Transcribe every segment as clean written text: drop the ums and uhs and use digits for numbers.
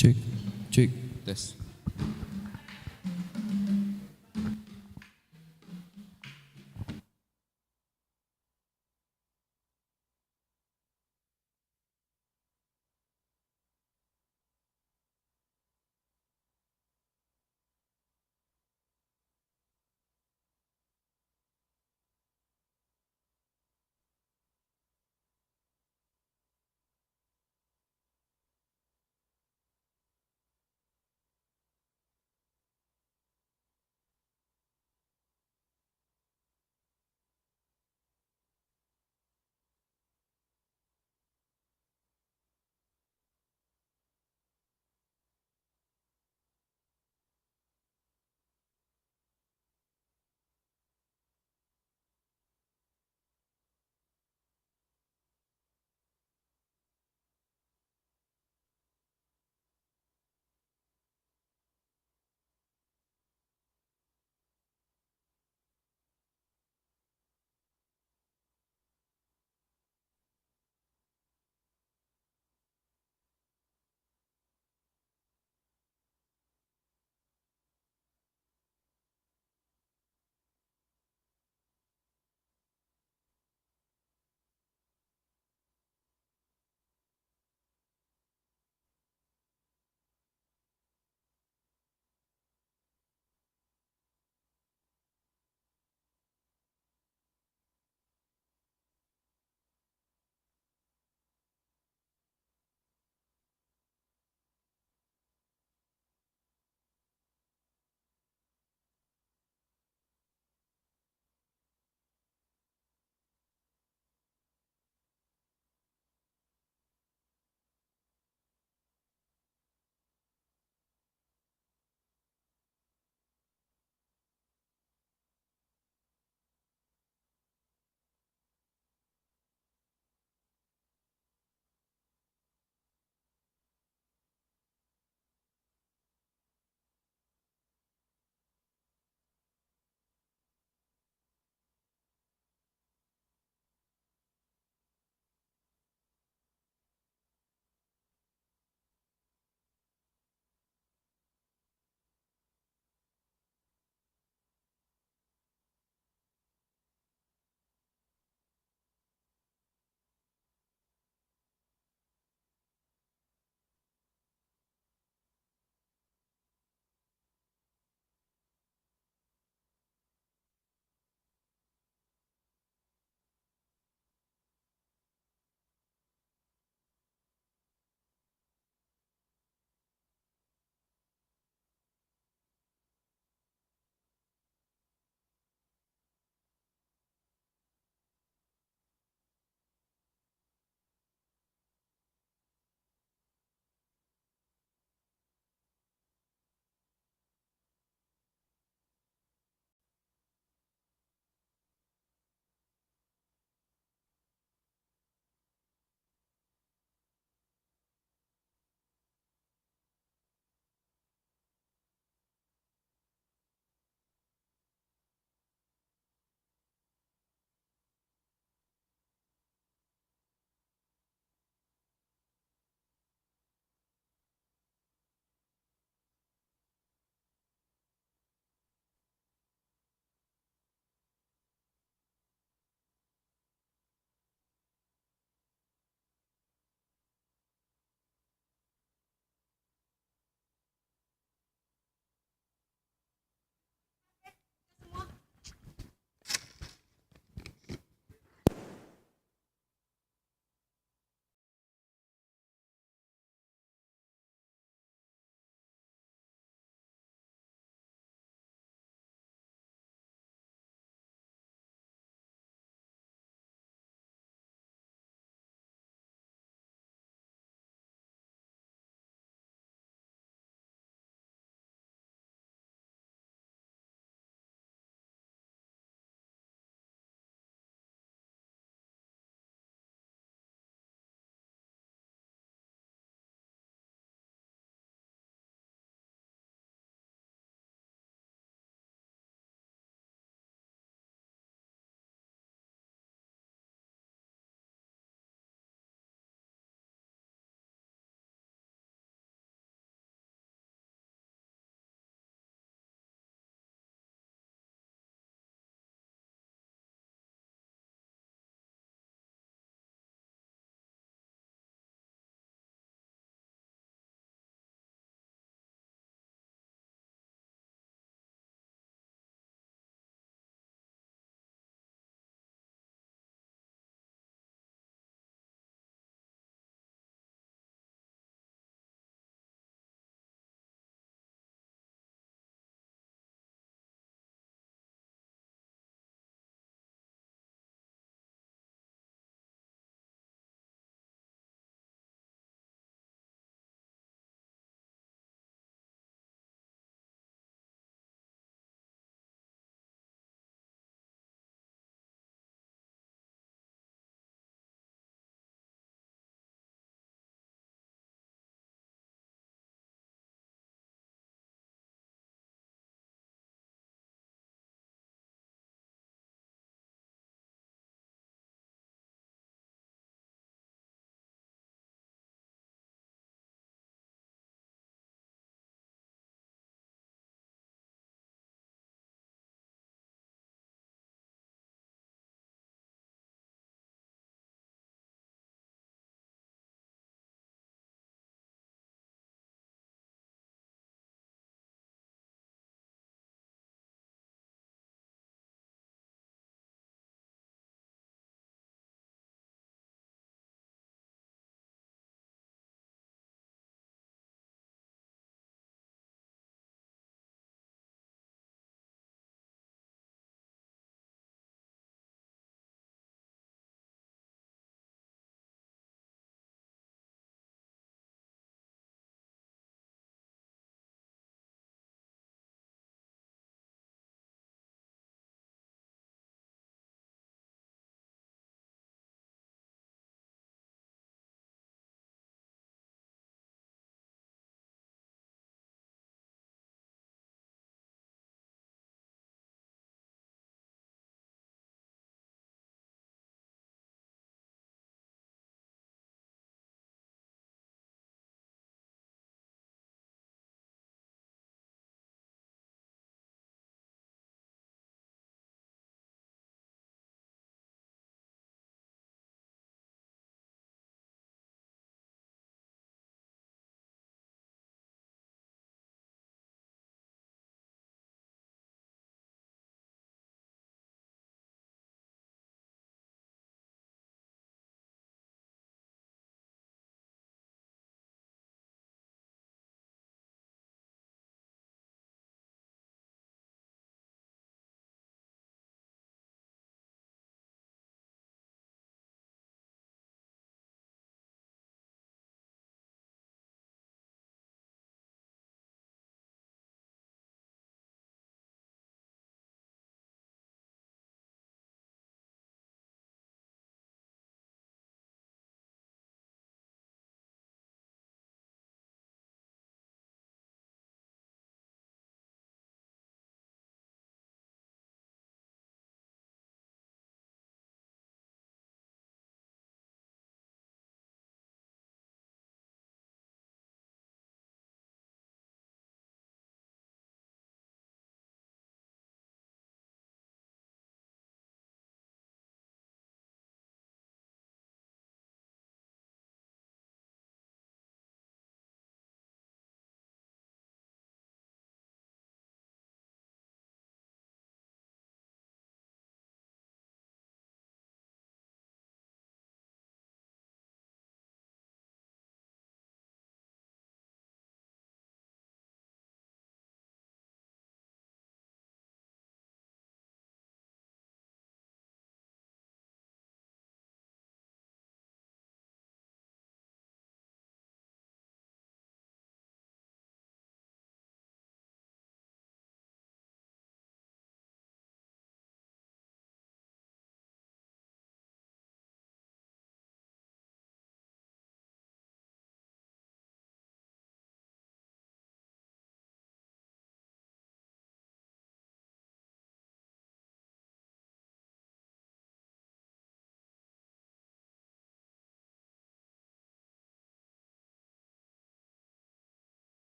Cek, cek, tes.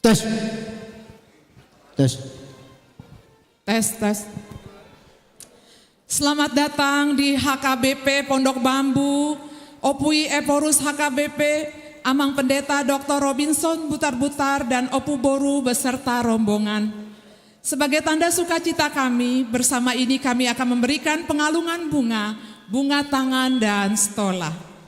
Tes. Tes. Tes. Selamat datang di HKBP Pondok Bambu, Opui Eporus HKBP, Amang Pendeta Dr. Robinson Butar-Butar dan Opu Boru beserta rombongan. Sebagai tanda sukacita kami, bersama ini kami akan memberikan pengalungan bunga, bunga tangan dan stola.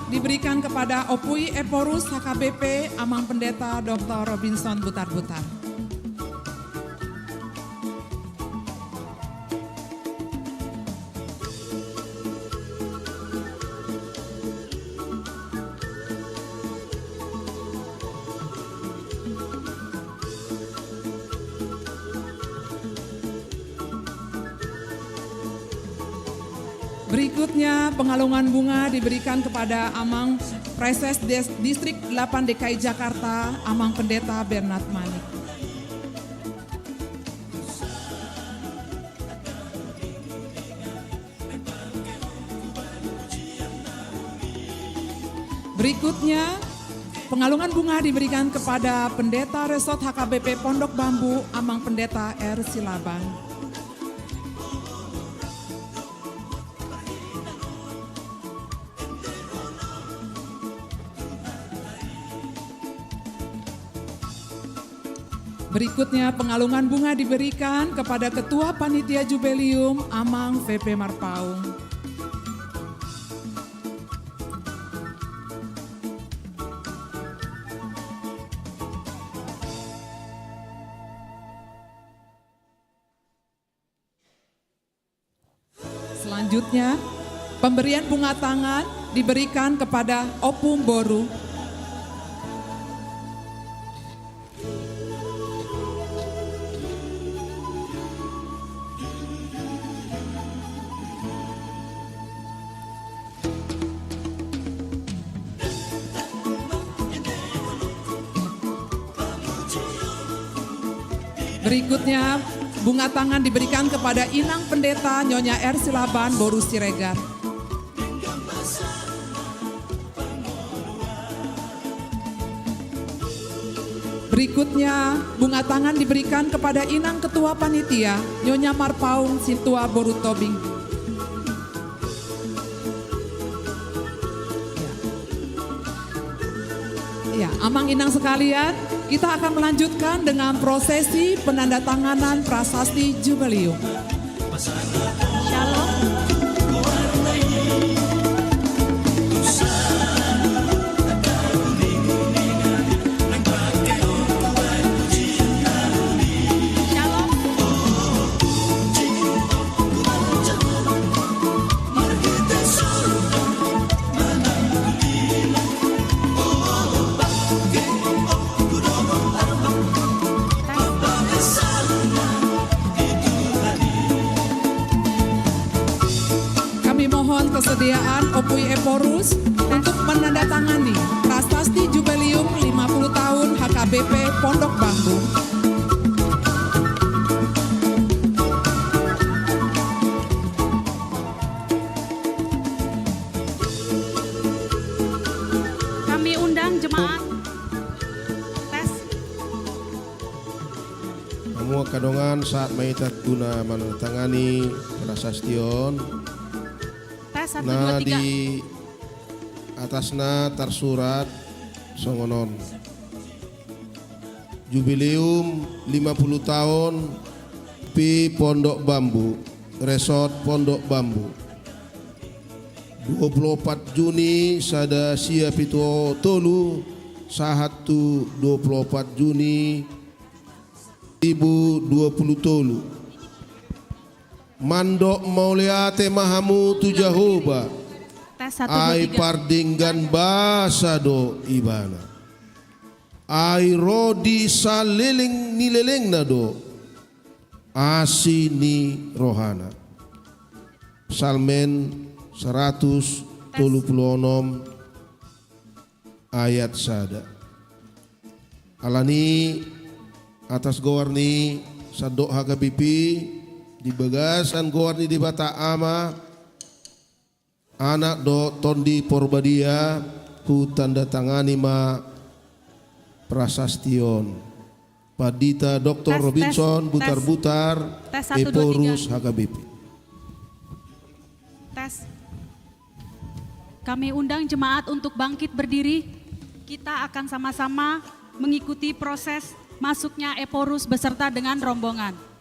Diberikan kepada Opui Eporus HKBP Amang Pendeta Dr. Robinson Butar-Butar. Berikutnya pengalungan bunga diberikan kepada Amang Preses Distrik 8 DKI Jakarta, Amang Pendeta Bernard Manik. Berikutnya pengalungan bunga diberikan kepada Pendeta Resort HKBP Pondok Bambu, Amang Pendeta R. Silaban. Berikutnya pengalungan bunga diberikan kepada Ketua Panitia Jubileum Amang VP Marpaung. Selanjutnya, pemberian bunga tangan diberikan kepada Opum Boru. Berikutnya, bunga tangan diberikan kepada Inang Pendeta Nyonya R. Silaban Boru Siregar. Berikutnya, bunga tangan diberikan kepada Inang Ketua Panitia Nyonya Marpaung Sintua Boru Tobing. Ya, Amang Inang sekalian, kita akan melanjutkan dengan prosesi penandatanganan prasasti Jubileum. Shalom. Yes. persediaan Opui Eporus untuk menandatangani prasasti Jubileum 50 tahun HKBP Pondok Bambu. Kami undang jemaat. Tes. Semua kadongan saat maitat guna menandatangani prasastion. Tes 1, 2, 3. Nah di atasna tersurat songonon Jubileum 50 tahun Pi Pondok Bambu Resort Pondok Bambu 24 Juni sada sia pituo tolu sahatu 24 Juni 2020 tolu Mandok mauliate mahamu tu Jehovah Tes 1, 2, 3. ai pardinggan basado ibana ai rodi saliling nileleng nado asini rohana Psalmen 136 ayat sada alani atas gowarni sadok hagabipi di bagasan gowarni di bata ama anak do tondi porbadia ku tanda tangani ma prasastion Padita Dr. Robinson Butar-Butar Tes 1, 2, 3. Eporus HKBP. Tes. Kami undang jemaat untuk bangkit berdiri. Kita akan sama-sama mengikuti proses masuknya Eporus beserta dengan rombongan.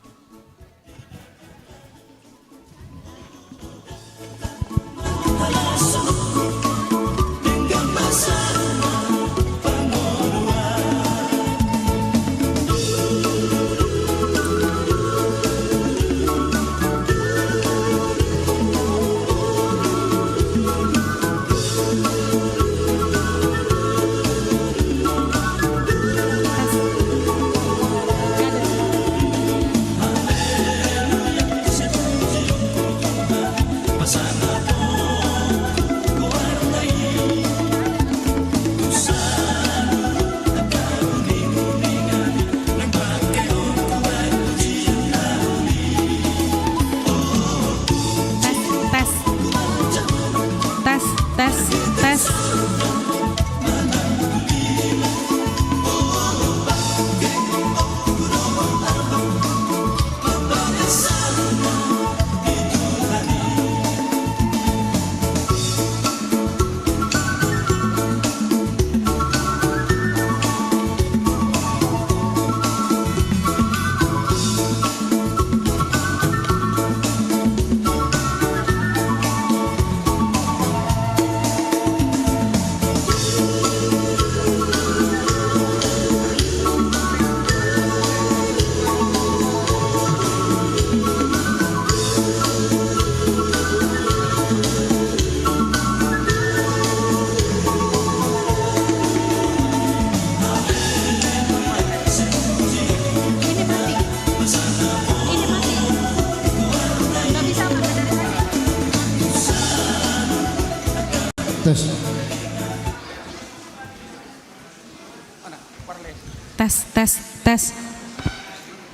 Tes. Tes.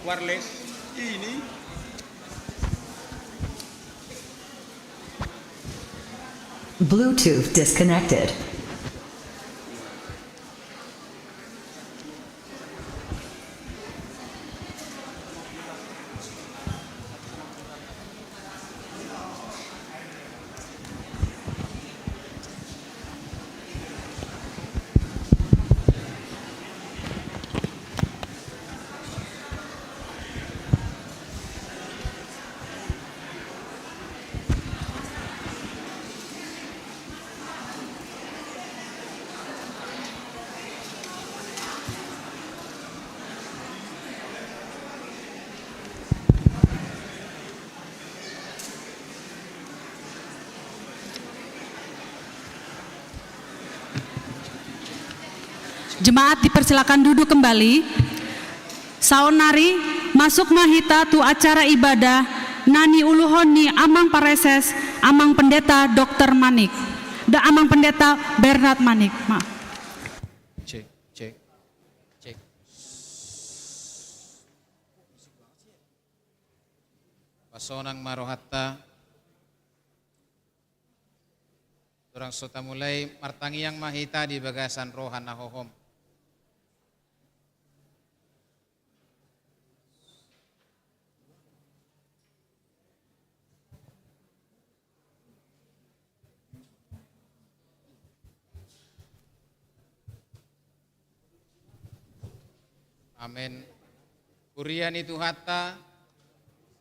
Wireless ini Bluetooth disconnected. Jemaat dipersilakan duduk kembali. Saonari masuk mahita tu acara ibadah nani uluhoni amang pareses Amang Pendeta Dr. Manik. Amang Pendeta Bernard Manik. Maaf. Cek, cek, cek. Pasonang marohatta. Orang sota mulai martangi yang mahita di bagasan rohan nahohom. Amin. Kurian itu hatta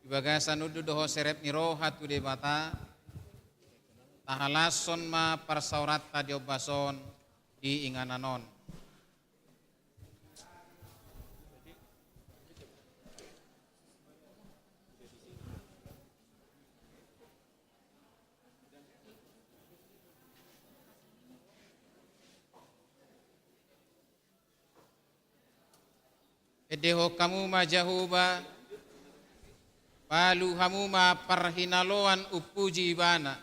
ibagasan udu doho serep niro hatu debata tahalason ma parsaurata diobason di ingananon. Edeho kamu majahuba palu hamu ma parhinaloan upuji bana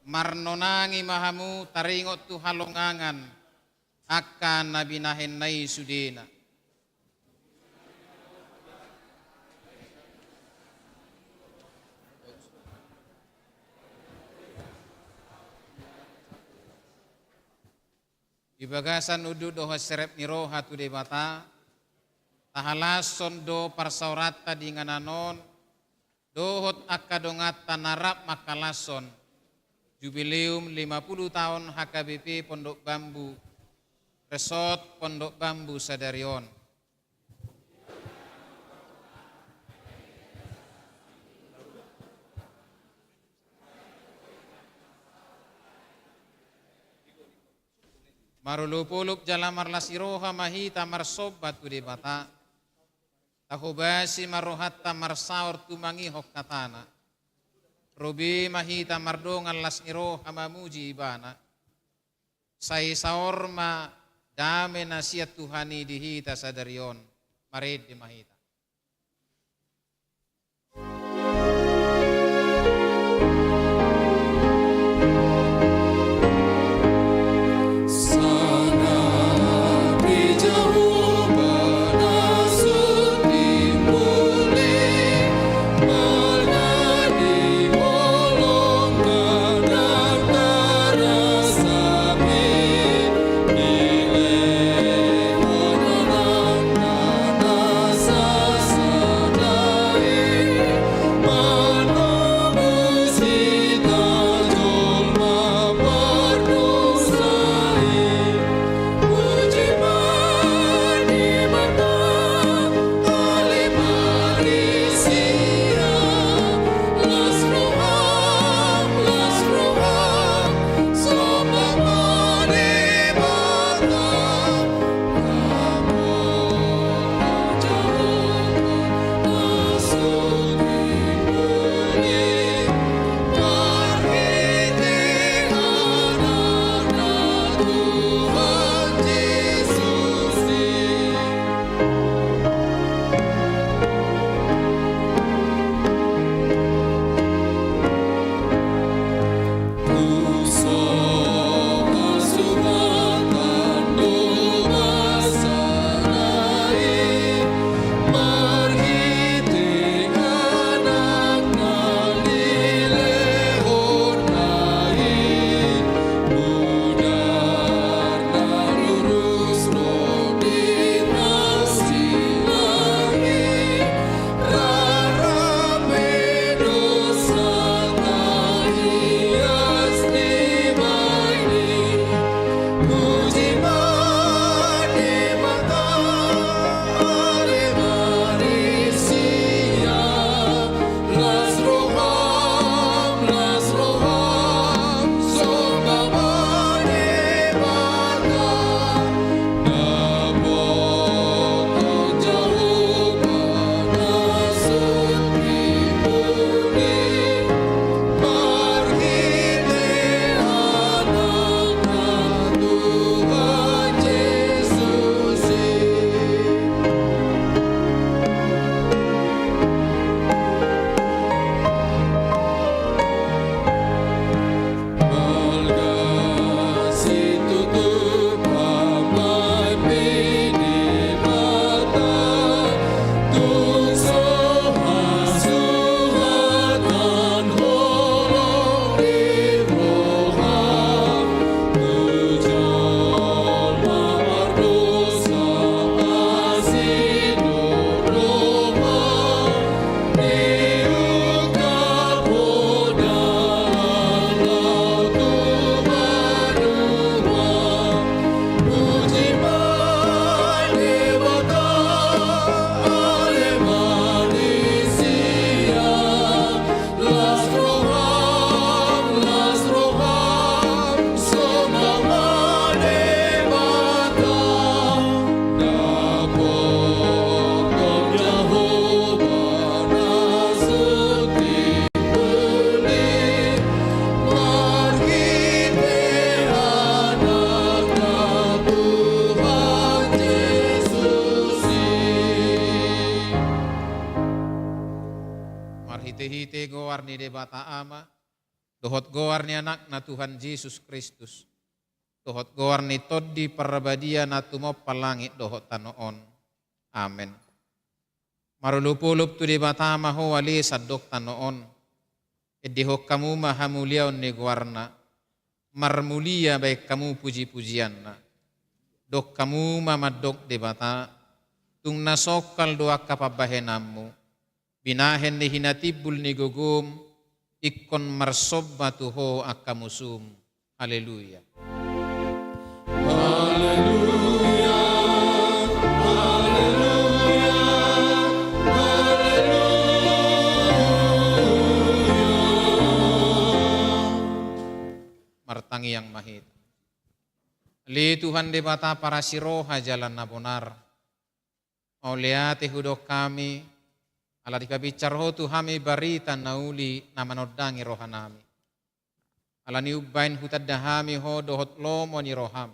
marnonangi mahamu taringot tu halongangan akan nabi nahen nai sudena ibagasan udu doho serep niro hatu debata tahalas sondo parsaurata di ngananon dohot akadongat tanarap makalason jubileum 50 tahun HKBP Pondok Bambu Resort Pondok Bambu Sadarion. Marulupulup jalamar lasiroha mahita marsobat tu debata tahubasi marohatta marsaur tumangi hokkatana robi mahita mardongan lasniroha mamuji ibana sai saor ma dame nasihat Tuhani dihita sadarion marid di mahita. Sa hite goar ni debata ama, dohot goar ni anak na Tuhan Yesus Kristus, dohot goar ni toddi parbadia na tumop palangit dohot tanoon. Amen. Marulupulup tu debata ama ho wali sadok tanoon, edihok kamu mahamuliaon ni goarna, marmulia baik kamu puji-pujian na, dok kamu mamadok debata, tung nasokal doa kapabahenamu, binahen ni hinatibul ni gugum, ikon marsobba tuho akamusum. Haleluya. Haleluya. Martangi yang mahit. Li Tuhan debata para siroha jalan nabonar. Auliate hudok kami, ala dikabicar ho tuhami barita nauli namanodangi rohanami. Ala ni ubain hutad dahami ho dohot lomo ni roham.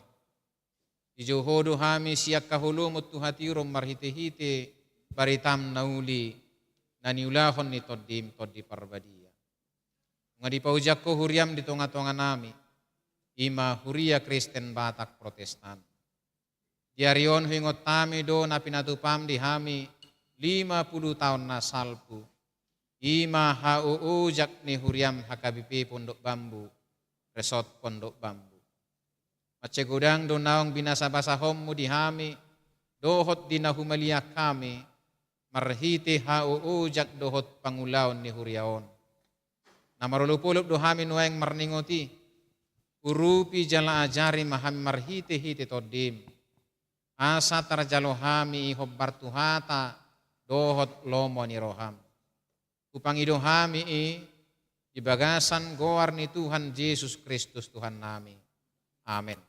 Ijo ho dohami siak kahulumut tuhatirum marhite-hite baritam nauli naniulahon ni toddim toddi parbadia. Ngadi paujak ko huriam di tonga-tonga nami. Ima huria Kristen Batak Protestan. Diarion hingot tami do na pinatupam di hami 50 tahun na salpu. Ima hauujak ni huriam HKBP Pondok Bambu, Resort Pondok Bambu. Macegudang do naong binasa-basahom mo di hami, dohot dinahumalia kami, marhiti hauujak dohot pangulaon ni huriaon. Na marulupulup do hami nueng marningoti, urupi jala ajari mahami marhite-hite toddim. Asa tarjalo hami ihobbar tuhata dohot lomo ni roham. Upangido hami di bagasan goar ni Tuhan Yesus Kristus Tuhan nami. Amin.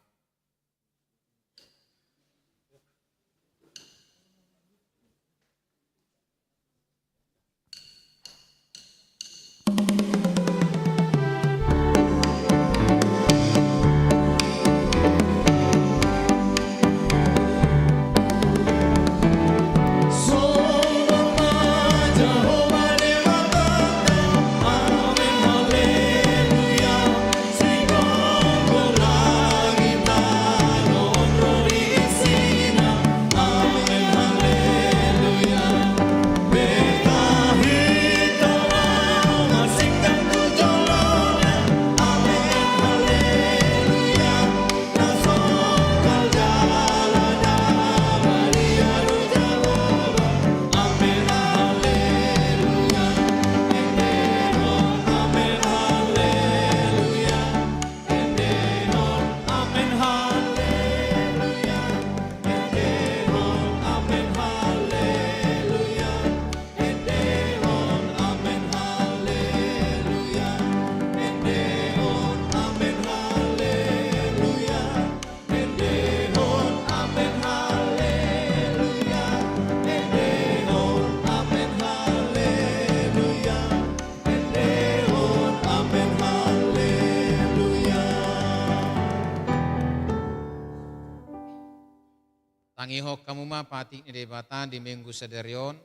Tangihok kamu ma patik ni debata di minggu sederion,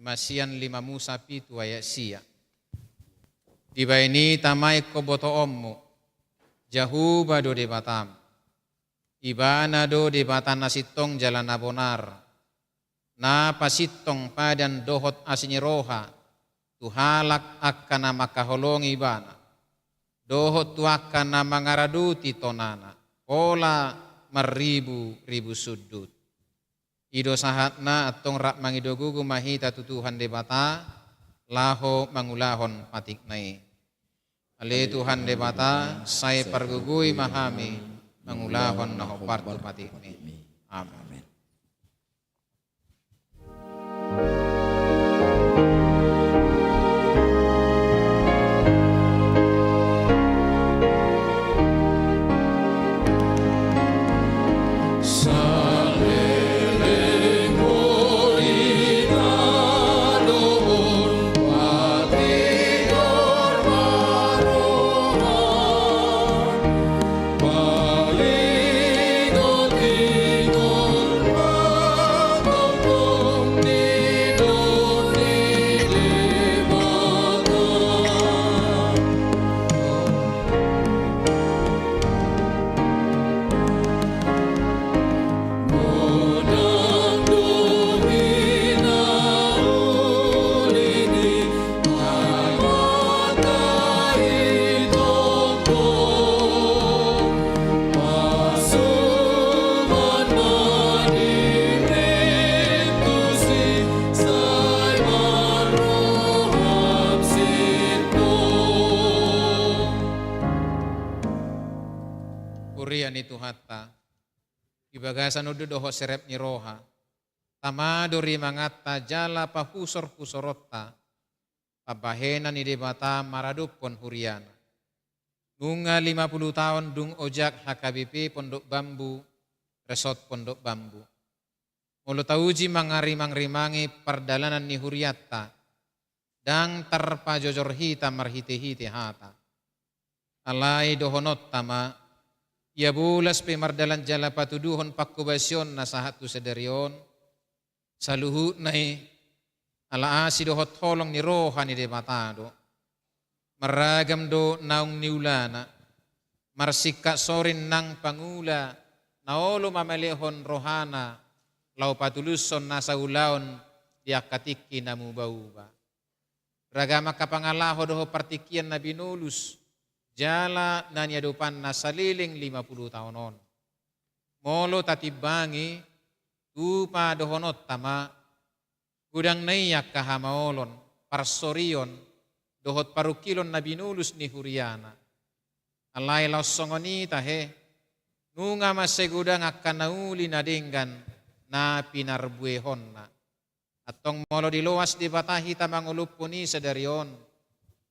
imasian 5 Musa 7 ayat sia. Di baini tamai koboto ommu, jahu bado debatam. Ibana do debatan nasitong jalan nabonar. Na pasitong padan dohot asini roha, tuhalak akan makaholong ibana. Dohot tu akan mangaraduti tonana. Pola maribu-ribu sudut. Ido sahatna atong rak mangido gugu mahita tutuhan debata, laho mangulahon patik nai. Ale Tuhan debata, saya pergugui mahami, mangulahon naho partu patik nai. Amin. ibagasan udu doho serep ni roha. Tamadori mangatta jala pahusor-husorotta. Pabahena ni debata maradupon huriana. Nunga 50 tahun dung ojak HKBP Pondok Bambu, Resort Pondok Bambu. Mulu tauji mangari-mangrimangi perdalanan ni huriatta. Dang tarpa jojor hita marhite-hite hata. Alai dohonot tama, ia bulas pemardalan jala patuduhon pakubasyon na sahatu sederion, saluhu nai ala asi dohot holong ni roha ni dematado, maragam do naung niulana, marsika sorin nang pangula, naolo mamalehon rohana, lau patuluson nasa ulaon diakatiki namu bauba. Ragama kapangalaho doho partikian na binulus, jala nanya dupan na saliling 50 taonon. Molo tatibangi, tupa dohonot tama, gudang naiyak kahamaolon, parsorion, dohot parukilon na binulus ni huriana. Alay lausongoni tahe, nunga masegudang akan nauli na dinggan na pinarbuehon na. Atong molo diluas di batahi tamang ulupuni sedarion.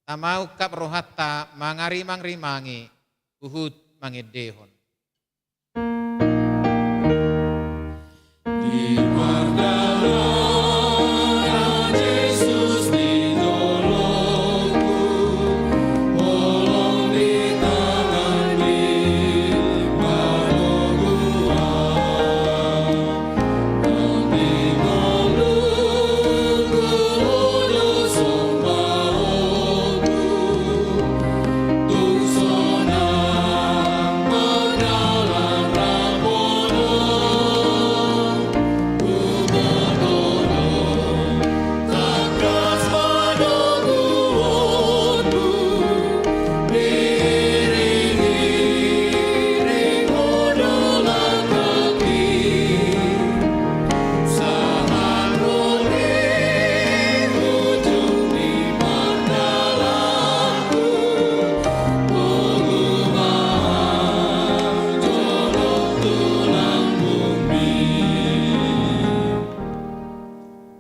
Tamau kap rohatta mangarimang-rimangi uhud mangidehon.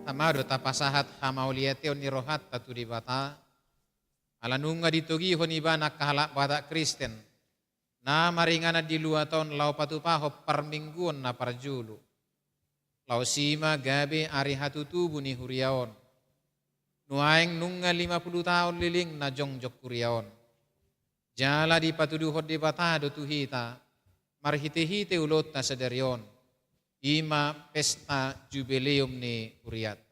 Amado tapasahat hamauliateon ni rohat tatu di bata. Alanunga ditugi honiba nak kahalak bata Kristen. Na maringana di luaton lau patupaho permingguan na parjulu. Lau sima gabe ari hatutubu ni huriaon. Nuaeng nunga 50 tahun liling na jongjok huriaon. Jala di patuduhot di bata do tuhita. Marhite-hite ulot na sederion. Ima pesta jubileum ni huriata.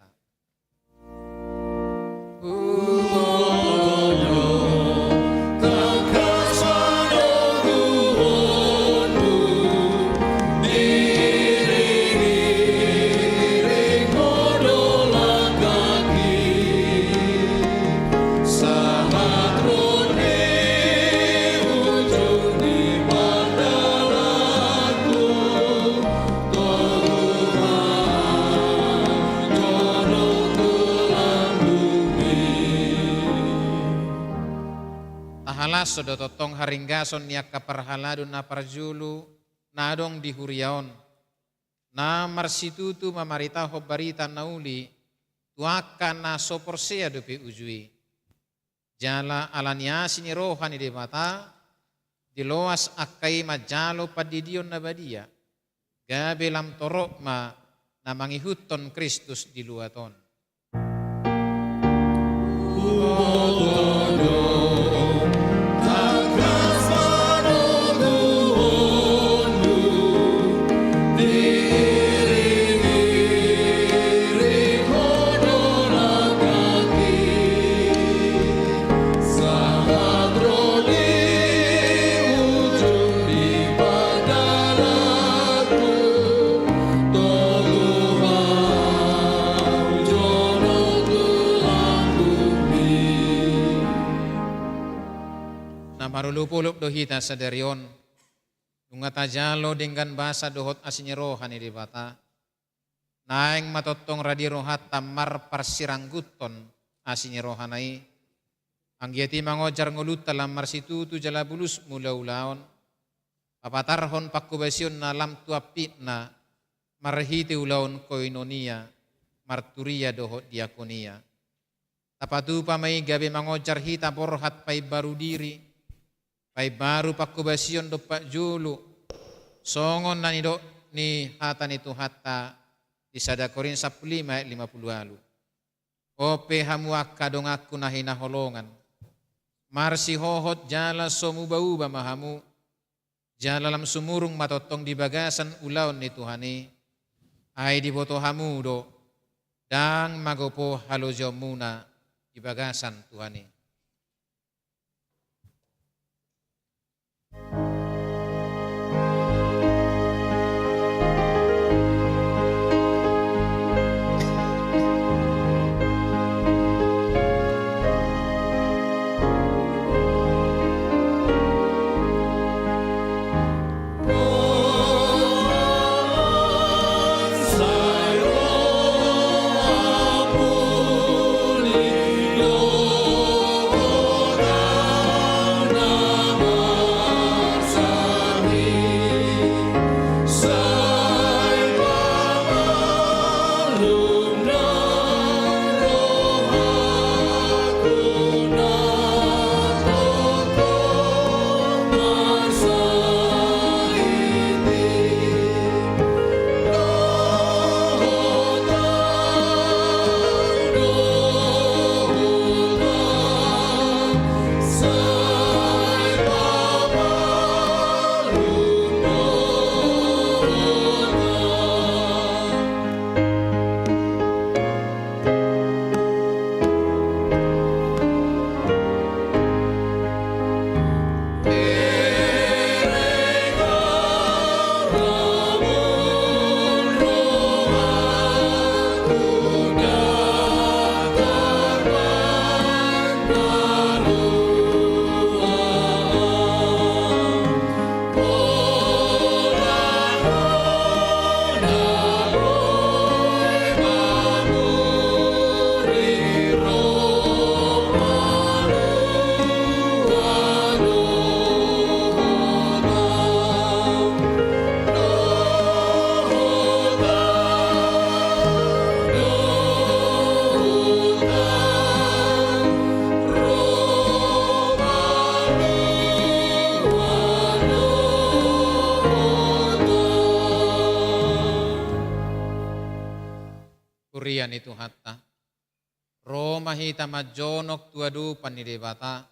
Sodototong haringgason niak kaparhaladun na parjulu nadong di huriaon na marsitutu mamarita hobbarita nauli tuaka na soporsea dope ujui jala alaniasi ni rohani de mata diloas akai majalo padidion na badia gabe lam torok ma na mangihuton Kristus di luaton. Marulupuluk dohita saderion, nunga tajalo dengan bahasa dohot asinya rohani di bata, naeng matotong radi rohat tamar parsirangguton asinya rohanai, anggiati mangojar ngulut talam marsitu tu jala bulus mula ulaon, papatarhon pakubasyon na lam tuapitna marhiti ulaon koinonia marturia dohot diakonia. Tapatu pamay gabi mangojar hita borhat pay baru diri, pay baru pakubasyon do pak julu, songon na nido ni hata itu hatta di Sadakorin 15:50 alu. Ope hamu akka dong aku nahina holongan, marsi hohot jala somu bau mahamu, jala lam sumurung matotong di bagasan ulaon ni Tuhani, ay di boto hamu do, dang magopo halo jomuna di bagasan Tuhani. Kurian itu hatta Roma hita majonok tuadu panidebata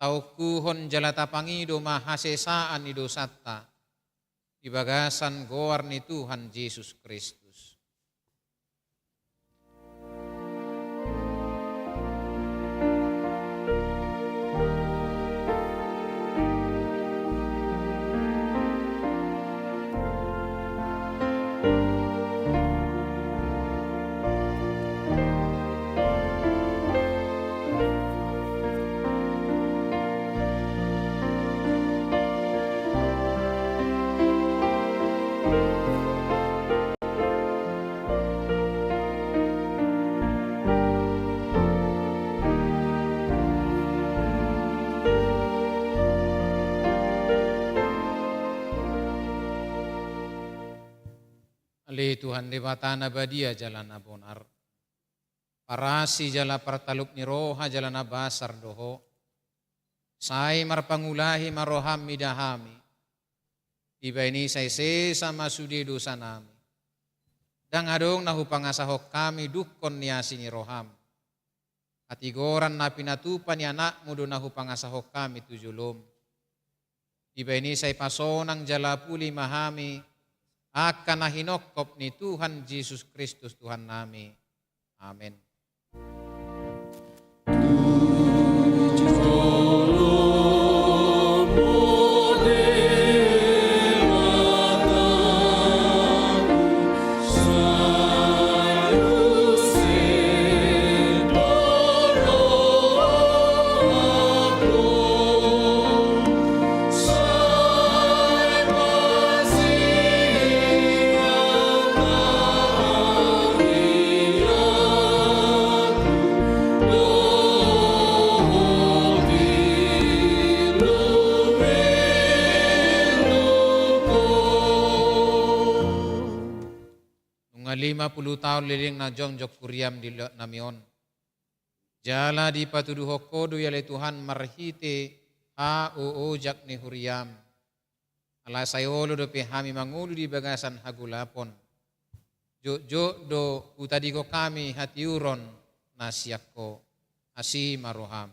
taukuhon jalata pangido mahasesaan ido satta di bagasan goar ni Tuhan Yesus Kristus. Ali Tuhan debata nabadia jalan abonar. Parasi jala partaluk ni roha jalan abasar doho. Sai marpangulahi maroham midahami. Iba ini sai sesa masudi dosa nami. Dang adong nahu pangasahok kami dukon niasi ni roham. Katigoran na pinatupan ni anak mudo nahu pangasahok kami tujulom. Iba ini sai pasonang jala puli mahami. Akan nahinokop ni Tuhan Yesus Kristus Tuhan nami. Amin. Oh 50 tahun liling na jong jok kuriam di namion. Jala di patuduh hokodo yale Tuhan marhite ha o jak ni huriam. Ala sayolo do pehami mangulu di bagasan hagulapon. Jok do utadiko kami hatiuron nasiakko asi maroham.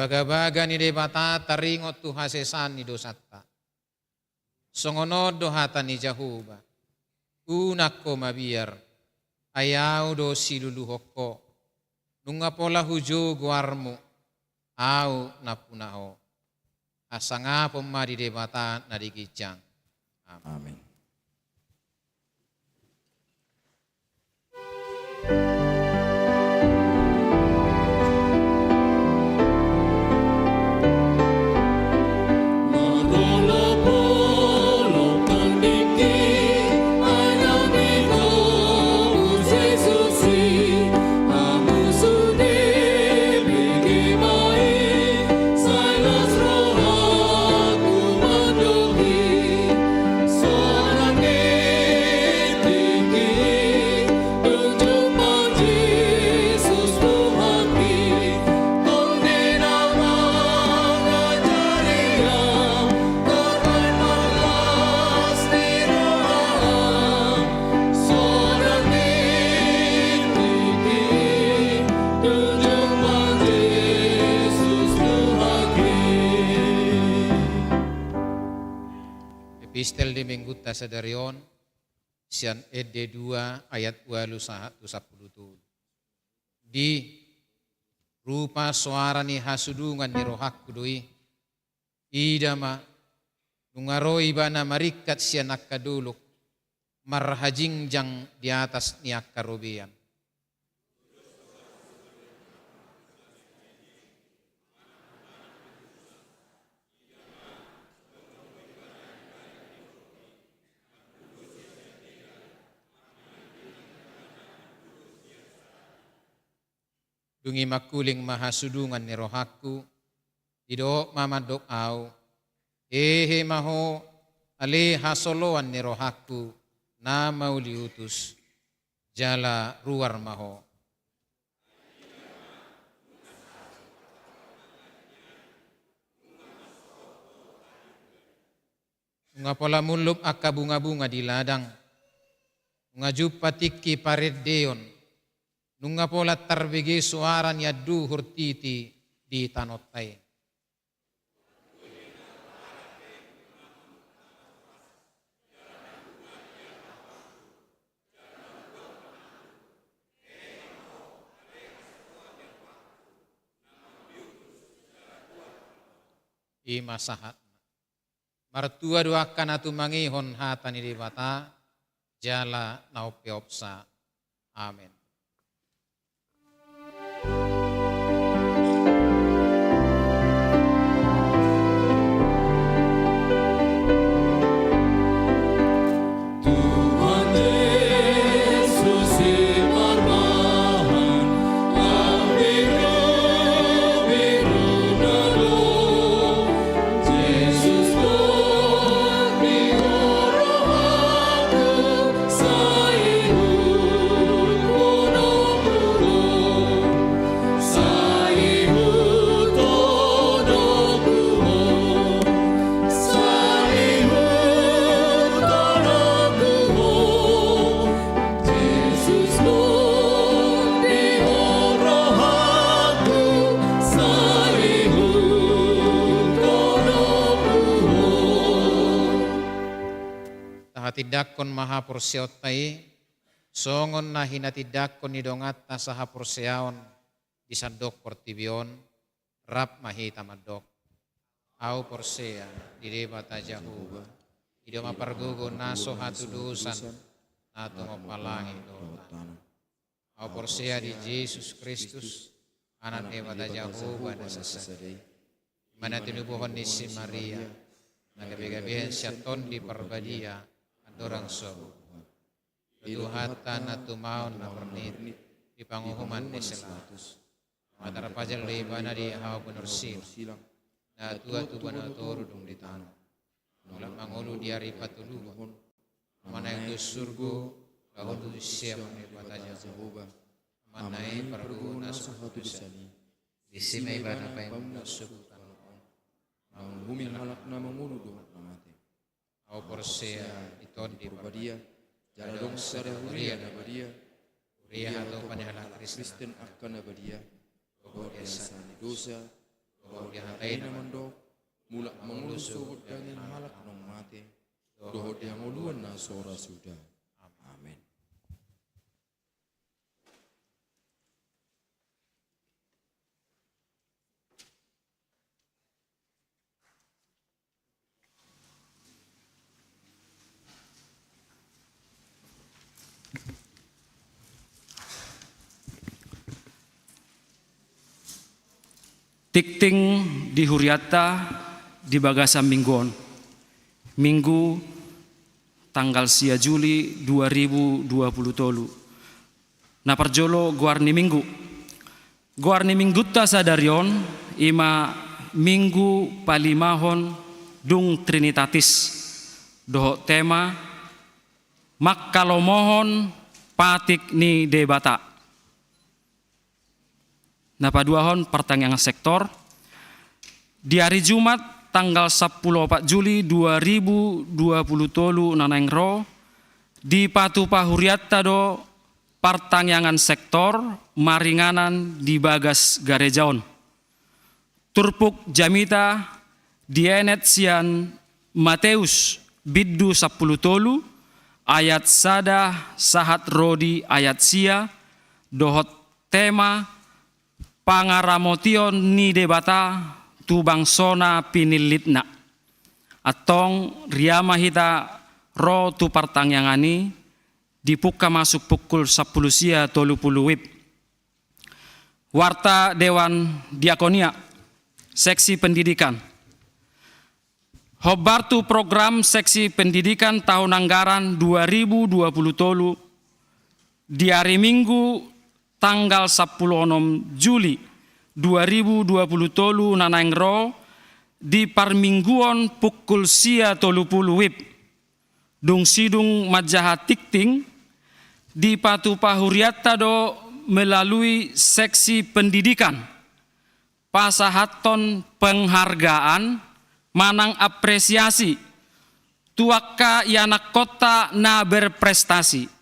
Baga-baga ni debata taringot tu hasesan ni dosatta. Songono dohata ni jahuba. Unakko mabiar. Ayau do silulu hokko. Nunga pola hujo guarmu. Au napunao. Asanga pemadi debata nadigijang. Amin. Epistel di Mengguta Sadarion, sian ED 2 ayat 21 Di rupa suara ni hasudungan ni rohakku doi, idama nungaroi bana marikat sian akaduluk, marhajingjang di atas ni akarobian. Dungi makuling mahasudungan ni rohaku, ido mamadok au, ehe maho ale hasoloan ni rohaku, na mau liutus, jala ruar maho. Ngapola mulub akka bunga-bunga di ladang, ngajupatiki paredeon, nunga pola tarbege suara nyadu hurtiti di tanotai. Ima sahat. Martua doakan atu mangihon hatani debata, jala naupeopsa. Amin. Tidakon maha porsiotai Songon na hinatidakon ni dongat saha porseaon disandok portibion rap mahita madok. Au porsea di bata Jahuba. Ido mapargugo naso hatudusan nato mapalangi dotan. Au porsea di Yesus Kristus anak bata Jahuba dan sasadai. Mana tinubuhon ni si Maria nagabigabihan siyaton di parbadia andorang sobo. Tuhan na tumaon na pernit di panguhuman ni selatus. Matarapajal leibana di hawa penursil. Na tua tuban atoro dung di tanah. Nulang mangulu di hari patuluhon. Mana itu surgo lahon tu siap ni bataja. Mana ini perguna suhatu disani. Di sini ibadah payung subukan. Bumi halak na mangulu dohat namate. Au porsea iton di Badia jaladong sada huria na badia. Ria atau panyalah Kristen akan na badia. Bahwa dia sani dosa. Bahwa dia Hatain na mandok. Mula mangulu subut dangin halak nong mate. Dohot yang uluan na sora sudah. Amin. Tikting di Huriata di Bagasan Mingguon. Minggu tanggal 10 Juli 2020. Naparjolo guarni minggu. Guarni minggutta sadarion ima minggu palimahon dung Trinitatis. Doho tema makkalomohon patik ni debata. Napaduahon pertanyaan sektor di hari Jumat tanggal 14 Juli 2020 nanengro di Patupa Huriatta do pertanyaan sektor maringanan di Bagas Garejaon. Turpuk Jamita dienet sian Mateus biddu 10 tolu ayat sada sahat rodi ayat sia dohot tema pangaramotion ni debata tu bangsona pinilitna. Atong riama hita ro tu pertanyangani dipuka masuk pukul 10 sia 30 wib. Warta Dewan Diakonia, Seksi Pendidikan. Hobartu program Seksi Pendidikan tahun anggaran 2020 tolu di hari Minggu tanggal 10 Juli 2020 tolu nanangro di parmingguon pukul sia 30 wib dung sidung majahat tikting di Patupa Huriatta do melalui seksi pendidikan pasahaton penghargaan manang apresiasi tuaka yanak kota na berprestasi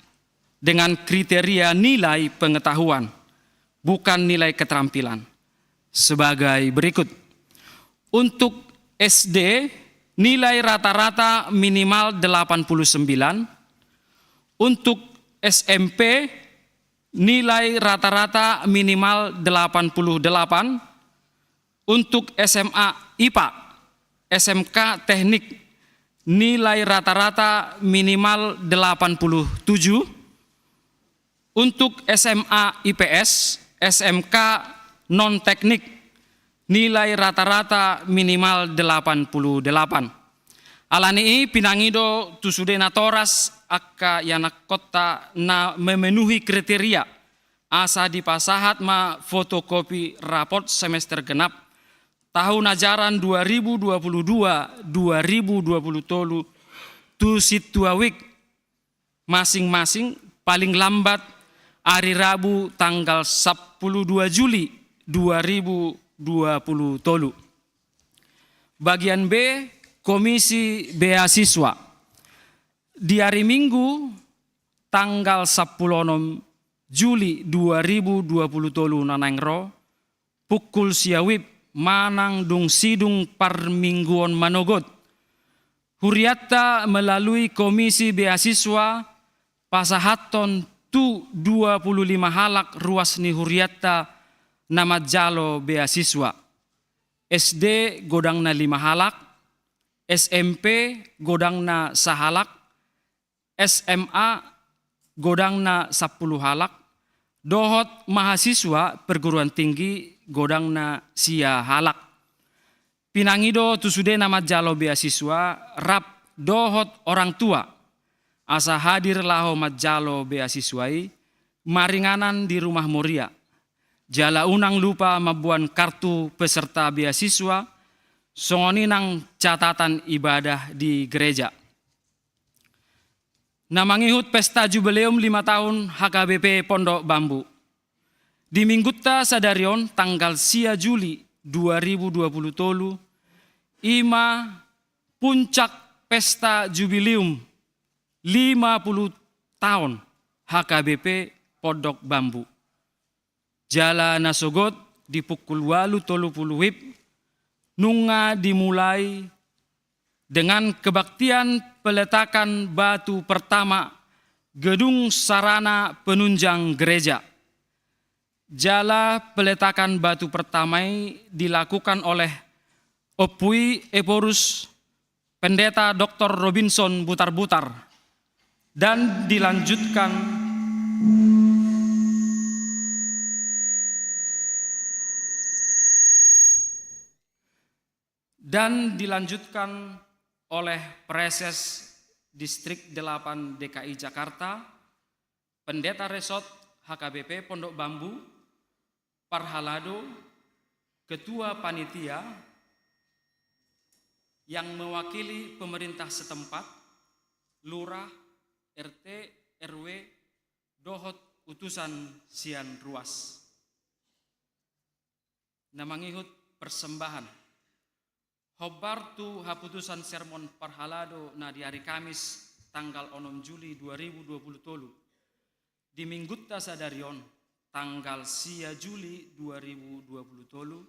dengan kriteria nilai pengetahuan, bukan nilai keterampilan. Sebagai berikut. Untuk SD, nilai rata-rata minimal 89. Untuk SMP, nilai rata-rata minimal 88. Untuk SMA IPA, SMK Teknik, nilai rata-rata minimal 87. Untuk SMA IPS, SMK non-teknik, nilai rata-rata minimal 88. Alani pinangido tusudena toras akka yanak kota na memenuhi kriteria asa dipasahat ma fotokopi raport semester genap tahun ajaran 2022-2023 tu situawik masing-masing paling lambat hari Rabu tanggal 12 Juli 2020 tolu. Bagian B, Komisi Beasiswa. Di hari Minggu tanggal 10 Juli 2020 tolu nanangro pukul siawib manang dung sidung parmingguon manogot. Huriatta melalui Komisi Beasiswa pasahaton tu 25 halak ruas ni Huriatta nama jalo beasiswa. SD godangna 5 halak, SMP godangna sahalak, SMA godangna 10 halak, dohot mahasiswa perguruan tinggi godangna sia halak. Pinangido tusude nama jalo beasiswa rap dohot orang tua asa hadir laho majalo beasiswai maringanan di rumah Moria. Jala unang lupa mabuan kartu peserta beasiswa, songoninang catatan ibadah di gereja. Namangihut pesta jubileum 5 tahun HKBP Pondok Bambu. Di Minggutta Sadarion tanggal sia Juli 2020 tolu, ima puncak pesta jubileum 50 tahun HKBP Pondok Bambu. Jala nasogot di pukul 8.30 WIB, nunga dimulai dengan kebaktian peletakan batu pertama gedung sarana penunjang gereja. Jala peletakan batu pertama dilakukan oleh Opui Eporus Pendeta Dr. Robinson Butar-Butar dan dilanjutkan oleh Preses Distrik 8 DKI Jakarta, Pendeta Resort HKBP Pondok Bambu, Parhalado, Ketua Panitia yang mewakili pemerintah setempat, Lurah, RT, RW, dohot utusan sian ruas. Namangihut persembahan. Hobar tu haputusan sermon Parhalado na di hari Kamis tanggal 6 Juli 2020 tolu. Di Minggutta Sadarion tanggal sia Juli 2020 tolu.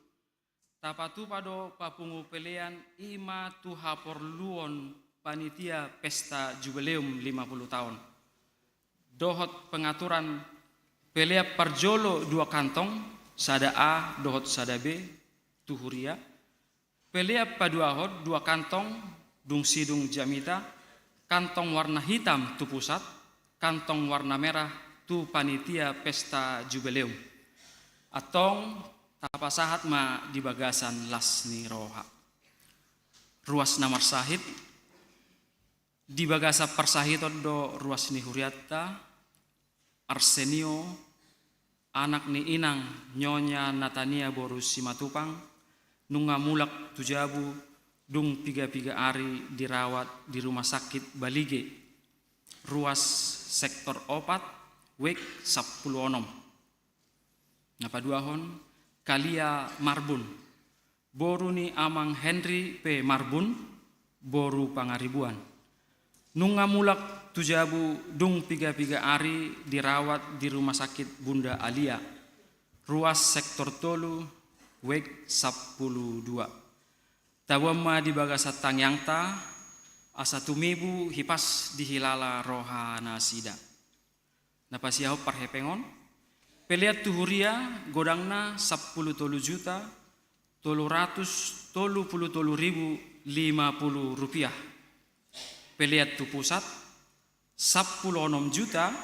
Tapatu pado papungu pelean ima tu haporluon panitia pesta jubileum 50 tahun. Dohot pengaturan pelea parjolo 2 kantong, sada A, dohot sada B, tuhuria. Pelea paduahot 2 kantong, dung sidung jamita, kantong warna hitam tu pusat, kantong warna merah tu panitia pesta jubileum. Atong tapasahat ma di bagasan lasni roha. Ruas namar sahid di bagasa persahito do ruas ni Huriatta, Arsenio, anak ni inang Nyonya Natania Borus Simatupang, nunga mulak tujabu, dung 3 hari dirawat di rumah sakit Balige, ruas sektor opat, wek 10 onom. Napaduahon, Kalia Marbun, boru ni amang Henry P. Marbun, boru pangaribuan. Nunga mulak tujabu dung 3 hari dirawat di rumah sakit Bunda Alia, ruas sektor tolu, wek 12. Tawama di bagasa tangyangta, asa tumibu hipas di hilala rohana sida. Napasiyaho parhepengon, peliat tuhuria godangna 10 juta, 333.050 rupiah. Peliat tu pusat 10 juta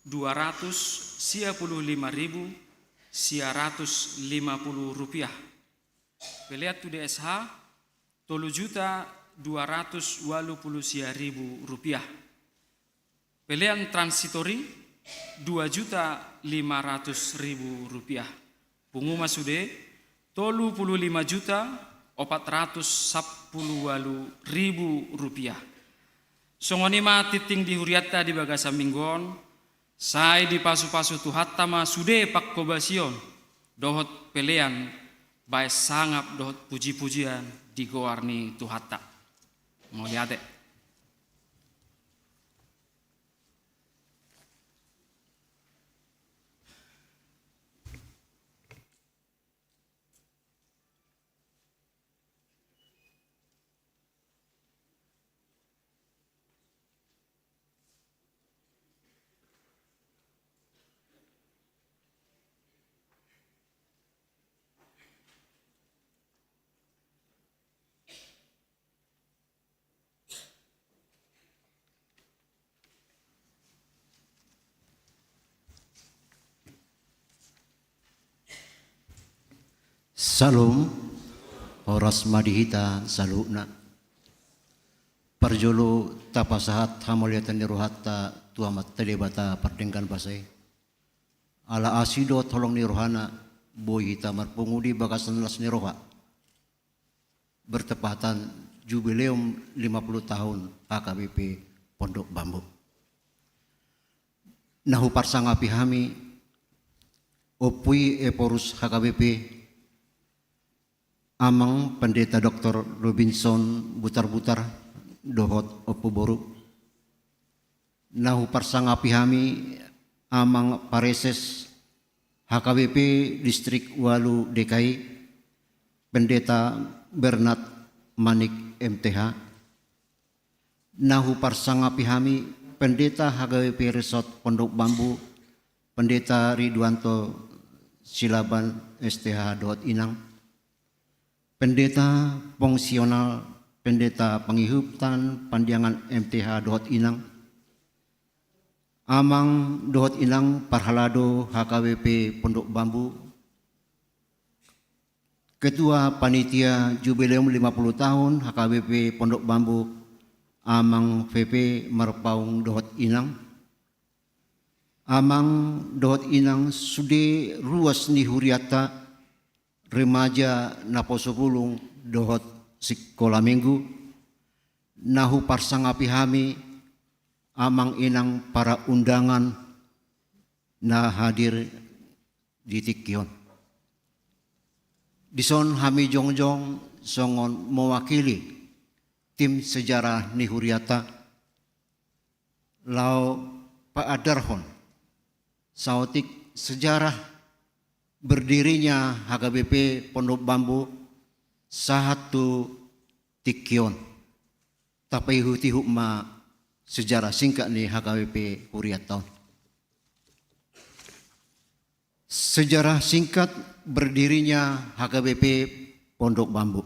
255.150 rupiah. Peliat tu DSH 3 juta 280.000 rupiah. Pelian transitori 2.500.000 rupiah. Punguma sude 35.410.000 rupiah. Songonima titing di Huriatta di bagasa minggon, sai di pasu-pasu tu hattama sude pak kobasion, dohot pelean, bae sangap dohot puji-pujian di goarni tu hatta. Mau lihat Salum oras madihita saluna. Parjolo tapasahat hamuliatan nirohatta tuamat telebata pardengkan basay. Ala asido tolong nirohana boy hita marpungudi bagasan las niroha. Bertepatan jubileum 50 tahun HKBP Pondok Bambu. Nahu parsangapi hami opui eporus HKBP amang Pendeta Dr. Robinson Butar-Butar dohot opu boru. Nahu parsangapi hami amang pareses HKBP Distrik Walu DKI Pendeta Bernard Manik MTH. Nahu parsangapi hami Pendeta HKBP Resort Pondok Bambu Pendeta Ridwanto Silaban STH dohot Inang. Pendeta Fungsional Pendeta Penghihutan Pandiangan MTH dohot Inang. Amang dohot Inang Parhalado HKBP Pondok Bambu. Ketua Panitia Jubileum 50 tahun HKBP Pondok Bambu Amang VP Marpaung dohot Inang. Amang dohot Inang sude ruas nihuriata remaja naposogulung dohot sekolah minggu. Nahu parsangapi hami amang inang para undangan na hadir di Tikion. Dison hami jongjong songon mewakili tim sejarah nihuriata lau Pak Adarhon sautik sejarah berdirinya HKBP Pondok Bambu sahatu Tikion. Tapi huti hukma sejarah singkat nih HKBP Huriat tahun. Sejarah singkat berdirinya HKBP Pondok Bambu.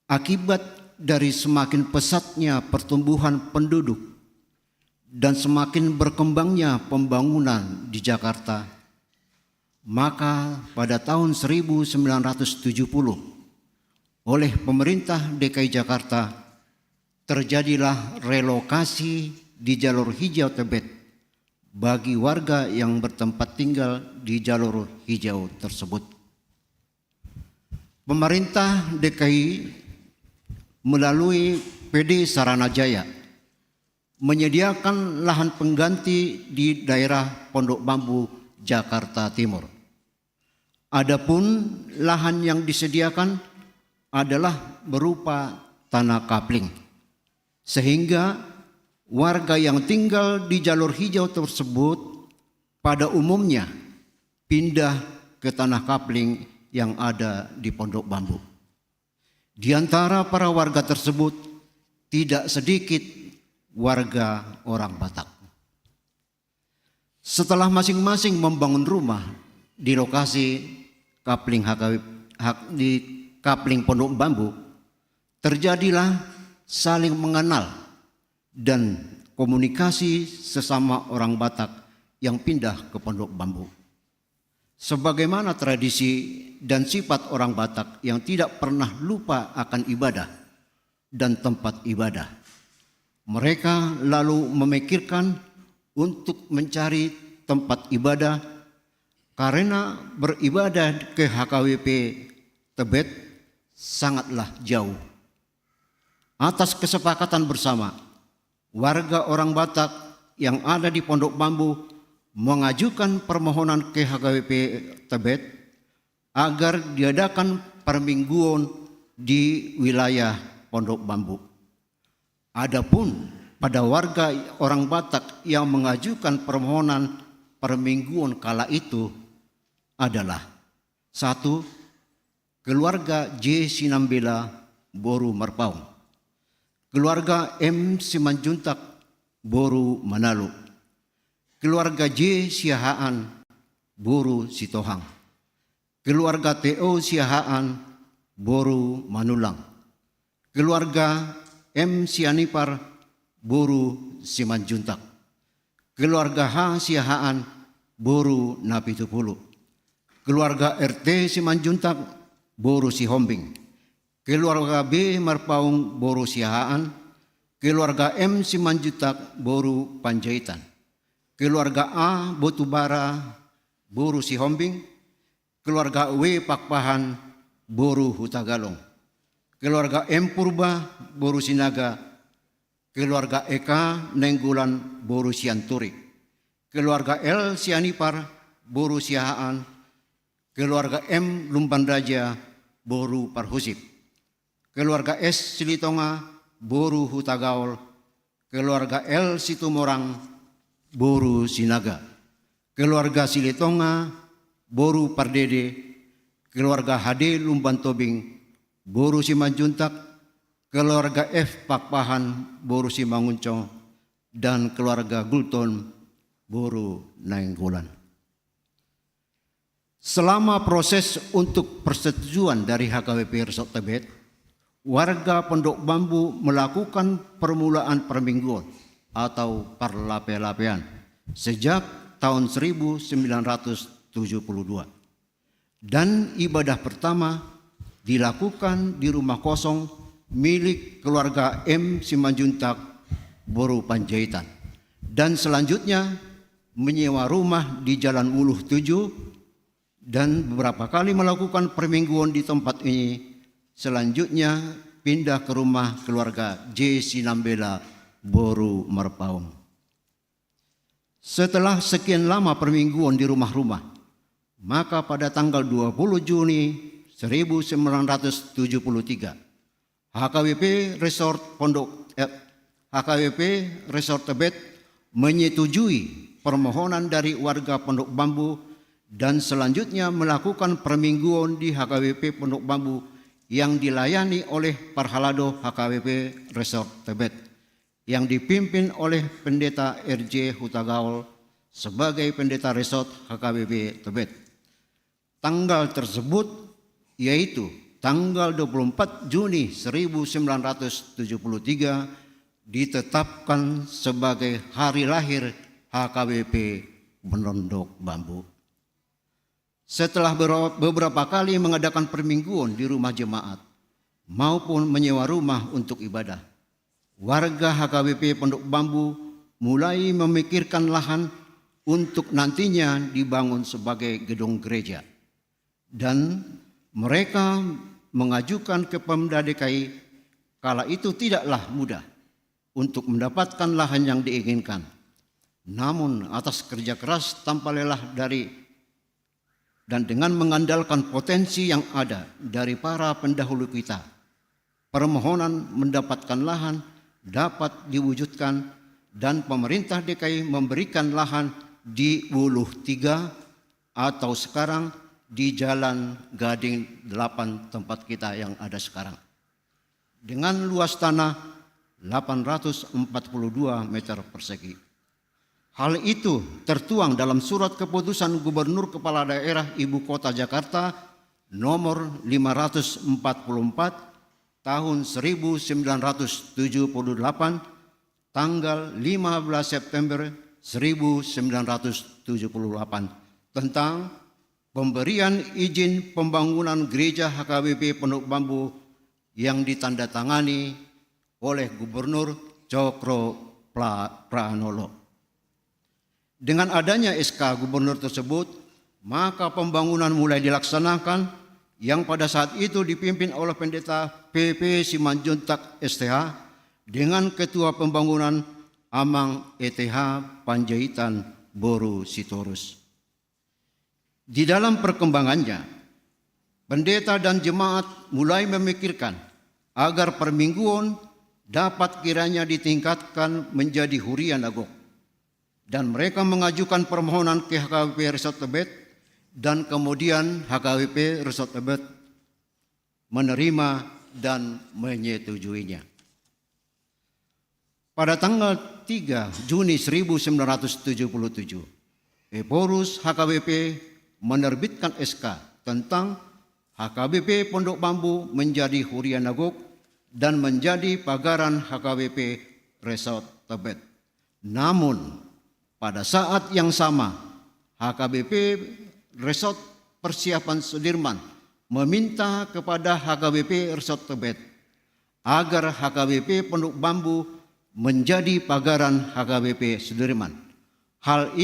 Akibat dari semakin pesatnya pertumbuhan penduduk dan semakin berkembangnya pembangunan di Jakarta, maka pada tahun 1970 oleh pemerintah DKI Jakarta terjadilah relokasi di jalur hijau Tebet bagi warga yang bertempat tinggal di jalur hijau tersebut. Pemerintah DKI melalui PD Saranajaya menyediakan lahan pengganti di daerah Pondok Bambu, Jakarta Timur. Adapun lahan yang disediakan adalah berupa tanah kapling, sehingga warga yang tinggal di jalur hijau tersebut pada umumnya pindah ke tanah kapling yang ada di Pondok Bambu. Di antara para warga tersebut tidak sedikit warga orang Batak. Setelah masing-masing membangun rumah di lokasi kapling di kapling Pondok Bambu, terjadilah saling mengenal dan komunikasi sesama orang Batak yang pindah ke Pondok Bambu. Sebagaimana tradisi dan sifat orang Batak yang tidak pernah lupa akan ibadah dan tempat ibadah, mereka lalu memikirkan untuk mencari tempat ibadah karena beribadah ke HKBP Tebet sangatlah jauh. Atas kesepakatan bersama, warga orang Batak yang ada di Pondok Bambu mengajukan permohonan ke HKBP Tebet agar diadakan permingguan di wilayah Pondok Bambu. Adapun pada warga orang Batak yang mengajukan permohonan permingguan kala itu adalah 1. Keluarga J. Sinambela Boru Marpaung, keluarga M. Simanjuntak Boru Manalu, keluarga J. Siahaan Boru Sitohang, keluarga TO Siahaan Boru Manulang, keluarga M. Sianipar Boru Simanjuntak, keluarga H. Siahaan Boru Napitupulu, keluarga RT Simanjuntak Boru Sihombing, keluarga B Marpaung Boru Sihaan, keluarga M Simanjuntak Boru Panjaitan, keluarga A Botubara Boru Sihombing, keluarga W Pakpahan Boru Hutagalong, keluarga M Purba Boru Sinaga, keluarga Eka Nenggulan Boru Sianturi, keluarga L Sianipar Boru Sihaan, keluarga M Lumbanraja Boru Parhusip, keluarga S Silitonga Boru Hutagaol, keluarga L Situmorang Boru Sinaga, keluarga Silitonga Boru Pardede, keluarga HD Lumbantobing Boru Simanjuntak, keluarga F Pakpahan Boru Simanguncong, dan keluarga Gulton Boru Nainggolan. Selama proses untuk persetujuan dari HKBP Resort Tebet, warga Pondok Bambu melakukan permulaan permingguan atau perlape-lapean sejak tahun 1972. Dan ibadah pertama dilakukan di rumah kosong milik keluarga M Simanjuntak Boru Panjaitan, dan selanjutnya menyewa rumah di Jalan Uluh 7 dan beberapa kali melakukan permingguan di tempat ini. Selanjutnya pindah ke rumah keluarga J Sinambela Boru Marpaung. Setelah sekian lama permingguan di rumah-rumah, maka pada tanggal 20 Juni 1973, HKBP Resort Tebet menyetujui permohonan dari warga Pondok Bambu dan selanjutnya melakukan permingguan di HKBP Pondok Bambu yang dilayani oleh Parhalado HKBP Resort Tebet yang dipimpin oleh Pendeta RJ Hutagaol sebagai Pendeta Resort HKBP Tebet. Tanggal tersebut yaitu tanggal 24 Juni 1973 ditetapkan sebagai hari lahir HKBP Pondok Bambu. Setelah beberapa kali mengadakan permingguan di rumah jemaat maupun menyewa rumah untuk ibadah, warga HKBP Pondok Bambu mulai memikirkan lahan untuk nantinya dibangun sebagai gedung gereja. Dan mereka mengajukan ke Pemda DKI kala itu tidaklah mudah untuk mendapatkan lahan yang diinginkan. Namun atas kerja keras tanpa lelah dan dengan mengandalkan potensi yang ada dari para pendahulu kita, permohonan mendapatkan lahan dapat diwujudkan dan pemerintah DKI memberikan lahan di Uluh 3 atau sekarang di Jalan Gading 8 tempat kita yang ada sekarang. Dengan luas tanah 842 meter persegi. Hal itu tertuang dalam surat keputusan Gubernur Kepala Daerah Ibu Kota Jakarta nomor 544 tahun 1978 tanggal 15 September 1978 tentang pemberian izin pembangunan gereja HKBP Pondok Bambu yang ditandatangani oleh Gubernur Cokro Pranolo. Dengan adanya SK Gubernur tersebut, maka pembangunan mulai dilaksanakan yang pada saat itu dipimpin oleh Pendeta PP Simanjuntak STH dengan Ketua Pembangunan Amang ETH Panjaitan Boru Sitorus. Di dalam perkembangannya, pendeta dan jemaat mulai memikirkan agar permingguan dapat kiranya ditingkatkan menjadi hurian agok. Dan mereka mengajukan permohonan ke HKBP Resort Tebet dan kemudian HKBP Resort Tebet menerima dan menyetujuinya. Pada tanggal 3 Juni 1977, Eporus HKBP menerbitkan SK tentang HKBP Pondok Bambu menjadi hurian agok dan menjadi pagaran HKBP Resort Tebet. Namun pada saat yang sama HKBP Resort Persiapan Sudirman meminta kepada HKBP Resort Tebet agar HKBP Pondok Bambu menjadi pagaran HKBP Sudirman. Hal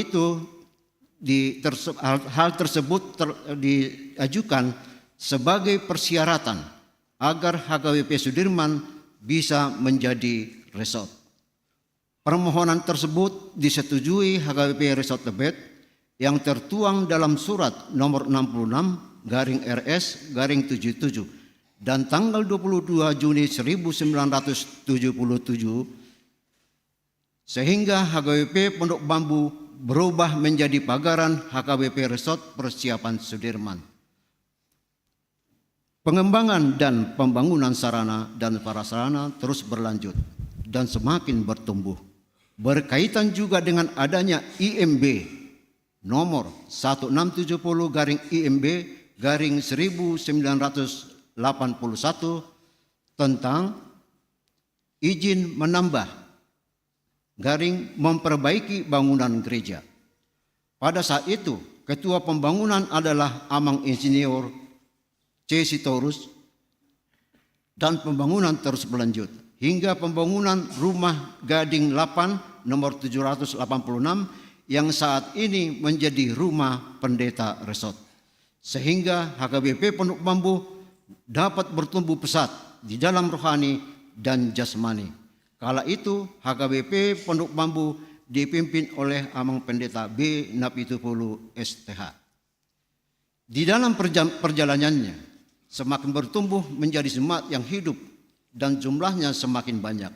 tersebut diajukan sebagai persyaratan agar HKBP Sudirman bisa menjadi resort. Permohonan tersebut disetujui HKBP Resort Tebet yang tertuang dalam surat nomor 66/RS/77 dan tanggal 22 Juni 1977 sehingga HKBP Pondok Bambu berubah menjadi pagaran HKBP Resort Persiapan Sudirman. Pengembangan dan pembangunan sarana dan prasarana terus berlanjut dan semakin bertumbuh. Berkaitan juga dengan adanya IMB nomor 1670/IMB/1981 tentang izin menambah memperbaiki bangunan gereja. Pada saat itu, ketua pembangunan adalah Amang Insinyur C. Sitorus dan pembangunan terus berlanjut hingga pembangunan rumah Gading 8 nomor 786 yang saat ini menjadi rumah pendeta resort. Sehingga HKBP Pondok Bambu dapat bertumbuh pesat di dalam rohani dan jasmani. Kala itu HKBP Pondok Bambu dipimpin oleh Amang Pendeta B. Napitupulu STH. Di dalam perjalanannya semakin bertumbuh menjadi jemaat yang hidup dan jumlahnya semakin banyak.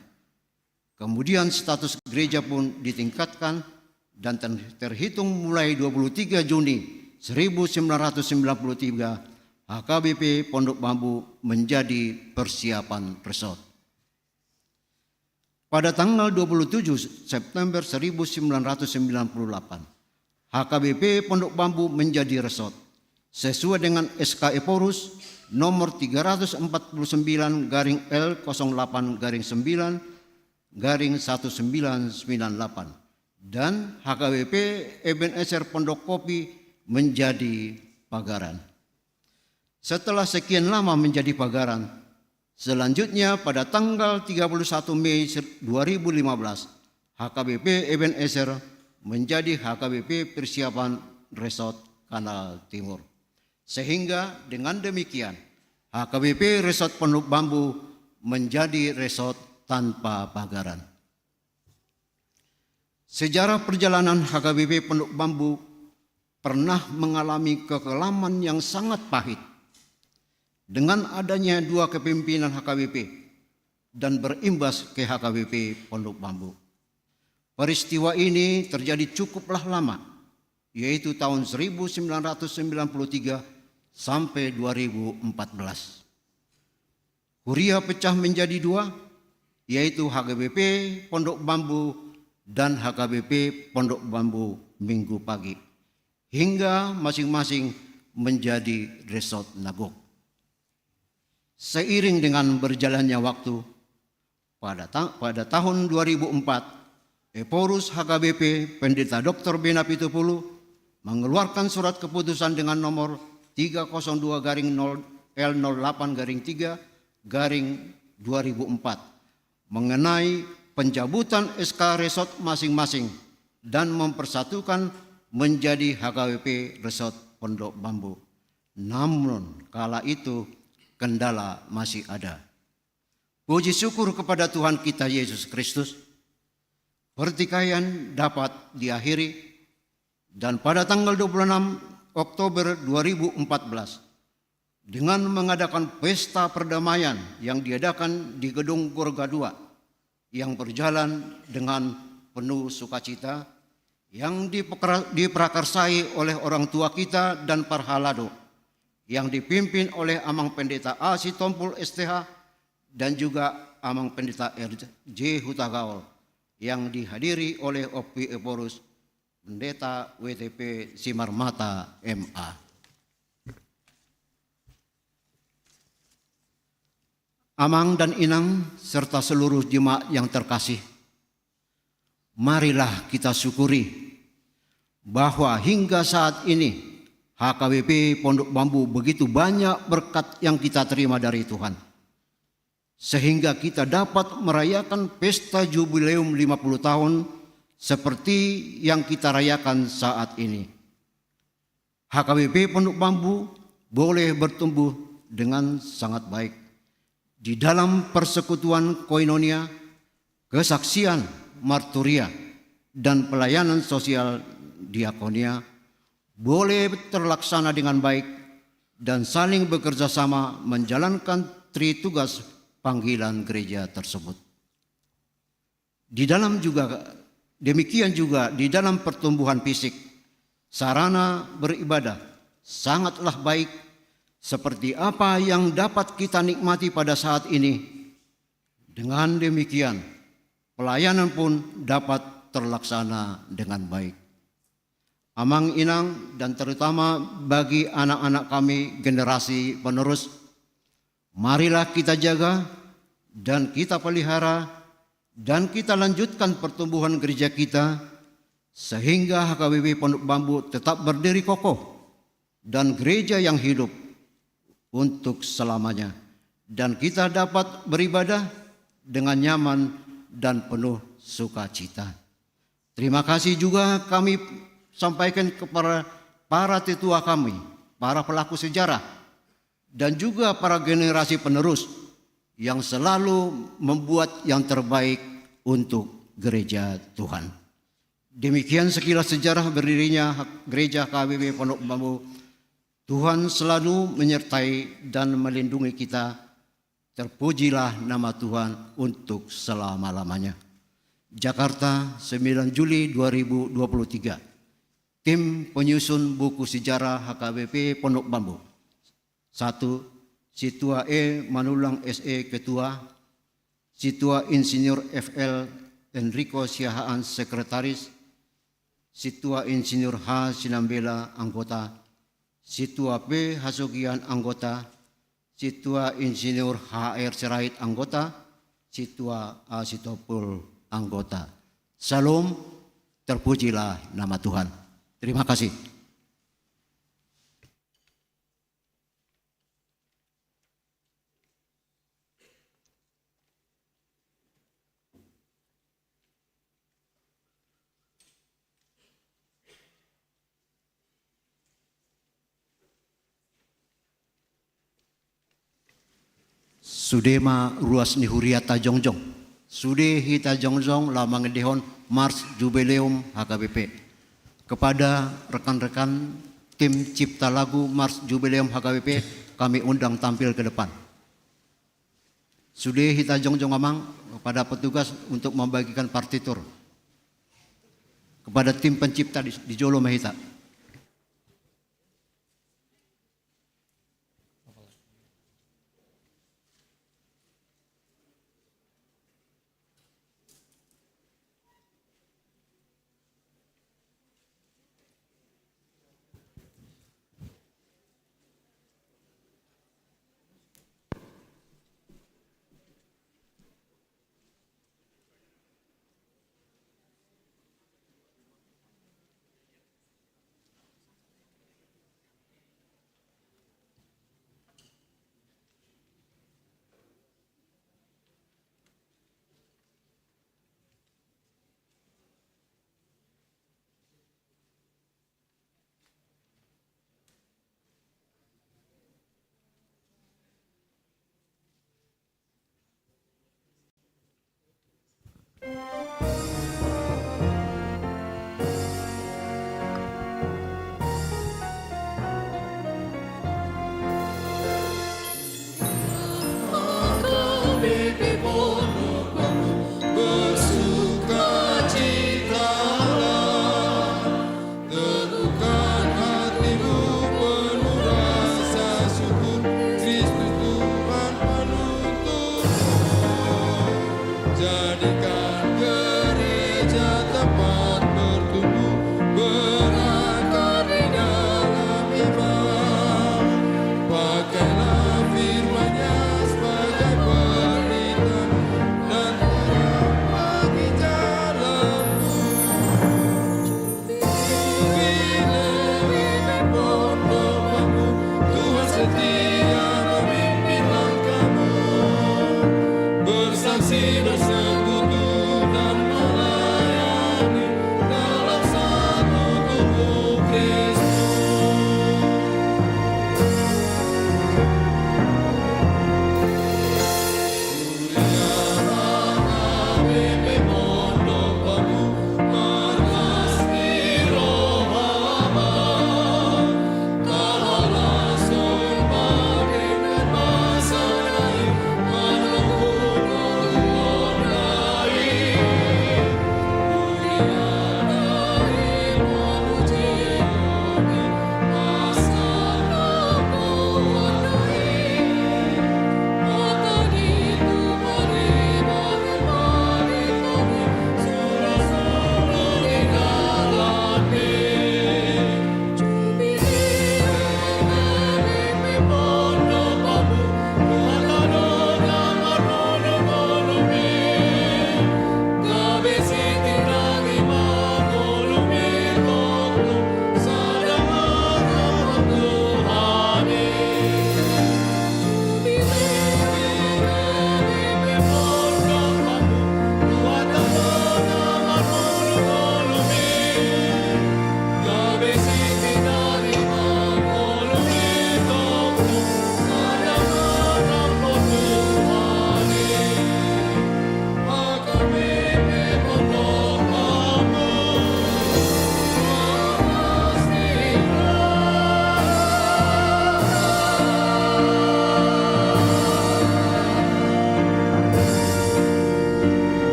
Kemudian status gereja pun ditingkatkan dan terhitung mulai 23 Juni 1993 HKBP Pondok Bambu menjadi persiapan resort. Pada tanggal 27 September 1998, HKBP Pondok Bambu menjadi resort sesuai dengan SK Eporus nomor 349/L08/9/1998 dan HKBP Ebenezer Pondok Kopi menjadi pagaran. Setelah sekian lama menjadi pagaran, selanjutnya pada tanggal 31 Mei 2015, HKBP Ebenezer menjadi HKBP Persiapan Resort Kanal Timur. Sehingga dengan demikian HKBP Resort Pondok Bambu menjadi resort tanpa pagaran. Sejarah perjalanan HKBP Pondok Bambu pernah mengalami kekelaman yang sangat pahit dengan adanya dua kepemimpinan HKBP dan berimbas ke HKBP Pondok Bambu. Peristiwa ini terjadi cukuplah lama, yaitu tahun 1993 sampai 2014. Kuria pecah menjadi dua, yaitu HKBP Pondok Bambu dan HKBP Pondok Bambu Minggu Pagi, hingga masing-masing menjadi resort Nagok. Seiring dengan berjalannya waktu, pada tahun 2004, Eporus HKBP Pendeta Dr. B. Napitupulu mengeluarkan surat keputusan dengan nomor 302/L08/3/2004 mengenai pencabutan SK Resort masing-masing dan mempersatukan menjadi HKBP Resort Pondok Bambu. Namun kala itu kendala masih ada. Puji syukur kepada Tuhan kita Yesus Kristus, pertikaian dapat diakhiri dan pada tanggal 26 Oktober 2014 dengan mengadakan pesta perdamaian yang diadakan di Gedung Gorga II yang berjalan dengan penuh sukacita yang diprakarsai oleh orang tua kita dan Parhalado yang dipimpin oleh Amang Pendeta A. Sitompul STH dan juga Amang Pendeta R.J. Hutagaol yang dihadiri oleh OP Eporus Pendeta WTP Simarmata MA. Amang dan Inang serta seluruh jemaat yang terkasih, marilah kita syukuri bahwa hingga saat ini HKBP Pondok Bambu begitu banyak berkat yang kita terima dari Tuhan, sehingga kita dapat merayakan pesta jubileum 50 tahun seperti yang kita rayakan saat ini. HKBP Pondok Bambu boleh bertumbuh dengan sangat baik di dalam persekutuan koinonia, kesaksian, marturia, dan pelayanan sosial diakonia boleh terlaksana dengan baik dan saling bekerja sama menjalankan tritugas panggilan gereja tersebut. Demikian juga di dalam pertumbuhan fisik, sarana beribadah sangatlah baik seperti apa yang dapat kita nikmati pada saat ini. Dengan demikian, pelayanan pun dapat terlaksana dengan baik. Amang Inang dan terutama bagi anak-anak kami generasi penerus, marilah kita jaga dan kita pelihara dan kita lanjutkan pertumbuhan gereja kita sehingga HKBP Pondok Bambu tetap berdiri kokoh dan gereja yang hidup untuk selamanya, dan kita dapat beribadah dengan nyaman dan penuh sukacita. Terima kasih juga kami sampaikan kepada para tetua kami, para pelaku sejarah, dan juga para generasi penerus yang selalu membuat yang terbaik untuk gereja Tuhan. Demikian sekilas sejarah berdirinya gereja HKBP Pondok Bambu. Tuhan selalu menyertai dan melindungi kita. Terpujilah nama Tuhan untuk selama-lamanya. Jakarta, 9 Juli 2023. Tim penyusun buku sejarah HKBP Pondok Bambu. 1. Situa E. Manulang SE Ketua. Situa Insinyur FL Enrico Siahaan Sekretaris. Situa Insinyur H. Sinambela Anggota. Situa P. Hasugian Anggota. Situa Insinyur HR Sirait Anggota. Situa A. Sitopul Anggota. Salam, terpujilah nama Tuhan. Terima kasih. Sudema ruas nihuriata jongjong. Sude hita jongjong lamang dehon Mars Jubileum HKBP. Kepada rekan-rekan tim cipta lagu Mars Jubileum HKBP, kami undang tampil ke depan. Sude hita jongjong amang kepada petugas untuk membagikan partitur. Kepada tim pencipta di Jolo Mahita.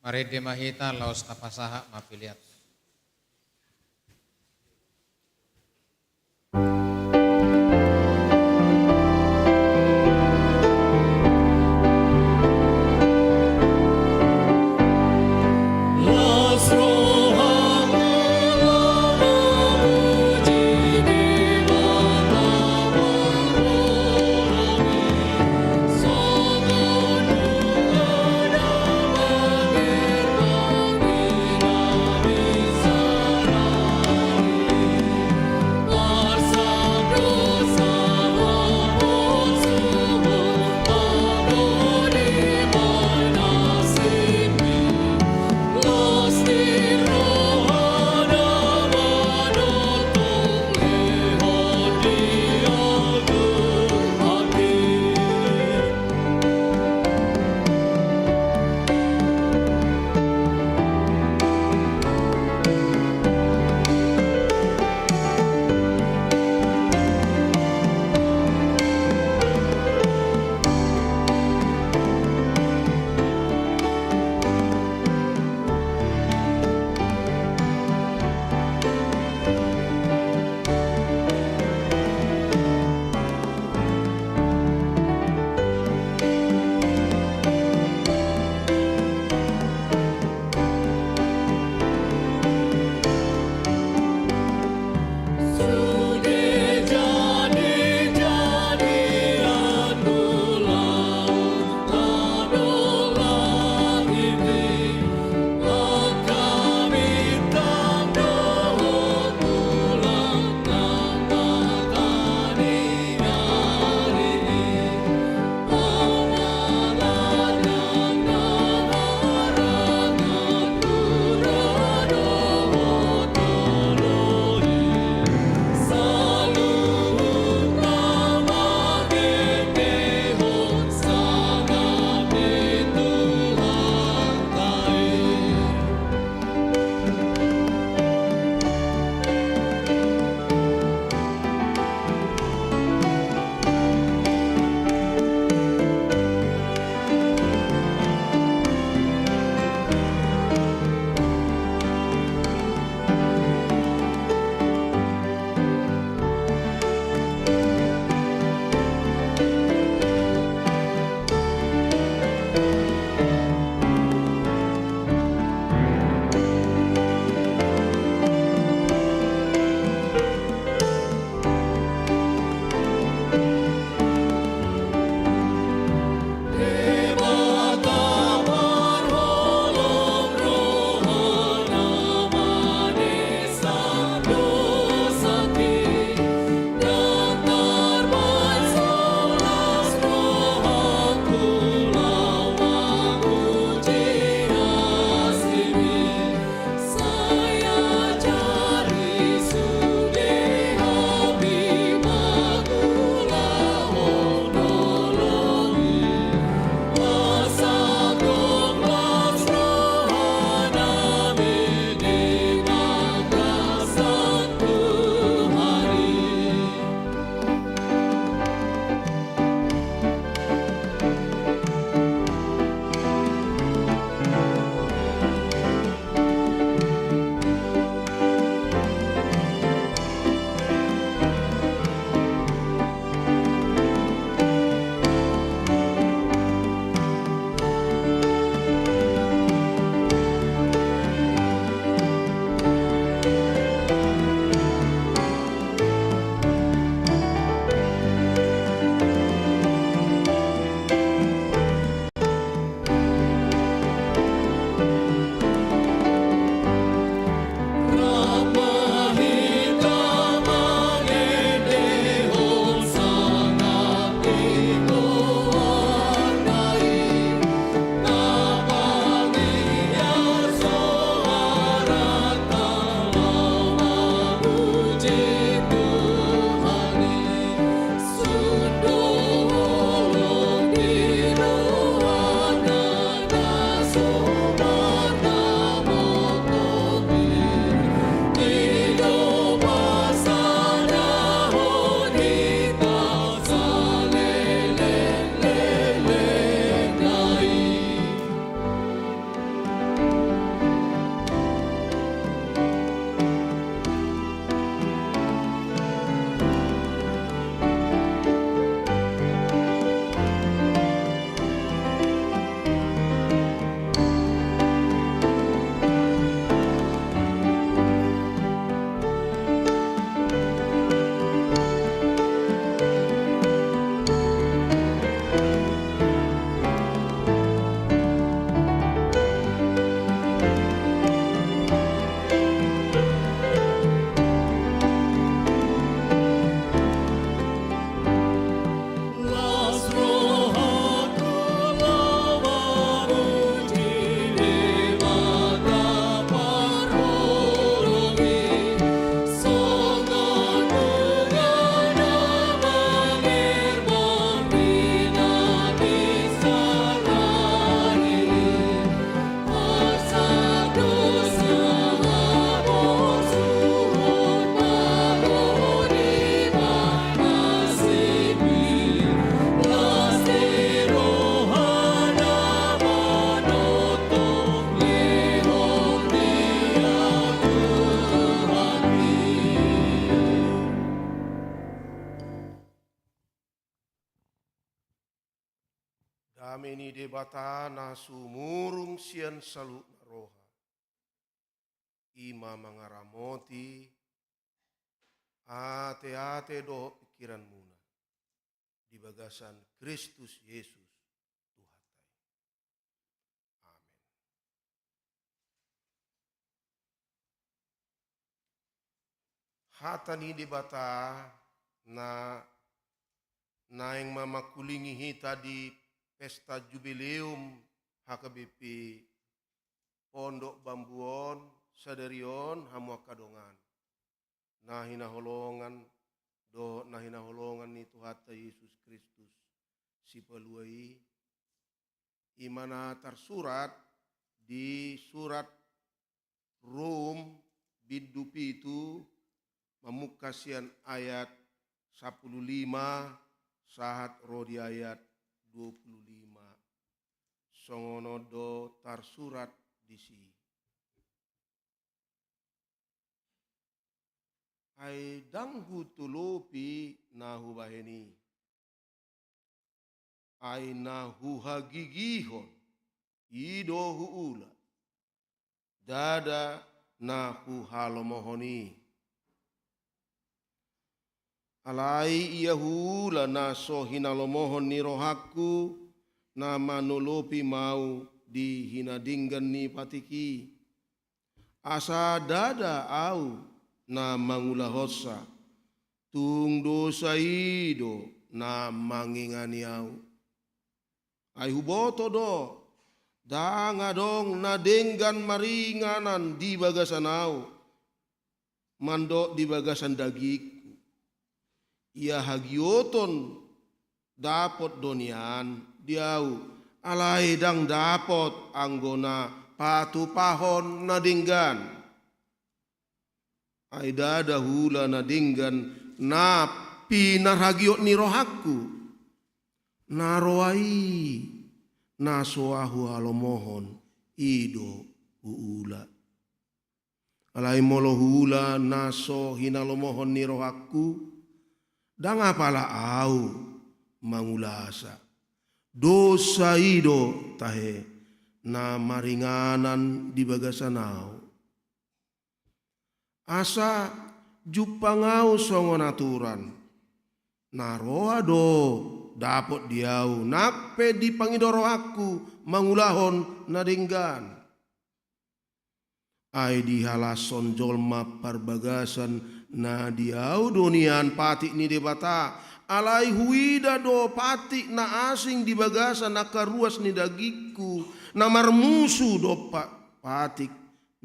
Mari demahita laos kapasaha mapiliat. Amen. Dame ni debata na sumurung sian salu roha. Ima mangaramoti ate-ate do pikiran muna di bagasan Kristus Yesus Tuhatai. Amin. Hata ni debata na naing mamakulingi hita di pesta jubileum HKBP Pondok Bambuon Sadarion hamu kadongan. Nahina holongan ni Tuhata Yesus Kristus si peluai imana tersurat di surat Rom bidupi itu memukasian ayat 15 sahat rodi ayat 25 songonodo tersurat di sini. Ai danghu tulopi nahu baheni. Ai nahu hagigihon idohu ula. Dada nahu halomohoni. Alai iyahula naso hinalomohon ni rohaku na manolopi mau di hinadinggan ni patiki. Asa dada au na mangulahosa tung dosa ido na mangingani au. Ai huboto do danga dong na denggan maringanan di bagasan au mandok di bagasan dagiku. Ia hagioton dapot donian diau alai dang dapot anggona patu pahon na denggan. Aida dahula na dinggan na pinarhagiot ni rohaku naroai na soahu halomohon ido uula. Alai molo hula na so hinalomohon ni rohaku dang apala au mangulasa dosa ido tahe na maringanan di bagasanau. Asa jupangau songon aturan naroa do dapot diau nape dipangidoro aku mangulahon nadinggan. Ai dihalason jolma parbagasan na diau donian pati ni debata alai huida do pati na asing di bagasan na karuas ni dagiku na marmusu do patik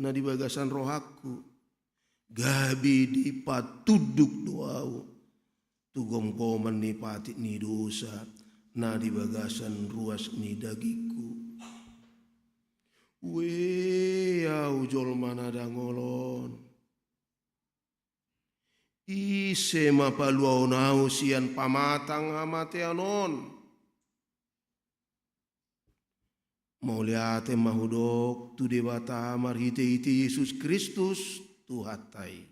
na di bagasan rohaku. Gabi di patuduk doau tugom koman ni pati ni dosa na di bagasan ruas ni dagiku. Au jol mana dangolon ise mapaluau nau sian pamatang amateanon mau liate mahudok tu debata marhite iti Yesus Kristus Tuhatai.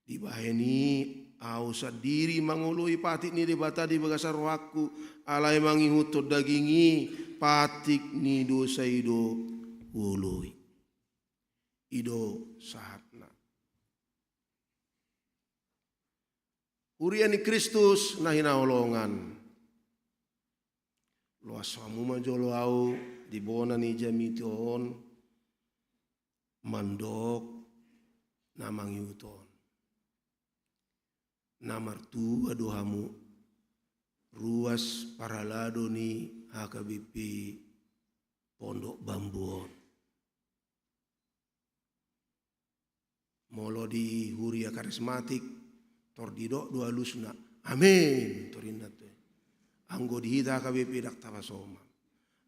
Di baheni au sadiri mangului patik ni debata di bagasar rohaku alai mangihutut dagingi patik ni dosa ido ului ido sahatna. Uriani Kristus nahina holongan loasamu majolo au di bona ni jamiton mandok namang yuton namartu adohamu ruas paralado ni HKBP Pondok Bambuon molo di huria karismatik tordidok dua lusna amin torinate anggo di hita HKBP dak tabasoma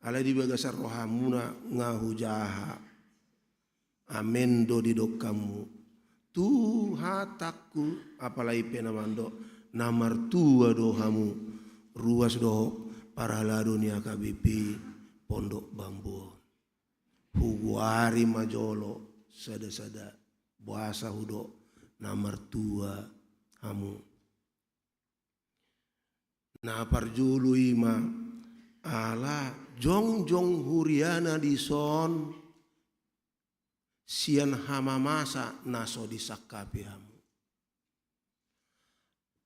ala di bagasar rohamuna ngahujaha amen do di dok kamu tu hataku apalai penamando namar tua dohamu ruas do parala dunia KBP Pondok Bambuon huguari majolo sada-sada buasa hudo namar tua hamu na parjulu ima ala jongjong huriana di son sian hama masa naso di sakapi hamu.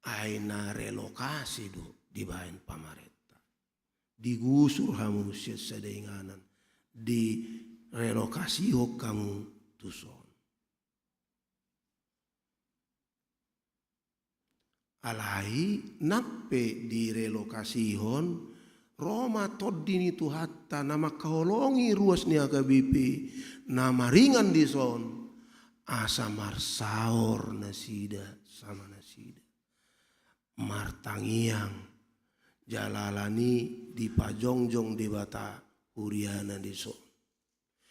Aina relokasi do di bahan pamarenta. Digusur hamu sian sedenganan. Di relokasi ho kamu tuson. Alai nape di relokasi hon Roma toddini tu hatta nama kaholongi ruas ni AKBP nama ringan di son asa marsaor nasida sama nasida martangiang jalalani di pajongjong di bata huriana di son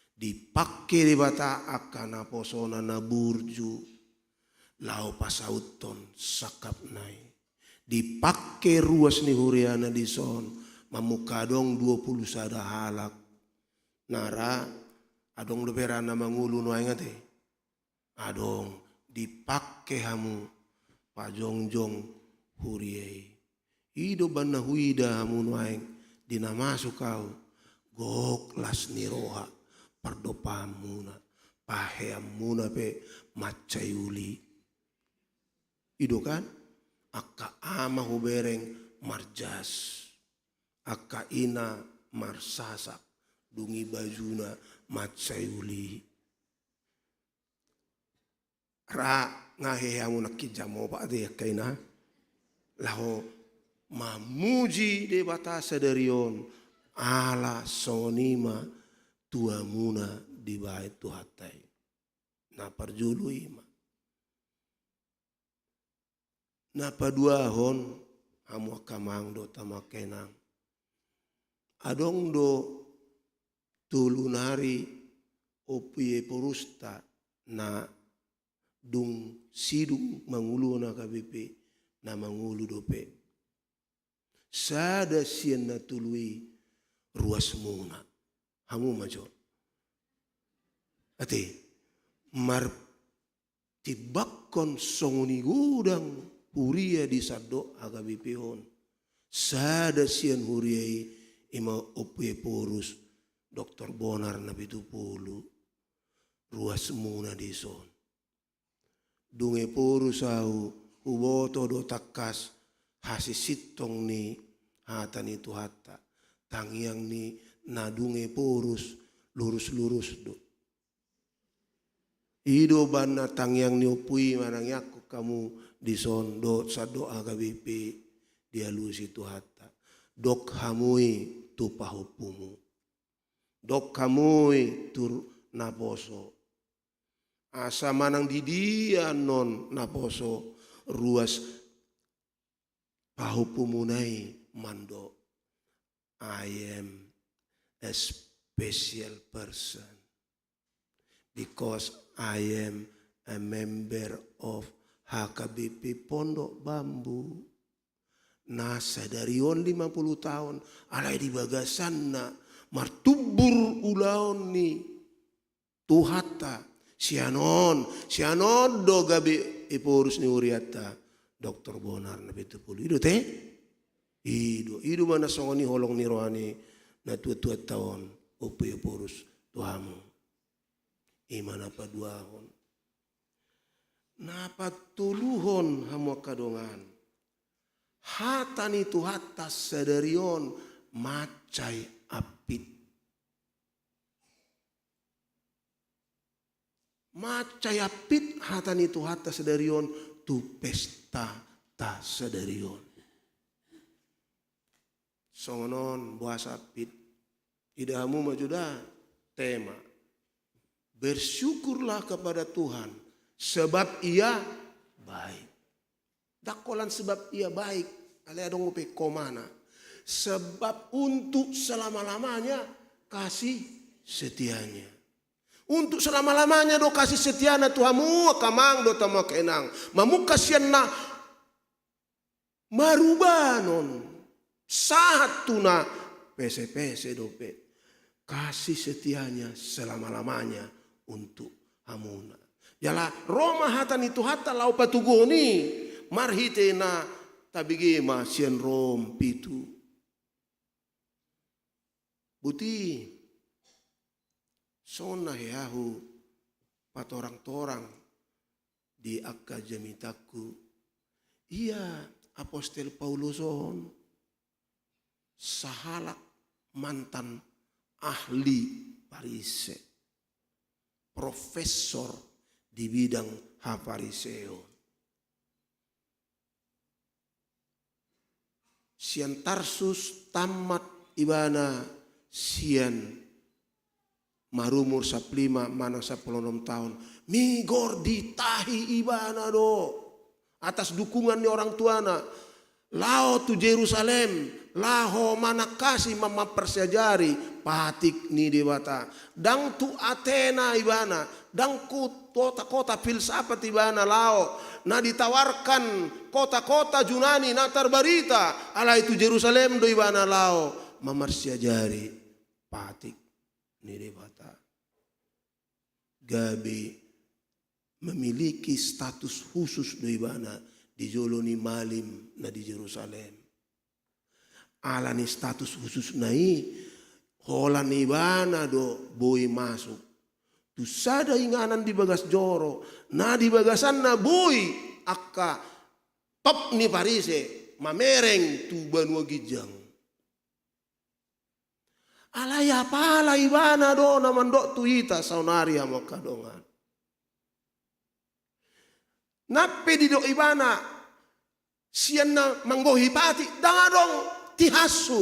dipakai di bata akana posona na burju lau pasauton sakap nai dipakai ruas ni huriana di son mamukadong 20 sada halak nara adong leberana mangulu no ingate adong dipakai hamu pajongjong huriai ido banna huida hamu no ing dinamasu kau gok las niroha pardopamuna paheamuna pe macayuli ido kan akka ama hubereng marjas akka ina marsasak dungi bajuna matsayuli ra ngahe hamu nakijamo pa de kaina laho mamuji de batasa darion ala sonima tuamuna di bait tuhatai na parjulu ima na padua hon hamu akamang do tamakenang adong do tulunari opie porusta na dung sidung mangulu na KBP na mangulu dope sada sian na tului ruas muna hamu majo ate mar tibakon songoni gudang huria di sado AKBP hon sada sian huriai ima opie porus Dr. Bonar na bitupulu ruas muna di son dunge porus au uboto do takas hasisitong ni hata ni tuhata tangiang ni nadunge porus lurus-lurus do ido bana tangiang ni opui manang yaku kamu di son do sado AKBP dialusi tuhata dok hamui tu pahupumu dok hamui tur naposo asa manang didia non naposo ruas pahupumunai mando I am a special person because I am a member of HKBP Pondok Bambu. Nasa dari on 50 tahun alai di bagasan na martubur ulaon ni tuhata sianon do gabi iporus ni uriata Dr. Bonar na bitupulu ido te ido mana songoni holong ni rohani na tua tahun opo iporus tuhamu imana paduahon napa tuluhon hamu kadongan hatani tu hatas sadarion macai apit macai apit hatani tu hatas sadarion tu pesta ta sadarion songonon buas apit idahamu majuda tema bersyukurlah kepada Tuhan sebab ia baik. Dakolan sebab ia baik. Ale adong upe komana. Sebab untuk selama-lamanya kasih setianya. Untuk selama-lamanya do kasih setiana Tuhamu kamang do tama kenang. Mamukasian na marubanon. Sahatuna pese-pese dope. Kasih setianya selama-lamanya untuk hamuna. Jala Roma hatan itu hata lau patugoni marhite na tabigema sien rom pitu. Buti sona yahu patorang-torang di akka jamitaku. Iya Apostel Paulus on sahalak mantan ahli Parise, profesor di bidang hapariseo. Sian Tarsus tamat ibana sian marumur 15 mana 16 tahun. Migor ditahi ibana do atas dukungannya orang tuana. Lao tu Jerusalem, laho mana kasih mama persajari patik ni dewata. Dang tu Athena ibana, dang ku kota-kota filsafat ibana lao. Na ditawarkan kota-kota Yunani na terbarita, ala itu Jerusalem do ibana lao. Mamarsajari patik ni dewata. Gabi memiliki status khusus do ibana di Joloni Malim na di Jerusalem. Alani status khusus nai holan ibana do boy masuk. Tu sada inganan di bagas joro, na di bagasan na boy akka top ni Parise mamereng tu banua gijang. Alaya pala ibana do na mandok tu ita saunari amo kadongan. Nape di do ibana sian na manggohi pati dangadong tihasu.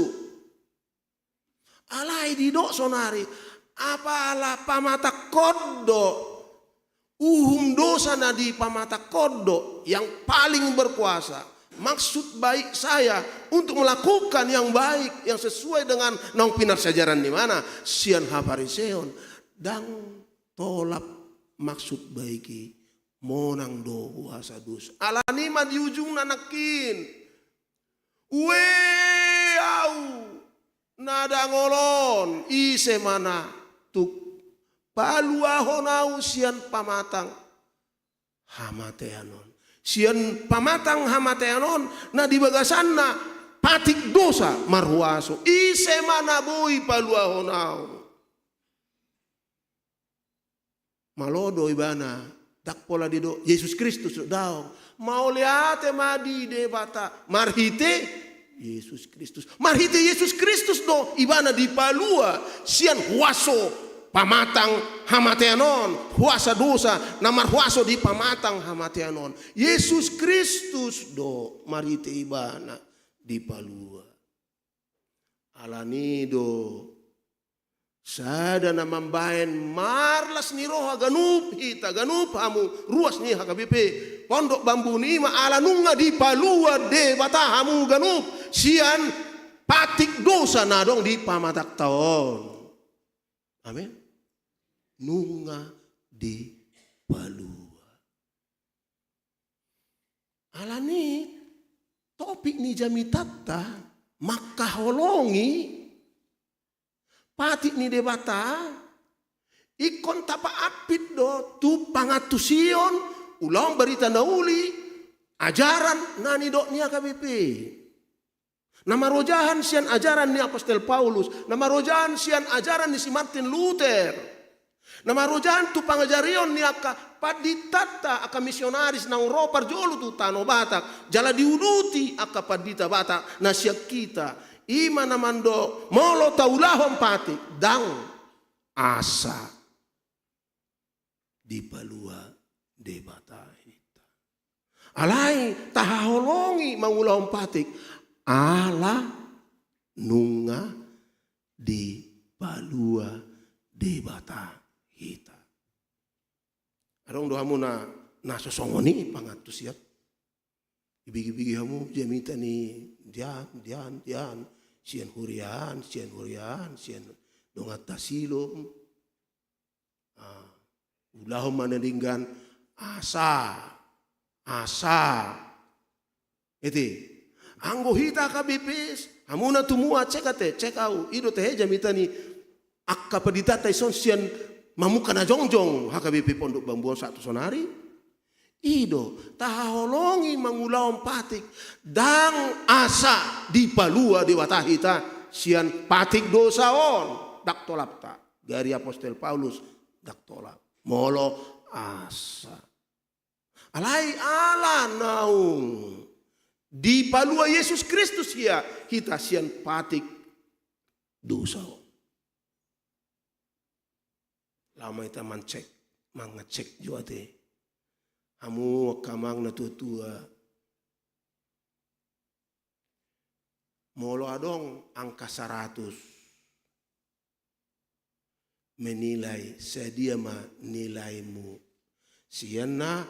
Alai di do sonari apala pamata kodo dosa na di pamata kodo yang paling berkuasa. Maksud baik saya untuk melakukan yang baik yang sesuai dengan nong pinar sejaran di mana sian hapariseon dan tolap maksud baiki. Monang do kuasa dus. Alani ma di ujung nanakin. Au nada ngolon ise mana tuk paluahonau sian pamatang hamateanon. Sian pamatang hamateanon na di bagasanna patik dosa marhuaso. Ise mana boy paluahonau. Malodo ibana. Tak pola di do Yesus Kristus daw mau liate madi de bata marhite Yesus Kristus do ibana di palua sian huaso pamatang hamateanon huasa dosa namar huaso di pamatang hamateanon Yesus Kristus do marhite ibana di palua alani do sada na mambayan marlas ni roha ganup hita ganup hamu ruas ni hakabipe pondok bambu ni maala nunga di palua de bata hamu ganup sian patik dosa na dong di pamatak taon. Amin. Nunga di palua. Alani topik ni jamitata makaholongi patik ni debata ikon tapa apit do tu pangatusion ulang berita nauli ajaran nani do nia KBP. Nama rojahan sian ajaran ni Apostel Paulus, nama rojahan sian ajaran ni si Martin Luther. Nama rojahan tu pangajarion ni aka paditata aka misionaris na Eropa jolu tu tano Batak, jala diuduti aka padita Batak na siak kita. Ima namando molo taulahom pati dang asa di palua debata ita. Alai tahaholongi mangulahom patik ala nunga di palua debata ita. Arong dohamu na sosongoni pangatusiat. Ibigi-bigi hamu jamita ni dian sian hurian sian dongat tasilom ulahom manalinggan asa iti anggo hita kabipis hamuna tumua cek au ido teh jamita ni akka paditata ison sian mamuka na jongjong hakabipi pondok bambuan satu sonari ido taholongi mangulaom patik dang asa di palua di watahita sian patik dosa on dak tolap ta. Gari apostol Paulus dak tolap. Molo asa. Alai ala naung. Di palua Yesus Kristus ya kita sian patik dosa on. Lama kita mengecek juga teh. Hamu kamang na tua. Molo adong angka 100 menilai sedia ma nilaimu siana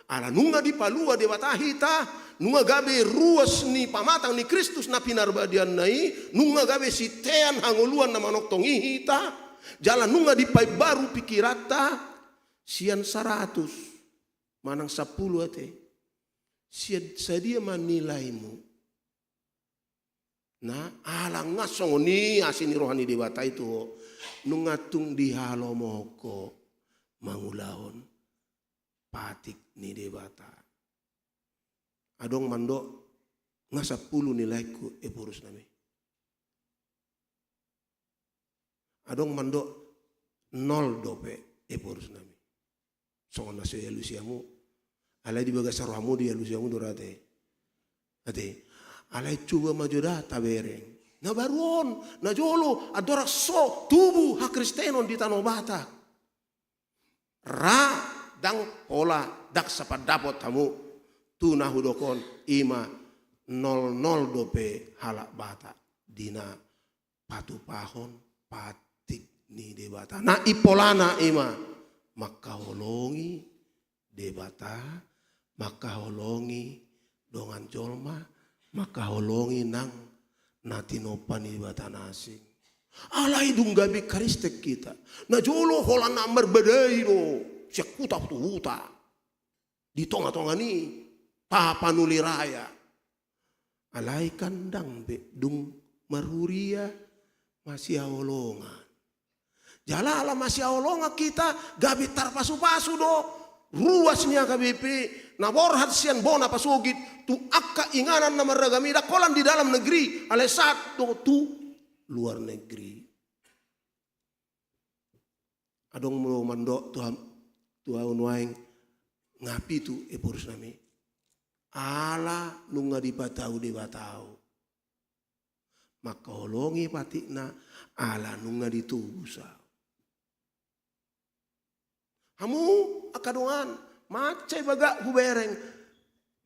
ala nunga di palua dewata hita nunga gabe ruas ni pamatang ni Kristus na pinarbadian nai nunga gabe sitean hangoluan na manoktongi hita jalan nunga di pai baru pikirata sian 100 manang 10 ate sedia ma nilaimu. Nah, alang ngasong ni asini rohani dewata itu nungatung di halomoko mangulahon patik ni dewata. Adong mandok ngasa 10 nilaiku epurus nami. Adong mandok 0 dope epurus nami. Songon nasi elusiamu alai di bagas rohamu di elusiamu dorate. Ate alai coba maju dah tabereng. Na baruon, na jolo, adorak so tubuh hak Kristenon di tanah Batak. Ra dang pola dak sapat dapot tamu tu nahudokon ima 00 dope halak Batak dina patu pahon patik ni debata. Na ipolana ima maka holongi debata, maka holongi dongan jolma. Maka holongi nang natinopan di batan asing. Alai dunggabi karistek kita. Na jolo holan namar bedai do. Siak kuta tu huta. Di tonga-tonga ni. Papa nuli raya. Alai kandang be dung maruria masih holongan. Jalala masih holongan kita gabi tarpasu-pasu do. Ruasnya KBP na borhat sian bona pasugit tu akka inganan na maragami da kolan di dalam negeri ale satu tu luar negeri. Adong mo mandok tu waing ngapi tu epurus nami. Ala nunga di batau. Maka holongi patikna ala nunga di tubusa. Hamu akadungan macai baga hubereng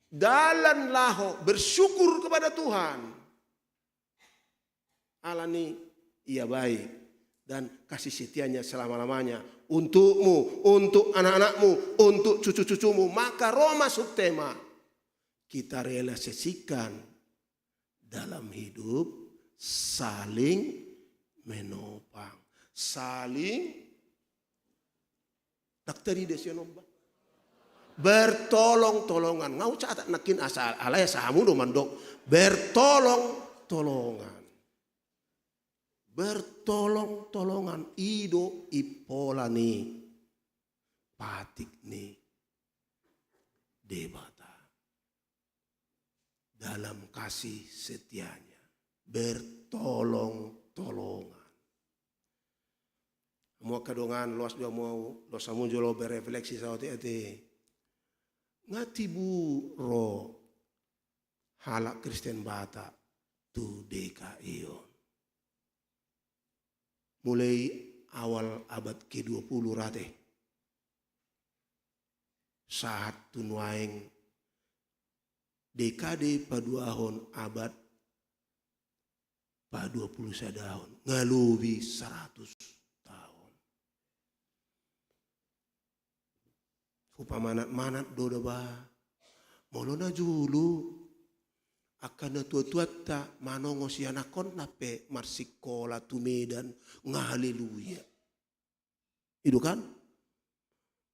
dalan laho bersyukur kepada Tuhan. Alani ia baik dan kasih setianya selama-lamanya untukmu, untuk anak-anakmu, untuk cucu-cucumu. Maka Roma subtema kita realisasikan dalam hidup saling menopang, saling daktari desionomba bertolong-tolongan. Ngau catat nakin asal alaya sahamu do mandok bertolong-tolongan. Bertolong-tolongan ido ipola ni patik ni debata dalam kasih setianya bertolong-tolongan. Mau kadongan luas dia mau dosamu jolo berefleksi saat itu ngati bu ro halak Kristen Batak tu deka ion mulai awal abad ke-20 rate saat tunuaing dekade paduahon abad pa 20 sadahon ngalubi 100 pamanat-manat do ba molo na julu akan na tuat-tuat ta manongo si anakon nape marsikola tu Medan ngahaleluya itu kan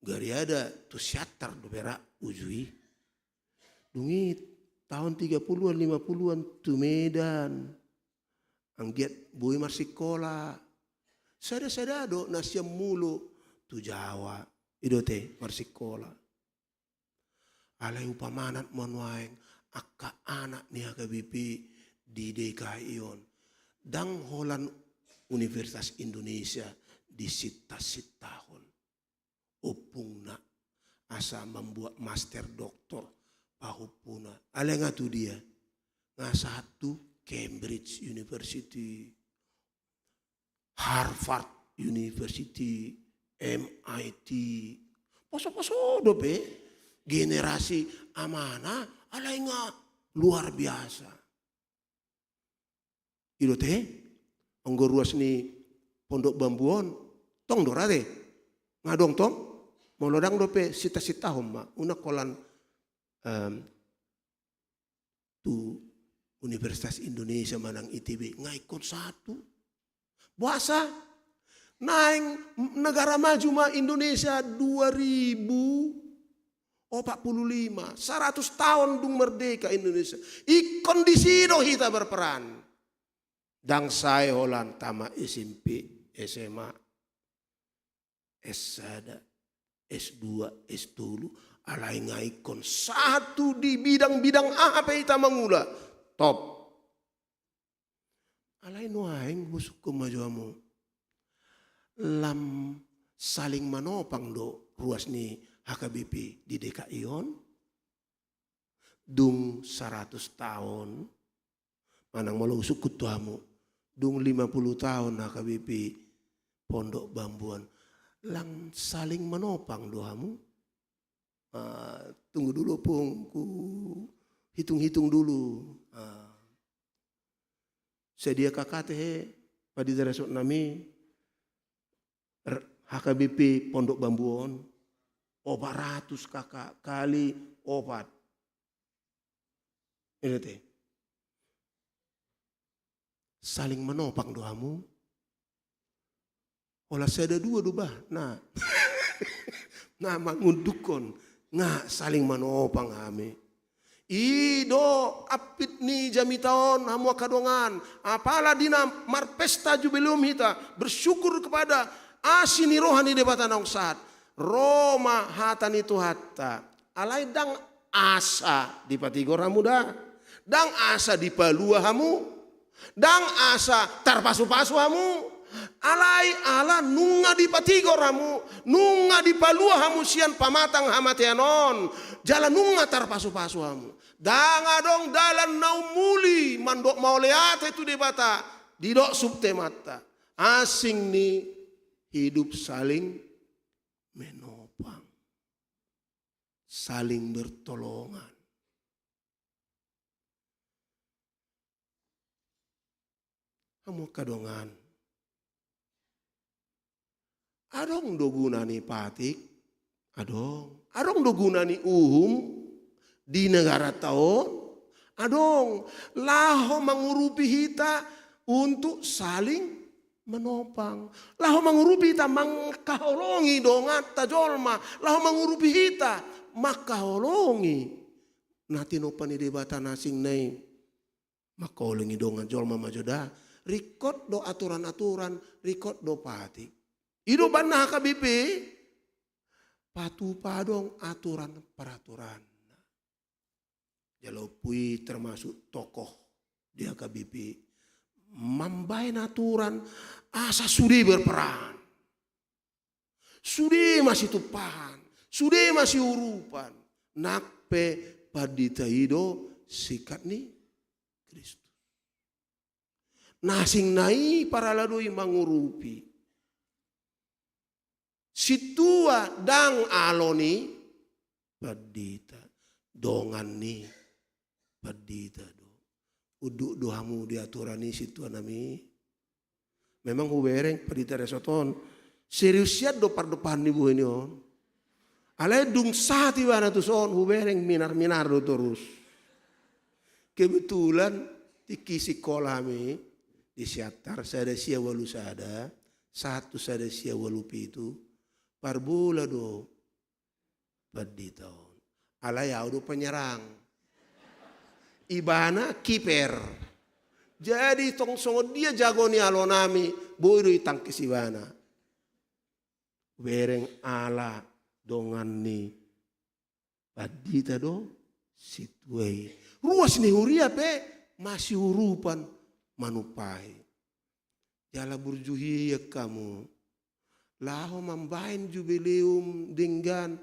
gari ada tu syatar do berak ujui dungi tahun 30-an 50-an tu Medan anggiat bui marsikola sada-sada do nasyam mulu tu Jawa idote marsikola. Alai upamanat manuaing akka anak ni HKBP di DKI on. dang holan Universitas Indonesia di tahun. Opungna asa membuat master doktor pahupuna. Alenga tu dia. Nga satu Cambridge University, Harvard University, MIT. Poso-poso dope generasi amanah alenga luar biasa. Ilo teh anggo ruas ni Pondok Bambuon tong dorate ngadong tong molodang dope sita-sita homma una kolan tu Universitas Indonesia manang ITB ngaikon satu buasa naing negara maju mah Indonesia 2045 100 tahun dung merdeka Indonesia ikon di sino kita berperan. Dang saya holan tama SMP, SMA, S1, S2, S3, alai ngaikon satu di bidang-bidang apa kita mengula top. Alai nuaing busuk kemajuamu. Lam saling manopang do ruas ni HKBP di DKI on. Dung 100 tahun. Manang malau sukut tuamu. Dung 50 tahun HKBP Pondok Bambuan. Lang saling menopang doamu. Tunggu dulu pung, ku hitung-hitung dulu. Sedia kakak teh pada darasuk nami HKBP Pondok Bambuan 400 kakak kali 4. Ini teh. Saling menopang doamu. Olah saya ada dua dobah. Nah. Nah mangundukon. Nah saling menopang kami. Ido apit ni jamitaon hamu kadongan. Apalah dina marpesta jubileum hita. Bersyukur kepada asini rohani debatan saat. Roma hatan itu hatta. Alai dang asa di patigor hamu dah. Dang asa di palua hamu. Dang asa tarpasu-pasu hamu. Alai ala nunga di patigor hamu. Nunga di palua hamu sian pamatang hamateanon. Jalan nunga tarpasu-pasu hamu. Dang adong dalan naumuli. Mandok mauleate itu debata. Didok subte mata. Asing ni hidup saling menopang. Saling bertolongan. Kamu kadongan. Adong dogunani patik. Adong dogunani di negara tahun. Adong laho mengurupi hita untuk saling menopang. Laho mengurupi hita mangkaholongi dongat tajolma. Laho mengurupi hita makaholongi. Nati nopani debatan asing nai. Makaholongi dongat jolma majoda. Rikot do aturan-aturan, rikot do pati. Ido banah HKBP, patu padong aturan peraturan. Jalau pui termasuk tokoh di HKBP. Mambain aturan, asa sudi berperan. Sudi masih tupahan, sudi masih urupan. Nakpe padita ido sikat ni Kristus. Nasing nai para ladui mangurupi. Situa dang aloni padita. Dongan ni padita do. Uduk dohamu di aturan ni situa nami. Memang hubereng padita resoton. Seriusiat do pardepan ni buah ni on. Alai dung sati wana tu son hubereng minar-minar do terus. Kebetulan tiki sekolah mi. Di siatar sada sia walu sada, satu sada sia walu pitu, parbula do, padi tahun. Alayau do penyerang. Ibana kiper. Jadi tong songo dia jago ni alonami, boiru itangkis ibana. Bereng ala dongan ni, padi do, situai. Ruas ni huria pe, masih urupan. Manupai jala burjuhi ya kamu. Laho mambain jubileum dengan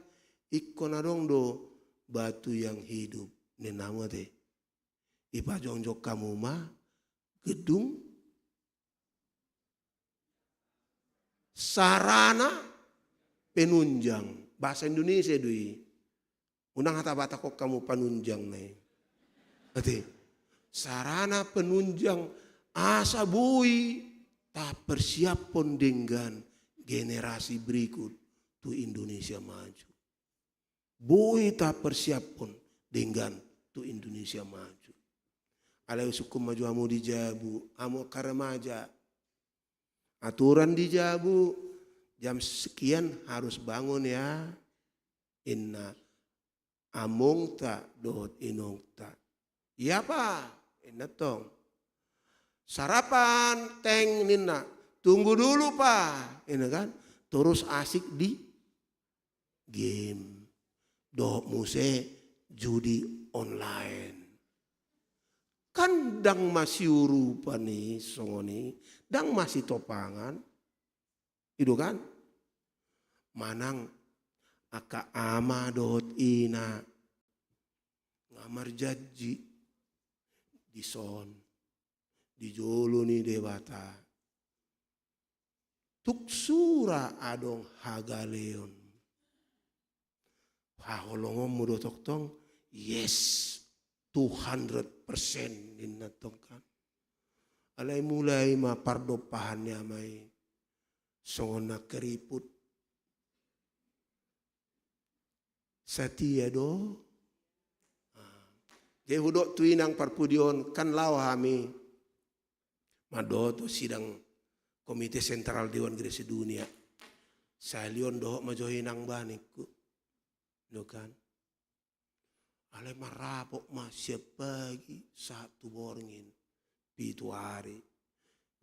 ikon adong do batu yang hidup. Nenamo te. Ipa jongjok kamu mah gedung sarana penunjang. Bahasa Indonesia dui. Unang hata bata kok kamu penunjang nih. Ati sarana penunjang asa bui tak persiap pon dengan generasi berikut tu Indonesia maju. Bui tak persiap pon dengan tu Indonesia maju. Alai suku maju amu di Jabu, amu karemaja. Aturan di Jabu jam sekian harus bangun ya. Inna among ta dot inong ta. Iya pa, inna tong. Sarapan teng nina. Tunggu dulu pak, ini kan. Terus asik di game. Doh muse judi online. Kan dang masih urupa nih songoni. Dang masih topangan. Itu kan. Manang aka ama dot ina. Ngamar janji. Di son. Di jolo nih debata. Tuksura adong hagaleon. Paholongom mudo toktong. Yes. 200% ninatong kan. Alay mulai mapardopahannya may. Songon na keriput. Satia do. Jadi hudok tuinang parpudion kan lawa kami. Madoto sidang Komite Sentral Dewan Gereja Dunia. Salion dohok majohinang banikku. Do kan. Alay marapok masih pagi satu borngin. Pitu hari.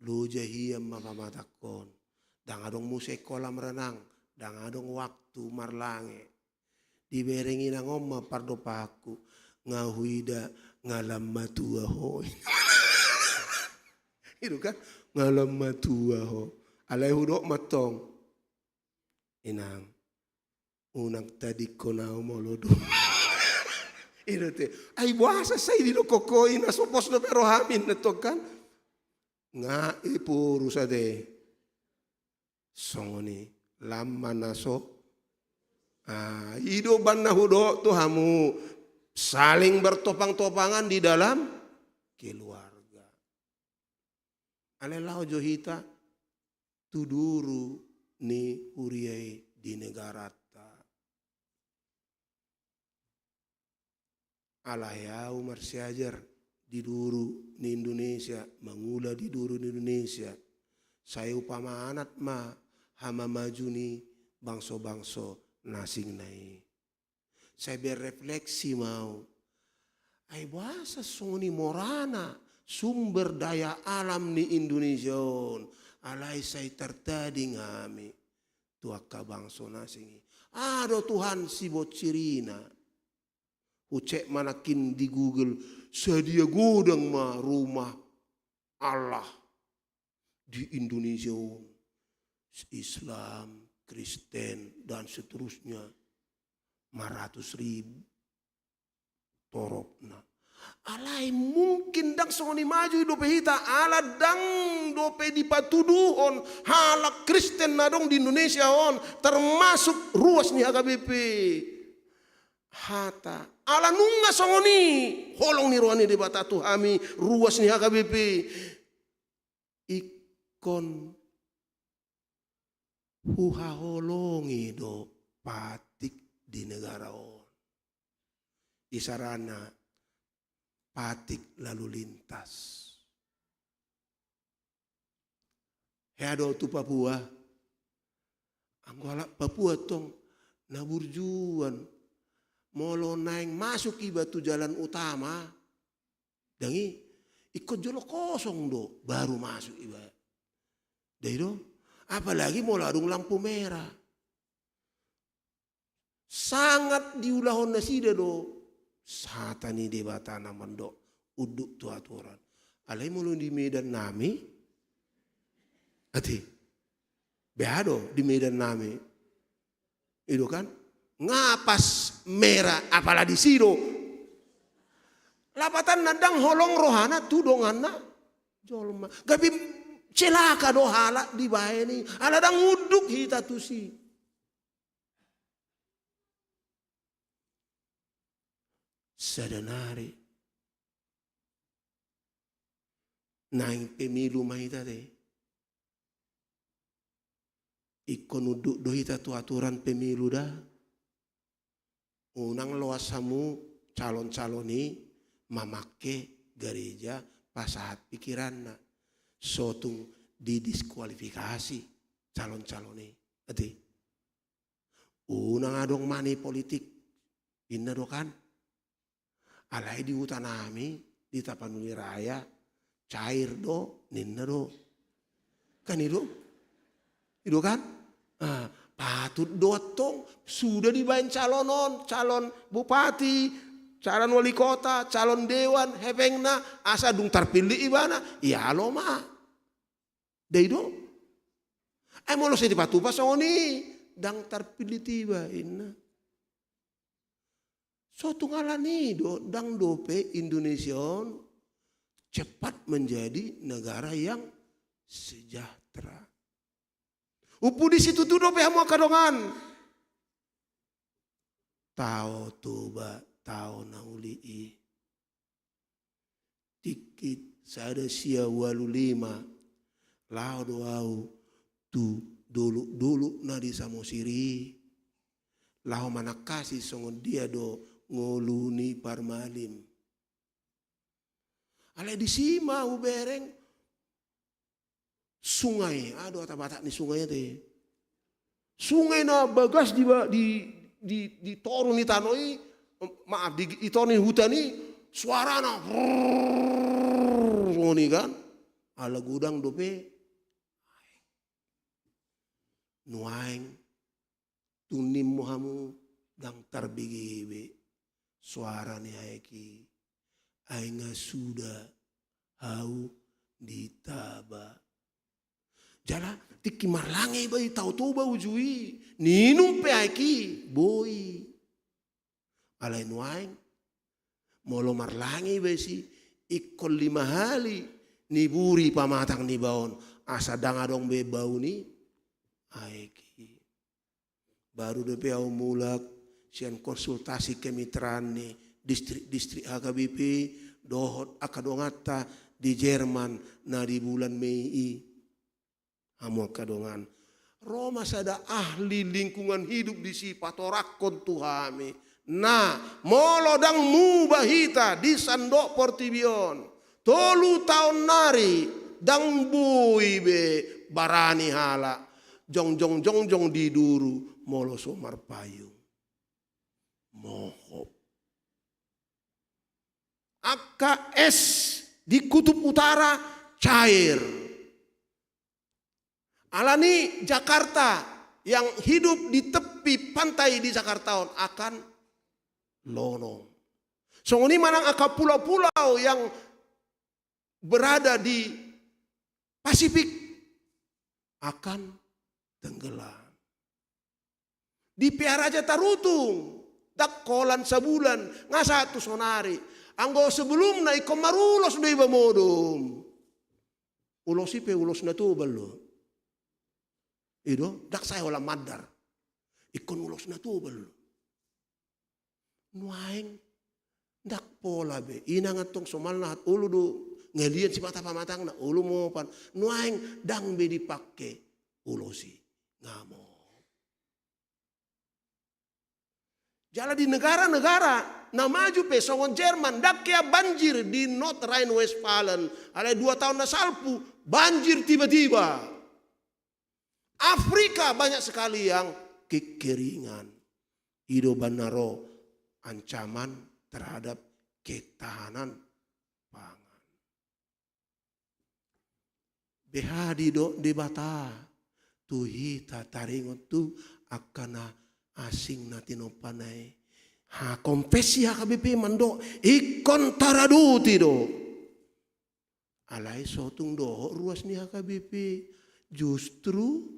Lu jahiyam mamamatakon. Dang adong musik kolam renang. Dang adong waktu marlange. Diberengin ang omma pardopaku. Ngahuida ngalam matua hoy. Itu kan. Ngalam matua ho. Alay hudok matong. Inang. Unang tadi ko na umolodo. Ito te. Ay buasa say dito kokoy na supos na pero hamin na to kan. Nga ipuro sa de. Songoni. Laman na so. Ido ban na hudok to hamu. Saling bertopang-topangan di dalam keluarga. Alelaw johita tuduru ni uriai di negara ta. Alayau marsiajar di duru ni Indonesia, mangula di duru ni Indonesia. Saya upama anak ma hama maju ni bangso-bangso nasing nai. Saya berrefleksi mau. Ay bahasa soni morana sumber daya alam ni Indonesia on. Alay saya tertading kami. Tuaka bangso nasingi. Ado Tuhan si bocirina. Ucek manakin di Google. Sedia godang ma rumah Allah. Di Indonesia on. Islam, Kristen dan seterusnya. 500,000 toropna. Alay mungkin dang songoni maju dope hita ala dang dope dipatuduhon halak Kristen nadong di Indonesia on termasuk ruas ni HKBP. Hata ala nunga songoni holong ni rohani debata tu kami ruas ni HKBP. Ikon huha holongi do patik di negara on. Isarana patik lalu lintas. Heado tu Papua. Anggala Papua tong naburjuan. Molo naing masuk iba tu jalan utama. Dangi ikut jolo kosong do baru masuk iba. Dari do apalagi mau ladung lampu merah. Sangat diulahon nasida do. Satani debata naman do uduk tu aturan. Alay mulun di Medan nami. Ati, beado di Medan nami. Itu kan, ngapas merah, apalah di siro. Lapatan nadang holong rohana tudongan na. Jolma. Gabi celaka dohala di baheni. Aladang uduk hita tusi. Sadanari. Naing pemilu mahita deh. Ikon uduk dohita tu aturan pemilu dah. Unang loasamu calon-calon ini mamake gereja pasahat pikiran na. Sotung didiskualifikasi calon-calon ini. Ati. Unang adong mani politik. Inna do kan. Alai di hutan nami di Tapanuli Raya. Cair do, ninna do. Kan itu? Itu kan? Patut dotong sudah dibain calon bupati, calon wali kota, calon dewan, hepengna asa dung terpilih ibana, ya lo mah. Deido. Mau lo sedih patu pas oni, dang terpilih tiba inna. Suatu ngalani do, dang dope Indonesia cepat menjadi negara yang sejahtera. Upu di situ tuh dope hamu kadongan. Tao tuba, tao naulii. Tikit sada sia walu lima. Lao doau tu dulu na di samosiri. Lao manakasi songon dia do ngoluni parmalim. Ale di sima ubereng. Sungai, aduh atau batak nih sungainya teh. Sungai na bagas di torun di tanoi, maaf di torun hutan nih suara na, ngoni kan, ala gudang dope, nuaing, tunim muhamu dang tarbigi suara nih aeki, aingga sudah hau ditaba. Jala tiki marlange bai tau to ba ujui ninum pe aki boy alai nuaing molo marlange bai si ikol lima hali ni buri pamatang ni baon asa danga dong be bau ni aeki baru de pe au mulak sian konsultasi kemitraan ni distrik HKBP dohot akadongata di Jerman na di bulan Mei. Amo kadongan. Roma sada ahli lingkungan hidup di si patorakon tuhami. Nah, molodang mubahita di Sandok Portibion. 3 tahun nari dang bui be barani hala. Jong di duru molo somar payung. Mohop. AKS di kutub utara cair. Alani Jakarta yang hidup di tepi pantai di Jakarta akan lonong. So ini manang akan pulau-pulau yang berada di Pasifik akan tenggelam. Di Piaraja Tarutung, dakkolan sebulan, ngasa tu sonari. Anggo sebelum na ikom marulos do iba modum. Ulos ipe ulos na tu balo. Ido dak saya olah madar. Ikon ulos na tubal. Nuaing dak pola be. Inang atong somal na hat ulu do ngelian si mata pamatang na ulu mo pan. Nuaing dang be dipake ulosi ngamo. Jala di negara-negara na maju pe songon Jerman dak kaya banjir di North Rhine-Westphalen. Ada 2 tahun na salpu banjir tiba-tiba. Afrika banyak sekali yang kekeringan. Ido banaro ancaman terhadap ketahanan pangan. Behadi do debata tuhita taringot tu akana asing natino panai. Ha kompesi HKBP mando ikon taraduti do. Alai sotung do ruas ni HKBP. justru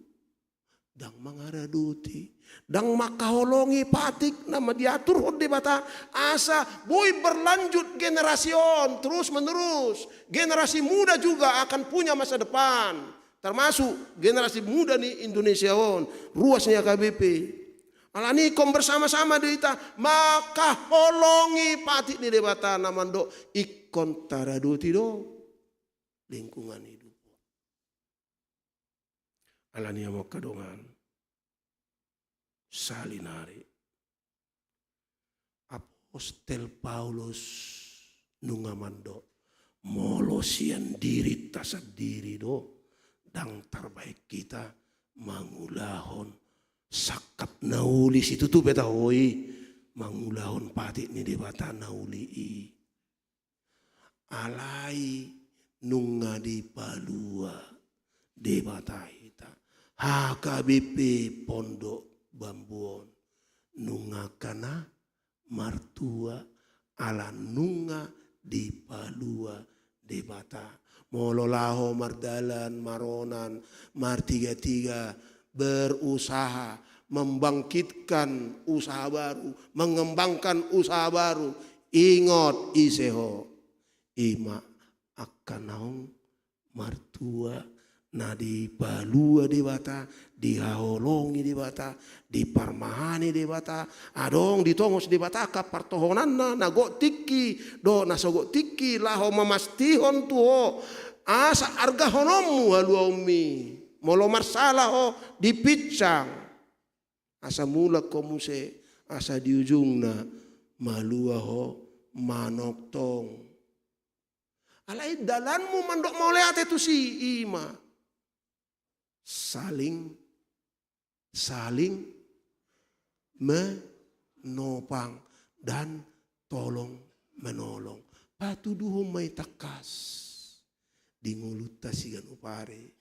dang mangaraduti, dang makaholongi patik nama diatur hode bata asa boy berlanjut generasion terus menerus. Generasi muda juga akan punya masa depan, termasuk generasi muda di Indonesia ruasnya KBP. Alani kom bersama-sama dita maka holongi patik ni debata namando ikon taraduti do lingkungan hidup. Alani mau kadongan salinari Apostel Paulus nungamando molosian diri tasad diri do dang terbaik kita mangulahon sakap naulis itu tuh beta hoi mangulahon patik ni debata nauli alai nunga di palua debata hita HKBP Pondok Bambuon nunga kana martua ala nunga di palua debata mololaho mardalan maronan mar tiga berusaha membangkitkan usaha baru, mengembangkan usaha baru. Ingot iseho ima akan naung martua na di palua di bata, di haholongi di bata, di parmahani di bata, adong di tongos di bata ka partohonan na go tiki do na sogo tiki laho mamastihon tuho asa arga honomu haluomi molo masalah ho dipicang asa mula komuse asa di ujungna malua ho manok tong alai dalanmu mandok mau leate tu si ima saling menopang dan tolong menolong patuduh may takas di mulut tasigan upare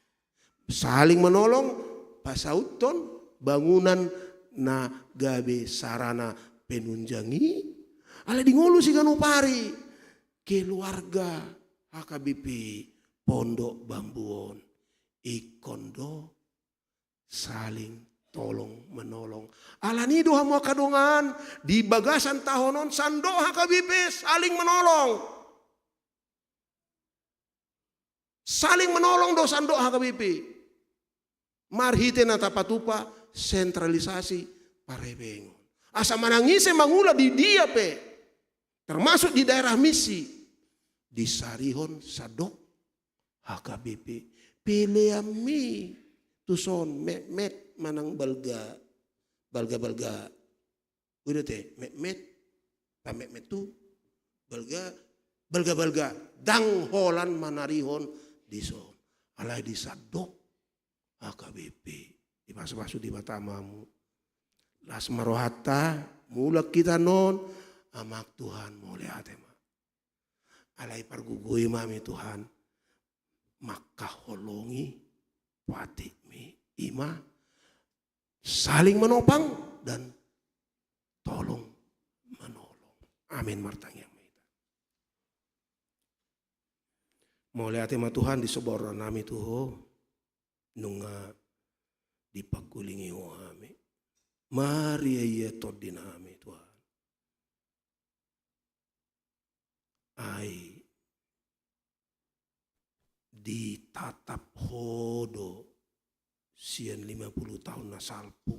saling menolong pasauton bangunan na gabe sarana penunjangi ala di ngulu sigan upare keluarga HKBP Pondok Bambuon ikondo saling tolong menolong alani doha mo kadongan di bagasan tahonon sando HKBP saling menolong do sando HKBP marhite na tapatupa sentralisasi parebengon asa manangise mangula di dia pe termasuk di daerah misi di Sarihon Sadok HKBP Peleami tuson met manang balga udah teh met pamet tu balga dang holan manarihon dison alai di Sadok HKBP di pasu di batamamu las marohata mulak kita non amak Tuhan mulai atema alai pargugui mami Tuhan maka holongi patikmi ima saling menopang dan tolong menolong amin martang yang maita mulai atema Tuhan di seborna nami tuho nunga dipakulingi wahami mari ya todinami Tuhan ai ditatap hodo sian 50 tahun nasalpu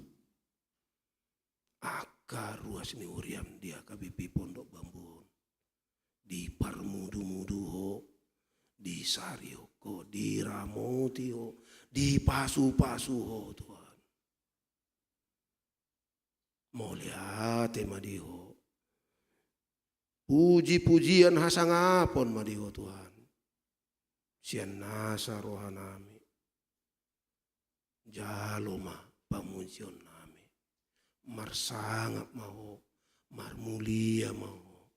akar ruas ni uriam dia KBP Pondok Bambuon di parmudu-mudu ho di sarioko di ramoti ho di pasu-pasu ho Tuhan moliate madiho puji-pujian hasangapon madiho Tuhan sian nasa rohanami jaloma pamujion nami marsangap mau marmulia mau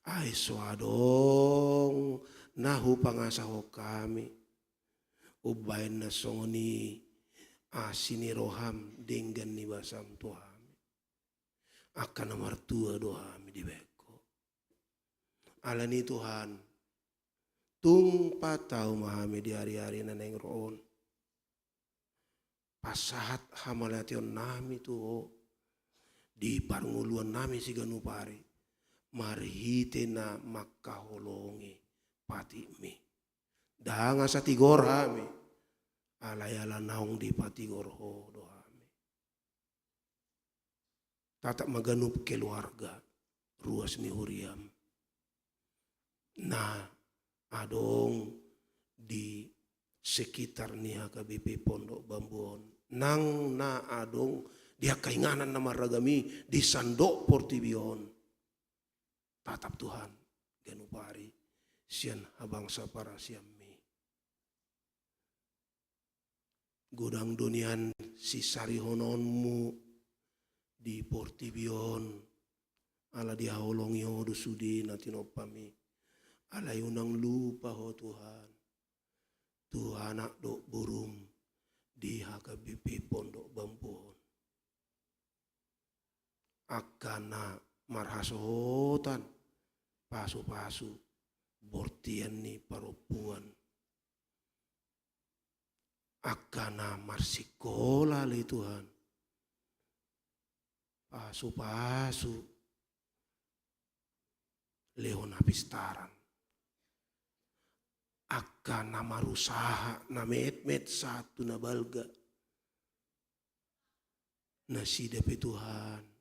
ai soadong nahu pangasaho kami ubain na songoni asini roham denggan ni basam Tuhan akan nomor tua dohami di beko alani Tuhan tung patau mahami di hari-hari naneng roon pasahat hamalation nami tu di parnguluan nami si ganupari marhite na makaholongi pati mi danga sa tigor hami alayala naong di patigor ho do hami tatak maganup keluarga ruas ni huriam na adong di sekitar ni HKBP Pondok Bambuon nang na adong dia kainganan na maragami di Sandok Portibion tatap Tuhan ganupari sian habangsa para siammi gudang dunian si sarihononmu di Portibion ala dihaolongi ho dusudi natinopami ala yunang lupa ho Tuhan Tuhan anak dok burung di HKBP Pondok Bambuon akana marhasotan pasu-pasu bortian ni paropungan akana marsikola le Tuhan pasu-pasu leon apistaran akana marusaha na met satu na balga na sidapi Tuhan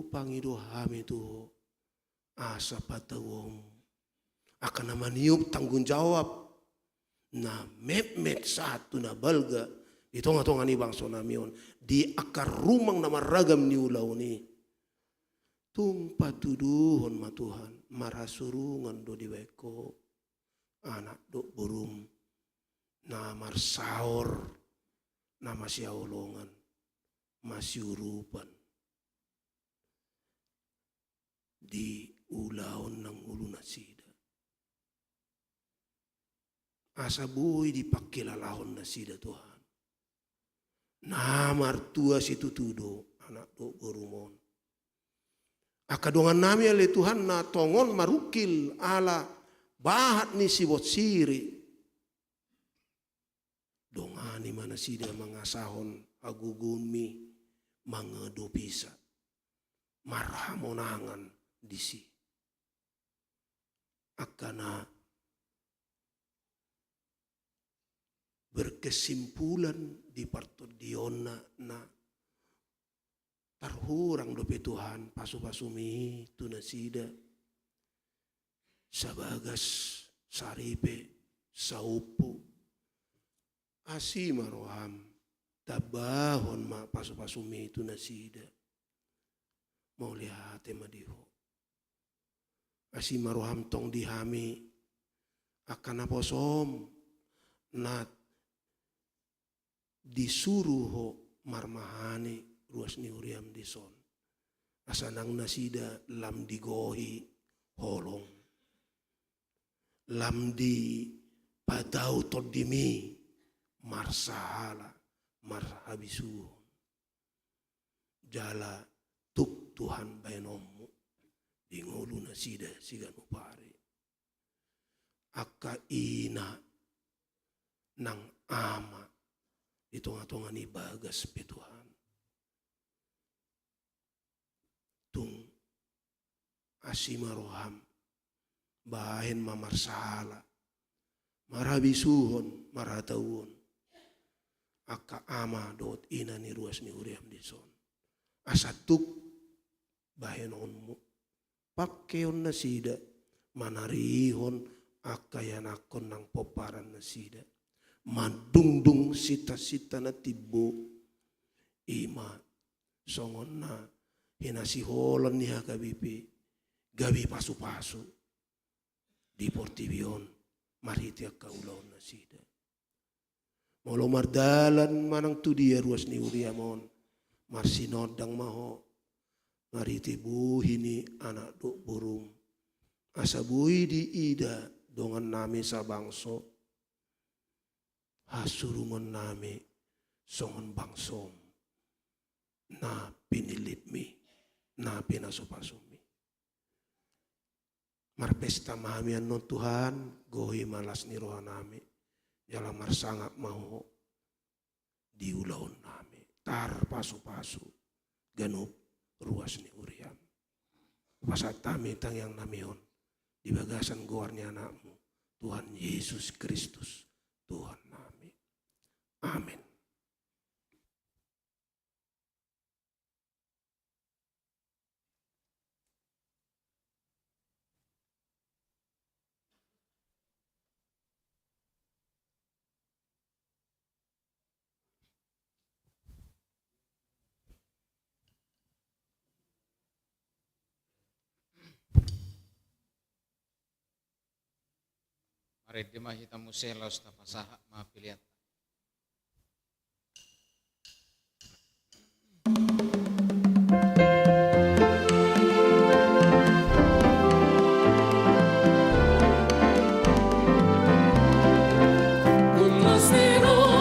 pangido hami tu asa patawong akan na maniup tanggung jawab na met satu na balga ito nga to nga ni bangso namion di akar rumang na maragam ni ulaw ni tumpatuduhon ma Tuhan marasurungan do diweko anak do burung na marsaor na masyaolongan masyurupan di ulaon ng ulo na sida asa buhay di pakilalahon na sida Tuhan na martua si tutudo anak do burumon akadongan nami ale Tuhan na tongon marukil ala bahat ni sibot siri dongani mana sida mangasahon agugumi mga dopisa marhamonangan disi akana berkesimpulan di partodiona na tarhurang dope Tuhan pasu-pasumi tunasida sabagas saripe saupu asimaroham tabahon ma pasu-pasumi tunasida mau lihat madiho asimaroham tong dihami akan aposom na disuruh ho marmahani ruas ni uriam dison asanang nasida lam digohi holong lam di padau todimi marsahala marhabisu jala tuk Tuhan bainomu dingolu nasida sigan upari aka ina nang ama itonga-tonga ni bagas pe Tuhan tung asimaroham bahen mamarsahala marabisuhon maratawon aka ama dot ina ni ruas ni uriam dison asatuk bahen onmu pakeon nasida manarihon akayanakon ng poparan nasida madungdung sita-sita na tibo ima songon na hinasiholan ni HKBP gabi pasu-pasu di Portibion mariti akaulaon na sida molo mardalan manang tudia ruas ni uriamon marsinodang maho mariti buhi ni anak do burung asa buhi di ida dongan nami sa bangso hasurungan nami songon bangsom na pinilit mi na pinasupasumi marpesta mami anon Tuhan gohi malas ni roha nami jala marsangap maho di ulaun nami. Tar pasu-pasu ganup ruas ni uriam. Pasat tami tang yang namion di bagasan goarnya anakmu Tuhan Yesus Kristus Tuhan nami. Amin. Mari demah hitam muselos tapasaha maafiliat. Doa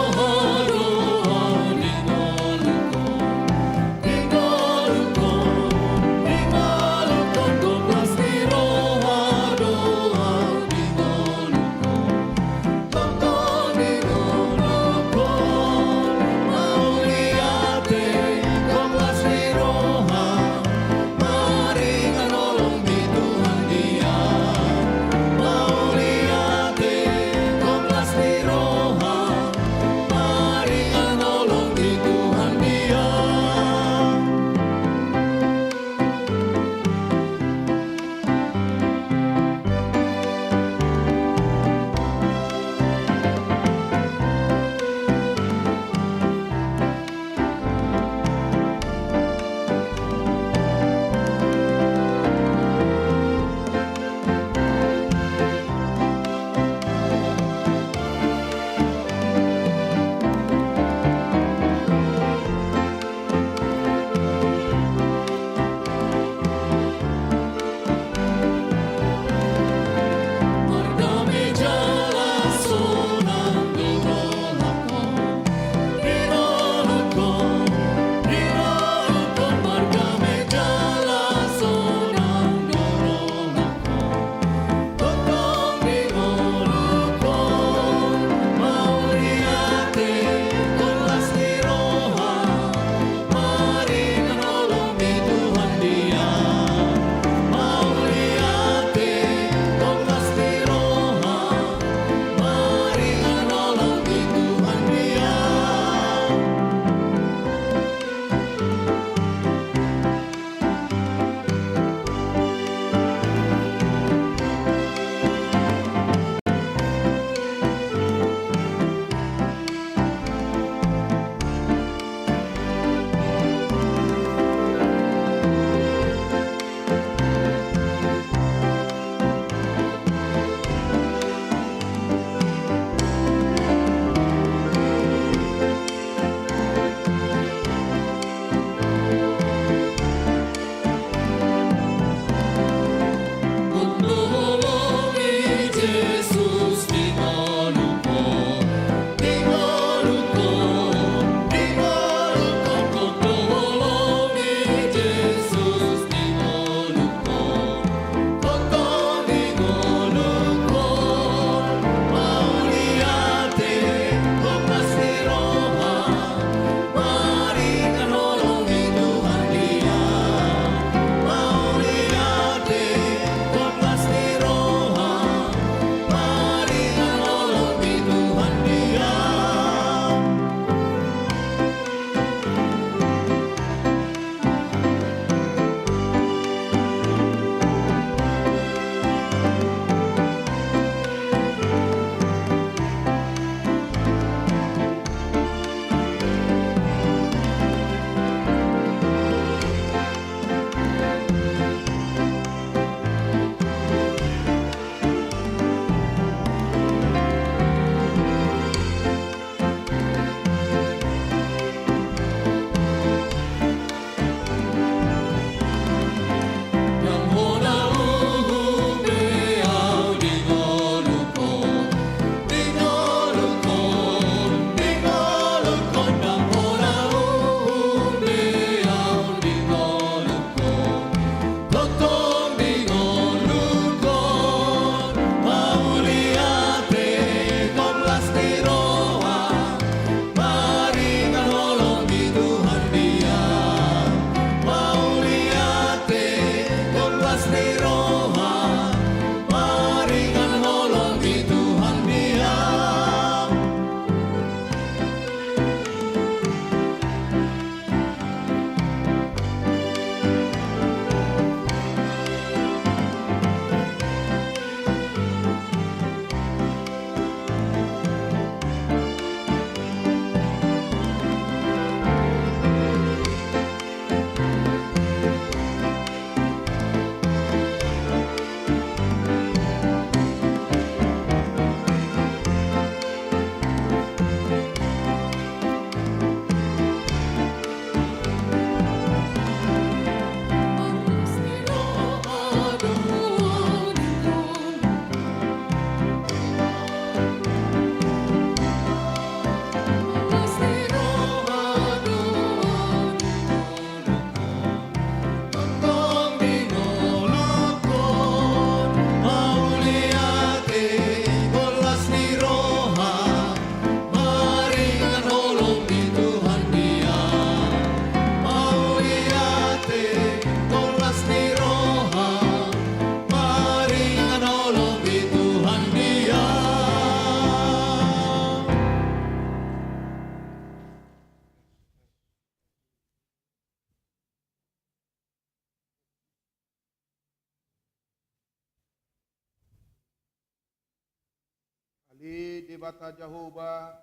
Ali debata Jehovah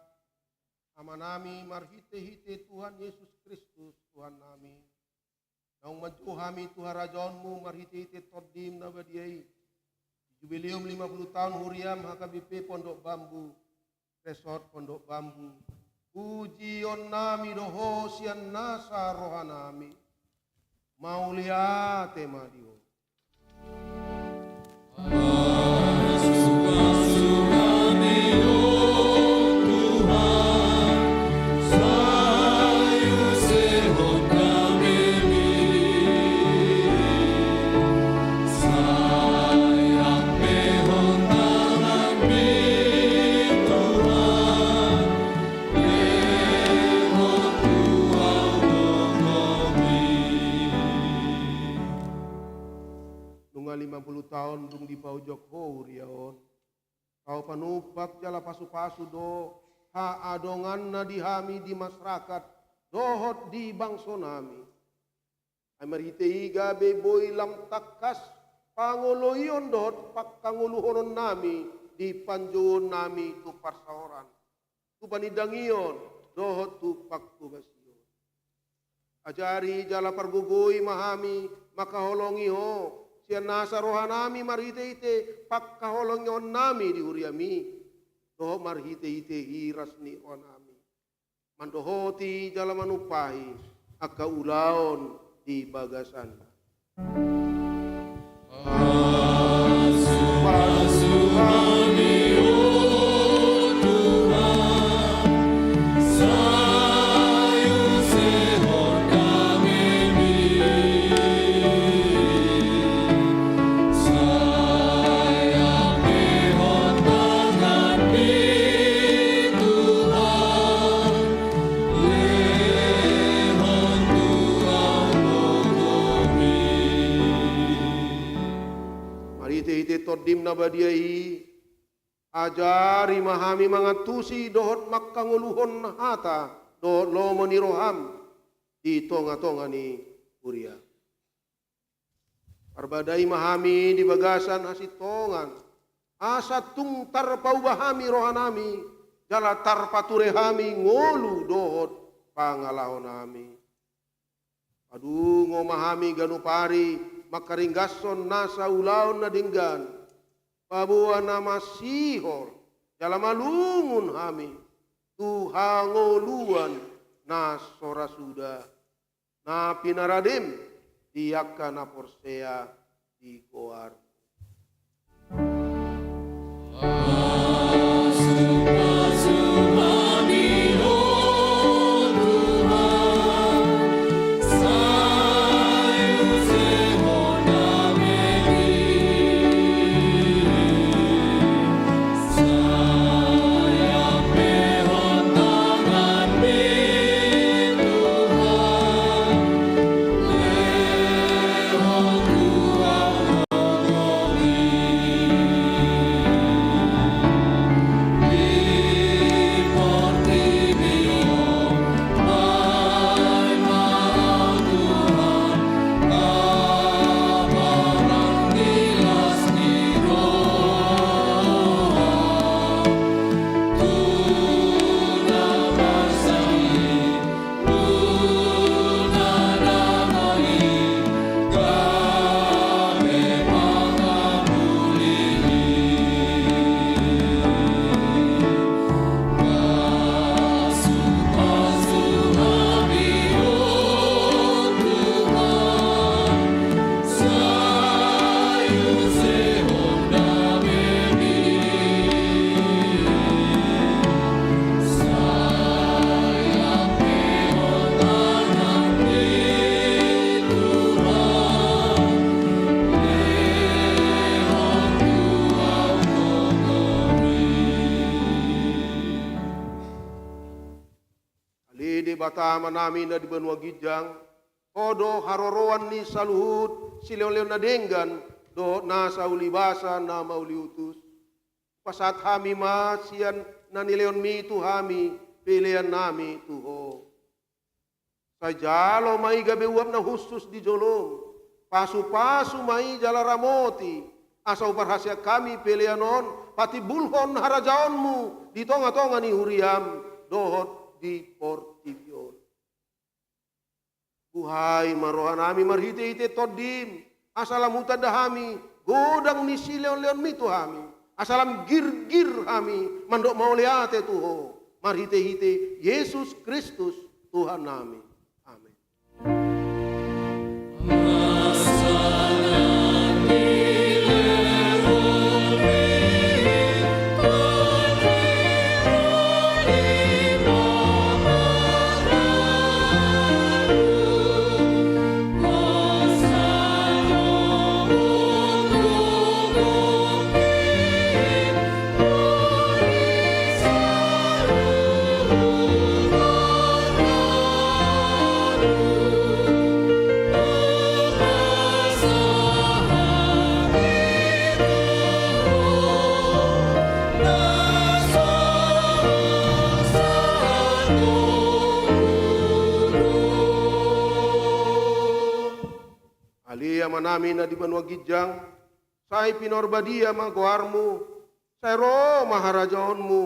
amanami marhite-hite Tuhan Yesus Kristus Tuhan nami. Naung menjuhami Tuhan rajaanmu marhite-hite todim nabadiai. Jubileum 50 tahun Huriam HKBP Pondok Bambu. Resort Pondok Bambu. Puji on nami doho sian nasa rohanami. Maulia tema dio. Nunga 50 tahun dung di paujok ho riaon. Kau panupak jala pasu-pasu do ha adongan na dihami di masyarakat dohot di bangso nami. Amarite iga beboy lam takas pangoloyon dohot pakanguluhonon nami di panjuon nami tu parsaoran. Tu panidangion dohot tu paktugasyon. Ajari jala pargugoy mahami makaholongi ho. Siya nasa rohanami marhite-hite pagkaholongon nami di huriami. Doho marhite-hite hiras ni rohanami. Mandohoti jala manupahi akaulaon di bagasan. Todim na badiai ajari mahami mangatusi dohot makanguluhon na hata dohot lomo ni roham di tonga-tonga ni Uria. Arbadai mahami di bagasan hasitongan asa tung tarpaubahami rohanami jala tarpaturehami ngolu dohot pangalahon nami. Aduh ngomahami ganupari makaringgason nasa ulaon na dinggan. Pabuan nama sihor dalam alungun hami tuhangoluan na sora suda na pinaradim diaka na porsea di koar. Batama namin na di benua gijang, kodo haroroan ni saluhut sileon-leon na denggan, do nasa ulibasa na mauliutus. Pasat hami masian na nileon mi tu hami, pilihan nami tuho. Sajalo mai gabe uap na husus di jolong, pasu-pasu mai jala ramoti, Asau berhasil kami pelianon, pati bulhon harajaonmu, di tonga-tonga ni huriam, dohot di portivion. Buhai marohanami marhite-hite todim, asalam utadahami, godang ni sileon-leon mitu hami, asalam gir-gir hami, mandok mau liate tuho, marhite-hite Yesus Kristus Tuhan nami. Amin. Alia manami na di Banua Gijang, say pinorbadia magoarmu, say ro maharajaonmu,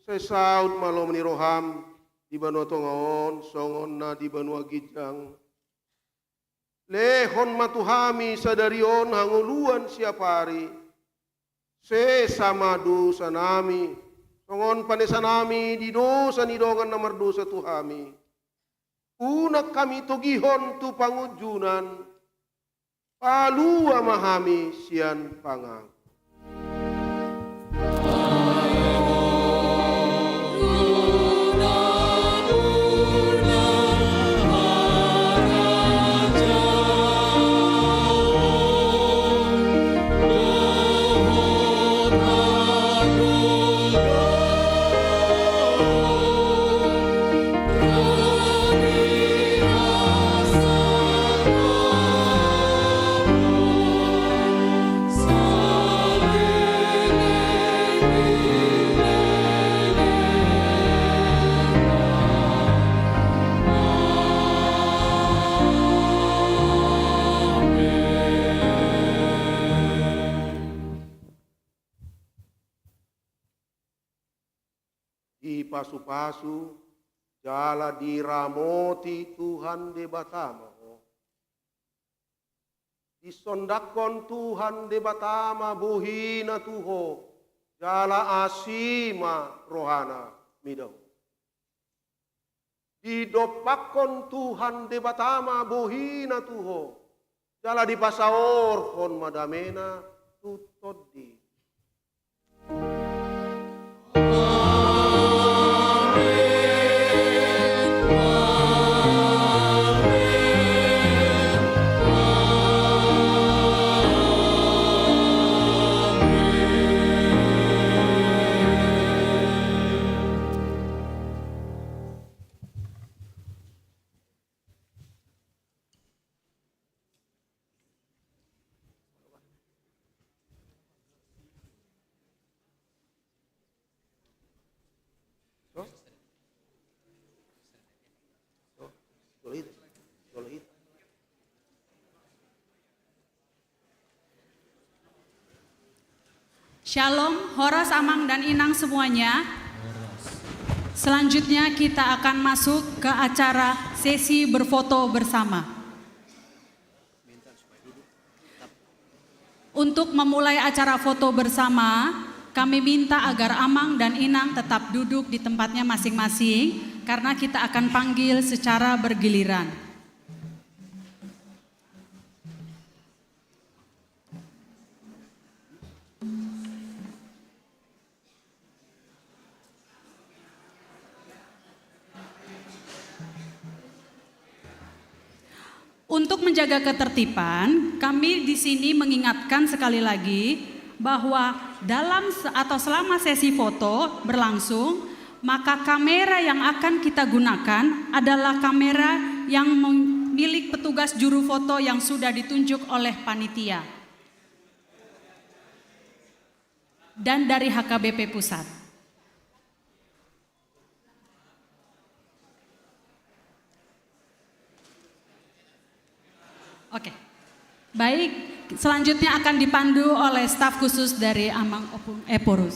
say saud malom ni roham, di Banua Tongaon, songon na di Banua Gijang. Lehon matuhami sadarion hanguluan siapari, se samadu sanami, songon panesanami di dosa ni dongan nomor dosa tuhami. Unak kami togihon tu pangujunan, palua mahami sian pangang. Di pasu-pasu, jala diramoti Tuhan de Batama. Disondakon Tuhan de Batama buhina tuho, jala asima rohana midahu. Didopakon Tuhan de Batama buhina tuho, jala dipasaor kon madamena tutodi. Shalom, Horas, Amang, dan Inang semuanya. Selanjutnya kita akan masuk ke acara sesi berfoto bersama. Untuk memulai acara foto bersama, kami minta agar Amang dan Inang tetap duduk di tempatnya masing-masing karena kita akan panggil secara bergiliran. Untuk menjaga ketertiban, kami di sini mengingatkan sekali lagi bahwa dalam atau selama sesi foto berlangsung, maka kamera yang akan kita gunakan adalah kamera yang milik petugas juru foto yang sudah ditunjuk oleh panitia dan dari HKBP Pusat. Oke, baik, Selanjutnya akan dipandu oleh staf khusus dari Amang Opung Eporus.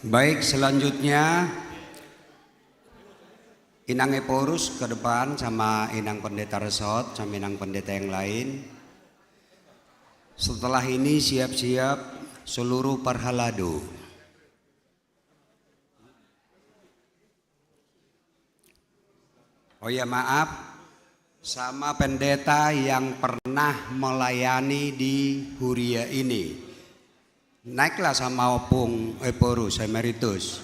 Baik, selanjutnya Inang Eporus ke depan sama Inang Pendeta Resort sama Inang Pendeta yang lain. Setelah ini siap-siap seluruh parhalado. Oh ya, maaf, sama pendeta yang pernah melayani di Huria ini. Naiklah sama Opung Eporus Emeritus.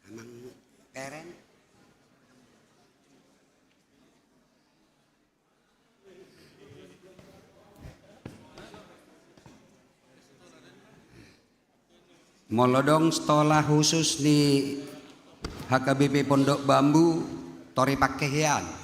Emang keren? Molodong sekolah khusus di HKBP Pondok Bambu Tori Pakehian.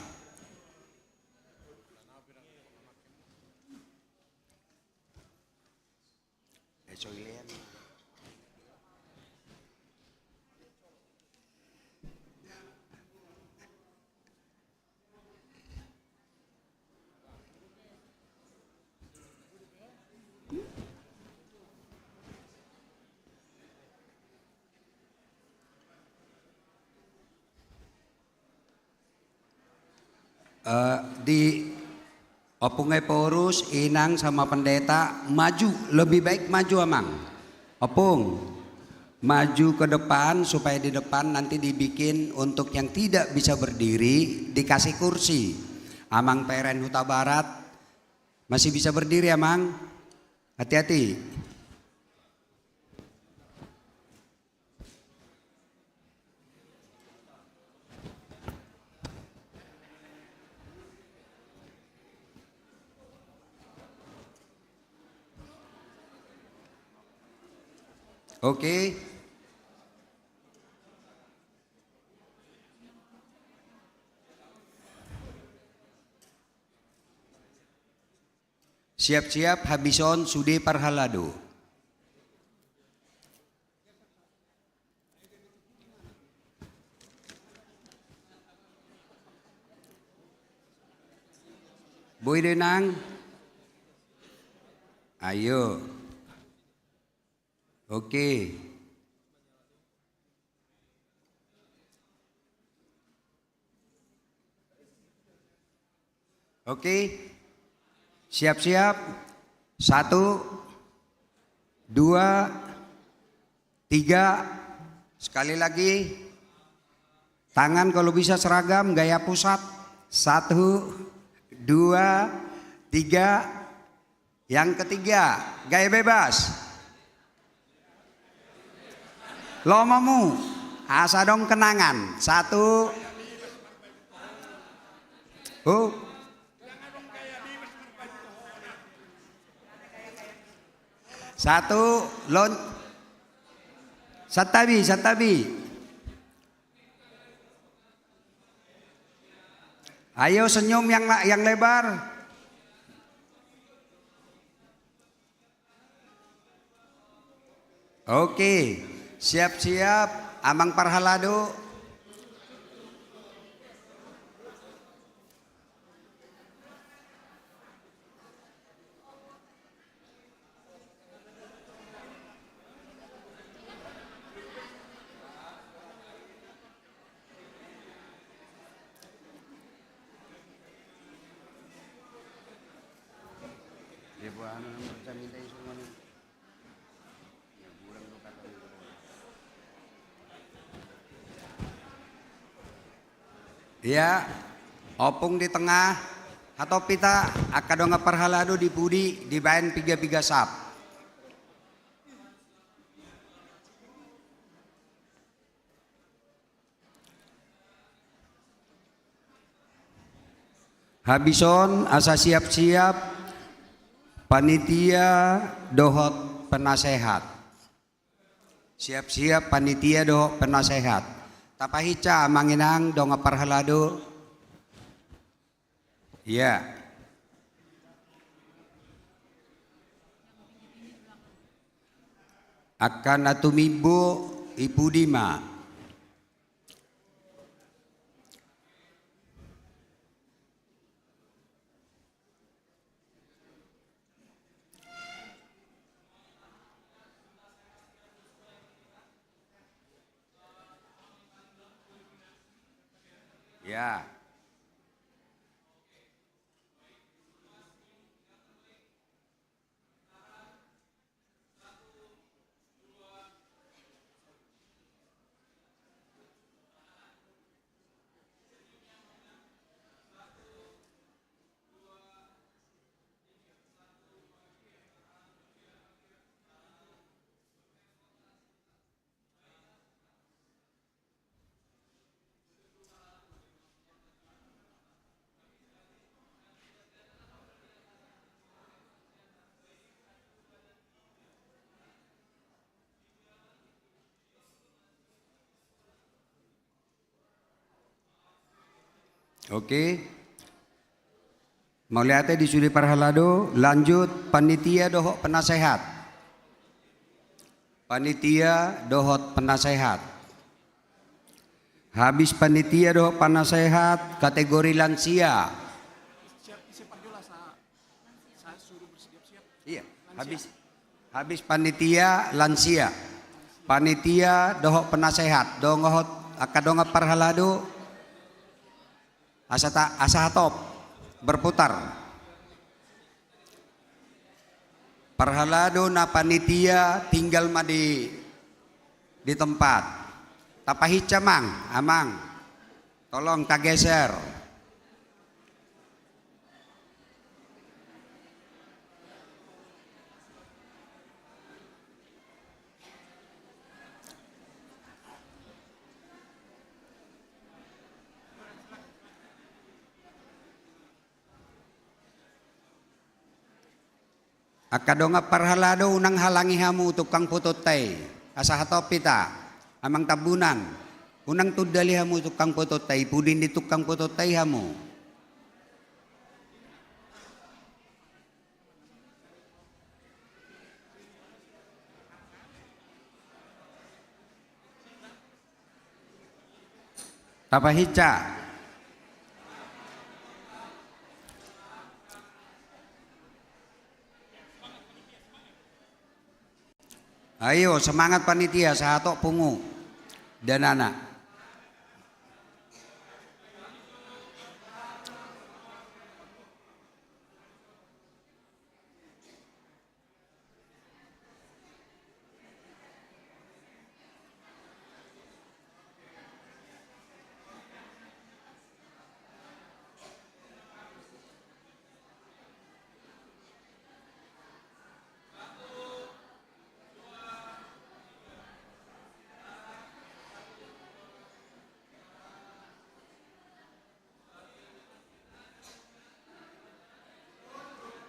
Di Opung Eporus, Inang sama pendeta maju, lebih baik maju Amang. Opung, maju ke depan supaya di depan nanti dibikin untuk yang tidak bisa berdiri dikasih kursi. Amang PRN Huta Barat masih bisa berdiri Amang, hati-hati. Oke. Siap-siap habison sude parhalado. Boy Denang. Ayo. Oke. Oke. Siap-siap. 1, 2, 3. Sekali lagi. Tangan kalau bisa seragam, gaya pusat. 1, 2, 3. Yang ketiga, gaya bebas. Lomomu, asa dong kenangan. 1. Oh. 1, Satabi. Ayo senyum yang lebar. Oke. Siap-siap Amang parhalado. Ya, Opung di tengah atau pita akadonga parhalado di pudi di bayan 3 sap. Habison asa siap-siap panitia dohot penasehat. Siap-siap panitia dohot penasehat. Tapahica manginang donga parhalado. Ya. akan atumibo ipudima. Ya. Oke. Mau lihatnya di sudi parhalado, lanjut panitia dohok penasehat. Panitia dohot penasehat. Habis panitia dohot penasehat kategori lansia. Iya, habis panitia lansia. Panitia dohok penasehat, dongohot akadonga parhalado. Asa top berputar. Parhalado na panitia tinggal di tempat. Tapahica mang, amang. Tolong tak geser. Akadonga parhalado unang halangi hamu tukang pututay. Asa hatopita amang tabunan. Unang tudali hamu tukang pututay. Pudin di tukang pututay hamu. Tapahica. Ayo semangat panitia sahatok pungu dan anak.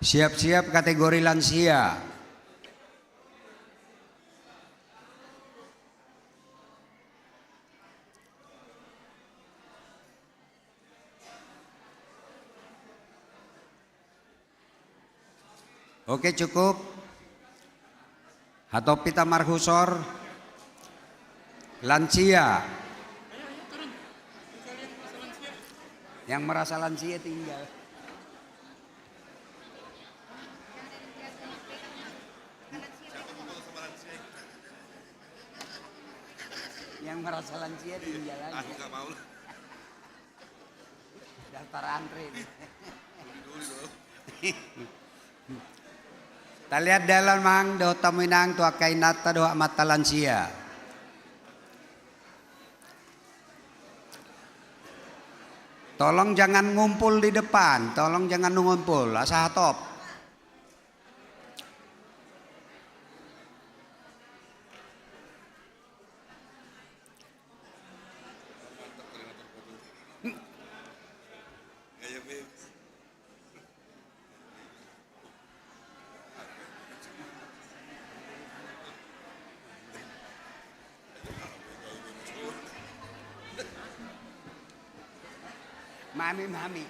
Siap-siap kategori lansia. Oke cukup. Hatopita marhusor. Lansia. Yang merasa lansia tinggal. Yang merasa lansia tinggal aja. Enggak mau. Daftar antri. Kita lihat dalam mang doa taminang tua kainata doa mata lansia. Tolong jangan ngumpul di depan, tolong jangan ngumpul, asa top. Mami,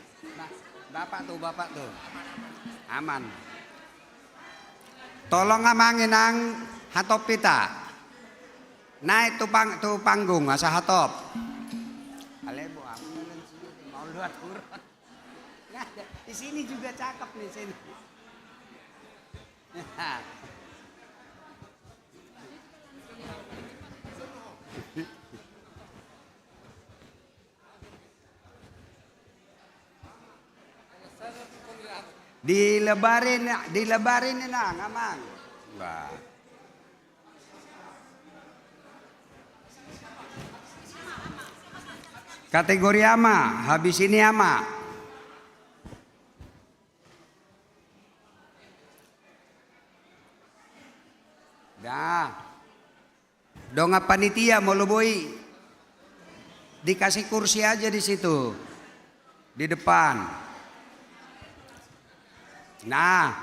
bapak tuh, aman. Tolong amangin ang Hatop pita. Naik tu panggung asa hatop. Alebo aku mau lihat kurang. Di sini juga cakep nih sini. Dilebarin na ngamang. Wah. Kategori ama, habis ini ama. Dah. Donga panitia mau loboi. Dikasih kursi aja di situ. Di depan. Nah,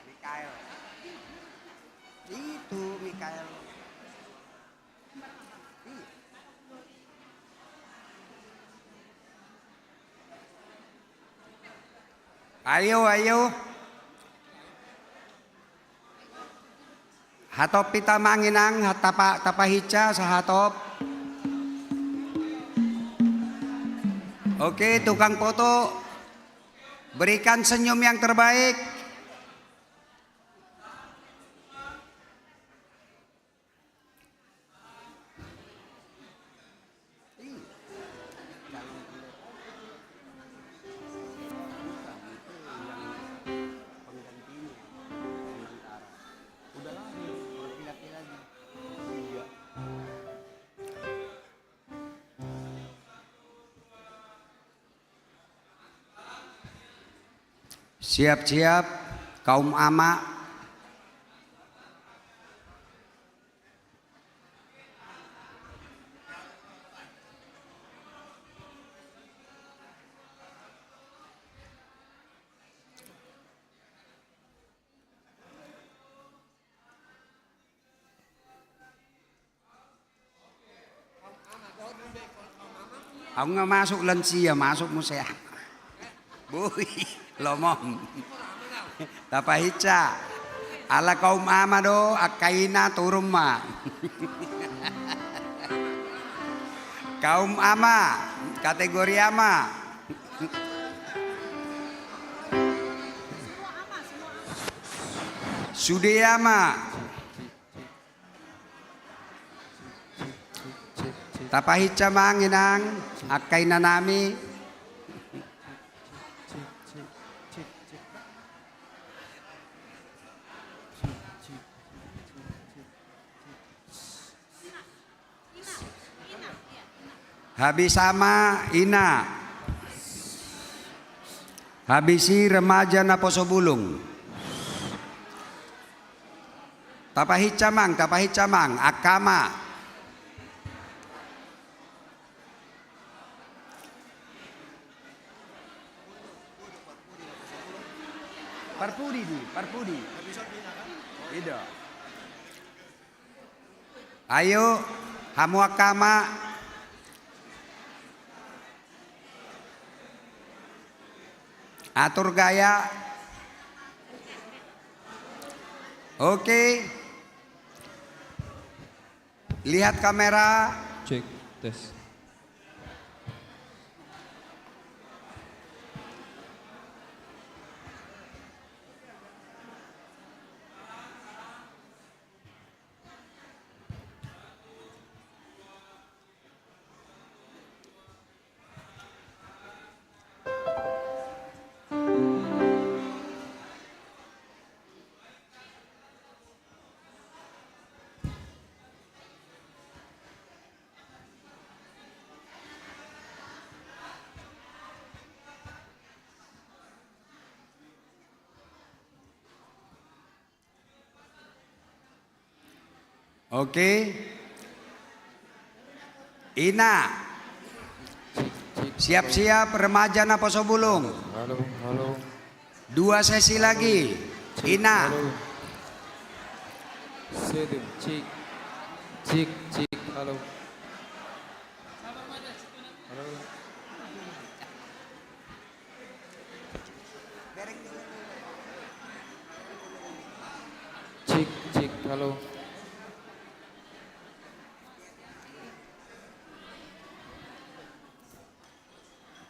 Mikael. Itu Mikael. Ayo. Hatop pita manginang, tapahica sahatop. Oke, tukang foto. Berikan senyum yang terbaik. Siap-siap kaum ama. Aku nggak masuk lansia, masuk musea. Bui, lomong. Tapahica. Ala kaum ama do, akaina turun ma. Kaum ama, kategori ama. Sudeyama. Tapahica manginang, akaina nami. Habis sama ina. Habisi remaja na Posobulung. Tapahicamang, akama. Parpudi. Tidak. Ayo, hamu akama. Atur gaya. Oke. Lihat kamera. Cek tes. Oke. Ina. Siap-siap remaja na Posobulung. Halo. 2 sesi lagi. Ina. Sedem, cik, halo. Halo. Cik, cik, halo.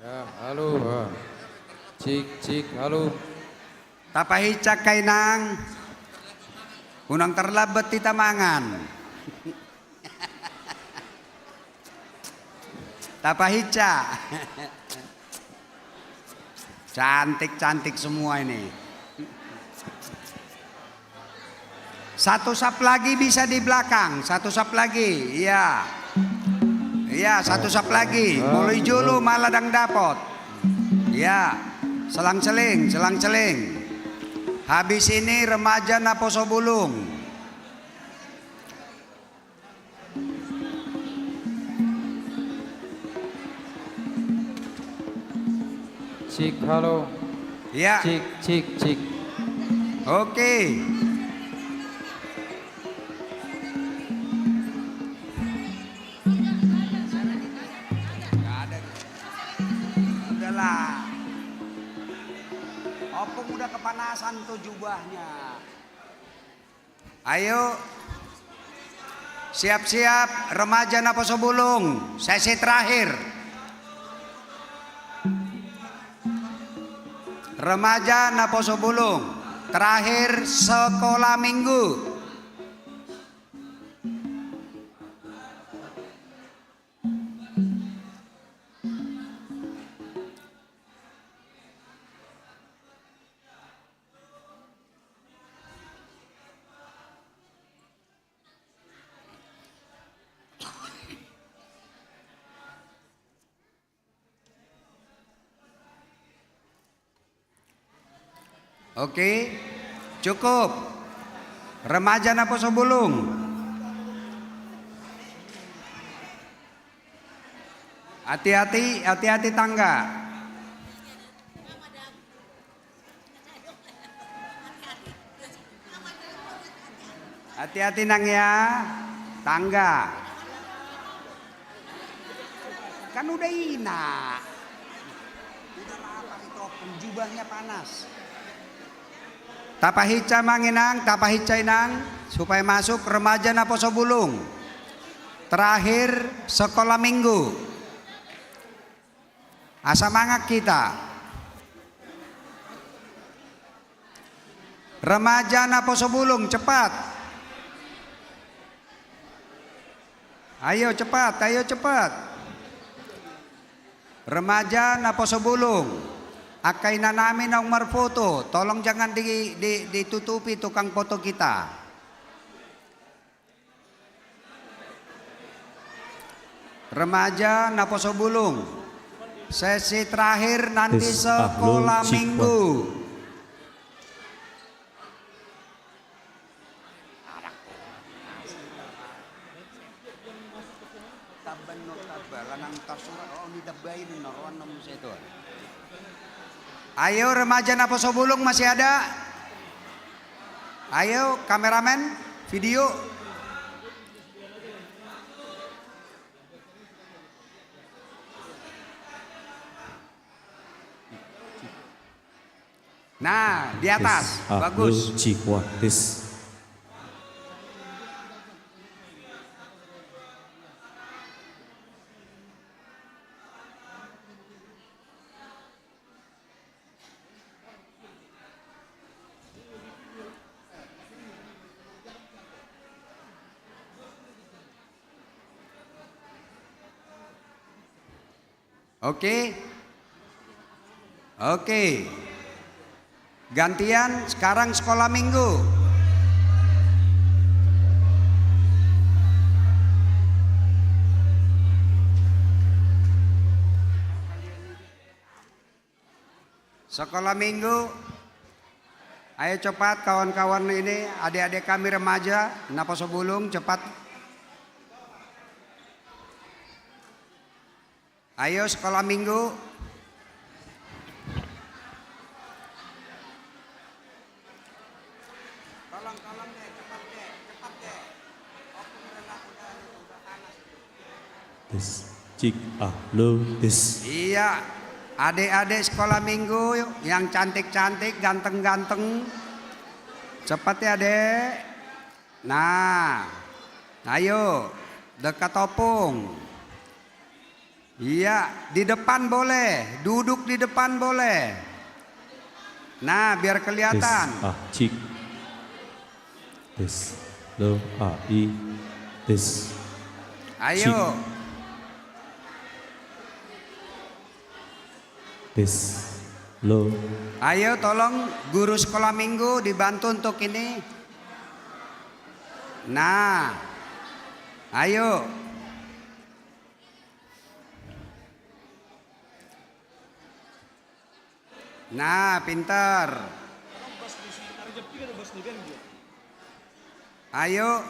Ya, halo. Cik, cik, halo. Tapahicak kainang. Unang terlabet di tamangan. Tapahica. Cantik-cantik semua ini. Satu sap lagi bisa di belakang. Satu sap lagi. Iya. Iya, satu sap lagi. Mulai julu maladang dapot. Iya. Selang-seling, selang-seling. Habis ini remaja Naposo Bulung. Cik, halo. Ya. Cik, cik, cik. Oke. Udahlah. Opung udah kepanasan tuh jubahnya. Ayo. Siap-siap remaja Naposo Bulung. Sesi terakhir. Remaja Naposo Bulung. Terakhir sekolah minggu. Oke, cukup. Remaja Naposo Bulung. Hati-hati, hati-hati tangga. Hati-hati nang ya, tangga. Kan udah ina. Udah lapar itu, jubahnya panas. Tapahica manginang, tapahica inang, supaya masuk remaja Naposo Bulung. Terakhir sekolah minggu. Semangat kita. Remaja Naposo Bulung, cepat. Ayo cepat, ayo cepat. Remaja Naposo Bulung. Akaina namin nomor foto, tolong jangan ditutupi tukang foto kita. Remaja Naposo Bulung, sesi terakhir nanti sekolah minggu. Ayo remaja Naposo Bulung masih ada? Ayo kameramen, video. Nah, di atas. Bagus. Oke. Oke. Gantian sekarang sekolah minggu. Sekolah minggu. Ayo cepat kawan-kawan ini, adik-adik kami remaja Naposo Bulung, cepat. Ayo sekolah minggu. Tolong deh, cepat deh. Udah panas. Tes. Cik. Lo. Tes. Iya, adik-adik sekolah minggu yuk, yang cantik-cantik, ganteng-ganteng. Cepat ya dek. Nah, ayo dekat opung. Iya, di depan boleh, duduk di depan boleh. Nah, biar kelihatan. Tes. Cik. Tes. Lo. I. Tes. Ayo. Tes. Lo. Ayo tolong guru sekolah minggu dibantu untuk ini. Nah, ayo. Nah, pintar. Ayo.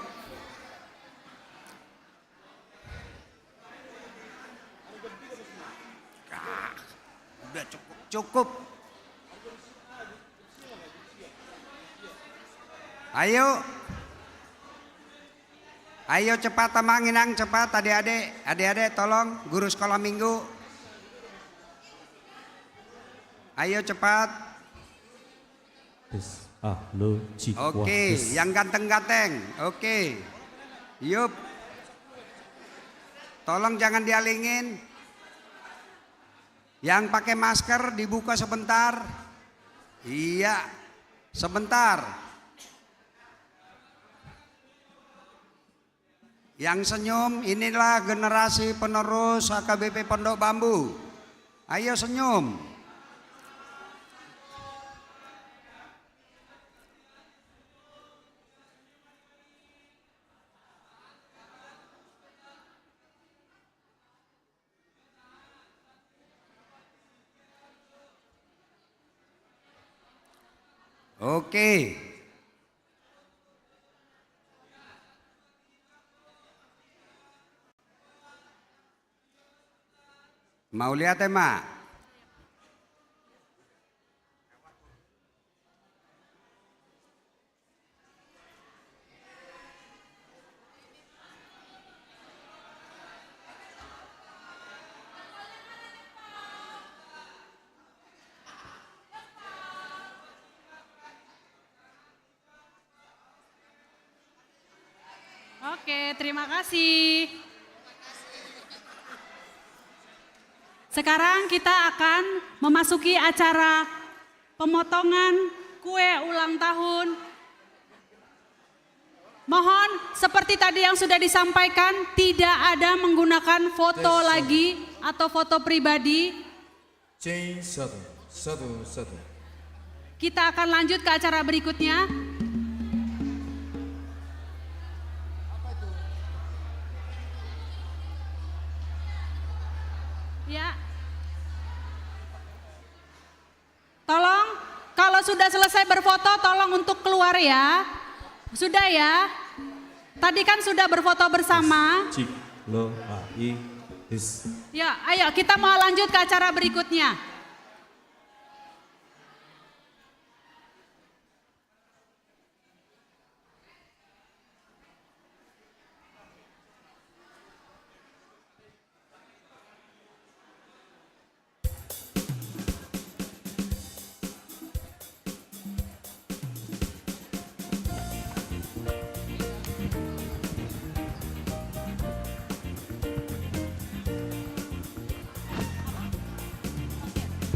Udah cukup. Ayo. Ayo cepat Tamanginang, cepat adik-adik. Adik-adik tolong guru sekolah minggu. Ayo cepat. Tes. Lo. Cik. Oke, yang ganteng-ganteng. Oke. Yup. Tolong jangan dialingin. Yang pakai masker dibuka sebentar. Iya, sebentar. Yang senyum inilah generasi penerus HKBP Pondok Bambu. Ayo senyum. Oke. Mau lihat ya, Mak? Oke, terima kasih. Sekarang kita akan memasuki acara pemotongan kue ulang tahun. Mohon seperti tadi yang sudah disampaikan, tidak ada menggunakan foto lagi atau foto pribadi. satu. Kita akan lanjut ke acara berikutnya. Ya. Tolong kalau sudah selesai berfoto tolong untuk keluar ya. Sudah ya. Tadi kan sudah berfoto bersama. Cik. Lo. I. Tes. Ya, ayo kita mau lanjut ke acara berikutnya.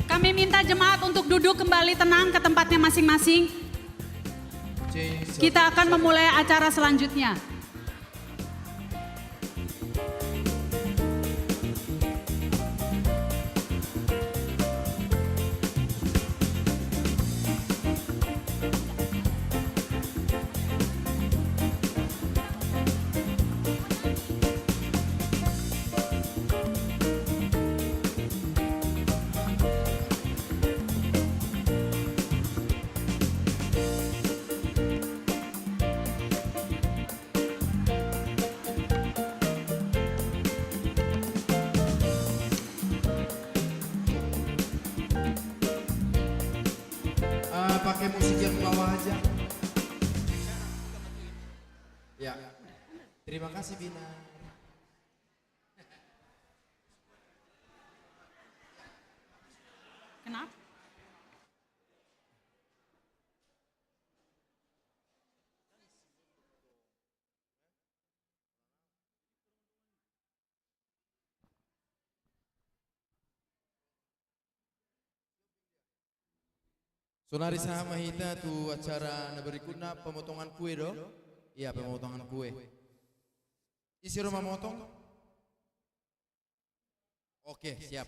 Kami minta jemaat untuk duduk kembali tenang ke tempatnya masing-masing. Kita akan memulai acara selanjutnya. Pakai musik yang bawah aja. Ya. Terima kasih Bina. Kenapa? Sonari sama hita tu acara na berikutnya pemotongan kue do. Iya pemotongan kue. Isi rumah motong? Oke siap.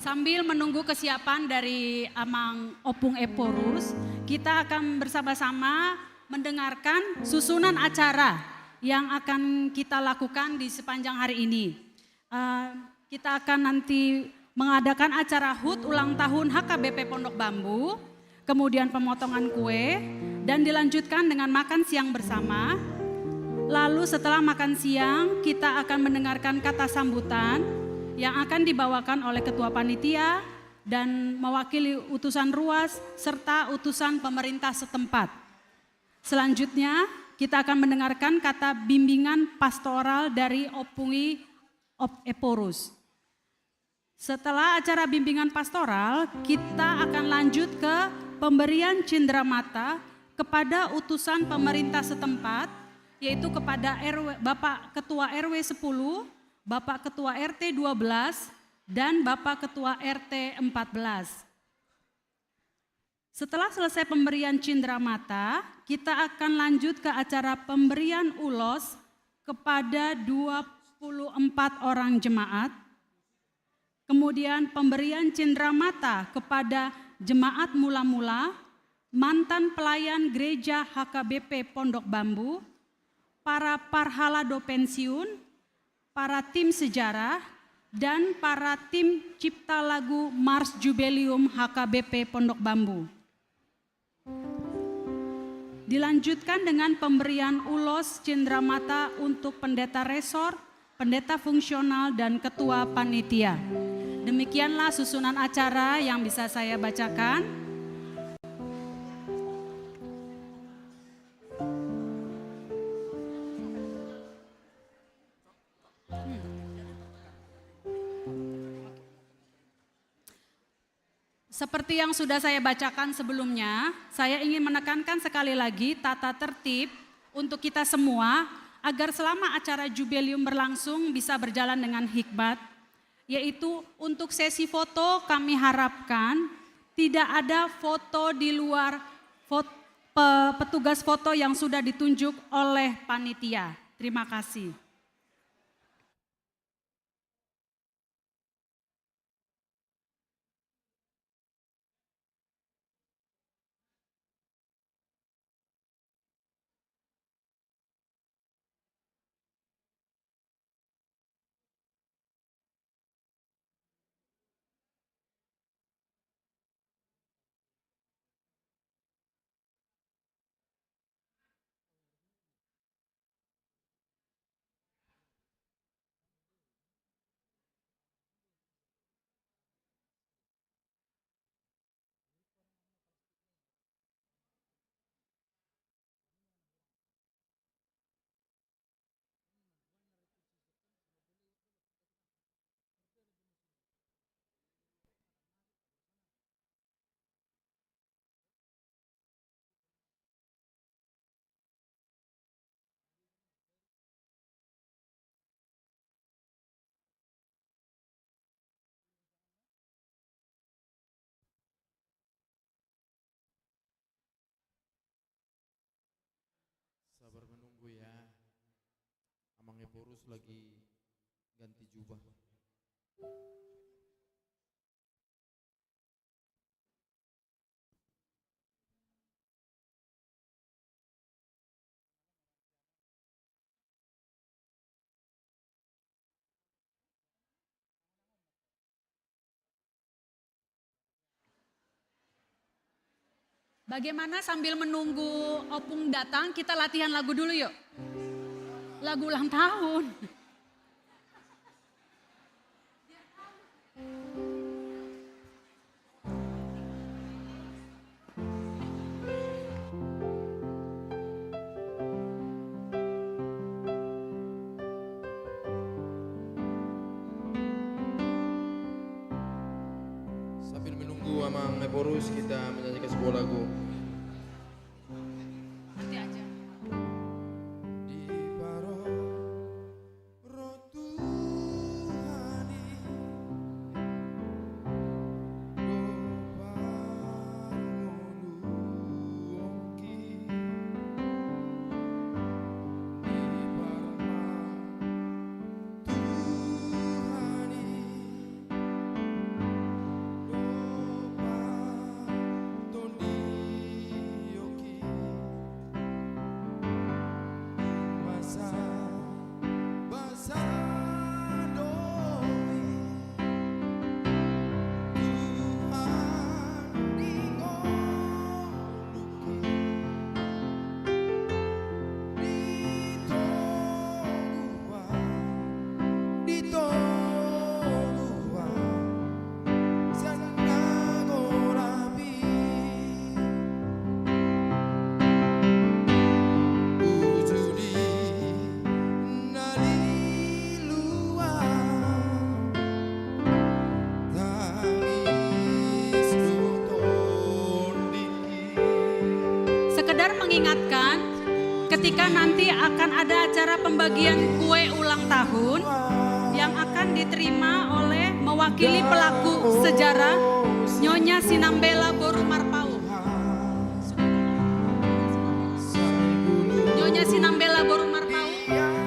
Sambil menunggu kesiapan dari Amang Opung Eporus, kita akan bersama-sama mendengarkan susunan acara yang akan kita lakukan di sepanjang hari ini. Kita akan nanti mengadakan acara HUT ulang tahun HKBP Pondok Bambu, kemudian pemotongan kue, dan dilanjutkan dengan makan siang bersama. Lalu setelah makan siang, kita akan mendengarkan kata sambutan yang akan dibawakan oleh Ketua Panitia dan mewakili utusan ruas serta utusan pemerintah setempat. Selanjutnya kita akan mendengarkan kata bimbingan pastoral dari Opung Eporus. Setelah acara bimbingan pastoral, kita akan lanjut ke pemberian cenderamata kepada utusan pemerintah setempat, yaitu kepada Bapak Ketua RW 10, Bapak Ketua RT 12, dan Bapak Ketua RT 14. Setelah selesai pemberian cenderamata, kita akan lanjut ke acara pemberian ulos kepada 24 orang jemaat. Kemudian pemberian cenderamata kepada jemaat mula-mula, mantan pelayan gereja HKBP Pondok Bambu, para parhalado pensiun, para tim sejarah, dan para tim cipta lagu Mars Jubileum HKBP Pondok Bambu. Dilanjutkan dengan pemberian ulos cenderamata untuk pendeta resor, pendeta fungsional, dan ketua panitia. Demikianlah susunan acara yang bisa saya bacakan. Seperti yang sudah saya bacakan sebelumnya, saya ingin menekankan sekali lagi tata tertib untuk kita semua agar selama acara jubileum berlangsung bisa berjalan dengan hikmat, yaitu untuk sesi foto kami harapkan tidak ada foto di luar petugas foto yang sudah ditunjuk oleh panitia. Terima kasih. Sabar menunggu ya. Amang Eporus lagi ganti jubah. Bagaimana sambil menunggu Opung datang, kita latihan lagu dulu yuk. Lagu ulang tahun. Sambil menunggu Amang Eporus, kita menyanyikan sebuah lagu. Nanti aja. Di baro roh Tuhani, do parmonuoki, di parma Tuhani, do patondioki, masa basa doi, Tuhan dingoduki, ditogua sanagorabi, ujudi nalilua, tangis dotondiki. Sekedar mengingatkan, ketika nanti akan ada acara pembagian kue ulang tahun yang akan diterima oleh mewakili pelaku sejarah Nyonya Sinambela Boru Marpau. Nyonya Sinambela Boru Marpau,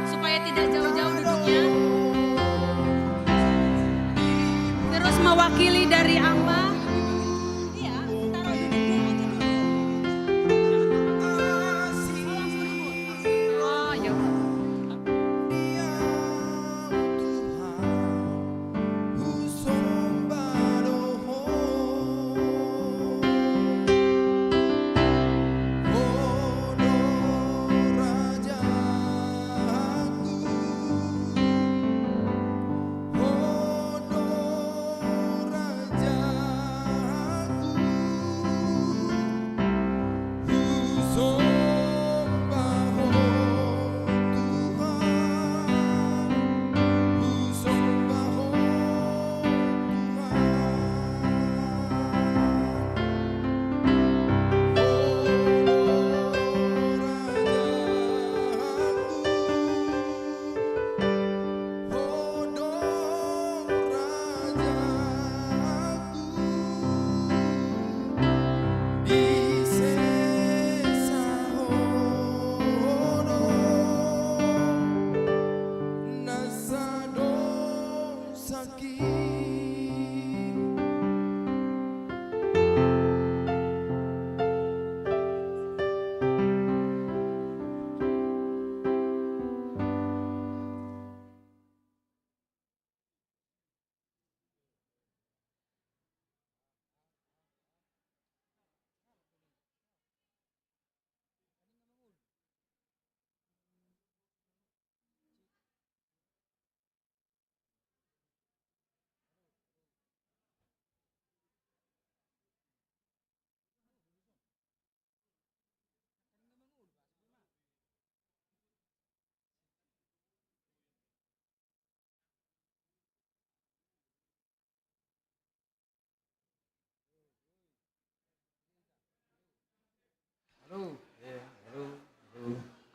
supaya tidak jauh-jauh duduknya. Terus mewakili dari Amba. Iya, taruh duduk aja dulu. Oh, ya udah.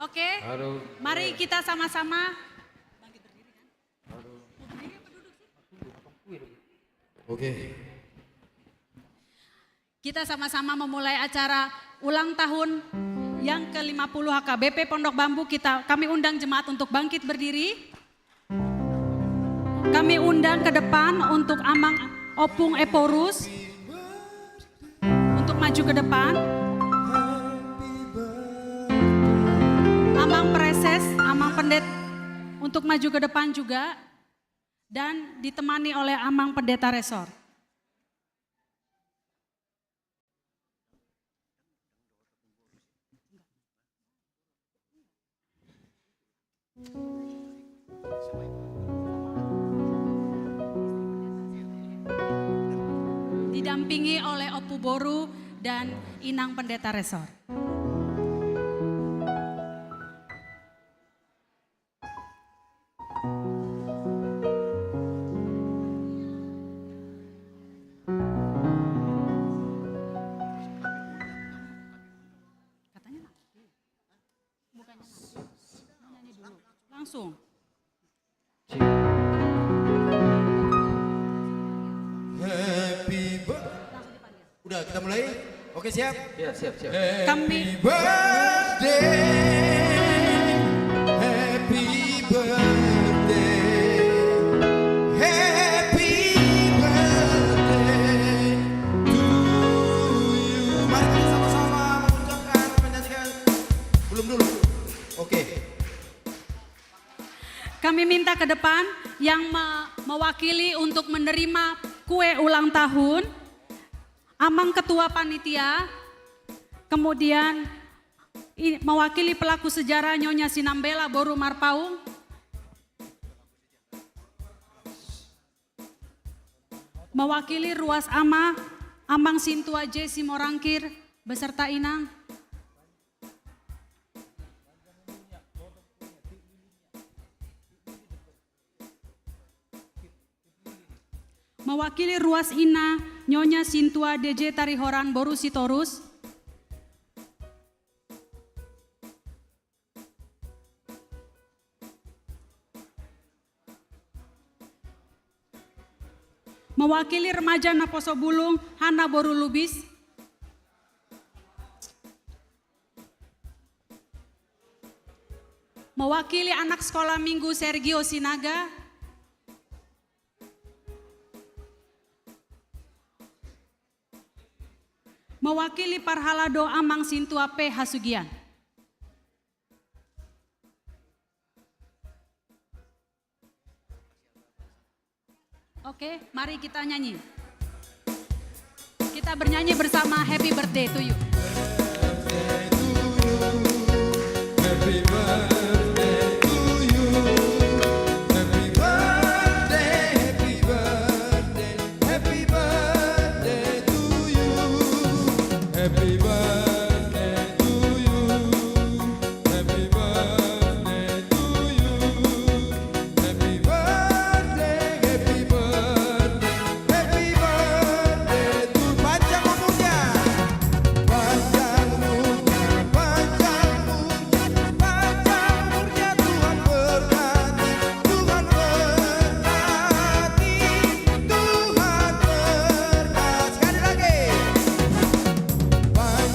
Oke, mari kita sama-sama. Oke. Kita sama-sama memulai acara ulang tahun yang ke-50 HKBP Pondok Bambu. Kami undang jemaat untuk bangkit berdiri. Kami undang ke depan untuk Amang Opung Eporus untuk maju ke depan. Amang Preses, Amang Pendet untuk maju ke depan juga, dan ditemani oleh Amang Pendeta Resor. Didampingi oleh Opu Boru dan Inang Pendeta Resor. Langsung. Happy birthday. Udah kita mulai? Oke siap? Ya, siap. Happy birthday. Happy birthday. Happy birthday to you. Mari kita sama-sama mengucapkan, menyanyikan. Belum dulu. Oke. Kami minta ke depan yang mewakili untuk menerima kue ulang tahun, Amang Ketua Panitia, kemudian mewakili pelaku sejarah Nyonya Sinambela Boru Marpaung, mewakili Ruas Amang Sintua J. Simorangkir beserta Inang, mewakili Ruas Ina, Nyonya Sintua DJ Tarihoran Boru Sitorus, mewakili remaja Naposo Bulung, Hana Boru Lubis, mewakili anak sekolah minggu Sergio Sinaga, mewakili Parhalado Amang Sintua P. Hasugian. Oke, mari kita nyanyi. Kita bernyanyi bersama Happy Birthday to you. Happy birthday to you. Happy birthday, happy birthday, happy birthday to you. Happy birthday to you. Happy birthday to you. Happy birthday, happy birthday, happy birthday to panjang umurnya. Panjang umurnya, panjang umurnya, panjang umurnya Tuhan berkati, Tuhan berkati, Tuhan berkati. Sekali lagi. Panjang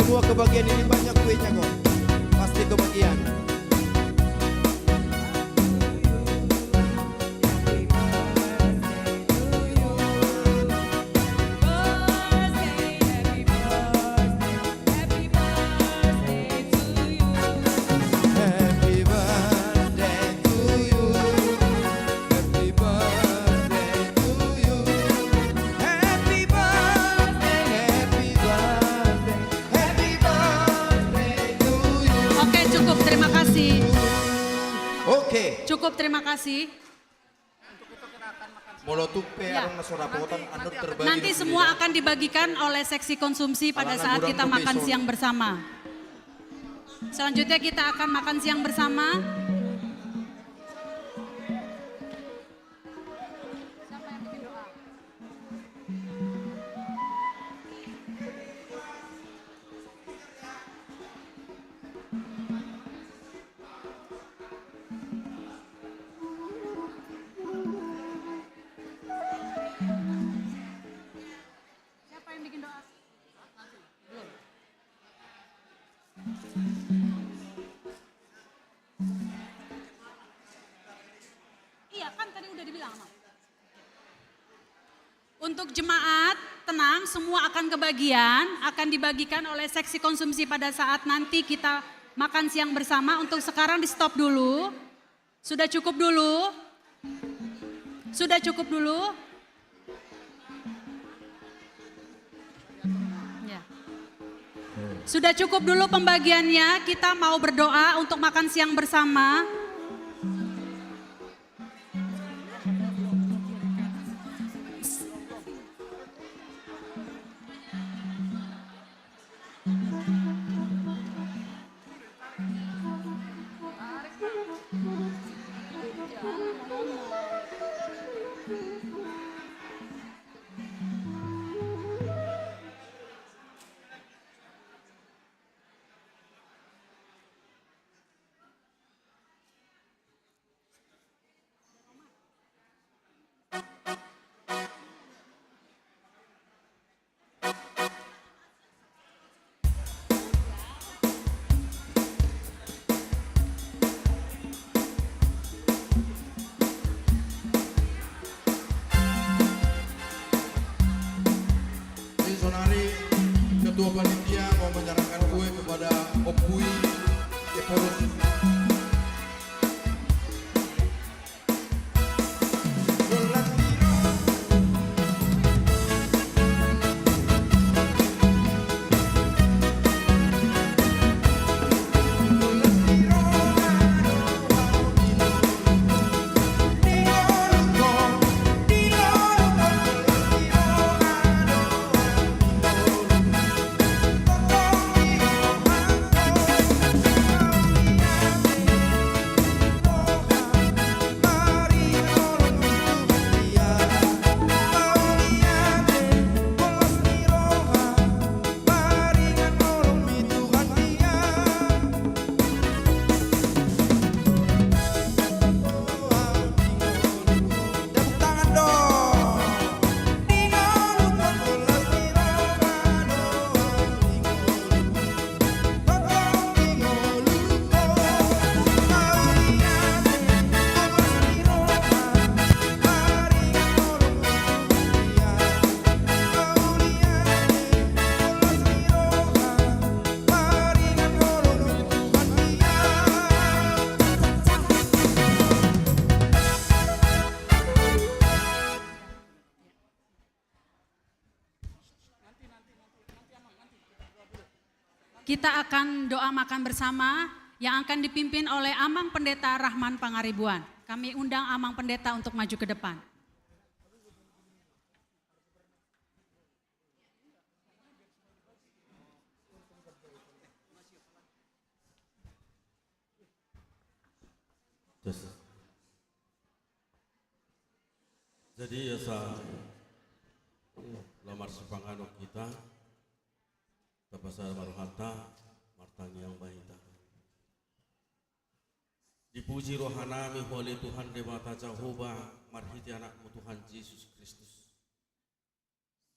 semua kebagian ini banyak kuenya kok. Pasti kebagian. Happy birthday to you. Happy birthday to you. Happy birthday, happy birthday, happy birthday to you. Oke, cukup, terima kasih. Oke. Cukup, terima kasih. Molotupe Ya. arong nasorapotan anur terbagi. Nanti di sini, semua ya. akan dibagikan oleh seksi konsumsi pada Alangan saat kurang kita lebih makan sore. siang bersama. Selanjutnya kita akan makan siang bersama. Siapa yang bikin doa? Iya kan tadi udah dibilang Mak. Untuk jemaat tenang, semua akan kebagian, akan dibagikan oleh seksi konsumsi pada saat nanti kita makan siang bersama. Untuk sekarang di stop dulu. Sudah cukup dulu. Sudah cukup dulu. Ya. Sudah cukup dulu pembagiannya, kita mau berdoa untuk makan siang bersama. Jadi Sonari, Ketua Panitia mau menyerahkan kue kepada Opui Eporus. Tepuk tangan dong. Kita akan doa makan bersama yang akan dipimpin oleh Amang Pendeta Rahman Pangaribuan. Kami undang Amang Pendeta untuk maju ke depan. Jadi ya lamar sepangano kita tapasa maruhata martani yang bahita. Dipuji rohanami oleh Tuhan Dewata Jehovah, marhiti anakmu Tuhan Yesus Kristus.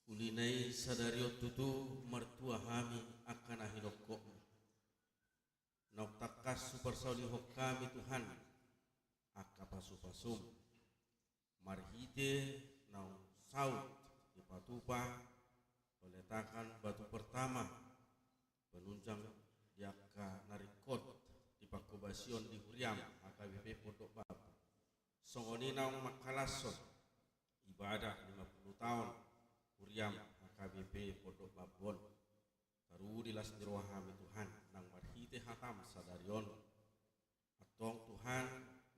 Kulinai sadario tutu mertua kami akan ahidokko. Nok takas supersoli hok kami Tuhan. Akapasupasum. Marhite nau saut di patupa. Peletakan batu pertama. Penunjang diaka narikot di pakobasion di Huriam. AKBP Pondok Bambu. Songoni naung makalason. Ibadah 50 tahun. Huriam AKBP Pondok Babon taru dilas nirwahami Tuhan nang marhite hatam sadarion atong Tuhan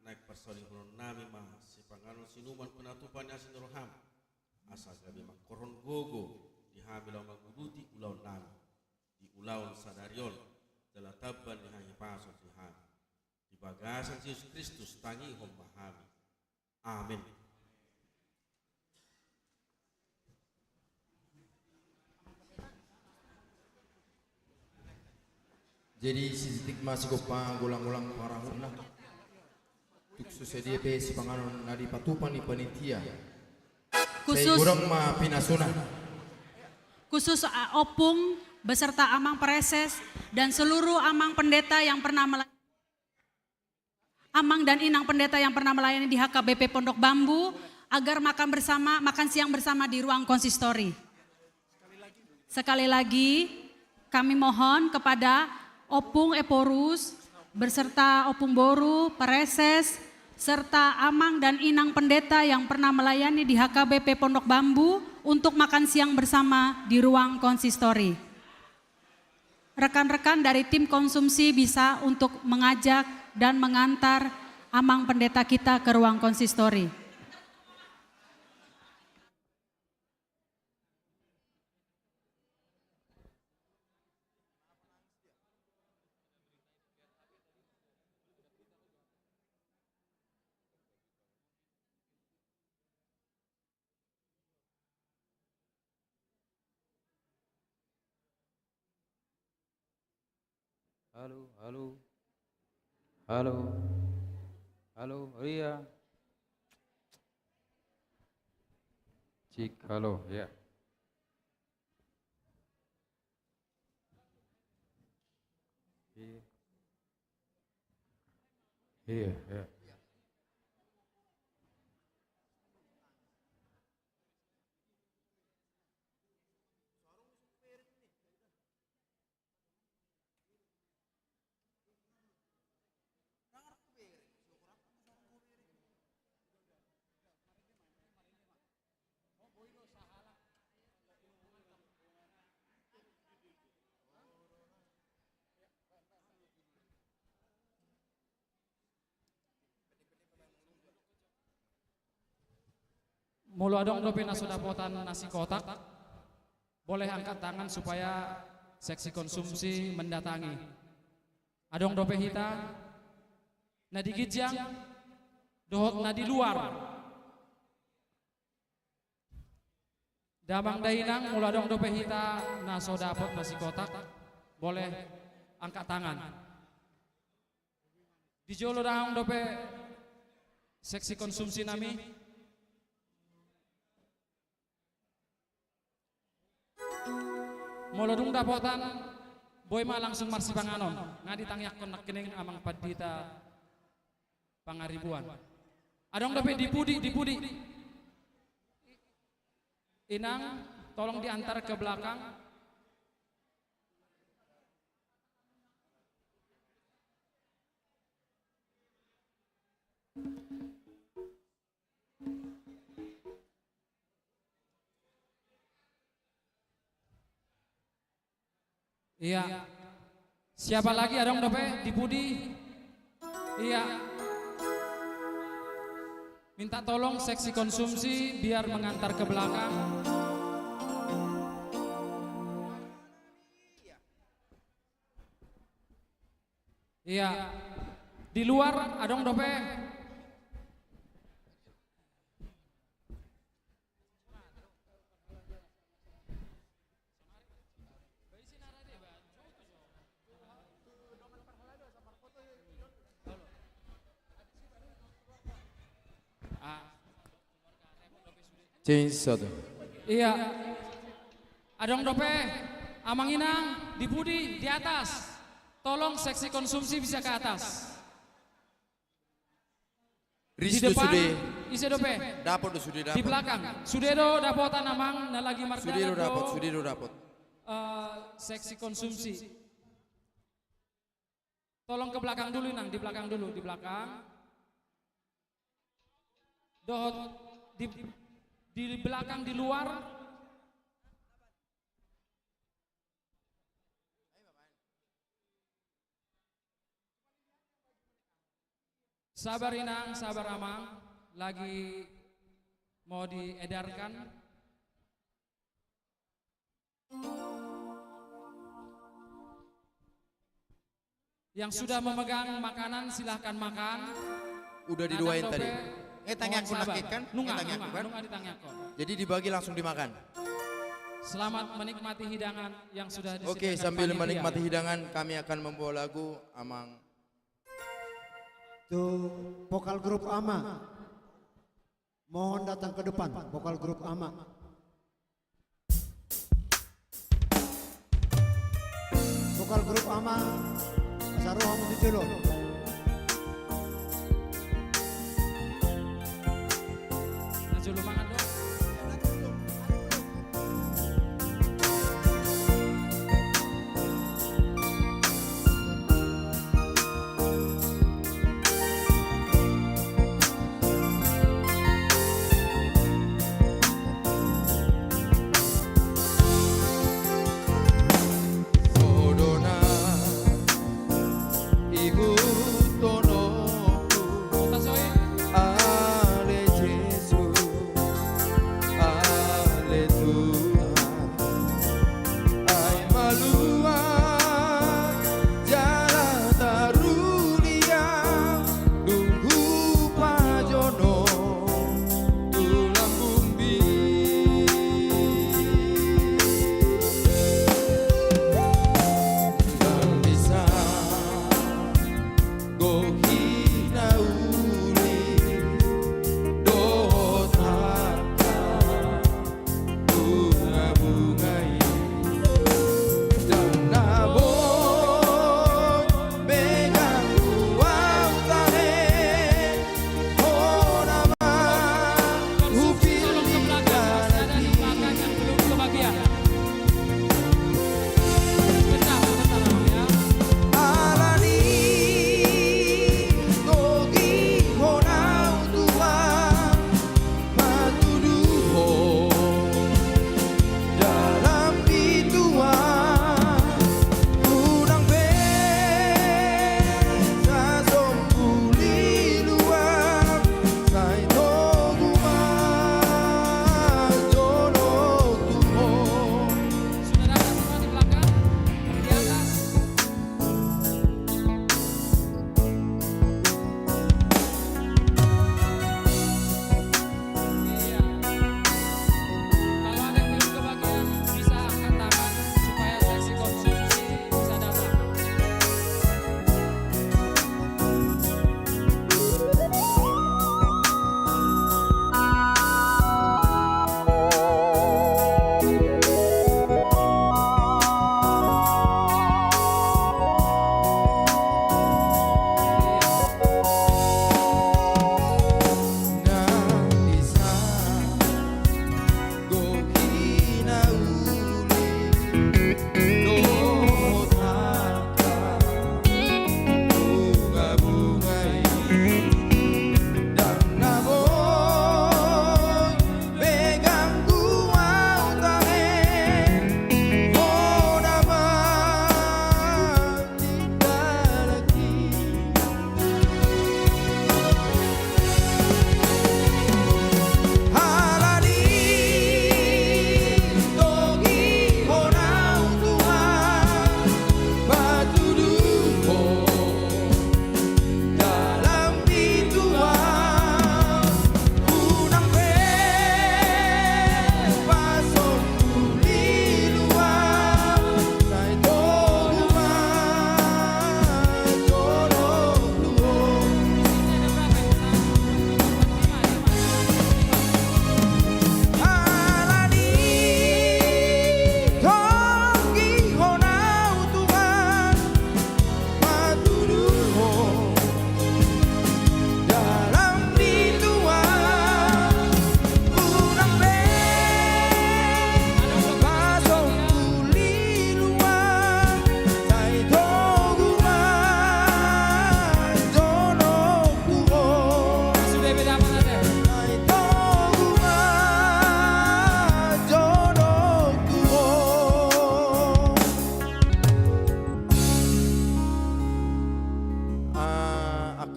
naik persolihon nami mah sipanganon sinuman penatupan asin roham asa gabi makoron gogo dihamil maguduti ulaun nami di ulaun sadarion telah taban dihanyi pasos Tuhan di bagasan Yesus Kristus tangi hom mahami amin. Jadi sidik masih gopa gulang-gulang para hunah. Tuk susedia pe si panganon nadi patupan di panitia. Khusus Kurang ma pinasuna. khusus Opung beserta Amang Preses dan seluruh Amang Pendeta yang pernah Amang dan Inang Pendeta yang pernah melayani di HKBP Pondok Bambu agar makan siang bersama di ruang konsistori. Sekali lagi kami mohon kepada Opung Eporus beserta Opung Boru, Preses, serta Amang dan Inang Pendeta yang pernah melayani di HKBP Pondok Bambu untuk makan siang bersama di ruang konsistori. Rekan-rekan dari tim konsumsi bisa untuk mengajak dan mengantar Amang Pendeta kita ke ruang konsistori. Halo, halo. Halo. Halo, Ria. Cik, halo, ya. Iya. Iya, ya. Mulu adong dope na sudah potan nasi kotak. Boleh angkat tangan supaya seksi konsumsi mendatangi. Adong dope hita na di gijang dohot na di luar. Damang dainang mulu adong dope hita na sudah pot nasi kotak. Boleh angkat tangan. Di jolo dahang dope seksi konsumsi nami. Molodung dapotan boy ma langsung marsi panganon ngadi tangyak konak kening Amang Pendeta Pangaribuan. Adong dope dipudi. Inang tolong diantar ke belakang. Iya. Siapa lagi adong dope dipudi? Iya. Minta tolong seksi konsumsi biar mengantar ke belakang. Iya. Di luar adong dope. Change satu. Iya. Adong dope, amang inang, di budi, di atas. Tolong seksi konsumsi bisa ke atas. Di Risto depan, sudah isi dope. dapat do sudah Di dapat. belakang, sudero dapotan amang, na lagi Sudah margana dapat, do sudah dapat. seksi konsumsi. Tolong ke belakang dulu nang, di belakang dulu, di belakang. Dohot di belakang di luar. Sabar inang, sabar amang, lagi mau diedarkan. Yang sudah memegang makanan silahkan makan. Udah diduain Nadang tadi. dope, Tanya aku mohon sabar. nakit kan? Nunga, Tanya aku kan? nunga ditanyakon. Jadi dibagi langsung dimakan. Selamat menikmati hidangan yang sudah disediakan. Oke, sambil panitia. menikmati hidangan kami akan membawa lagu Amang. Tuh, vokal grup AMA. Mohon datang ke depan, vokal grup AMA. Vokal grup AMA, Saruh Hamudijolo. Maju lumangan dong. Bodona ibu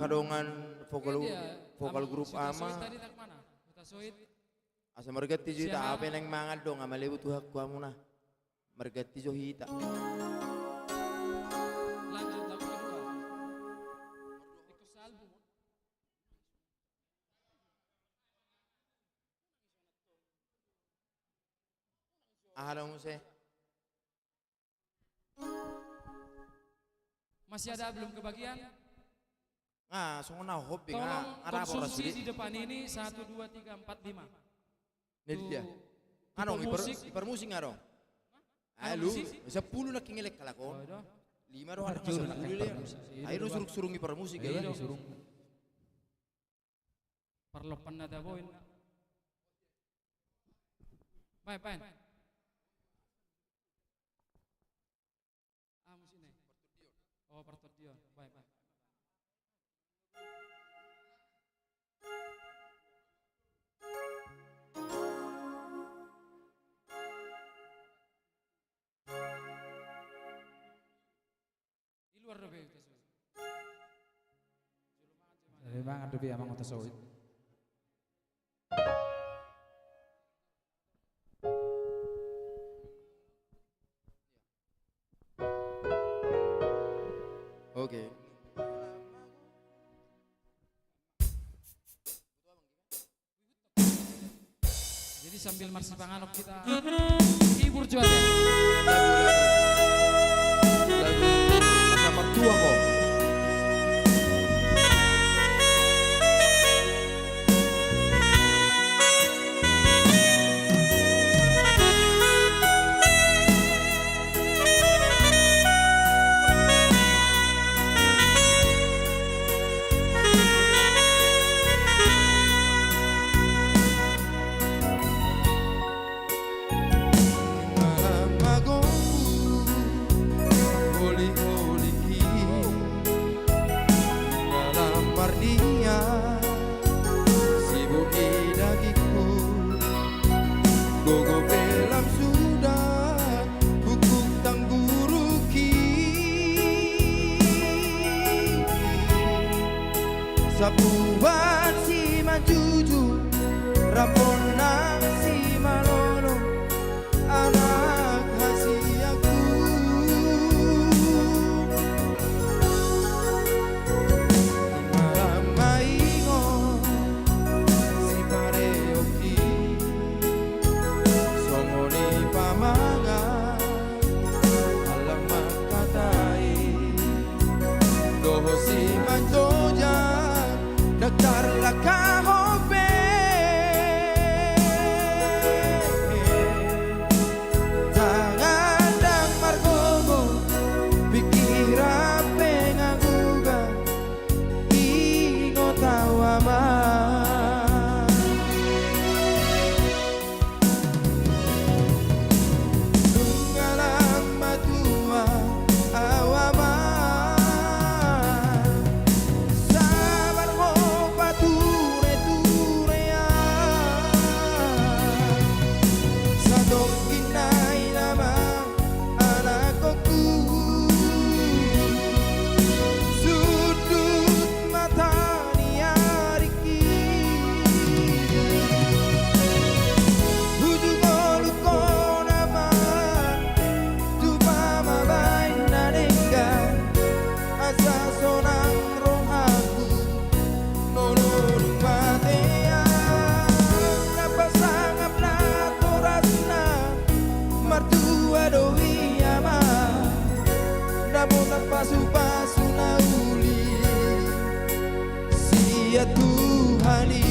dongan vokal grup Suta Soit ama. tadi tak mana? Suta Soit. Asa margati jo ita Siapa? apa nang mangal dong amalebu tuhak ku amuna. Margati jo hita. Lanjut lagu kedua. Ikut salbu. Ahalo mo se. Masih ada belum kebagian? Ah, so na hobi Tolong nga. Ara po konsumsi di rasuli. depan ini 1, 2, 3, 4, 5. Nedi dia. Tuh, Ano, musik. ipar musik nga ro. Ano, Ay lu, musik? sa pulo na kingilek kalako. Oh, ito. 5 ro ada sa pulo le. Ay lu surung-surung ipar musik Iya, ya. surung. Perlepan ada poin. Pain. Ah, musik nih. Oh, pertudion. Baik. Di luar dobe kita sulit. Jadi bang ada bi amang otak sawit. Oke. Jadi sambil marsi panganok kita hibur juga deh. Lagu Asa Mertua kok. Sapuan si manjuju Rampona si malono Anak hasiaku Malam maingo Si pareoki Songoni pamanga Alam makatai Doho si manjoja Daktar lakahobe Tangan dan margogo Pikira pengaguga Ingo tawama Tunggalang matua awama Sabar mo pature-turea Sa dongkinay naman anak ko Sudut mata niya riki Ujung olu ko naman Tumamabay na nenggan Asa sonang rohaku Nolong matea Napasangap na toras na Martua doi ama Namun nagpasu-pasu na uli Siya Tuhani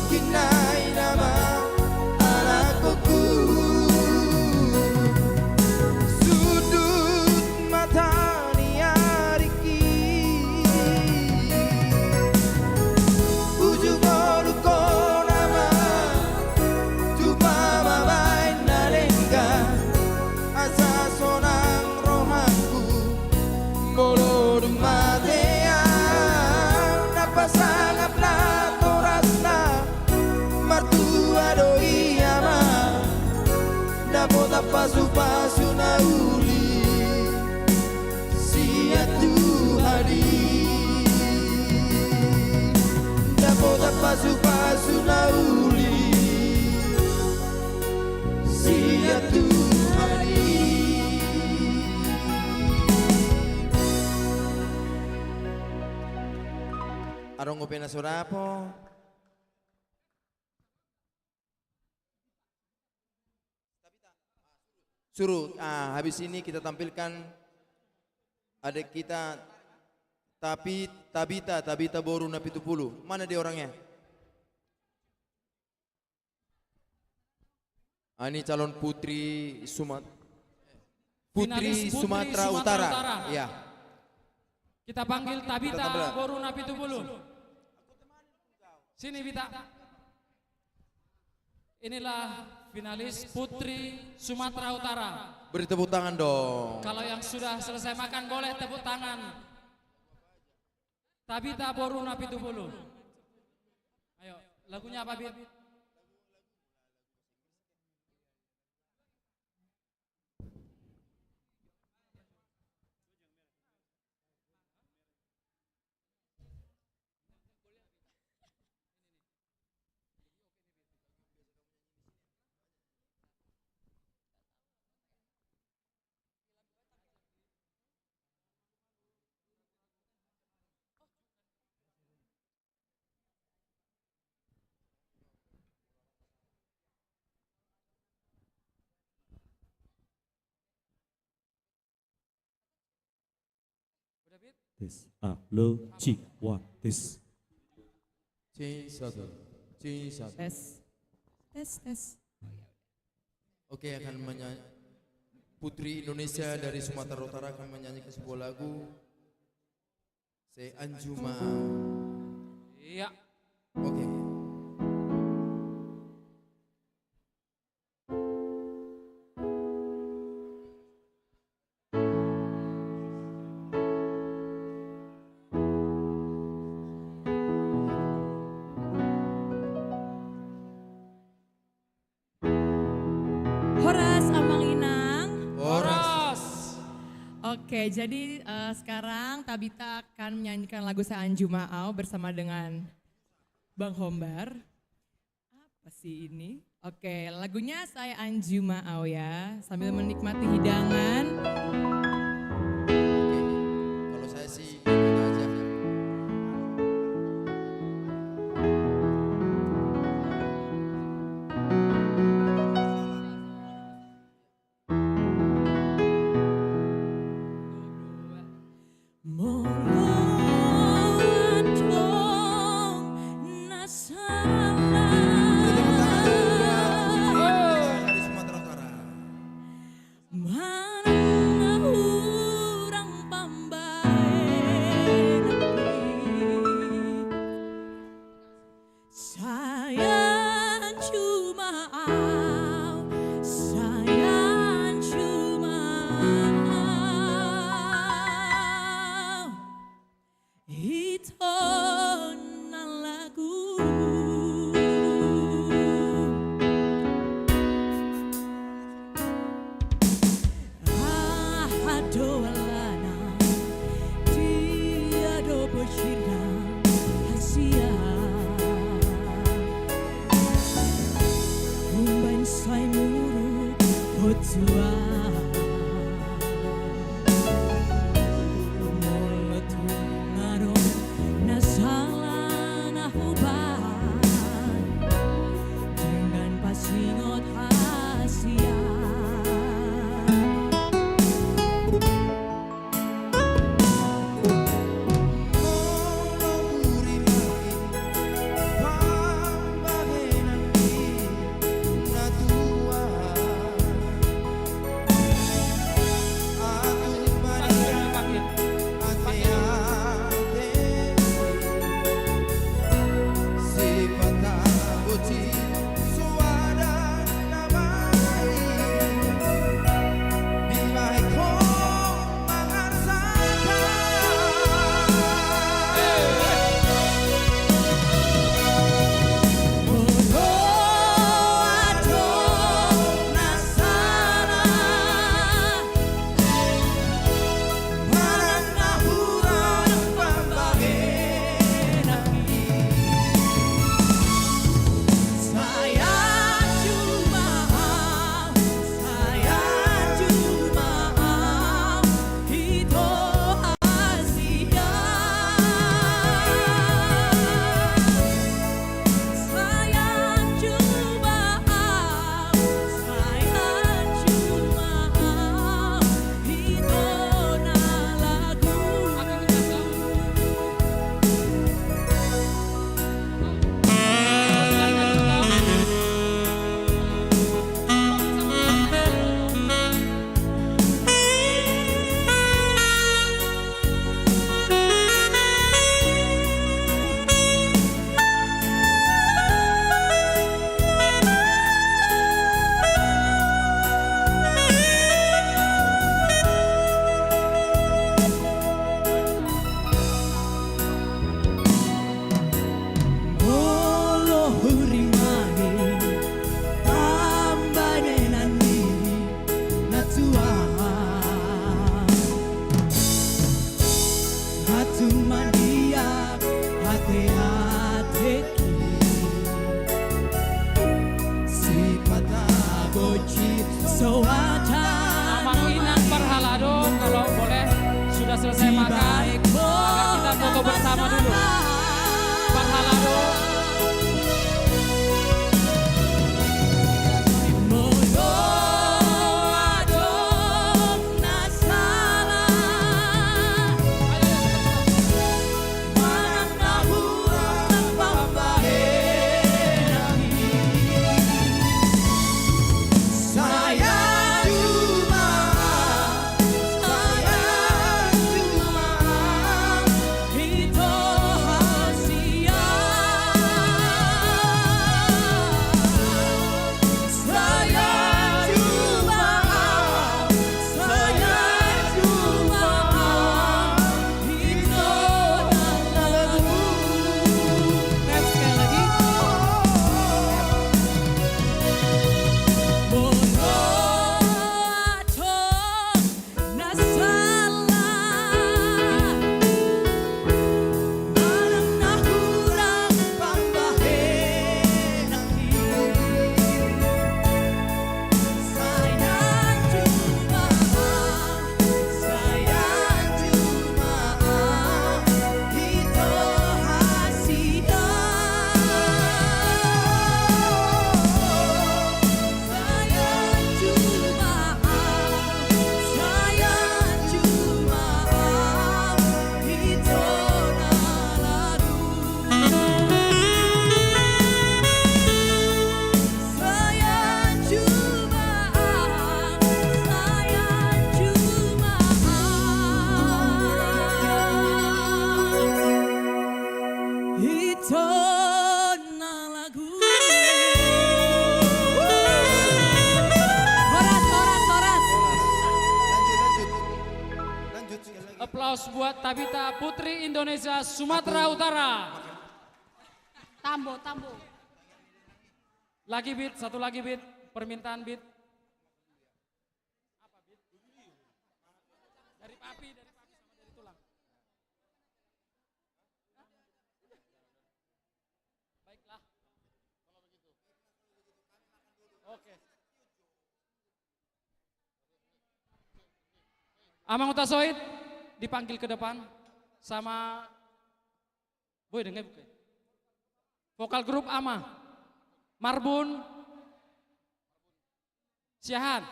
kinai nama anakku. Sudut mata niariki ujung oruko nama cuma mabain nalenga asa sonang rohanku bolo dumatea napasangap na torasna martua doi ama napota pasu-pasu na uli sia Tuhari napota pasu-pasu na uli sia Tuhari. Arong ngopi na surapo. Suruh, habis ini kita tampilkan adik kita Tabita Boru Napitupulu. Mana dia orangnya? Ini calon putri Sumatera Utara. Ya. Kita panggil Tabita Boru Napitupulu. Sini Bita. Inilah finalis Putri Sumatera Utara. Beri tepuk tangan dong. Kalau yang sudah selesai makan boleh tepuk tangan. Tabita Boru Napitupulu. Ayo, lagunya apa, Bit? Tes. Lo, ci, wa, tes. C1. Tes. Oke, akan menyanyi. Putri Indonesia dari Sumatera Utara akan menyanyikan sebuah lagu Se Anjuma. Iya. Oke. Horas Amang Inang. Horas. Oke, jadi sekarang Tabita akan menyanyikan lagu Seanju Maau bersama dengan Bang Hombar. Apa sih ini? Oke, lagunya Saya Anju Maau ya, sambil menikmati hidangan. Kalau saya sih gitu aja. Dari Sumatera Utara. Mana urang pambae saya cuma itu lagu. Adolana dia do bercina hasia umban sai muru hotua mengutungaro nasala nahuban dengan pasingot hasia. Amang Inang Parhalado, kalau boleh sudah selesai makan, agar kita foto bersama dulu. Parhalado. Aplaus buat Tabita Putri Indonesia Sumatera Utara. Tambo, tambo. Lagi beat, satu lagi beat, permintaan beat. Apa beat? Dari papi sama dari tulang. Baiklah. Kalau begitu. Oke. Amang Utasoid dipanggil ke depan sama Boy dengar bukan? Vokal grup Ama, Marbun, Syahan.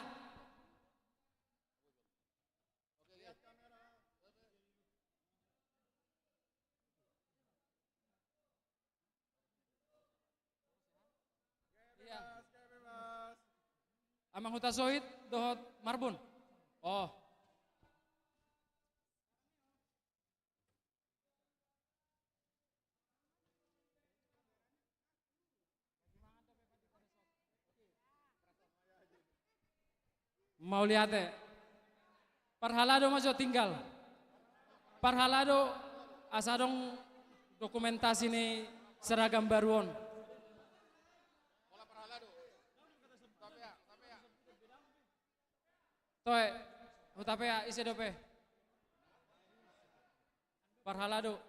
Amang Utasoid dohot Marbun. Oh. Mau lihat ya? Parhalado masuk tinggal. Parhalado asadong dokumentasi ini seragam baruon. Toe, utapea isi dope. Parhalado.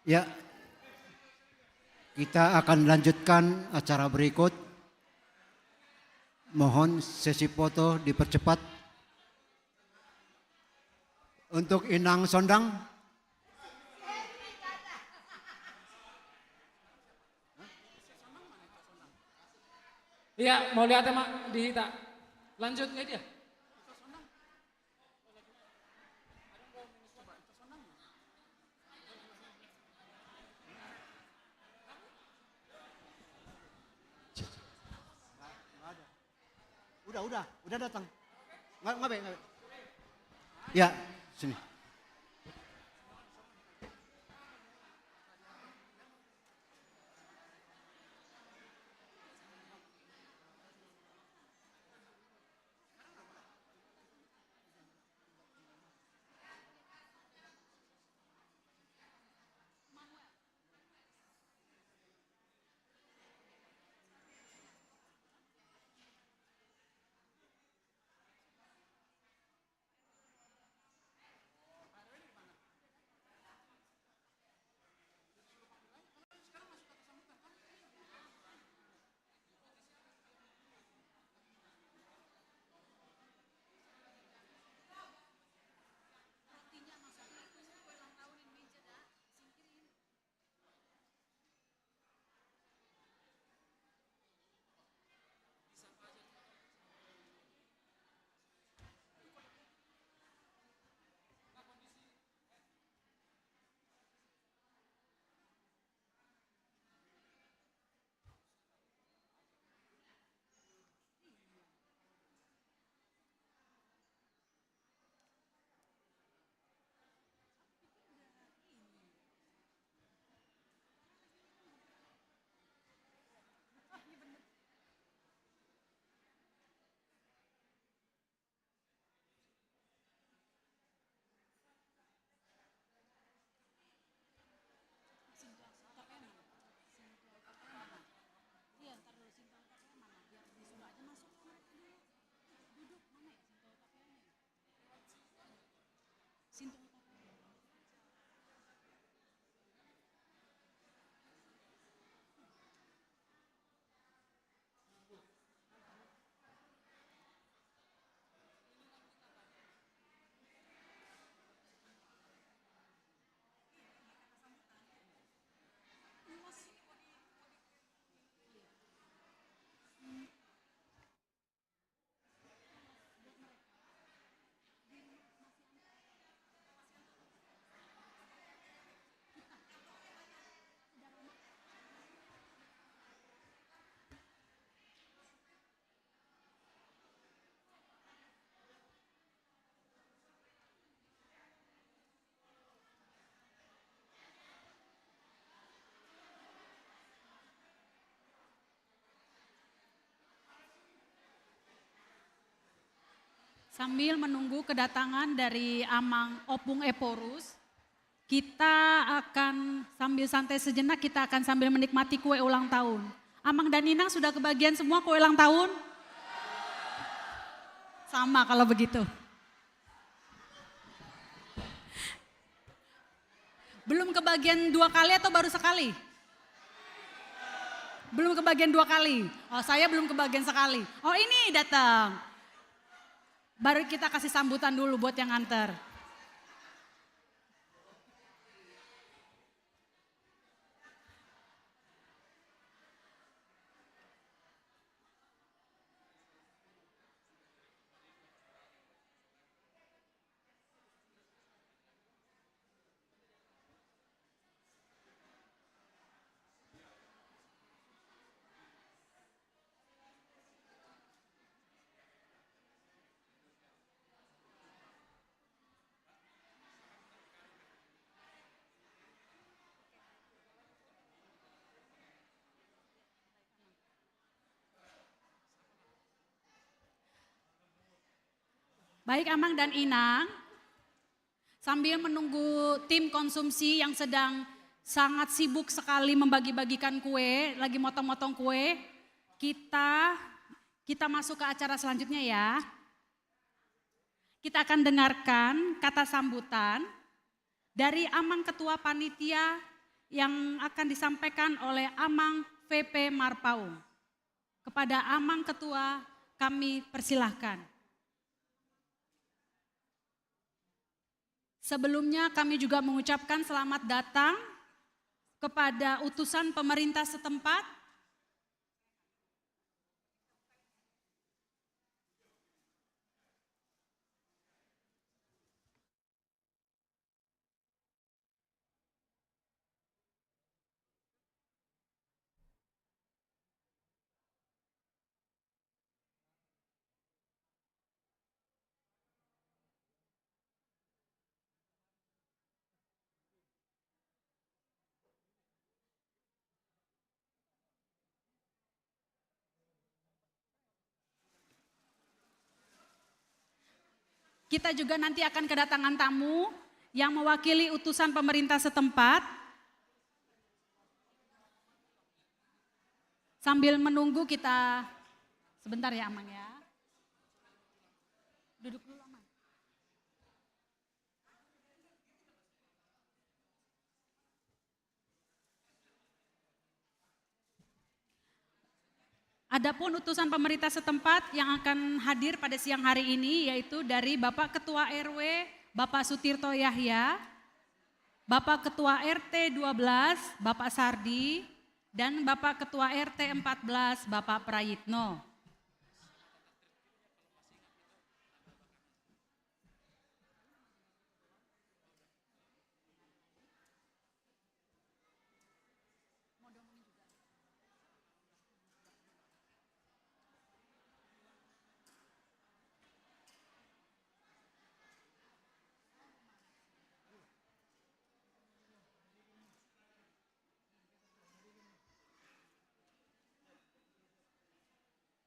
Ya, kita akan lanjutkan acara berikut. Mohon sesi foto dipercepat. Untuk Inang Sondang. Iya, mau lihat Mak di Hita. Lanjut ya dia. Udah datang. Ngabe. Ya, sini. Sambil menunggu kedatangan dari Amang Opung Eporus, kita akan sambil santai sejenak, kita akan sambil menikmati kue ulang tahun. Amang dan Inang sudah kebagian semua kue ulang tahun? Sama kalau begitu. Belum kebagian 2 kali atau baru sekali? Belum kebagian 2 kali. Oh, saya belum kebagian sekali. Oh, ini datang. Baru kita kasih sambutan dulu buat yang nganter. Baik Amang dan Inang, sambil menunggu tim konsumsi yang sedang sangat sibuk sekali membagi-bagikan kue, lagi motong-motong kue, kita masuk ke acara selanjutnya ya. Kita akan dengarkan kata sambutan dari Amang Ketua Panitia yang akan disampaikan oleh Amang VP Marpaung. Kepada Amang Ketua kami persilahkan. Sebelumnya kami juga mengucapkan selamat datang kepada utusan pemerintah setempat, kita juga nanti akan kedatangan tamu yang mewakili utusan pemerintah setempat. Sambil menunggu kita, sebentar ya Amang ya. Duduk dulu Amang. Adapun utusan pemerintah setempat yang akan hadir pada siang hari ini yaitu dari Bapak Ketua RW, Bapak Sutirto Yahya, Bapak Ketua RT 12, Bapak Sardi, dan Bapak Ketua RT 14, Bapak Prayitno.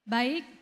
Baik.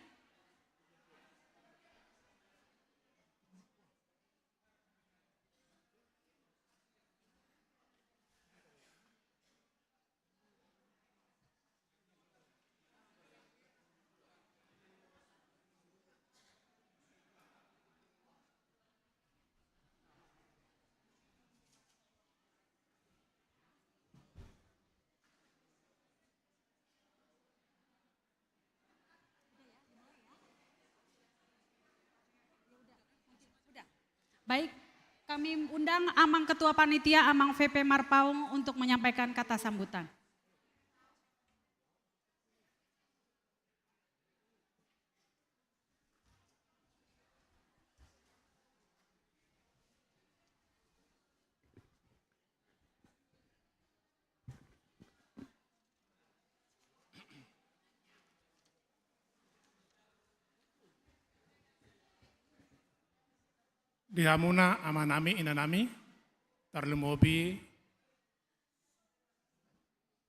Baik, kami undang Amang Ketua Panitia, Amang VP Marpaung untuk menyampaikan kata sambutan. Dihamuna amanami inanami, tarlumobi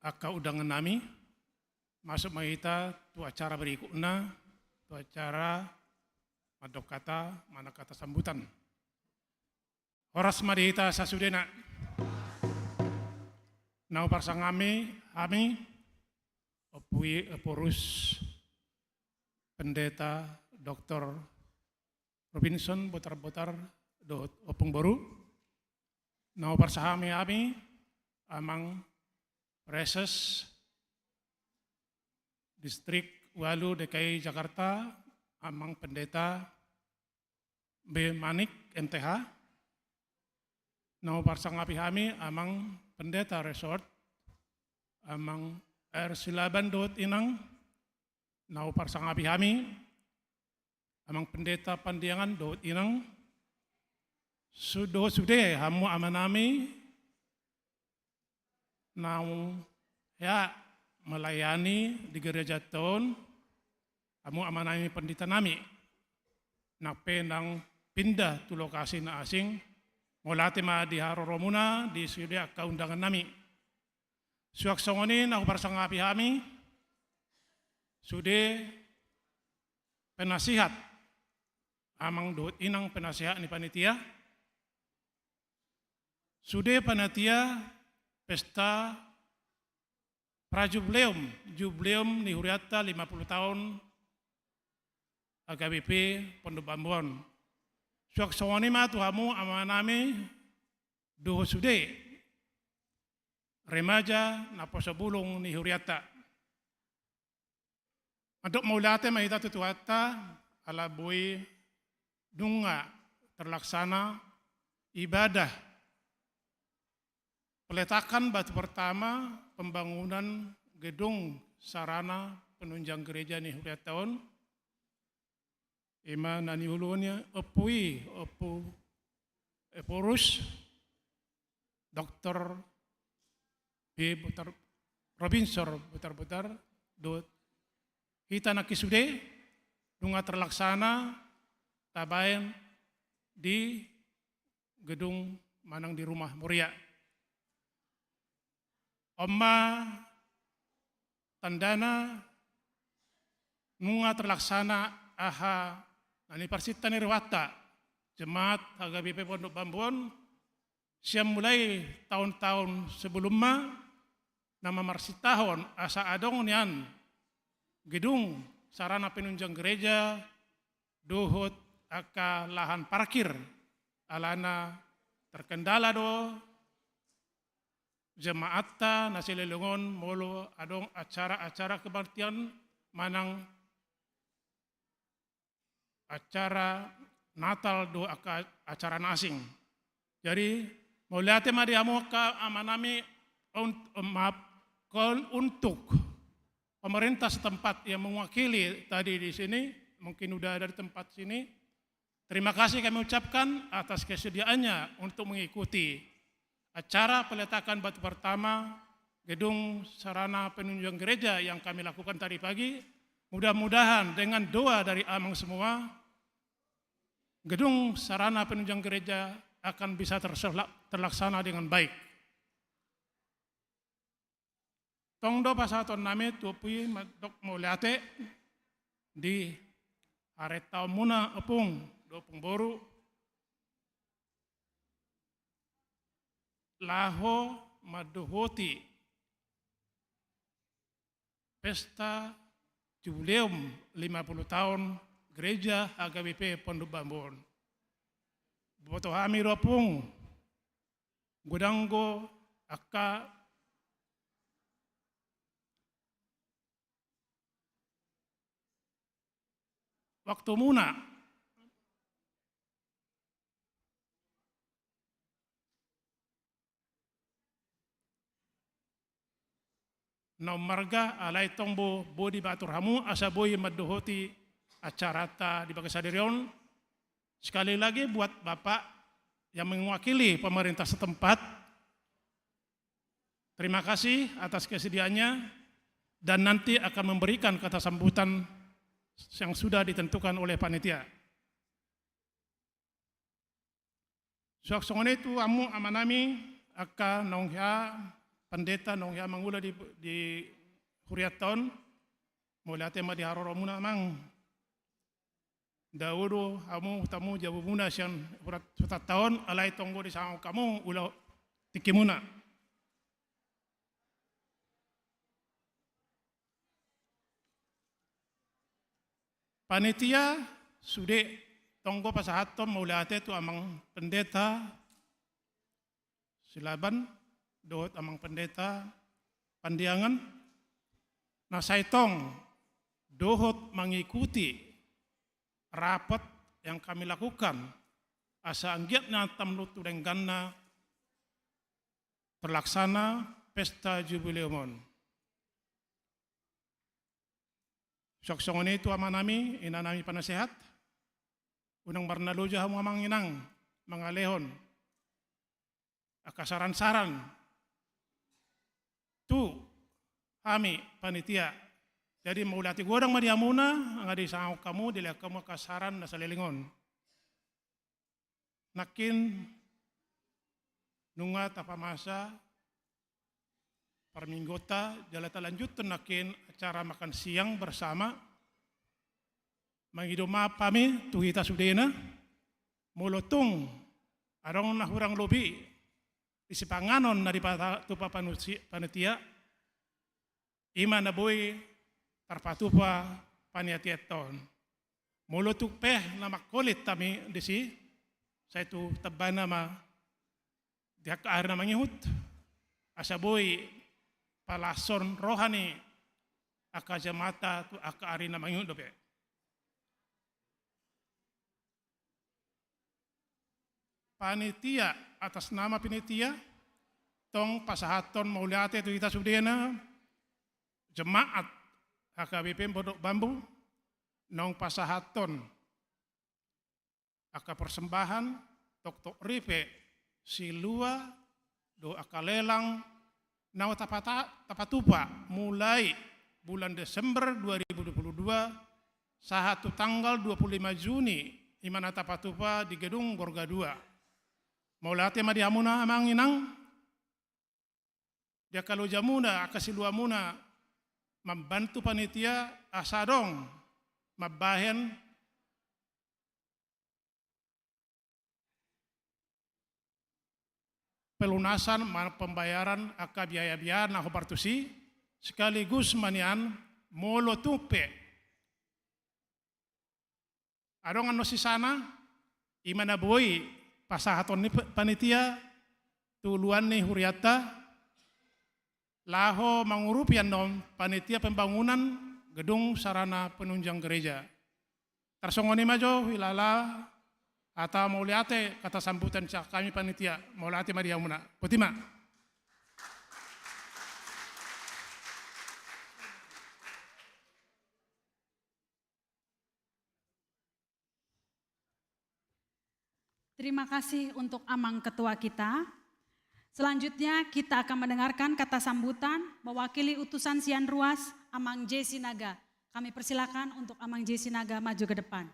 aka udangan nami, masuk mahita tu acara berikutnya, tu acara madok kata, mana kata sambutan. Horas madita sasudena, nau parsangami, kami, opui eporus, pendeta, Dr. Robinson botar-botar do opung boru nau parsahami ami amang Preses Distrik Walu DKI Jakarta amang pendeta B Manik MTH nau parsangapi kami amang pendeta resort amang R Silaban dot inang nau parsangapi kami amang pendeta Pandiangan dot inang sude hamu amanami nau ya melayani di gereja tahun hamu amanami pendeta nami nak penang pindah tu lokasi na asing molate ma di Haroromuna di sudia kaundangan nami suak songoni nak parsangapi kami sude penasihat amang dot inang penasihat ni panitia sude panitia pesta jubileum ni Huriata 50 tahun AKBP Pondok Bambuan suak songoni ma tuhamu amanami doho sude remaja naposo bulung ni Huriata untuk maulate mahita tutuata ala bui dunga terlaksana ibadah peletakan batu pertama pembangunan gedung sarana penunjang gereja nih udah tahun ima nani hulunya opui opu eporus Dr. B. Robinson butar-butar do kita nakisude dunga terlaksana tabayan di gedung manang di rumah Muria. Oma tandana nunga terlaksana aha nani persita nirwata jemaat HKBP Pondok Bambuon siam mulai tahun-tahun sebelumnya nama marsitahon asa adong nian gedung sarana penunjang gereja dohot aka lahan parkir alana terkendala do jemaata nasi lelongon molo adong acara-acara kebaktian manang acara Natal do aka acara nasing. Jadi mau lihat mariamu ka amanami untuk pemerintah setempat yang mewakili tadi di sini, mungkin udah dari tempat sini. Terima kasih kami ucapkan atas kesediaannya untuk mengikuti acara peletakan batu pertama gedung sarana penunjang gereja yang kami lakukan tadi pagi. Mudah-mudahan dengan doa dari amang semua, gedung sarana penunjang gereja akan bisa terlaksana dengan baik. Tongdo pasaton name tupui dok muliate di aretau muna epung do pengboru laho maduhoti pesta jubileum 50 tahun Gereja HKBP Pondok Bambuon. Boto hami ropung godanggo aka waktu muna marga alai tongbo bodi batur hamu asa boy maduhoti acarata di Bagasadirion. Sekali lagi buat Bapak yang mewakili pemerintah setempat, terima kasih atas kesediaannya dan nanti akan memberikan kata sambutan yang sudah ditentukan oleh panitia. Soksongone itu amu amanami aka nongya pendeta nongya mangula di Huriaton mulai tema di Haroromuna mang Daudo kamu tamu jabu muna sian urat tahun alai tonggo di sama kamu ulau tikimuna. Panitia sudah tonggo pasahatom mulai tu amang pendeta silaban dohot amang pendeta pandiangan nasaitong dohot mengikuti rapat yang kami lakukan asa anggiatna tamlutu dengganna terlaksana pesta jubileumon. Soksongone itu amanami inanami panasehat unang barnaluja hamu amang inang mangalehon akasaran-saran tu kami panitia. Jadi maulati godang madiamuna ngadi sang kamu dilihat kamu kasaran na salilingon. Nakin nunga tapamasa perminggota jalata lanjut nakin acara makan siang bersama mangidoma pami tuhita sudena molotung arong nahurang lobi isipanganon na di tupa panitia ima na boy tarpatupa paniatiaton. Mulutuk peh na makulit kami disi sa itu tabana ma diak air na mangihut asaboy palason rohani aka jamata tu aka ari na mangihut dope. panitia atas nama panitia tong pasahaton mauliate tu kita sudena jemaat HKBP Pondok Bambu nong pasahaton aka persembahan tok ripe silua do aka lelang nawa tapatupa mulai bulan Desember 2022 sahatu tanggal 25 Juni imana tapatupa di gedung Gorga 2 maulate ma diamuna amang inang dia kalau jamuna akasilua muna membantu panitia asadong mabahen pelunasan pembayaran aka biaya-biaya na hopartusi sekaligus manian molo tupe adong ano si sana imana boy pasahaton ni panitia tuluan ni huriata laho mangurupian nom panitia pembangunan gedung sarana penunjang gereja tersongoni majo hilala atau mauliate kata sambutan kami panitia mauliate Maria Muna Putima. Terima kasih untuk Amang Ketua kita. Selanjutnya kita akan mendengarkan kata sambutan mewakili utusan Sian Ruas Amang J. Sinaga. Kami persilakan untuk Amang J. Sinaga maju ke depan.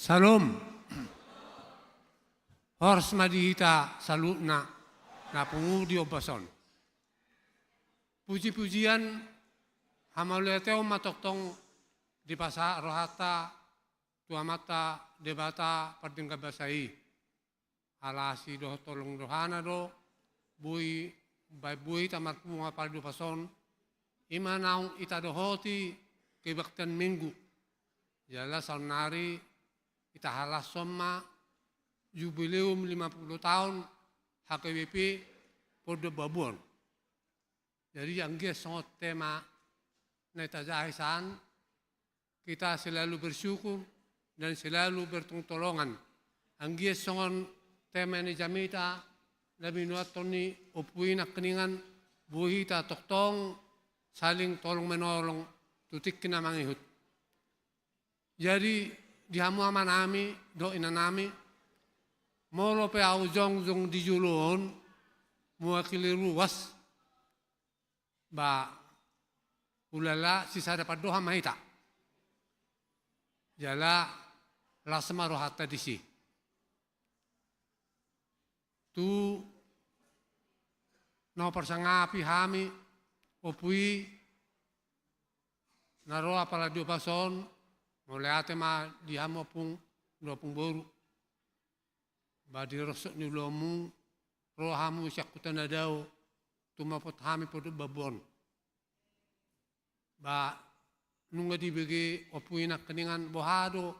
Salam. Hors madihita salutna na pungudi obason. Puji-pujian hamaleteo matoktong di pasa rohata tuamata debata pardingga basai. Alasi doh tolong dohana do bui bai bui tamat bunga paldu pason imanaung ita dohoti kebaktan minggu. Jala saunari kita halas soma jubileum 50 tahun HKBP Pondok Babon. Jadi yang dia sangat tema neta jahisan kita selalu bersyukur dan selalu bertolongan. Anggia sangat tema ni jamita nabi nuatoni opuina keningan buhita toktong saling tolong menolong tutik kena mangihut. Jadi di hamu amanami do inanami molo pe au jong di julun mewakili ruas ba ulala sisa dapat doha mahita jala lasma rohata disi tu no persangapi hami opui naro apala dio pason mulai ate ma diamo pung boru badi rosok ni lomu rohamu syakutan adau tumapot hami Pondok Babon ba nunga dibagi opuina keningan bohado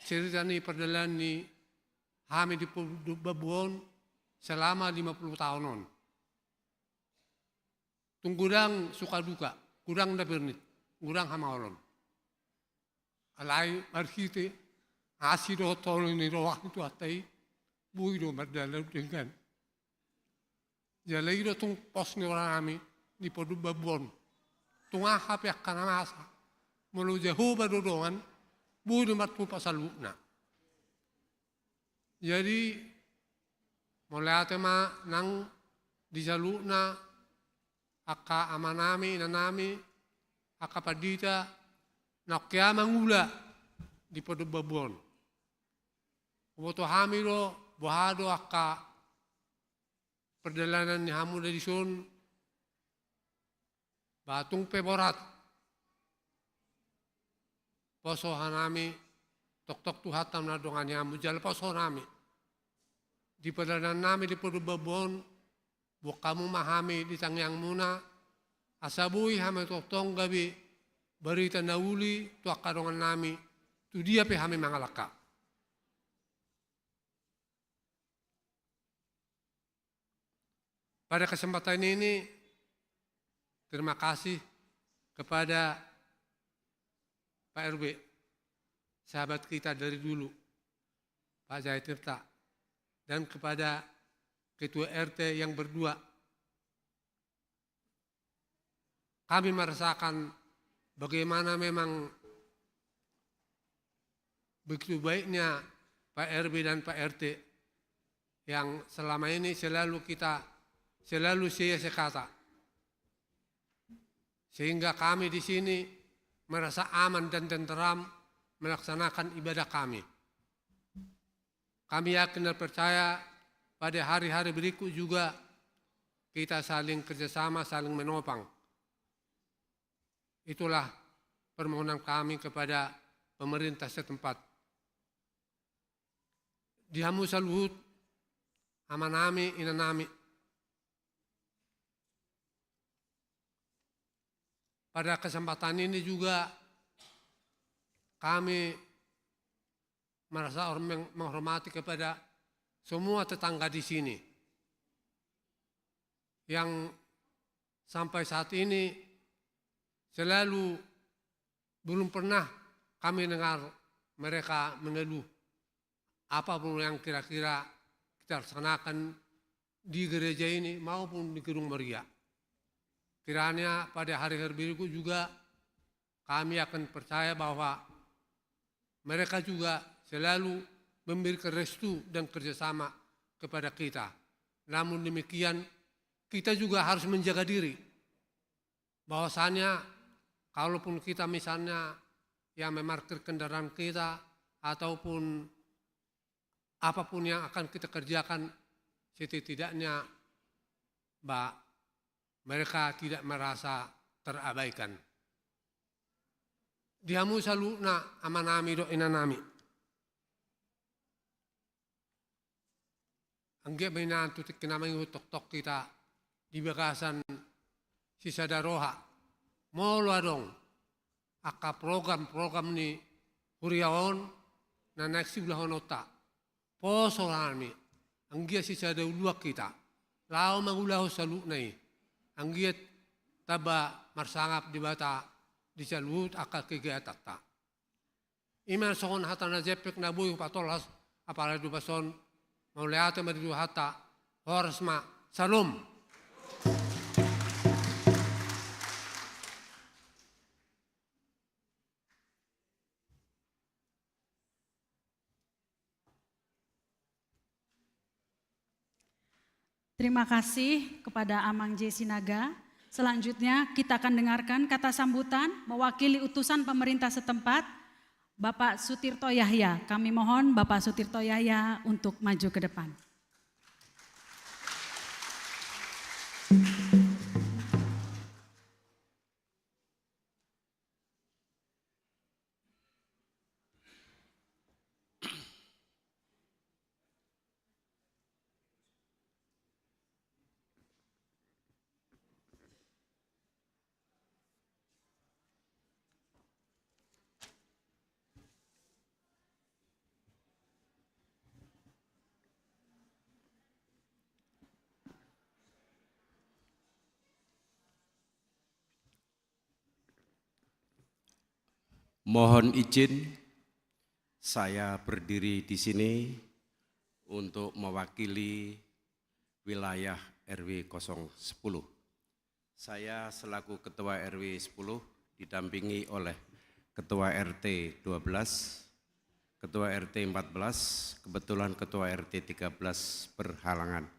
cerita ni perjalanan ni hami di Pondok Babon selama 50 tahunan tunggudang suka duka gudang dapernit gudang hamaolon alai marhite asido tolong ni roh itu atai buido madala dengan jalai do tung pos ni orang kami di Pondok Babon tung ahap yak kana masa mulu jauh badodongan buido matu pasalukna jadi mulai tema nang di jalukna aka amanami nanami aka padita nak kaya mangula di Pondok Babon. Woto hamilo bohado aka perjalanan ni hamu dari sun batung peborat poso hanami tok tu hatam na dongan hamu jal poso nami di padanan nami di Purubabon, buat kamu mahami di tangyang muna, asabui hame totong gabi, berita nauli, tuak karongan nami, tu dia pe hame mangalaka. Pada kesempatan ini, terima kasih kepada Pak RW, sahabat kita dari dulu, Pak Jaya Tirta, dan kepada Ketua RT yang berdua. Kami merasakan bagaimana memang begitu baiknya Pak RW dan Pak RT yang selama ini selalu saya sekata. Sehingga kami di sini merasa aman dan tenteram melaksanakan ibadah kami. Kami yakin dan percaya pada hari-hari berikut juga kita saling kerjasama, saling menopang. Itulah permohonan kami kepada pemerintah setempat. Dihamu saluhut, amanami, inanami. Pada kesempatan ini juga kami merasa menghormati kepada semua tetangga di sini yang sampai saat ini selalu belum pernah kami dengar mereka mengeluh apapun yang kira-kira kita laksanakan di gereja ini maupun di Gedung Maria. Kiranya pada hari-hari berikut juga kami akan percaya bahwa mereka juga selalu memberikan restu dan kerjasama kepada kita. Namun demikian kita juga harus menjaga diri. Bahwasannya kalaupun kita misalnya yang memarkir kendaraan kita ataupun apapun yang akan kita kerjakan setidaknya mereka tidak merasa terabaikan. Dihamu saluna amanami do inanami. Angge mainan tutik kinamang tok-tok kita di bagasan sisa daroha. Molo adong aka program ni huriaon na naksi ulahon otak. Posolami angge sisa dauluak kita. Lao mangulahu salunai. Anggiat taba marsangap di bata di salut akal kegiatan tak. Iman sokon hata na jepek na buing patolas apalagi du bason mauleate maridu hata horsma salum. Terima kasih kepada Amang J. Sinaga. Selanjutnya kita akan dengarkan kata sambutan mewakili utusan pemerintah setempat, Bapak Sutirto Yahya. Kami mohon Bapak Sutirto Yahya untuk maju ke depan. Mohon izin saya berdiri di sini untuk mewakili wilayah RW 010. Saya selaku Ketua RW 10 didampingi oleh Ketua RT 12, Ketua RT 14, kebetulan Ketua RT 13 berhalangan.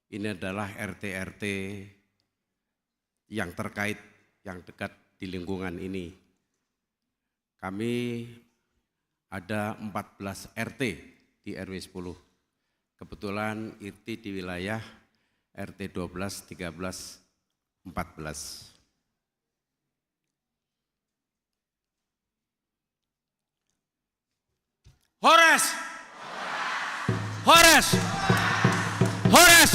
Ini adalah RT-RT yang terkait, yang dekat di lingkungan ini. Kami ada 14 RT di RW 10. Kebetulan RT di wilayah RT 12, 13, 14. Horas! Hores. Hores.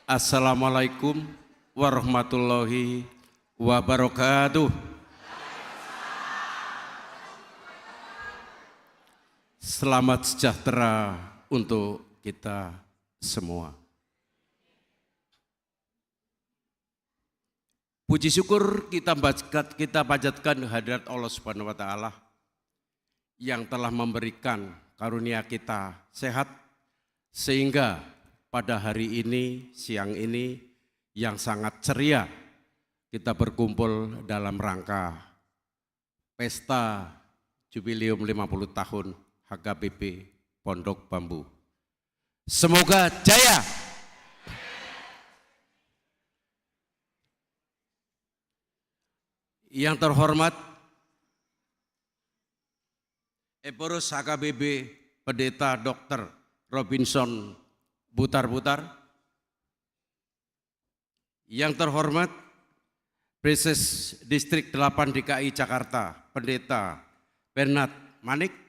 Assalamualaikum warahmatullahi wabarakatuh. Selamat sejahtera untuk kita semua. Puji syukur kita panjatkan hadirat Allah Subhanahu wa taala yang telah memberikan karunia kita sehat sehingga pada hari ini, siang ini yang sangat ceria kita berkumpul dalam rangka pesta jubileum 50 tahun HKBP Pondok Bambu. Semoga jaya. Yang terhormat Eporus HKBP Pendeta Dr. Robinson Butar-Butar. Yang terhormat Preses Distrik 8 DKI Jakarta Pendeta Bernard Manik.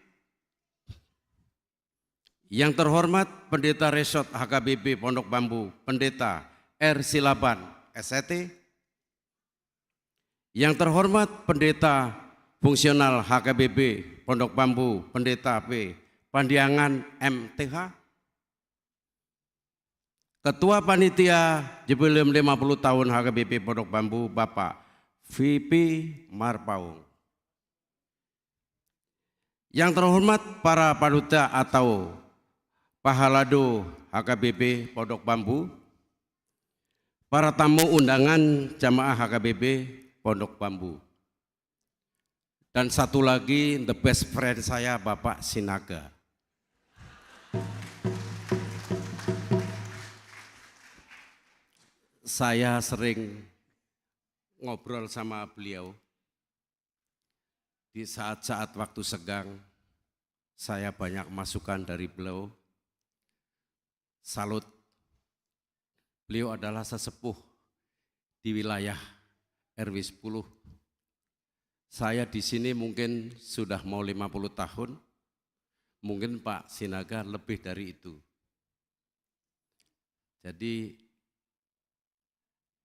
Yang terhormat Pendeta Resort HKBP Pondok Bambu Pendeta R. Silaban SET. Yang terhormat Pendeta Fungsional HKBP Pondok Bambu Pendeta P. Pandiangan MTH. Ketua Panitia Jubileum 50 tahun HKBP Pondok Bambu Bapak VP Marpaung. Yang terhormat para paduta atau Pahalado HKBP Pondok Bambu, para tamu undangan jamaah HKBP Pondok Bambu. Dan satu lagi the best friend saya Bapak Sinaga. Saya sering ngobrol sama beliau di saat-saat waktu senggang. Saya banyak masukan dari beliau. Salut. Beliau adalah sesepuh di wilayah RW 10. Saya di sini mungkin sudah mau 50 tahun. Mungkin Pak Sinaga lebih dari itu. Jadi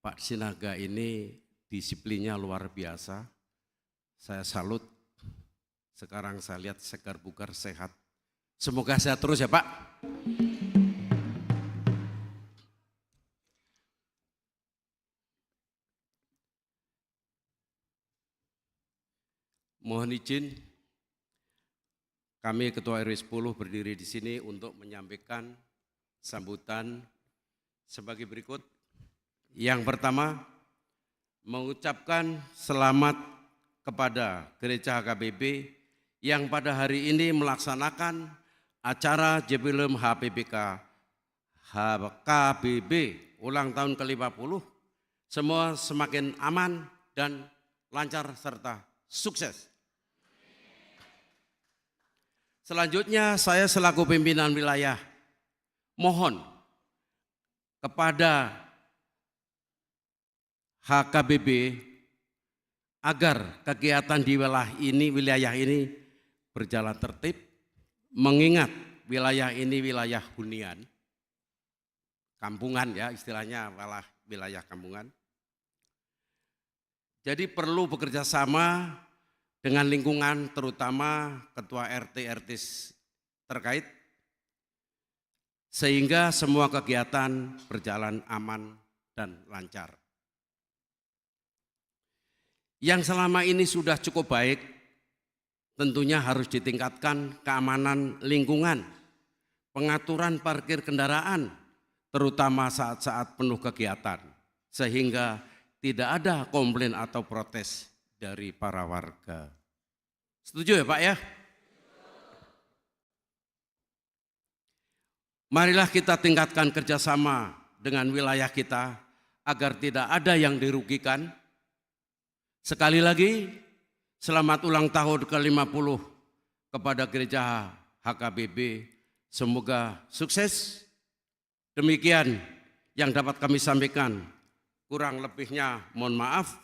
Pak Sinaga ini disiplinnya luar biasa. Saya salut. Sekarang saya lihat segar bugar sehat. Semoga sehat terus ya Pak. Mohon izin, kami Ketua RW 10 berdiri di sini untuk menyampaikan sambutan sebagai berikut. Yang pertama, mengucapkan selamat kepada Gereja HKBP yang pada hari ini melaksanakan acara Jubileum HKBP ulang tahun ke-50. Semua semakin aman dan lancar serta sukses. Selanjutnya saya selaku pimpinan wilayah mohon kepada HKBP agar kegiatan di wilayah ini berjalan tertib, mengingat wilayah ini wilayah hunian, kampungan ya istilahnya, wilayah kampungan. Jadi perlu bekerja sama dengan lingkungan terutama ketua RT terkait sehingga semua kegiatan berjalan aman dan lancar. Yang selama ini sudah cukup baik, tentunya harus ditingkatkan keamanan lingkungan, pengaturan parkir kendaraan, terutama saat-saat penuh kegiatan, sehingga tidak ada komplain atau protes dari para warga. Setuju ya Pak ya? Marilah kita tingkatkan kerjasama dengan wilayah kita agar tidak ada yang dirugikan. Sekali lagi, selamat ulang tahun ke-50 kepada Gereja HKBP Semoga sukses. Demikian yang dapat kami sampaikan. Kurang lebihnya mohon maaf.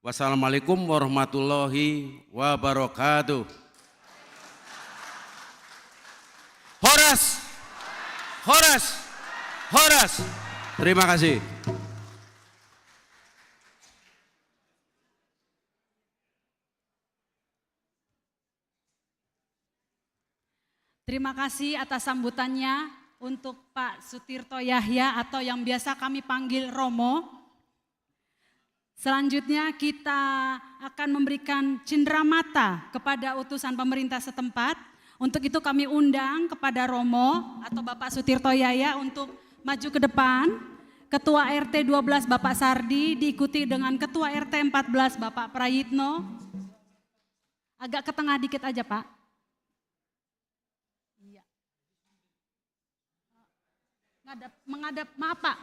Wassalamualaikum warahmatullahi wabarakatuh. Horas, horas, horas. Terima kasih. Terima kasih atas sambutannya untuk Pak Sutirto Yahya atau yang biasa kami panggil Romo. Selanjutnya kita akan memberikan cenderamata kepada utusan pemerintah setempat. Untuk itu kami undang kepada Romo atau Bapak Sutirto Yahya untuk maju ke depan. Ketua RT 12 Bapak Sardi diikuti dengan Ketua RT 14 Bapak Prayitno. Agak ke tengah dikit aja Pak. Menghadap, maaf Pak,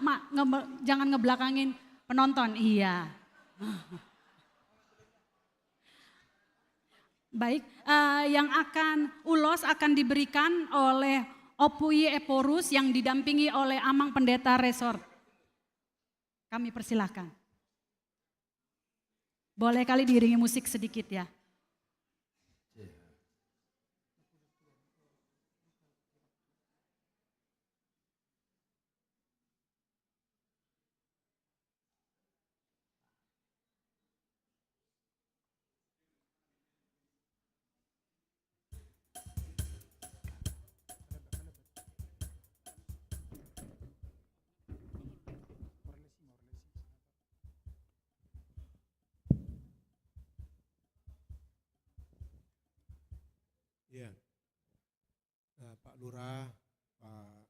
jangan ngebelakangin penonton, iya. Baik, yang akan ulos akan diberikan oleh Opui Eporus yang didampingi oleh Amang Pendeta Resort. Kami persilahkan. Boleh kali diiringi musik sedikit ya. Ya, Pak Lurah, Pak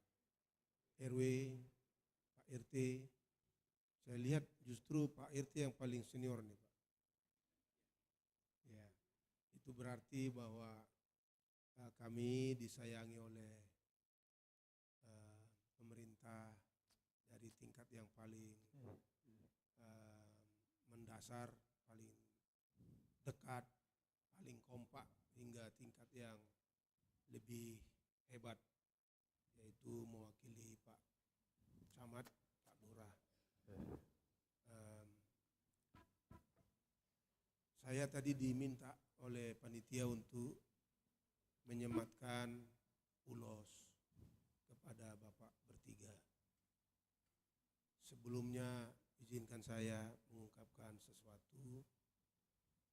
RW, Pak RT, saya lihat justru Pak RT yang paling senior nih Pak. Ya, itu berarti bahwa kami disayangi oleh pemerintah dari tingkat yang paling mendasar, paling dekat, paling kompak, hingga tingkat yang lebih hebat, yaitu mewakili Pak Camat, Pak Lurah. Saya tadi diminta oleh panitia untuk menyematkan ulos kepada Bapak bertiga. Sebelumnya izinkan saya mengungkapkan sesuatu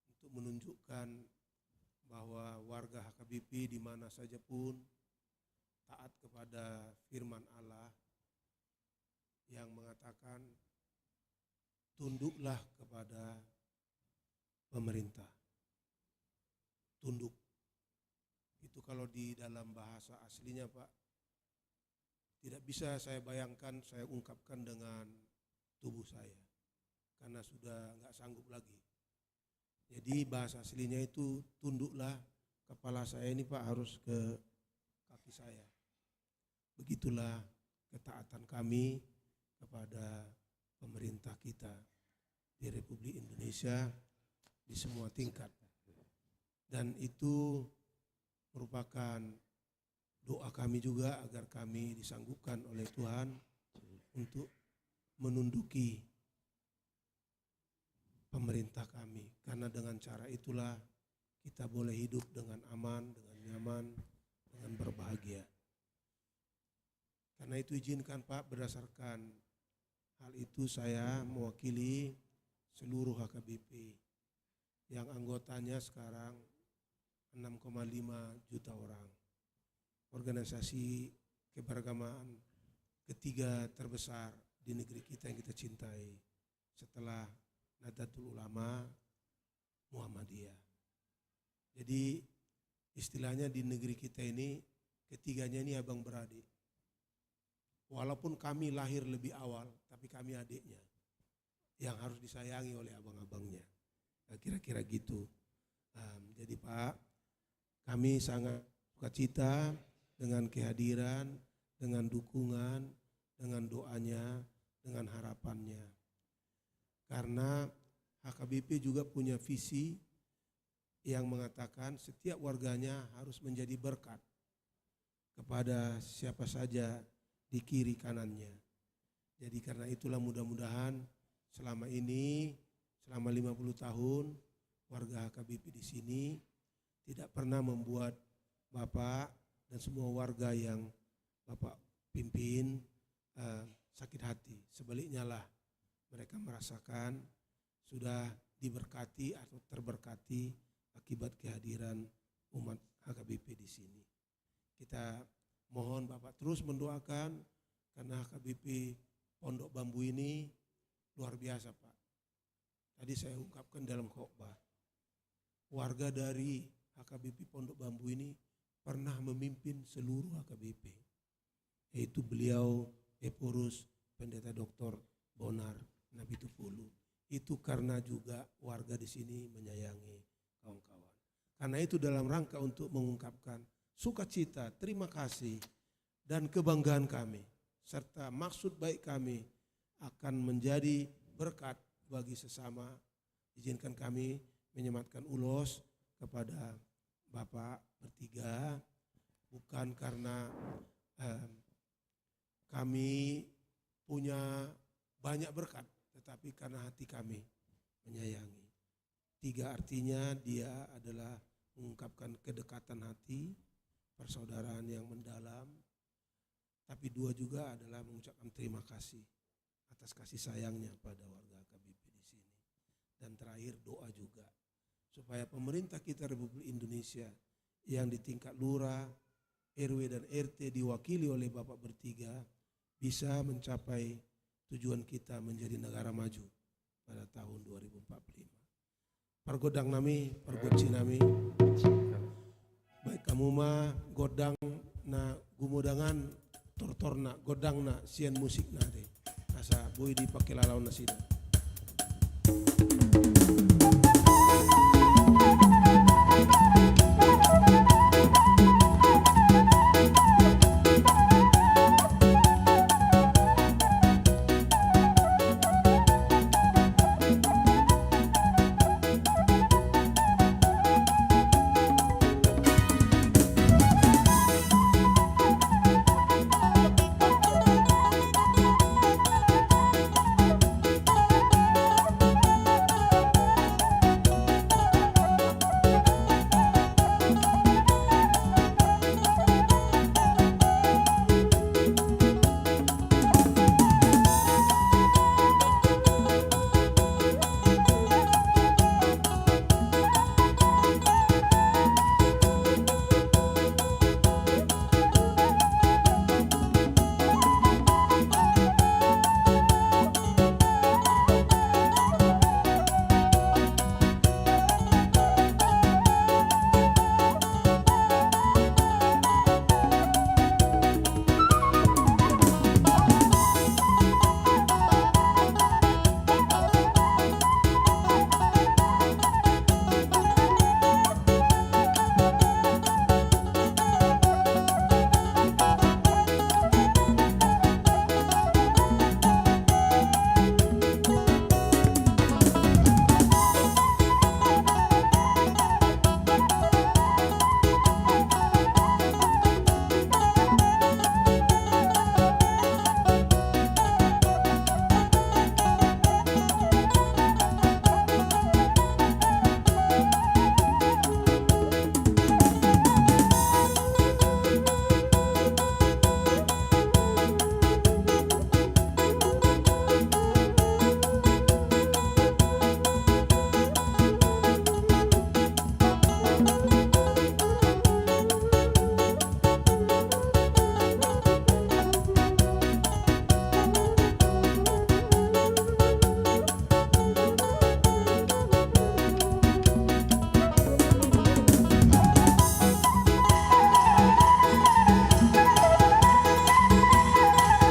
untuk menunjukkan bahwa warga HKBP di mana saja pun taat kepada firman Allah yang mengatakan tunduklah kepada pemerintah. Tunduk. Itu kalau di dalam bahasa aslinya Pak, tidak bisa saya bayangkan, saya ungkapkan dengan tubuh saya karena sudah nggak sanggup lagi. Jadi bahasa aslinya itu tunduklah, kepala saya ini Pak harus ke kaki saya. Begitulah ketaatan kami kepada pemerintah kita di Republik Indonesia di semua tingkat. Dan itu merupakan doa kami juga agar kami disanggupkan oleh Tuhan untuk menunduki pemerintah kami, karena dengan cara itulah kita boleh hidup dengan aman, dengan nyaman, dengan berbahagia. Karena itu izinkan Pak, berdasarkan hal itu saya mewakili seluruh HKBP yang anggotanya sekarang 6,5 juta orang. Organisasi keberagamaan ketiga terbesar di negeri kita yang kita cintai setelah Nahdlatul Ulama, Muhammadiyah. Jadi istilahnya di negeri kita ini ketiganya ini abang beradik. Walaupun kami lahir lebih awal, tapi kami adiknya yang harus disayangi oleh abang-abangnya. Kira-kira gitu. Jadi Pak, kami sangat sukacita dengan kehadiran, dengan dukungan, dengan doanya, dengan harapannya. Karena HKBP juga punya visi yang mengatakan setiap warganya harus menjadi berkat kepada siapa saja di kiri kanannya. Jadi karena itulah mudah-mudahan selama ini, selama 50 tahun, warga HKBP di sini tidak pernah membuat Bapak dan semua warga yang Bapak pimpin sakit hati. Sebaliknya lah, mereka merasakan sudah diberkati atau terberkati akibat kehadiran umat HKBP di sini. Kita mohon Bapak terus mendoakan karena HKBP Pondok Bambu ini luar biasa, Pak. Tadi saya ungkapkan dalam khotbah, warga dari HKBP Pondok Bambu ini pernah memimpin seluruh HKBP, yaitu beliau Eporus Pendeta Dr. Bonar Nabitupulu. Itu karena juga warga di sini menyayangi kawan-kawan. Karena itu dalam rangka untuk mengungkapkan sukacita, terima kasih, dan kebanggaan kami, serta maksud baik kami akan menjadi berkat bagi sesama. Izinkan kami menyematkan ulos kepada Bapak bertiga, bukan karena kami punya banyak berkat, tetapi karena hati kami menyayangi. Tiga artinya dia adalah mengungkapkan kedekatan hati, persaudaraan yang mendalam, tapi dua juga adalah mengucapkan terima kasih atas kasih sayangnya pada warga HKBP di sini. Dan terakhir doa juga supaya pemerintah kita Republik Indonesia yang di tingkat lurah, RW dan RT diwakili oleh Bapak bertiga bisa mencapai tujuan kita menjadi negara maju pada tahun 2045. Pargodang nami, pargoci nami, baik kamu mah godang na gumudangan tortorna godang na sian musik na de asa boy dipakai lalau na sida.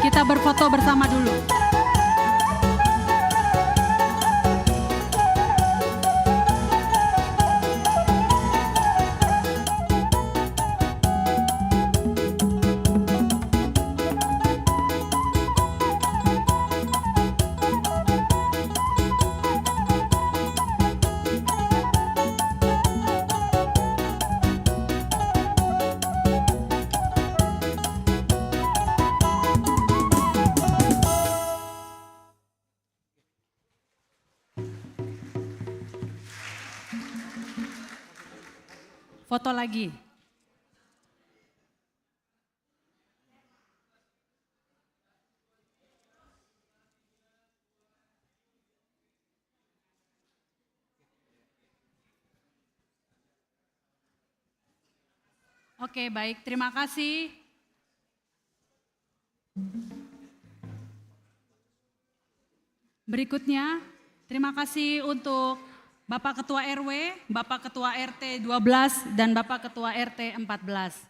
Kita berfoto bersama dulu. foto lagi. Oke, baik, terima kasih. Berikutnya, terima kasih untuk Bapak Ketua RW, Bapak Ketua RT 12, dan Bapak Ketua RT 14.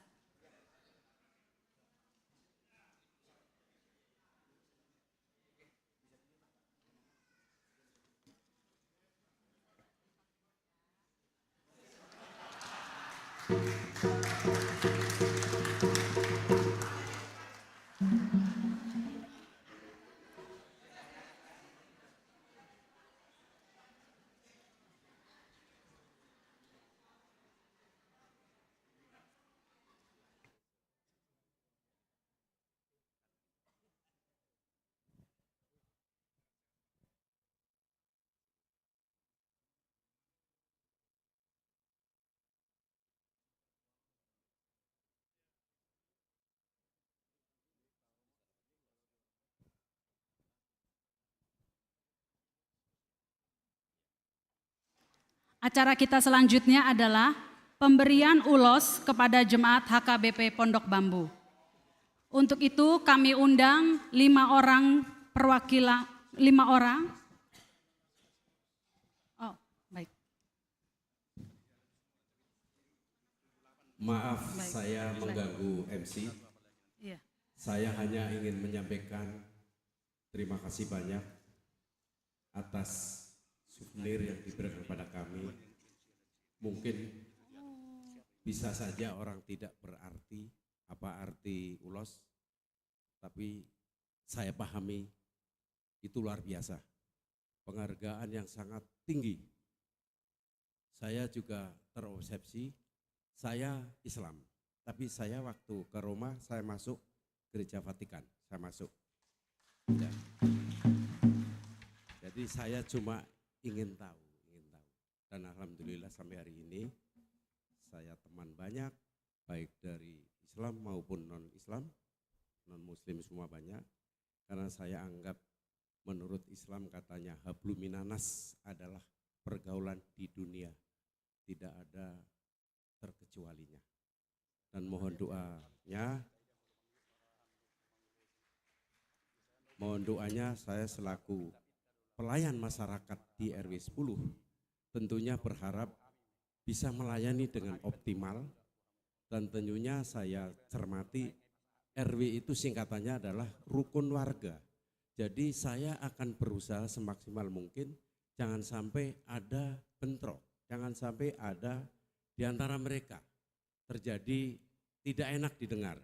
Acara kita selanjutnya adalah pemberian ulos kepada jemaat HKBP Pondok Bambu. Untuk itu kami undang 5 orang perwakilan, 5 orang. Oh, baik. Maaf, Baik. saya mengganggu MC. Iya. Saya hanya ingin menyampaikan terima kasih banyak atas souvenir yang diberikan kepada kami. Mungkin bisa saja orang tidak berarti apa arti ulos, tapi saya pahami itu luar biasa. Penghargaan yang sangat tinggi. Saya juga terobsesi, saya Islam, tapi saya waktu ke Roma saya masuk Gereja Vatikan, saya masuk. Ya. Jadi saya cuma ingin tahu. Dan alhamdulillah sampai hari ini saya teman banyak, baik dari Islam maupun non-Islam, non-Muslim semua banyak. Karena saya anggap menurut Islam katanya hablum minanas adalah pergaulan di dunia, tidak ada terkecualinya. Dan mohon doanya saya selaku pelayan masyarakat di RW 10 tentunya berharap bisa melayani dengan optimal, dan tentunya saya cermati RW itu singkatannya adalah rukun warga. Jadi saya akan berusaha semaksimal mungkin jangan sampai ada bentrok, jangan sampai ada di antara mereka terjadi tidak enak didengar.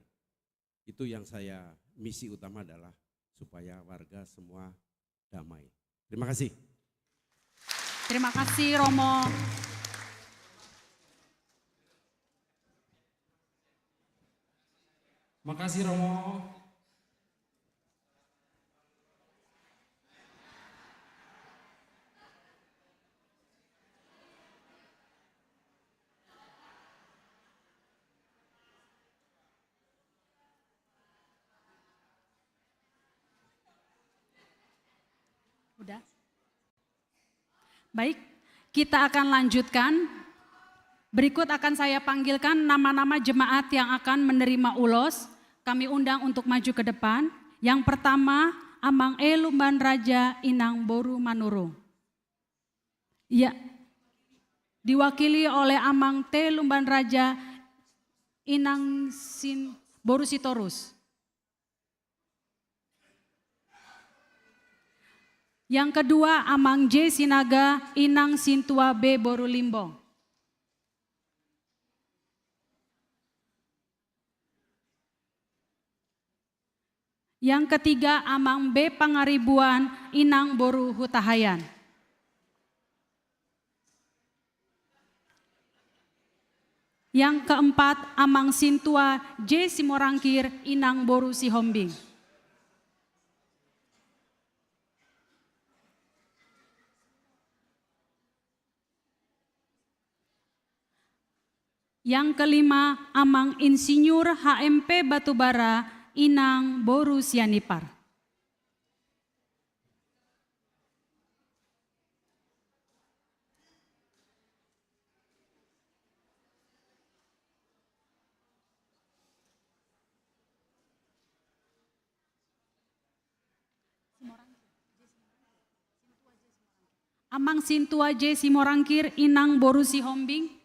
Itu yang saya misi utama adalah supaya warga semua damai. Terima kasih. Terima kasih Romo. Makasih Romo. Udah. Baik, kita akan lanjutkan. Berikut akan saya panggilkan nama-nama jemaat yang akan menerima ulos. Kami undang untuk maju ke depan. Yang pertama, Amang E Lumban Raja Inang Boru Manurung. Ya, diwakili oleh Amang T Lumban Raja Inang Boru Sitorus. Yang kedua, Amang J Sinaga Inang Sintua B Boru Limbong. Yang ketiga, Amang B Pangaribuan Inang Boru Hutahayan. Yang keempat, Amang Sintua J Simorangkir Inang Boru Sihombing. Yang kelima, Amang Insinyur HMP Batubara Inang Boru Sianipar. Amang Sintua J. Simorangkir Inang Boru Sihombing.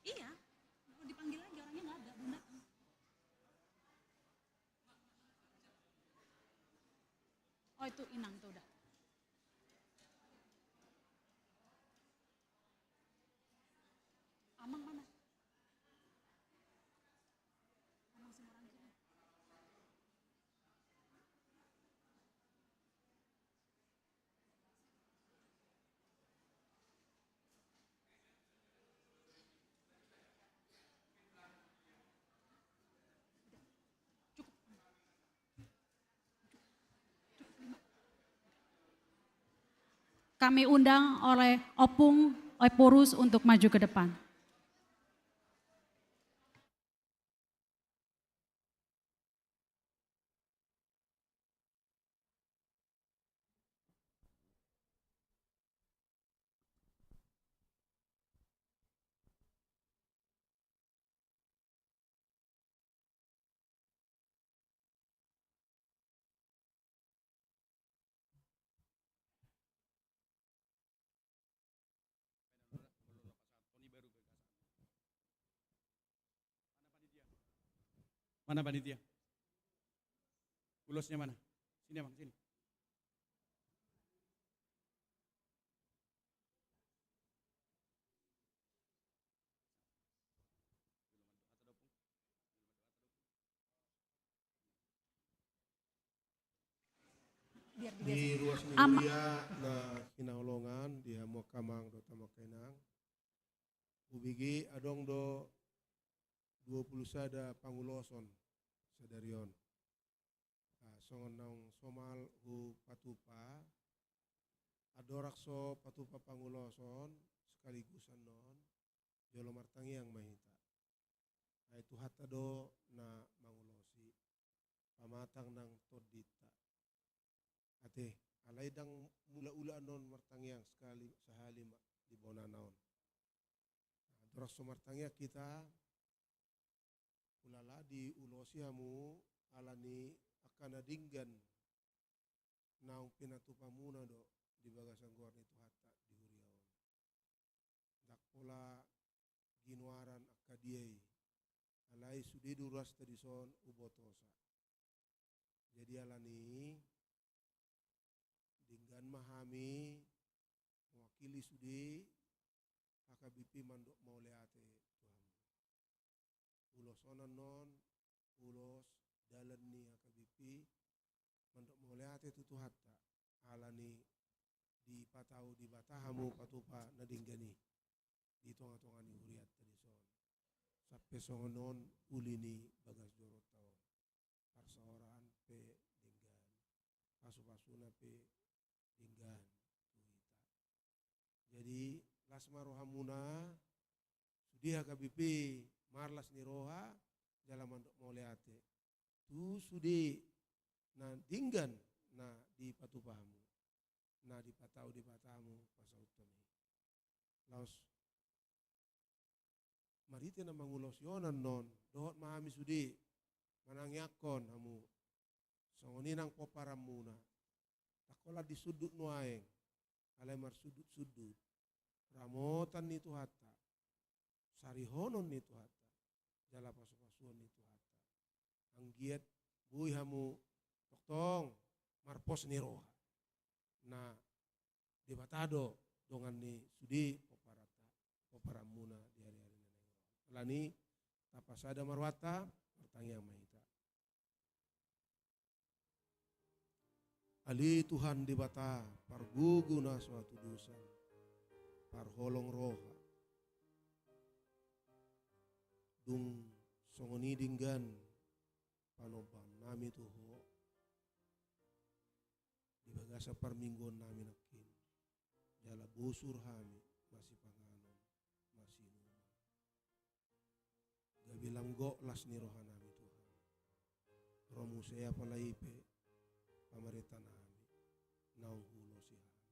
Iya, dipanggil lagi orangnya nggak ada, Bunda. Oh itu Inang tuh udah. Amang mana? Amang Simorangkir. Kami undang oleh Opung Eporus untuk maju ke depan. Mana panitia? Ulosnya mana? Sini Bang, sini. Di ruas Mulia na kinaulongan di hamo kamang do tamo kenang. Ubigi adong do 20 sada panguloson sadarion. Songon naung somal hu patupa adorakso patupa panguloson sekaligus non jolo martangi yang mahita. Itu hatta do na mangulosi pamatang nang todita. Ate alay dang mula-ula non martangiang sekali sehali di bonanaon. Adorakso martangia kita ulala di ulosi hamu alani akan adinggan naung pinatupamuna do di bagasan guar itu hatta di huriaon. Dak pola ginuaran akadiai alai sudi duras tadison ubotosa. Jadi alani dinggan mahami mewakili sudi AKBP mandok mauleate ulos onan non ulos dalan ni AKBP mandok mauleate tutu hatta alani di patau di batahamu patupa nadinggani di tonga-tongani huriat tadison sampai songonon ulini bagas jorot tao parsaoran pe dinggan pasu-pasuna pe dinggan uhita. Jadi lasma rohamuna sudi AKBP marlas ni roha jalan mandok mauleate tu sudi na dinggan na di patupahamu na di patau di patamu pasautoni laos marite na mangulosyonan non dohot mahami sudi manangyakon hamu songoninang poparamuna takola di sudut nuaeng alay mar sudut-sudut ramotan nitu hatta sarihonon nitu hatta jala pasu-pasuan nitu hatta anggiat bui hamu toktong marpos ni roha na debatado dongan ni sudi poparamuna di hari-hari naneng lani tapasada marwata martangiang mahita ali Tuhan di bata parguguna suatu dosa parholong roha dung songoni dinggan panoban nami tuho di bagasa parminggon nami nakin jala busur hami masih panganon, masih numang. Gak bilang goklas ni rohanami Tuhan. Romu saya palaipe pamerintah nami, naung hulo si hami.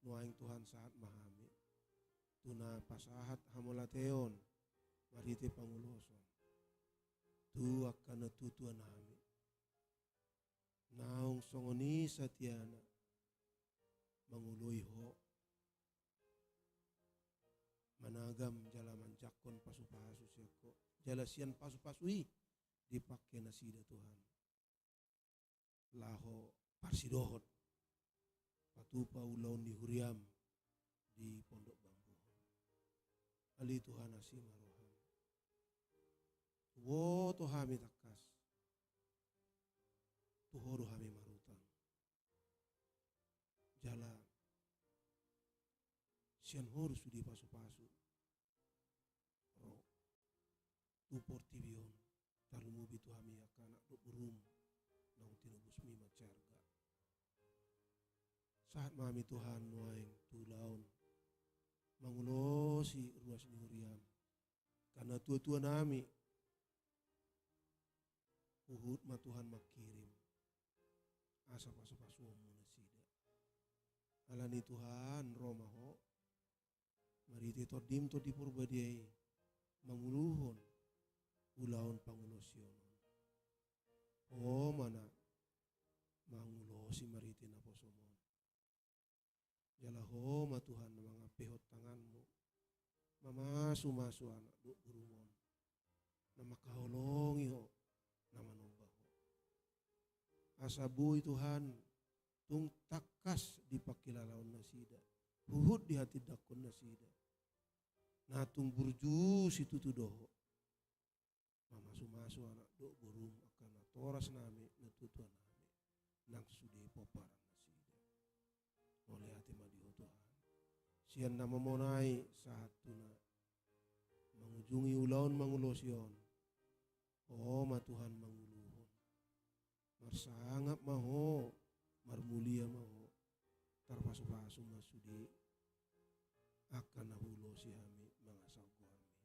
Nuaing Tuhan saat mahami, tuna pasahat hamolateon, marite panguloson. Tu akan tutuan nami. Naung songoni satiana, manguloi ho. Managam jalaman jakon pasu-pasu seko, jalasian pasu-pasui dipakai nasida Tuhan. Laho parsidohot, patupa ulaun di huriam di pondok bambu. Ali Tuhan asih maroham. Wo tohami takas, tuhoru hami marutang. Jala sian horu sudi pasu-pasu. Ro tu portibion talumu bitu hami akana do burum nang tinubus mi macarga. Saat mami Tuhan nuaing tulaun mangulosi ruas ni huriam karena tua-tua nami uhud ma Tuhan makirim asa pasu-pasumu nasida alani Tuhan romaho marite todim to dipurbadiai manguluhon ulaon pangulosionon oh mana mangulosi marite na posomon jalaho ma Tuhan mga pehot tanganmu mamasu-masu anak do burumon na makaholongi ho na manumba ho asabuy Tuhan tung takas di pakilalaon nasida huhud di hati dakon nasida natung burju situ tudoho mamasu-masu anak do burum akan toras nami natutuan nami nang sudi poparan nasida oleh hati madiho Tuhan sian nama monai saat tuna mengujungi ulaun mangulosion oh ma Tuhan manguluhon marsangap maho marmulia maho tarpasu-pasu masudi akan nahulo si hami mangasal ku hami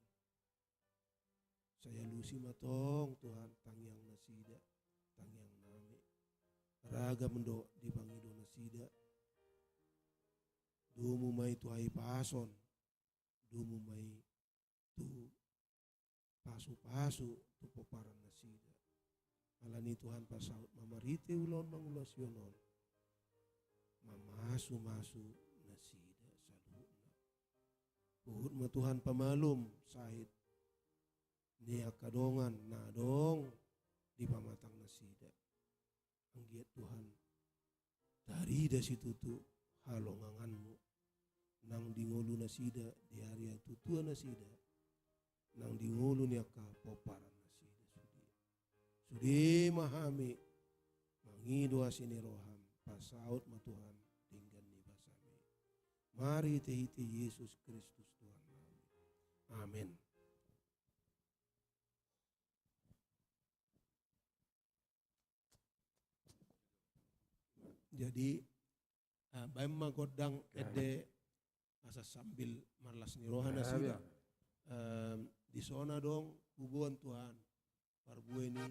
saya lusi matong Tuhan tangyang nasida tangyang nami raga mendo di pangido nasida dumu mai tu hai pason dumu mai tu pasu-pasu tu poparan nasida alani Tuhan pasaut mamarite ulon mangulasionon mamasu-masu nasida saluna uhud ma Tuhan pamalum sahid nia kadongan nadong di pamatang nasida anggiat Tuhan dari situ tu halonganganmu nang dingolu nasida di hari yang tutua nasida nang dingolu niaka poparan nasida sudi mahami mangido asini roham pasaut ma Tuhan tinggal ni basami mari tehiti Yesus Kristus Tuhan kami amin. Jadi baim magodang ede asa sambil marlas ni rohana sida di sona dong hubungan Tuhan parbue ni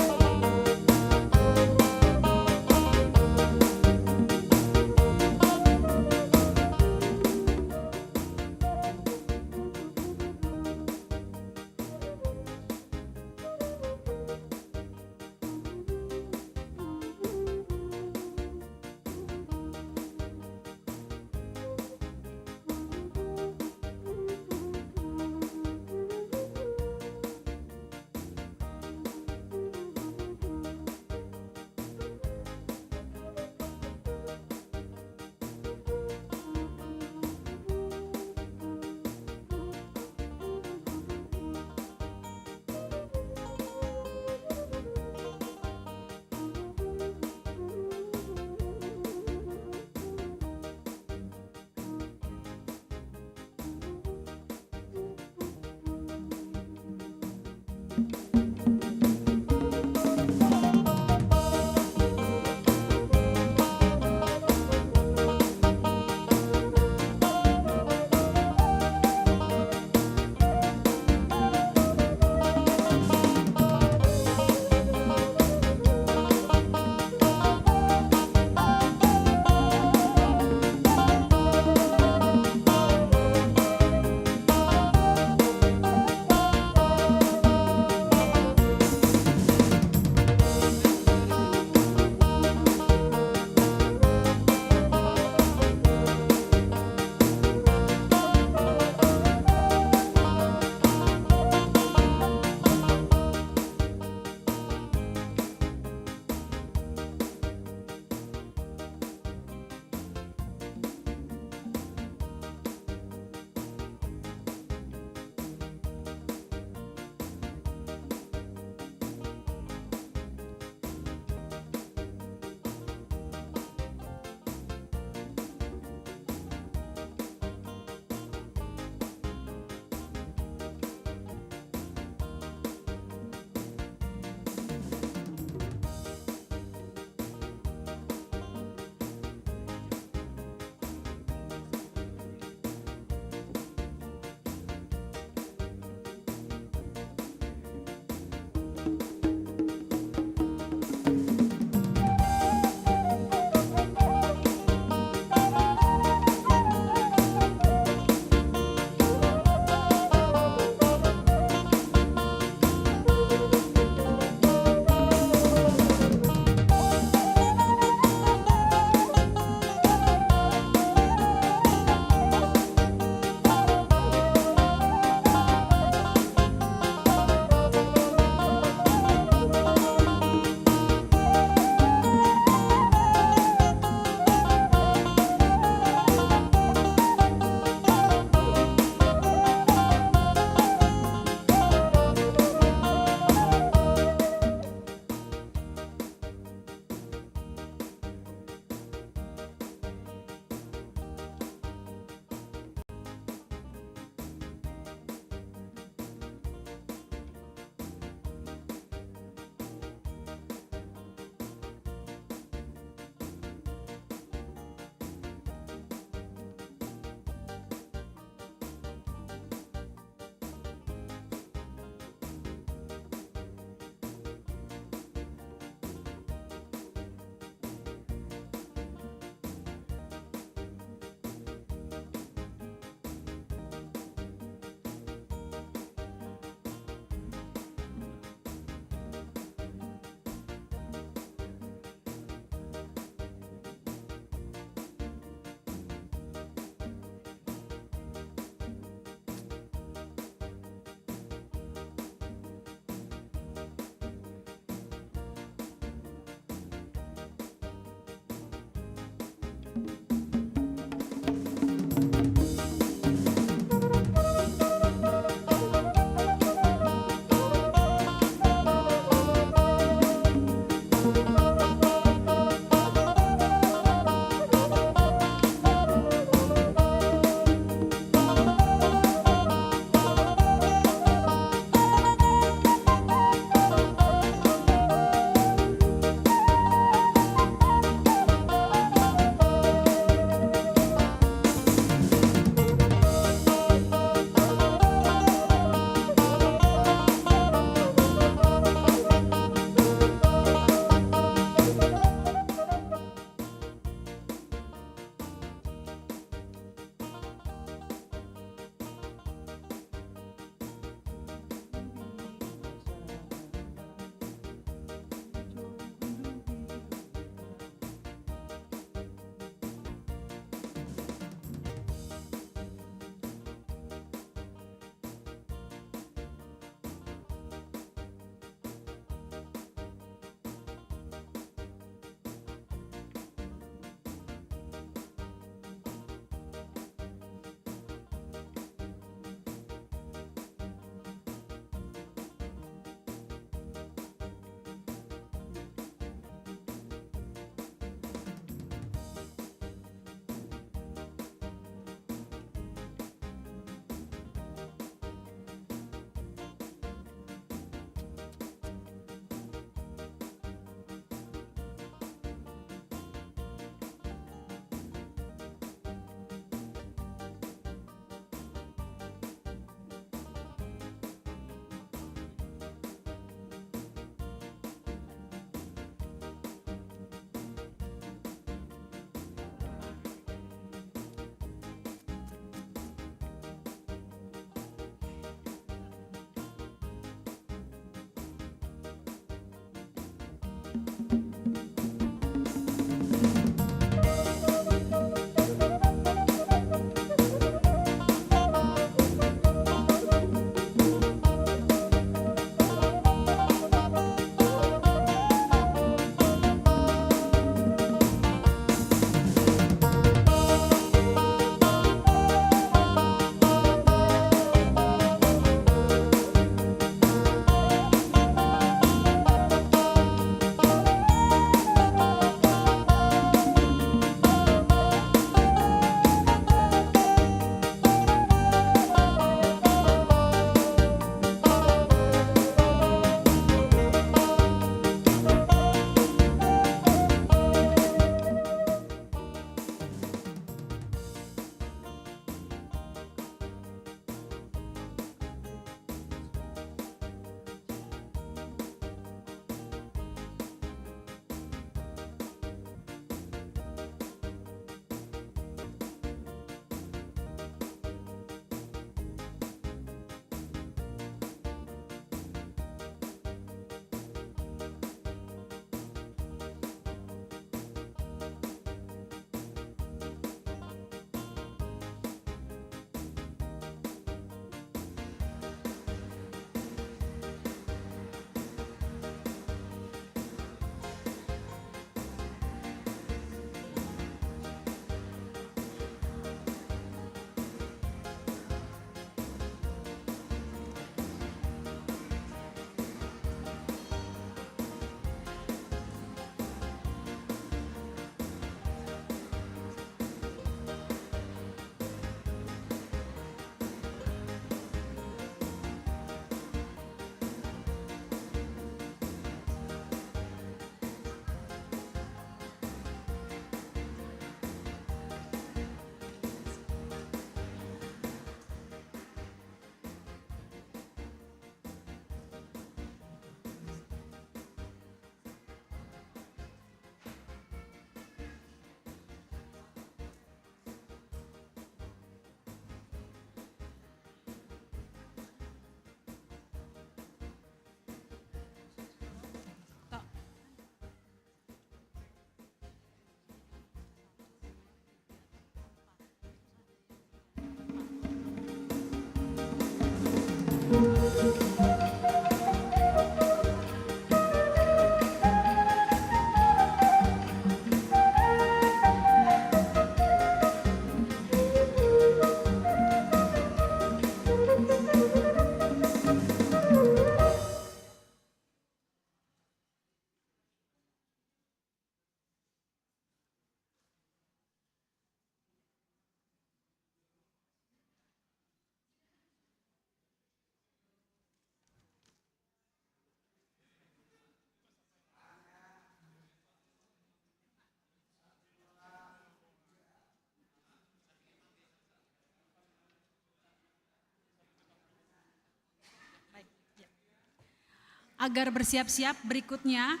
agar bersiap-siap berikutnya.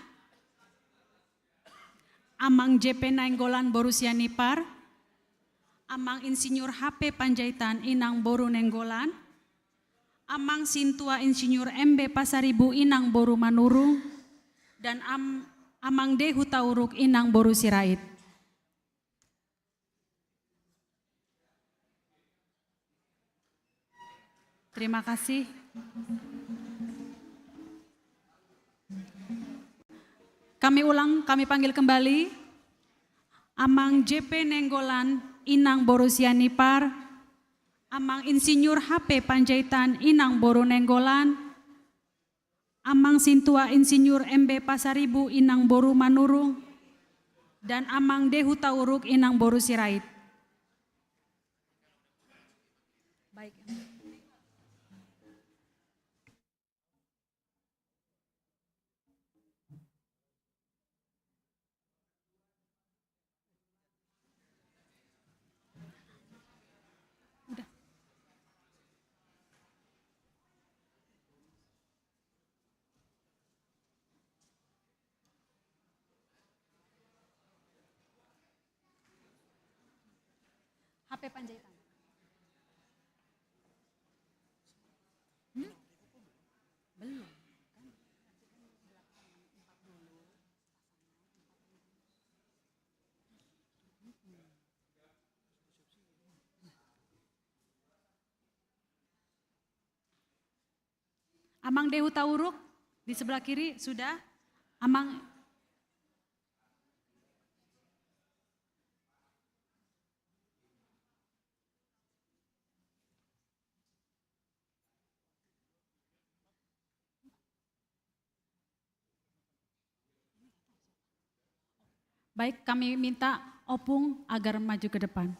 Amang JP Nainggolan Borussia Nipar, Amang Insinyur HP Panjaitan Inang Boru Nenggolan, Amang Sintua Insinyur MB Pasaribu Inang Boru Manurung, dan Amang D Hutauruk Inang Boru Sirait. Terima kasih. Kami panggil kembali Amang JP Nenggolan Inang Borussia Nipar, Amang Insinyur HP Panjaitan Inang Boru Nenggolan, Amang Sintua Insinyur MB Pasaribu Inang Boru Manurung, dan Amang D Hutauruk Inang Boru Sirait. Baik. HP Panjaitan. Belum. Amang Dehu Tauruk di sebelah kiri sudah. Amang Baik, kami minta Opung agar maju ke depan.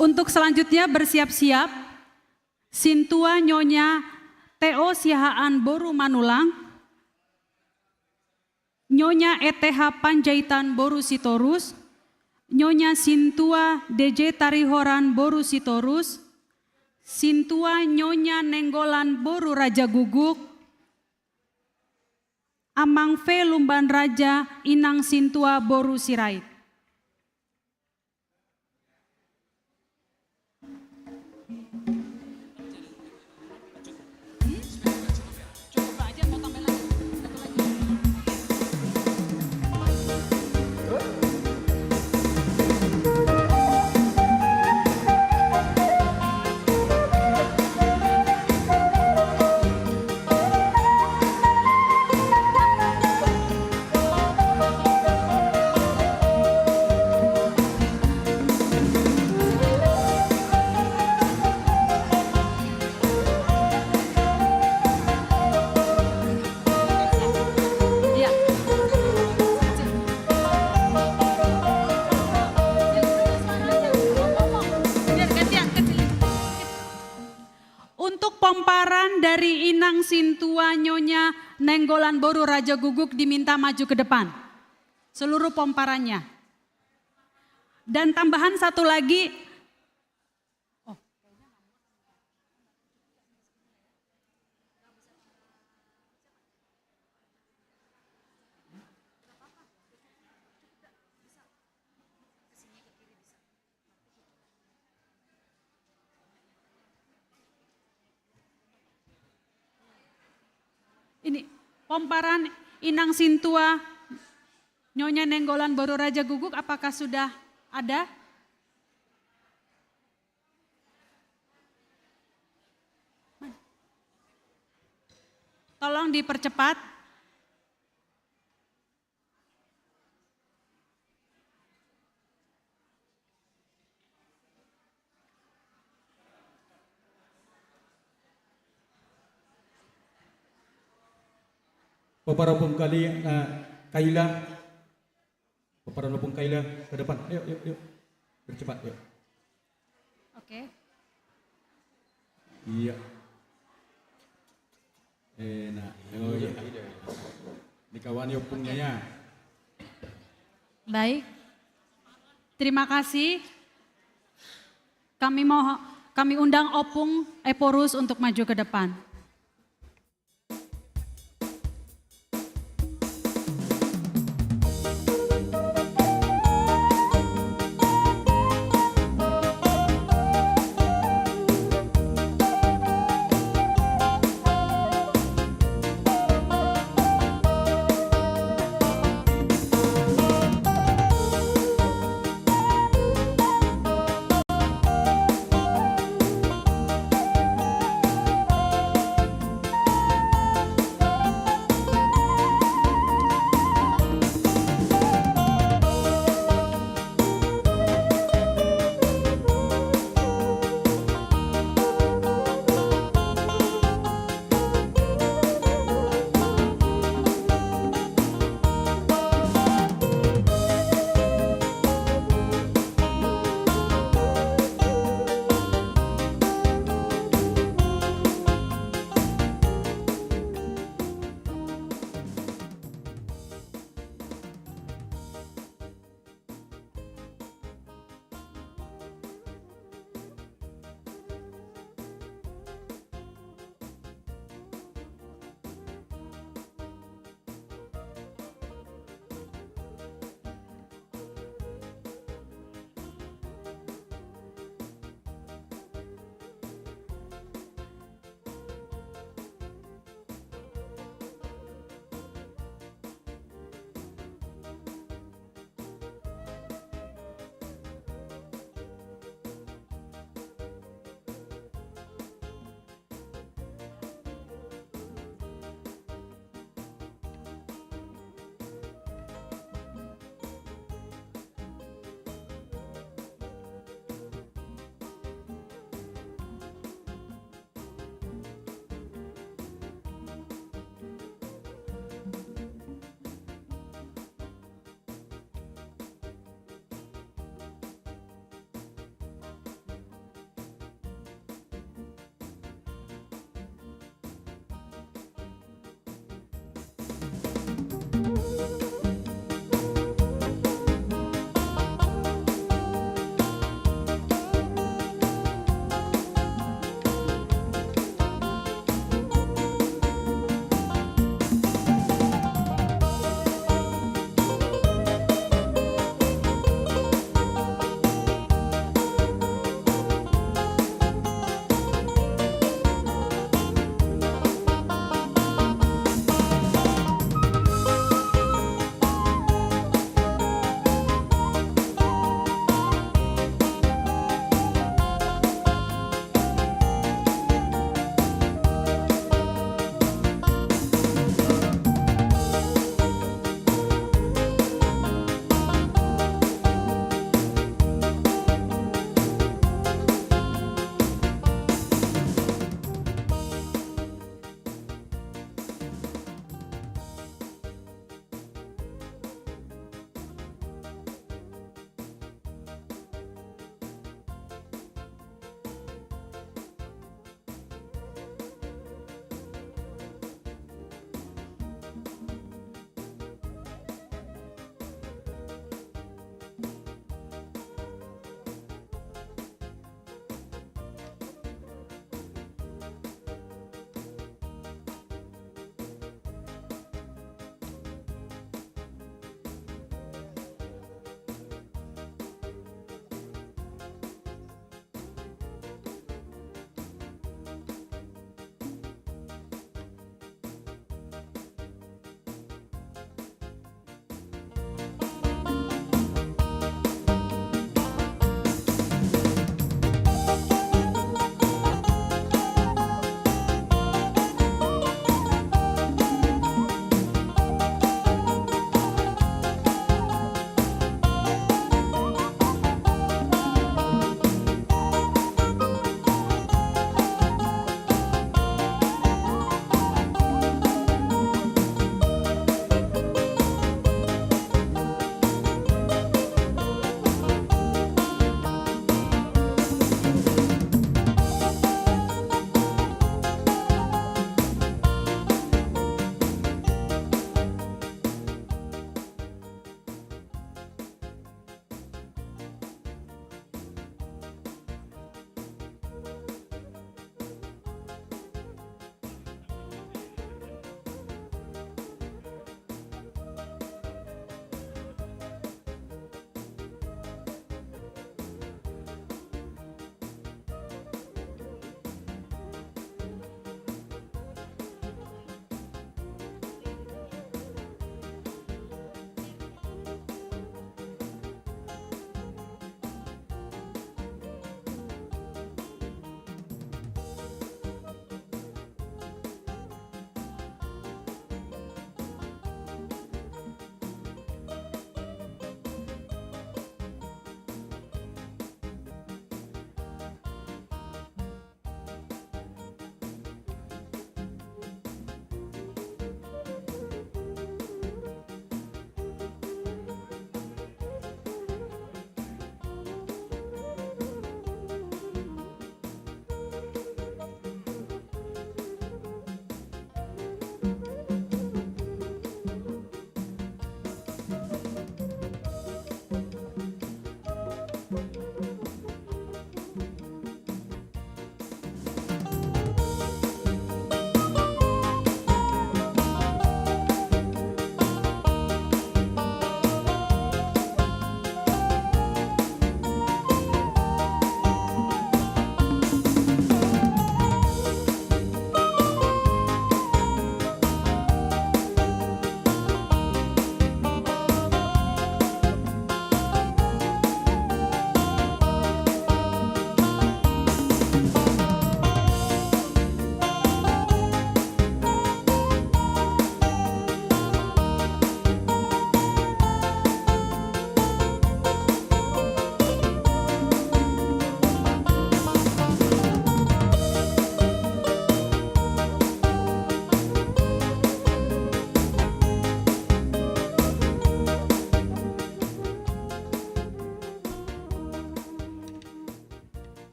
Untuk selanjutnya bersiap-siap, Sintua Nyonya T.O. Siahaan Boru Manulang, Nyonya ETH Panjaitan Boru Sitorus, Nyonya Sintua DJ Tarihoran Boru Sitorus, Sintua Nyonya Nenggolan Boru Raja Guguk, Amang V Lumban Raja Inang Sintua Boru Sirait. Pomparan dari Inang Sintua Nyonya Nenggolan Boru Raja Guguk diminta maju ke depan. Seluruh pomparannya. Dan tambahan satu lagi. ini Pomparan Inang Sintua Nyonya Nenggolan Boru Raja Guguk, apakah sudah ada? Tolong dipercepat. Paparan Kaila. Paparan Kaila ke depan. Yuk. Bercepat, yuk. Oke. Iya. Enak. Oh iya. Dikawani opungnya ya. Baik. Terima kasih. Kami undang Opung Eporus untuk maju ke depan.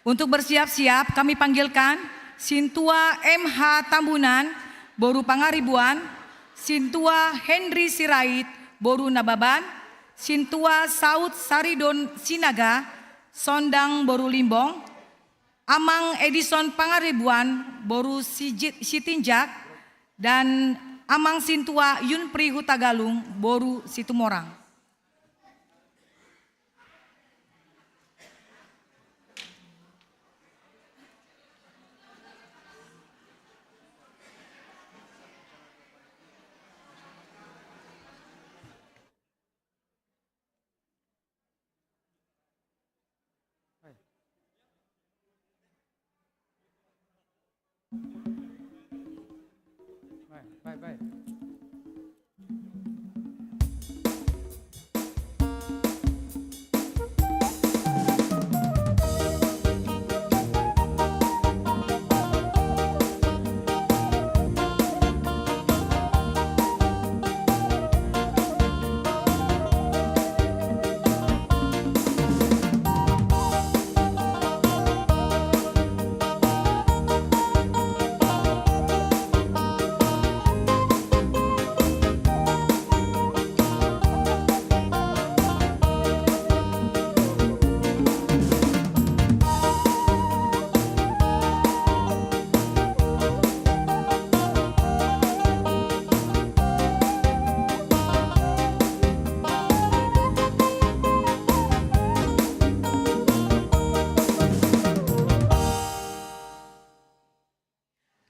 Untuk bersiap-siap kami panggilkan Sintua MH Tambunan, Boru Pangaribuan, Sintua Henry Sirait, Boru Nababan, Sintua Saud Saridon Sinaga, Sondang Boru Limbong, Amang Edison Pangaribuan, Boru Sitinjak, dan Amang Sintua Yunpri Hutagalung, Boru Situmorang. Baik.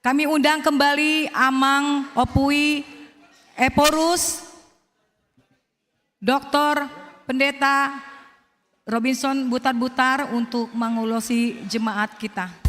Kami undang kembali Amang Opui Eporus, Dr. Pendeta Robinson Butar-Butar untuk mengulosi jemaat kita.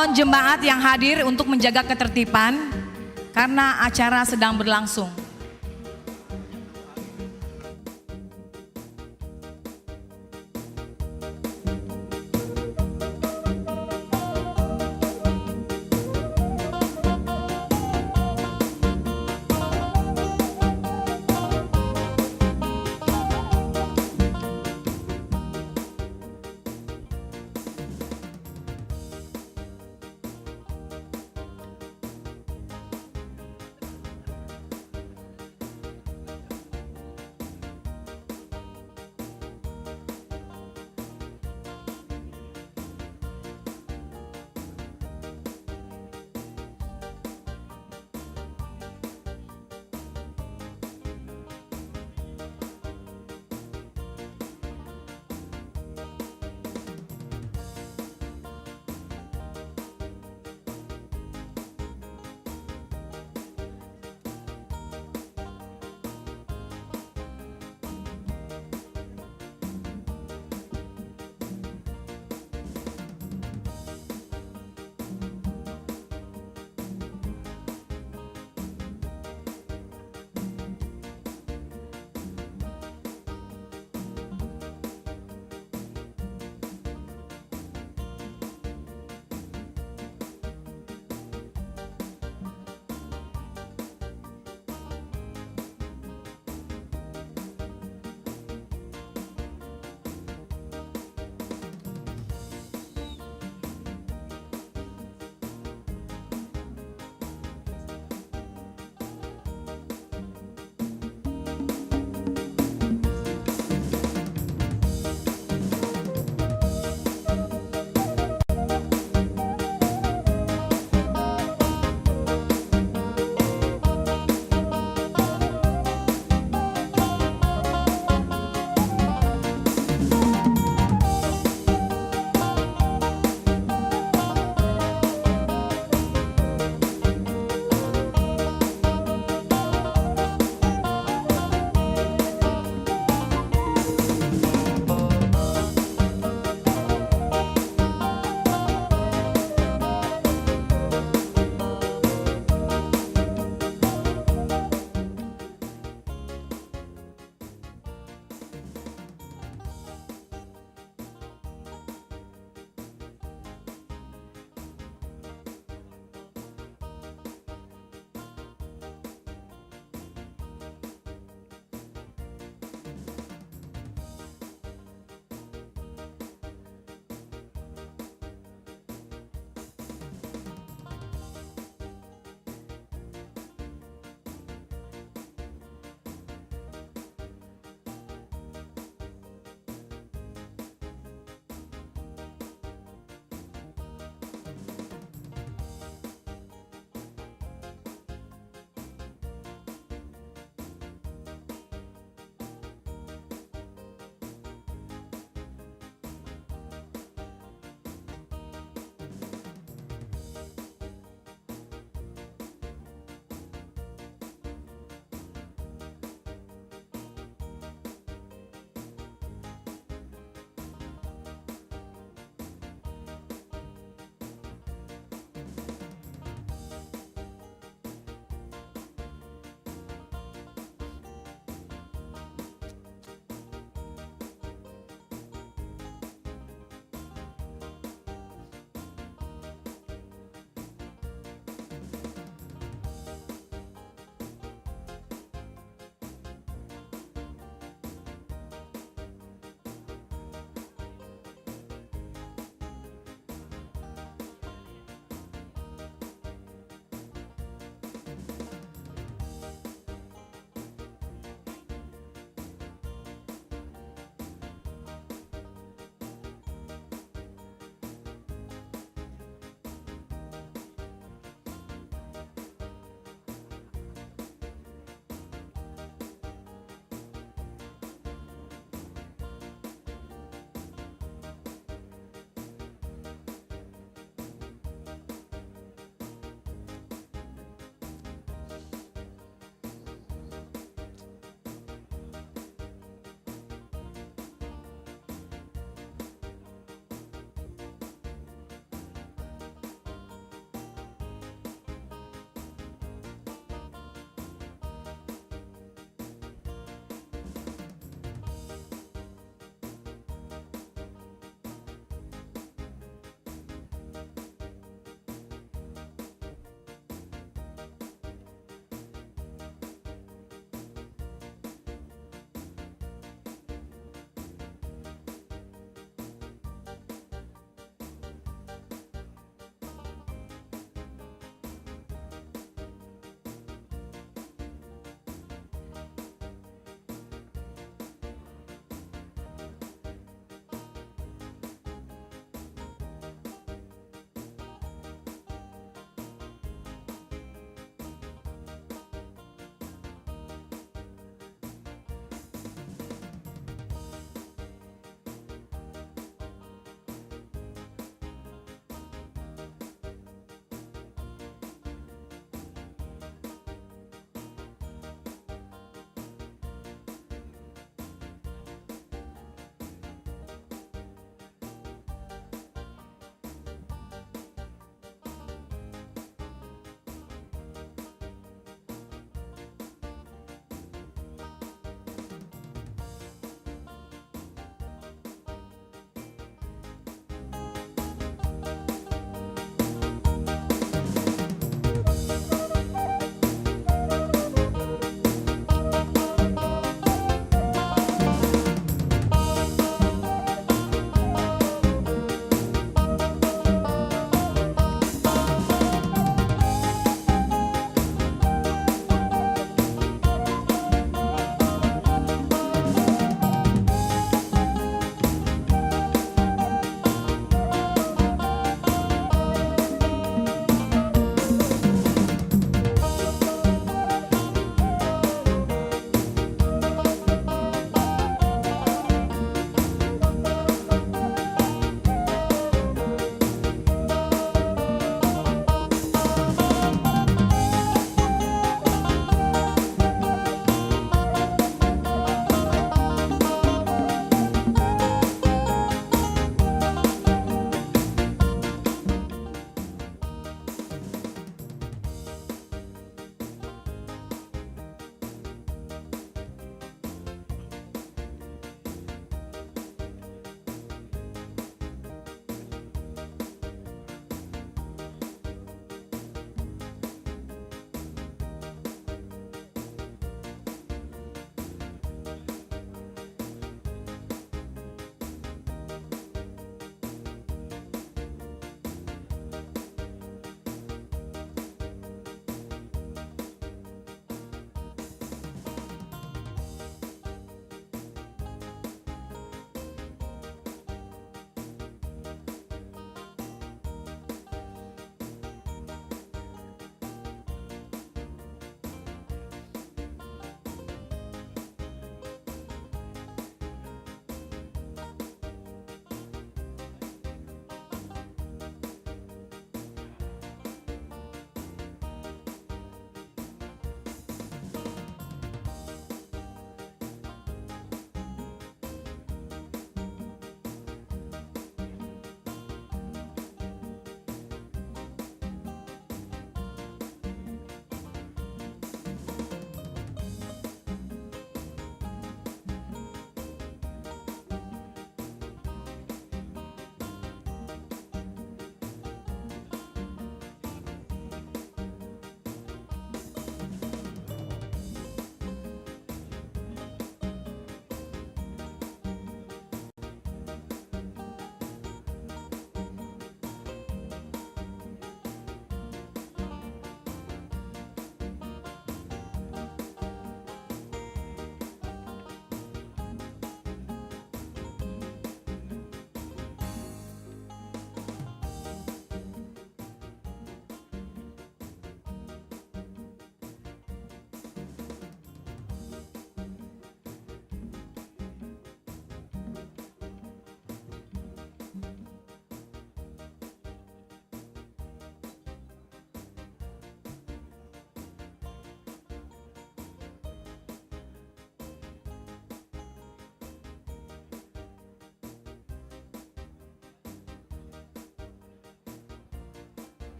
Mohon jemaat yang hadir untuk menjaga ketertiban karena acara sedang berlangsung.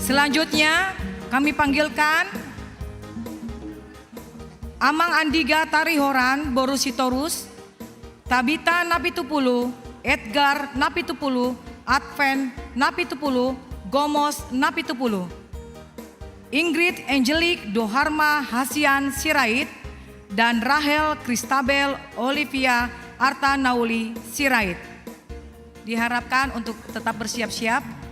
Selanjutnya kami panggilkan Amang Andiga Tarihoran Borusitorus, Tabita Napitupulu, Edgar Napitupulu, Advent Napitupulu, Gomos Napitupulu, Ingrid Angelique Doharma Hasian Sirait, dan Rahel Kristabel Olivia Arta Nauli Sirait. Diharapkan untuk tetap bersiap-siap.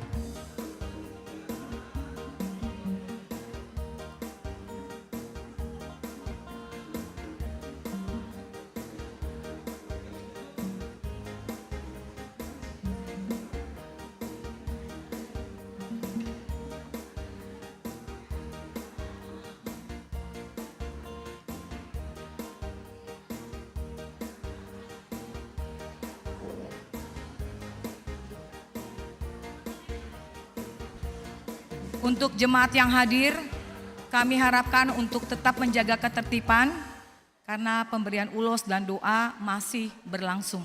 Untuk jemaat yang hadir, kami harapkan untuk tetap menjaga ketertiban karena pemberian ulos dan doa masih berlangsung.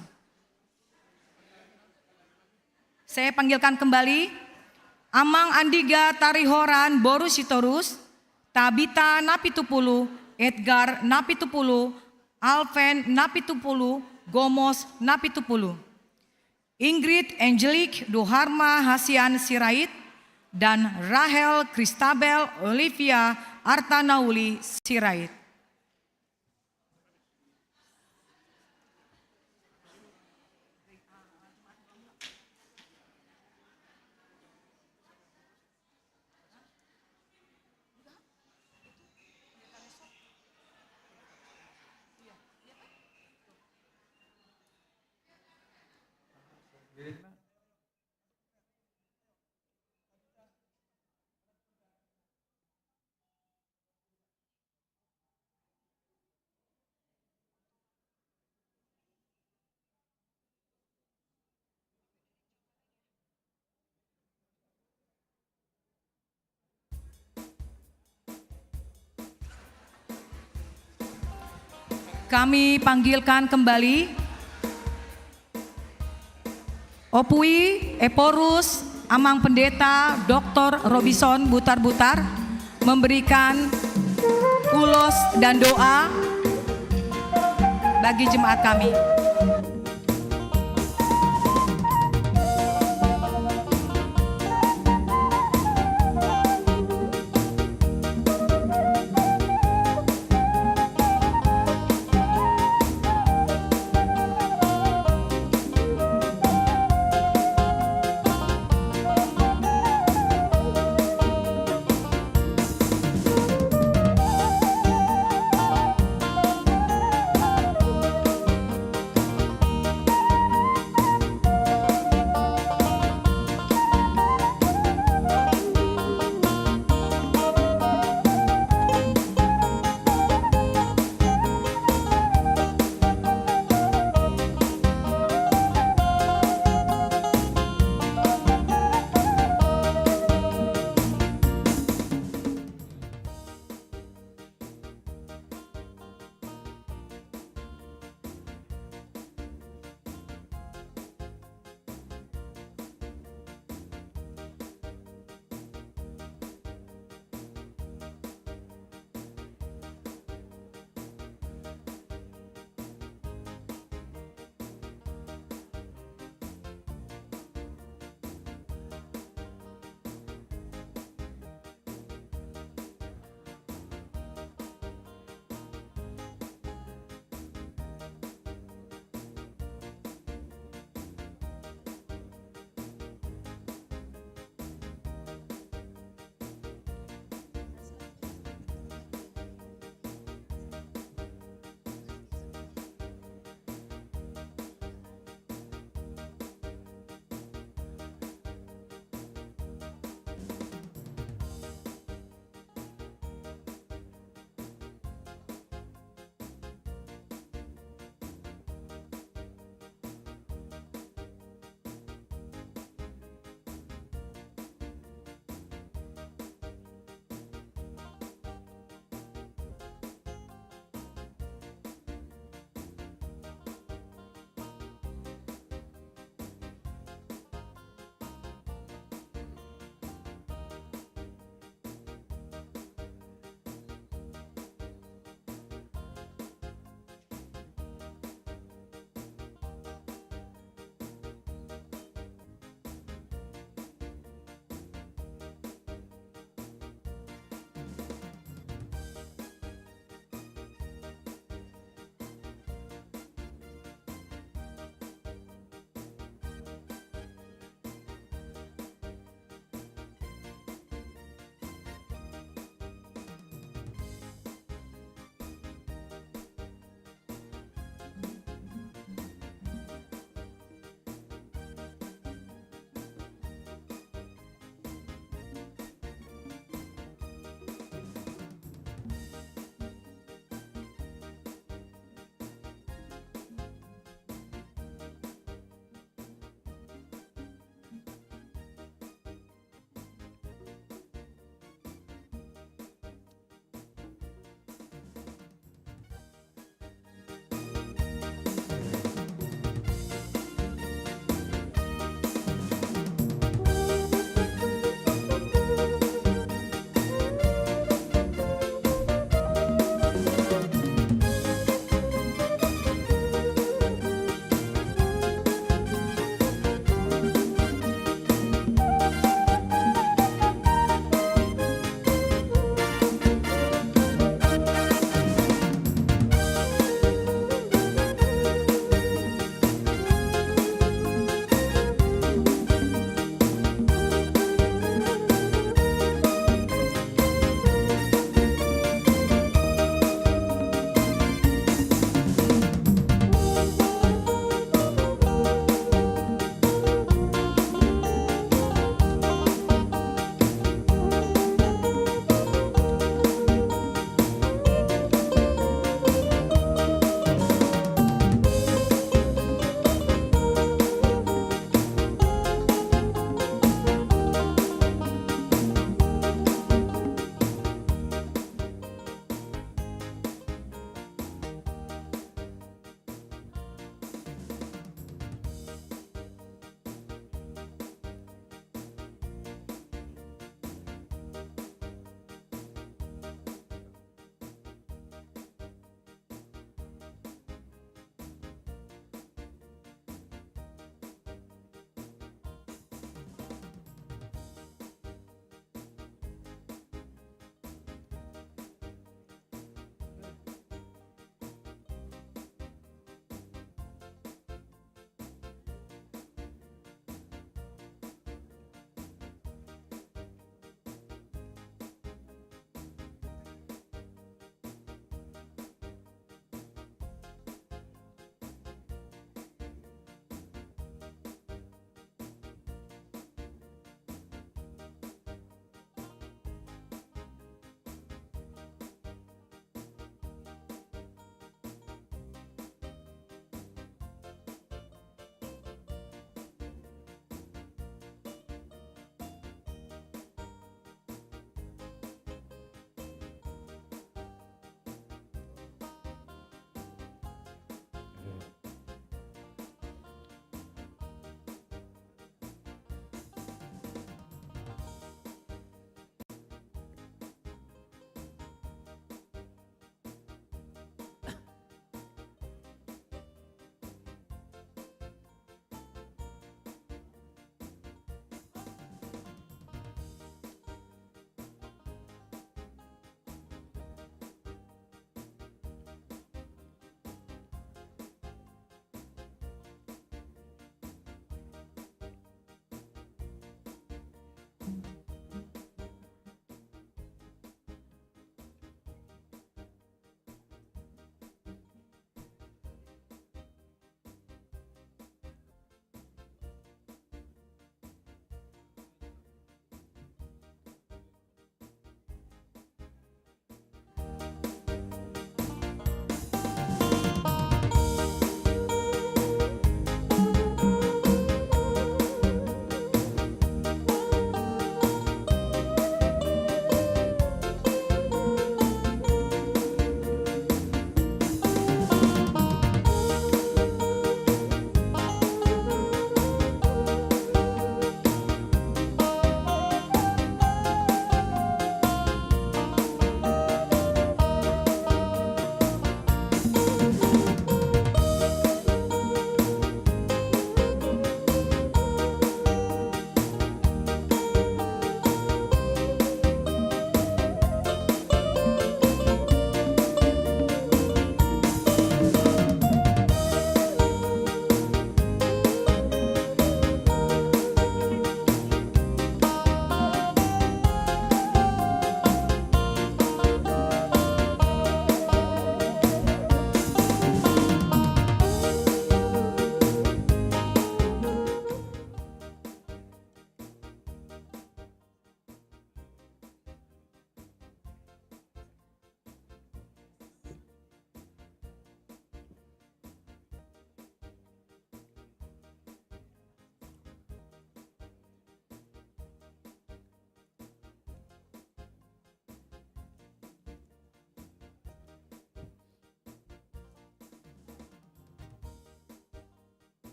Saya panggilkan kembali Amang Andiga Tarihoran Borusitorus, Tabita Napitupulu, Edgar Napitupulu, Alven Napitupulu, Gomos Napitupulu, Ingrid Angelique Doharma Hasian Sirait, dan Rahel Kristabel Olivia Arta Nauli Sirait. Kami panggilkan kembali Opui Eporus Amang Pendeta Dr. Robinson Butar-Butar memberikan ulos dan doa bagi jemaat kami.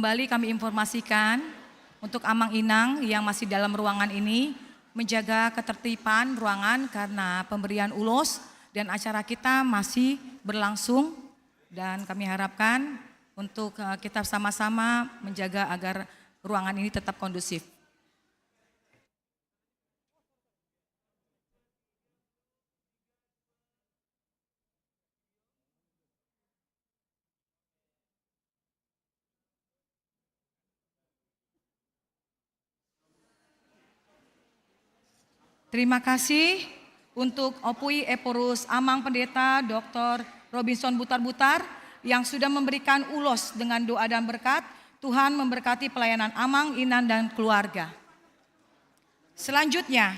kembali kami informasikan untuk Amang Inang yang masih dalam ruangan ini menjaga ketertiban ruangan karena pemberian ulos dan acara kita masih berlangsung dan kami harapkan untuk kita sama-sama menjaga agar ruangan ini tetap kondusif. Terima kasih untuk Opui Eporus Amang Pendeta Dr. Robinson Butar-Butar yang sudah memberikan ulos dengan doa dan berkat. Tuhan memberkati pelayanan Amang, Inan, dan keluarga. Selanjutnya,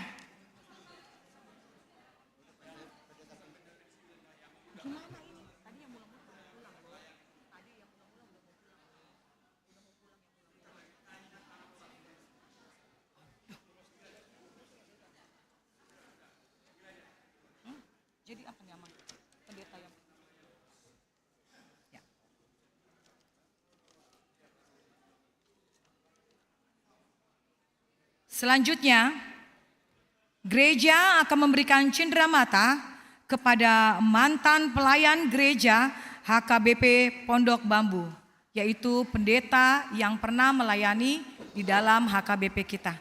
jadi apa nih Amang? Pendeta yang ya. Selanjutnya, gereja akan memberikan cenderamata kepada mantan pelayan gereja HKBP Pondok Bambu, yaitu pendeta yang pernah melayani di dalam HKBP kita.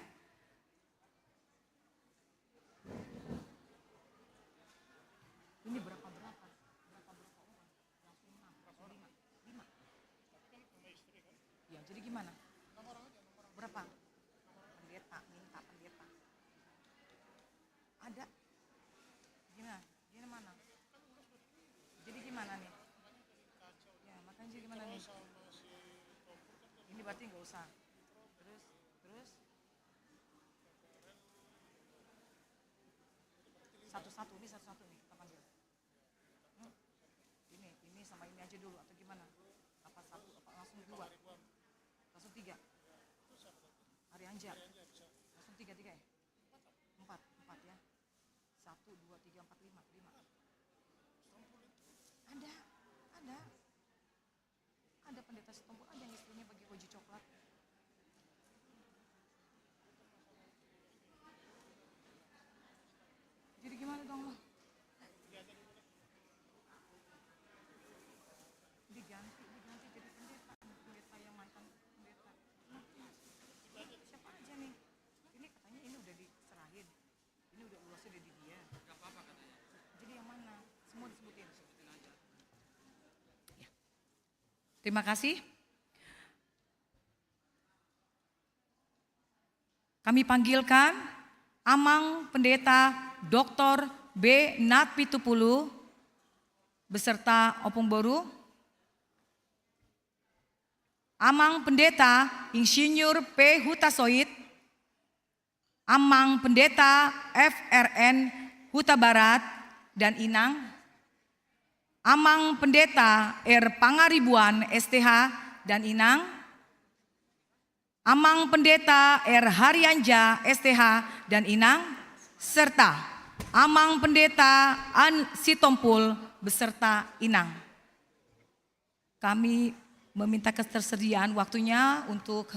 Berarti nggak usah. Terus satu-satu nih kita panggil. Ini sama ini aja dulu atau gimana? Apa satu? Apa langsung dua? Langsung tiga? Hari Anjar. Langsung tiga ya? Empat ya. 1, 2, 3, 4, 5. Ada pendeta setompul aja yang istrinya bagi koji coklat. Jadi gimana dong lo? Diganti jadi pendeta yang mantan pendeta. Siapa aja nih? Ini katanya ini udah diserahin. Ini udah ulosnya udah di dia. Gak apa-apa katanya. Jadi yang mana? Semua disebutin aja. Ya. Terima kasih. Kami panggilkan Amang Pendeta Dr. B. Nat Pitupulu beserta Opung Boru. Amang Pendeta Insinyur P. Hutasoid. Amang Pendeta FRN Huta Barat dan Inang. Amang Pendeta R. Pangaribuan STH dan Inang. Amang Pendeta R. Haryanja STH dan Inang. Serta Amang Pendeta An Sitompul beserta Inang. Kami meminta ketersediaan waktunya untuk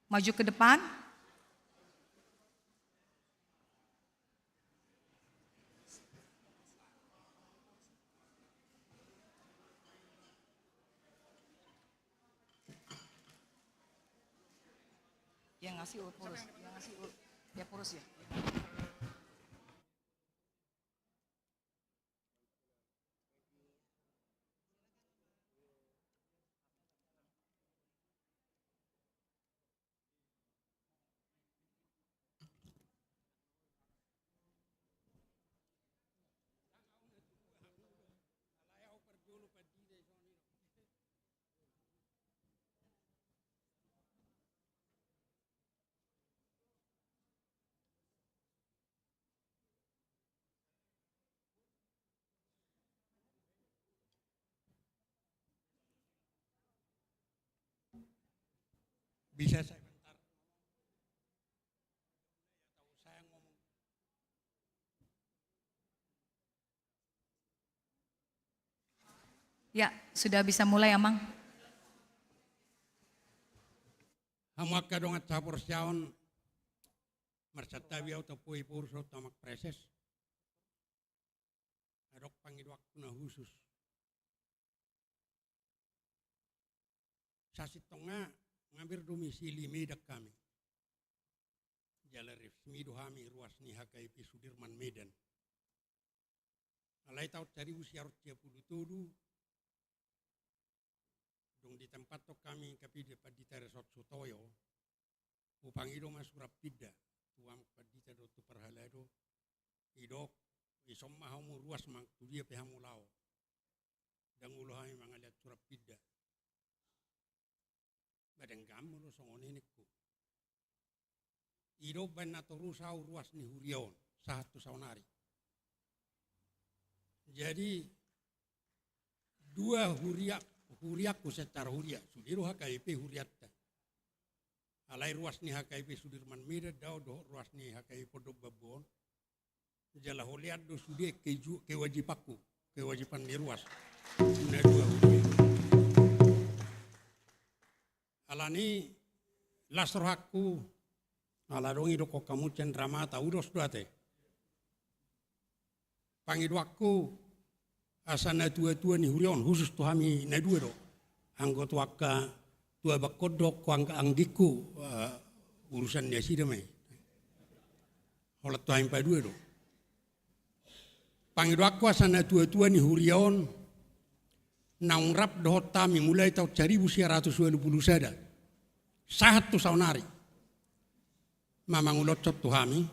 maju ke depan. Yang ngasih Purus, yang ngasih ya Purus ya. Bisa saya bentar? Saya ngomong. Ya, sudah bisa mulai Amang. Amaka dong at sapor siyaon marsatabi au tapoi purso tamak preses. Adok pangidwak na khusus. Sasitonga ngambil domisili medak kami. Jalan resmi dohami ruas ni HKIP Sudirman Medan. Alai tahu cari usia 30 tudu. Dong di tempat to kami kapi dapat di Teresot Sutoyo. Upangido masurap pida. Tuang padita do tu perhalado. Idok isom mahamu ruas mang tu dia pehamu lao. Dang ulohai mangaliat surap pida. Badang kamu lo songonenikku. Ido ban atau rusau ruas ni hurion satu saunari. Jadi dua huriakku secara huria. Sudiru HKIP huriatta. Alai ruas ni HKIP Sudirman Medan dau do ruas ni HKIP Pondok Babon. Jala holiat do sudie kewajipaku, kewajiban di ruas. Una dua huria. Alani lasrohaku aladongi do ko kamu cendramata udos doate. Pangidwaku asana tua-tua ni hurion khusus tu hami na dua do. Anggot waka tua bakodok ko angka anggiku urusan dia sidame. Holat tu hami pa dua do. Pangidwaku asana tua-tua ni hurion naungrap dohot tami mulai tahun 1920 sada. Satu saunari. Mamang ulocot tuhami.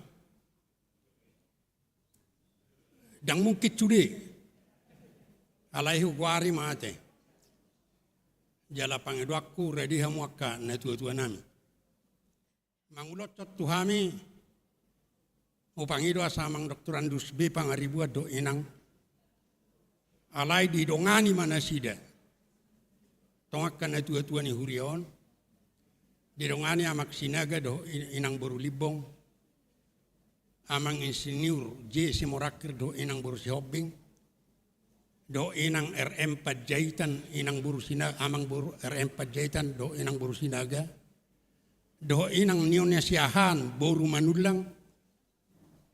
Dang mungkit cude. Alaihu guari mate. Jala pangedwaku redi hamuaka na tua-tua nami. Mangulocot tuhami. Upangido asamang Dr. Andus B. Pangaribuat do inang. Alai di dongani mana sida. Tongakan na tua-tua ni hurion. Di dongani amak sinaga do inang boru libong. Amang insinyur J. Simorakir do inang boru sihobing. Do inang RM Pajaitan inang boru sinaga. Amang boru RM Pajaitan do inang boru sinaga. Do inang nyonya siahan boru manulang.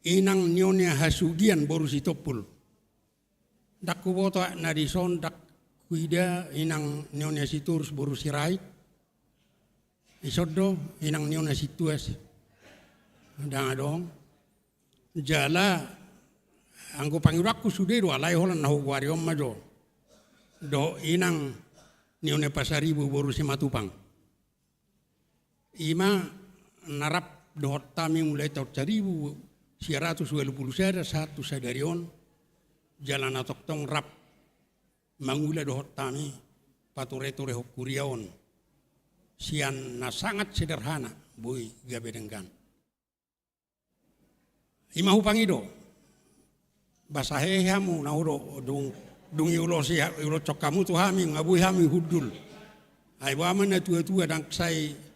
Inang nyonya hasudian boru sitopul. Dak kuboto na dison dak kuida inang nyonya siturus boru sirait. Isodo inang nyonya situas. Dang adong. Jala anggo pangiraku sudero alai holan nahu guariom mado. Do inang nyonya pasaribu boru simatupang. Ima narap dohot tami mulai tahun 1920 sada satu sadarion. Jalan atok tong rap mangula dohot tami paturetore hokuriaon sian na sangat sederhana boy gabe denggan ima hupangido basahehamu na uro dung yulo si yulo cokamu tu hami ngabui hami hudul ai wama na tua-tua dang sai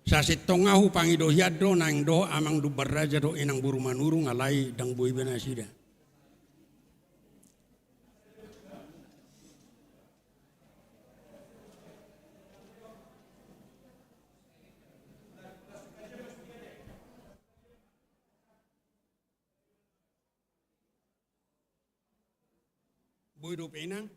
Sasit tongahu pangido hiado nang do amang du baraja do inang buru manurung alai dang boi benasida. Boi do penang.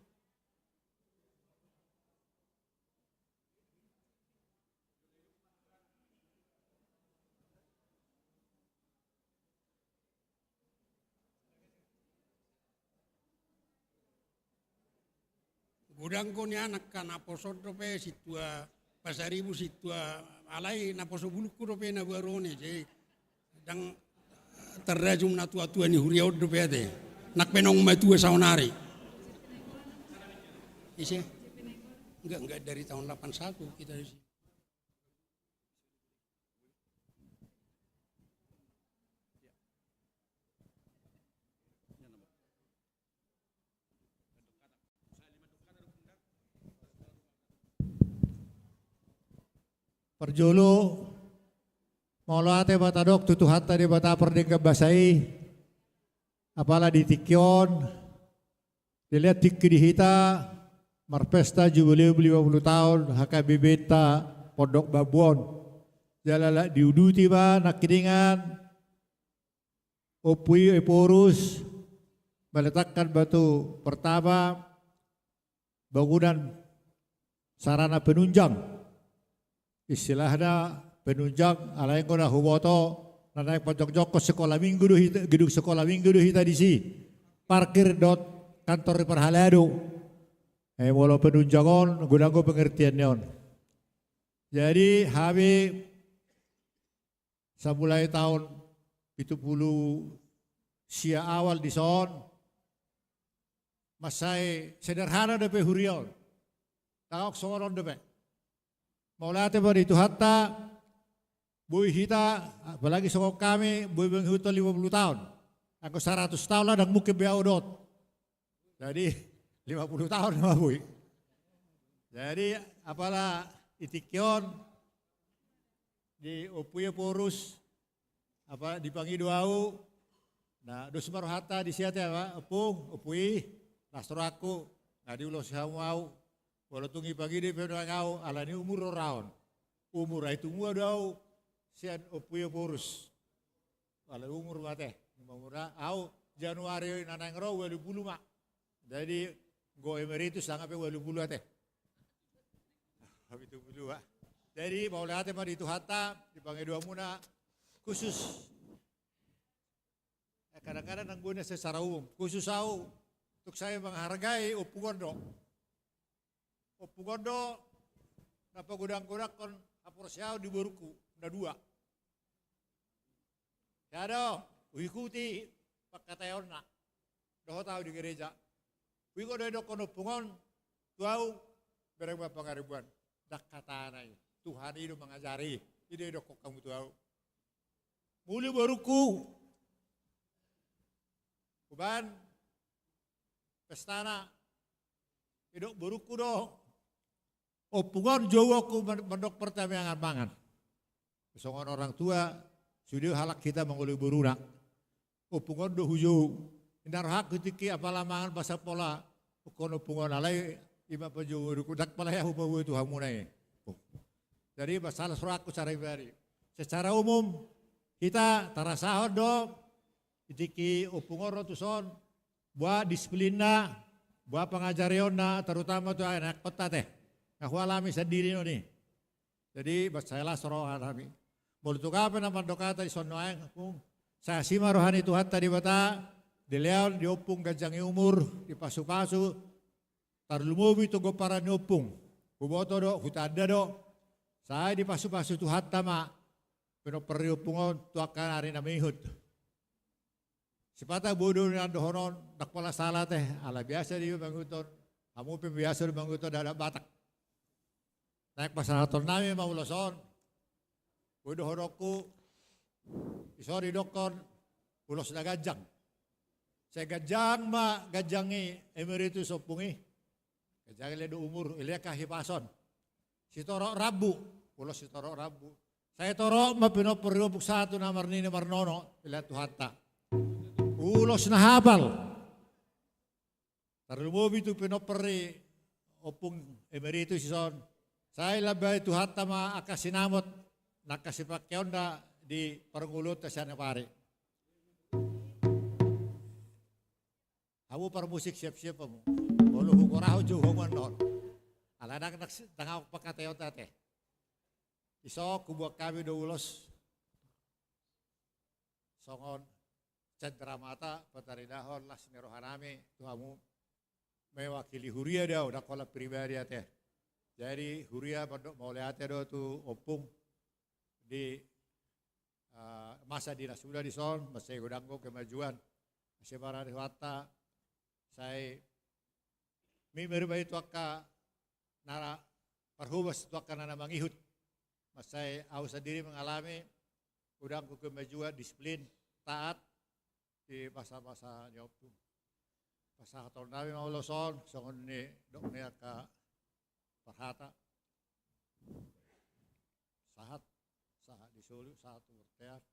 Gudang ko ni anak ka naposod do pe situa pasaribu situa alai naposo buluku do pe na barone je dang terrajum na tua-tua ni huriaud do pe ade nak penong matua saunari isi enggak dari tahun 81 kita di sini. Perjolo Maulate bata dok tutu hatta di bata perdengka basai. Apalah di tikyon. Dilihat tikki di hita. Marpesta jubileu 50 tahun HKBP ta Pondok Babon. Jalala diuduti ba nakiringan. Opui Eporus meletakkan batu pertama bangunan sarana penunjang. Istilahnya penunjang alain ko na huboto na naik pojok-jok sekolah minggu gedung sekolah minggu hita di si parkir dot kantor perhalado. Walau penunjangon guna go pengertian neon. Jadi HB samulai tahun 70 sia awal di son masai sederhana depe hurion. Tawak soron depe. Maulate bar itu hatta bui hita apalagi sokok kami bui benghuto 50 tahun. Aku 100 tahun lah dan muke beaudot. Jadi 50 tahun sama bui. Jadi apalah itikyon di Opuye Porus apa dipanggil doau. Nah, dos marohata di siate apa? Opung, Opui, nasroaku, ngadi ulo mau. Walau tungi pagi di pedangau alani umur raun. Umur itu mua dau sian Opuye Porus. Walau umur mate, umur au Januari nanang ro 20 mak. Jadi go emeritus sangat pe 20 teh. Habis itu dulu. Jadi mau lihat mah itu hatta dipanggil dua muna khusus. Kadang-kadang nanggunya secara umum. Khusus aku untuk saya menghargai Opugondo. Opugondo napa gudang-gudang kon aporsiau di Boruku ada 2. Ya do, ikuti pakatayona. Doh tahu di gereja. Wiko do kon Opungon tuau bereng pangaribuan. Dak katana Tuhan itu mengajari. Ide dok kamu tahu. Muli Boruku. Kuban pestana idok Boruku do. Opungon Jawa ku mendok pertama yang mangan. Besongan orang tua sudah halak kita menguli buruna. Opungon do hujo. Indar hak ketiki apalah mangan pasal pola. Ukon opungon alai ima penjuru Boruku dak pala ya hubawu itu hamunai. Jadi masalah suraku cara ibari. Secara umum kita tarasahon do. Itiki Opungon rotuson buat disiplinna, buat pengajarionna terutama tuh anak kota teh. Aku alami sendiri nih. Jadi saya soroh alami. Boleh tuh kapan nama dokata di sono aeng aku. Saya sima rohani Tuhan tadi bata di leon di Opung gajangi umur di pasu-pasu. Tarlumubi tuh go para nyopung. Kuboto do hutanda do. Saya di pasu-pasu Tuhan tama. Peno peri Opungon tuh akan hari namihut. Sipata bodoh ni ando honon dak pala salah teh ala biasa di banguton. Kamu pun biasa di banguton ada Batak. Naik pasaraton nami mau loson. Bodoh honokku. Isori dokon ulos na gajang. Saya gajang ma gajangi emeritus Opungi. Gajang ledo umur ilia kahipason. Si torok rabu. Ulos si torok rabu. Saya torok ma pinoperi upuk satu namar nini marnono ilia tuhata. Ulos na habal. Tarlumobi itu pinoperi Opung emeritus son. Saya labay itu hatta ma akasinamot nakasipakyaonda di pergulut tasyan pare. Aku par musik siap-siap mo. Bolo hukoraho jo hongon non. Alanak tangau pakatayon tate. Iso kubuak kami do ulos. Songon Cendramata patarinahon las nerohanami tuhamu mewakili huria dah udah kola pribadi teh. Jadi huria mau lihat do tu Opung di masa dinas sudah di son masih gudanggo kemajuan masih para dewata saya mimir itu akka nara perhubas itu akka nana mangihut masih aku sendiri mengalami gudanggo kemajuan disiplin taat di masa-masa Opung. Pasal tahun nabi mau loson songon ni dok ni akka perhata sahat saha disulut satu bertear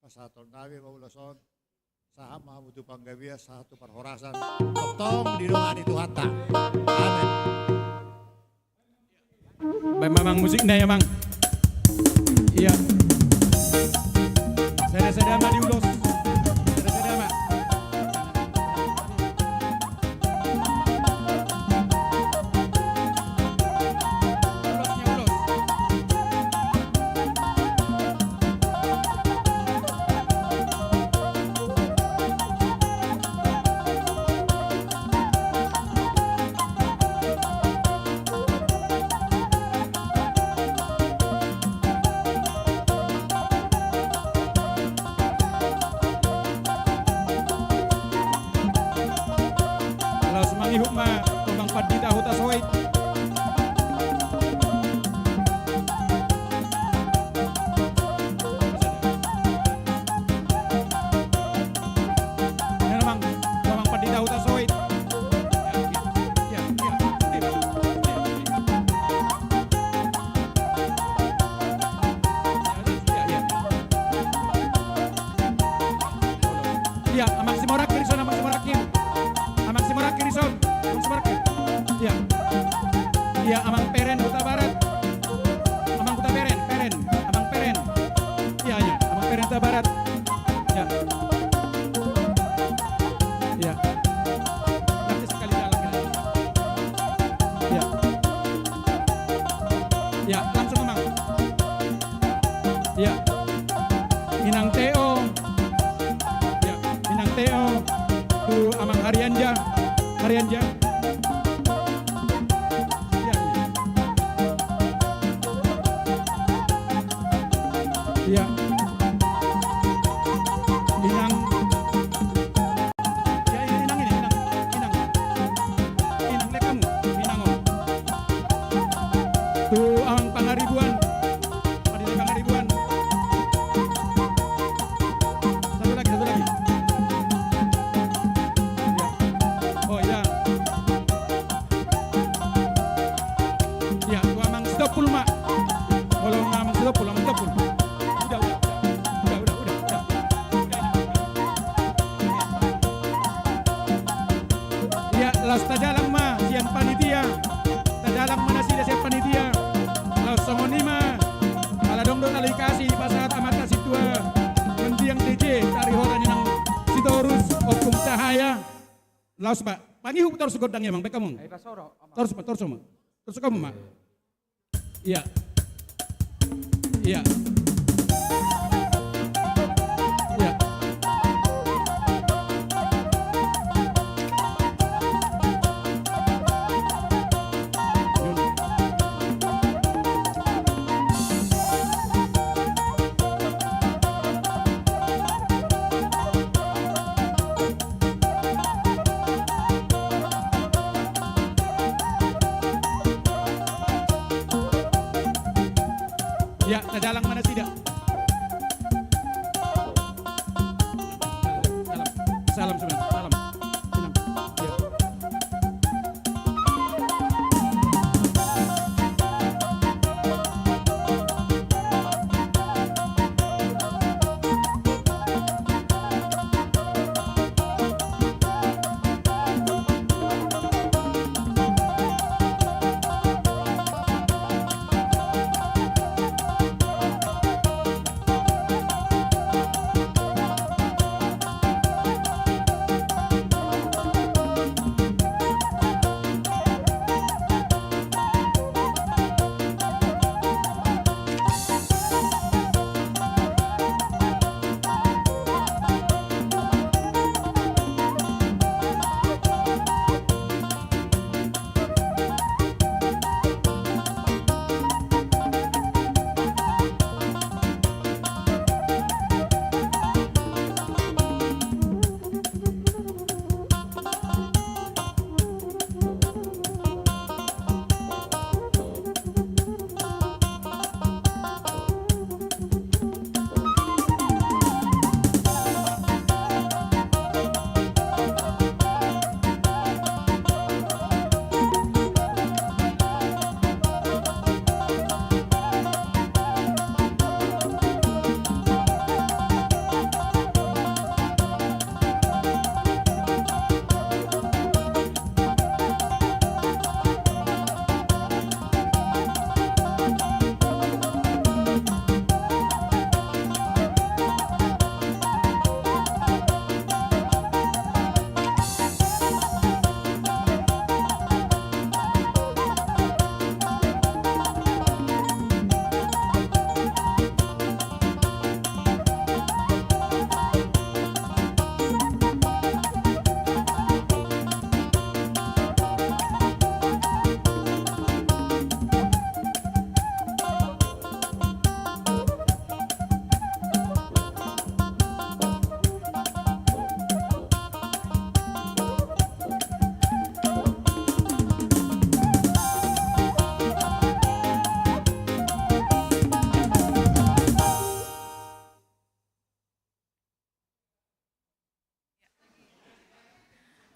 pasaton nabi maulason saha mahamutu panggabia satu perhorasan tong didongani itu hatta amin. Memang musiknya ya mang. Iya. Saya mah diulos. Saya mah. Hukma Tomang Padita Huta Soit. Ini memang Tomang Padita Huta Soit. Ya, Amang Simorak Kirison, Amang Simorak Kim. Amang Simorak Kirison. Ya, ya Amang Peren Huta Barat, Amang Huta Peren, Amang Peren, ya ya, Amang Peren Huta Barat, ya, ya, nanti sekali jalan ya, langsung Amang, ya, Minang Teo, ya, Minang Teo, tuh Amang Harianja. Ya, Inang, ya Inang deh kamu, Inang om. Tuh Amang Pangaribuan, Padile Pangaribuan. Satu lagi. Ya, oh ya, ya tuh Amang Sidopul mak, kalau Amang Sidopul. Laos tajalang ma sian panitia, tajalang mana sida sian panitia, laos songonima, ala dongdong alikasi pasahat amata situa, mendiang DJ tari horanya nang sitorus okum cahaya, laos ba, pangihup terus godang ya mang, baik kamu, terus kamu ma, iya, iya. Ya, tajalang mana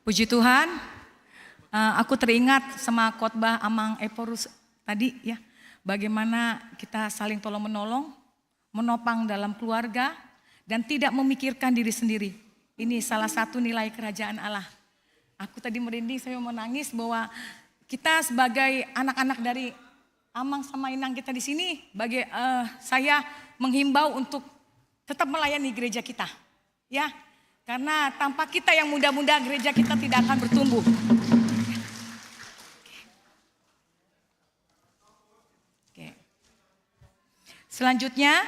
Puji Tuhan, aku teringat sama khotbah Amang Eporus tadi ya. Bagaimana kita saling tolong menolong, menopang dalam keluarga, dan tidak memikirkan diri sendiri. Ini salah satu nilai kerajaan Allah. Aku tadi merinding, saya mau menangis bahwa kita sebagai anak-anak dari Amang sama Inang kita di sini, saya menghimbau untuk tetap melayani gereja kita. Ya, karena tanpa kita yang muda-muda, gereja kita tidak akan bertumbuh. Oke. Selanjutnya,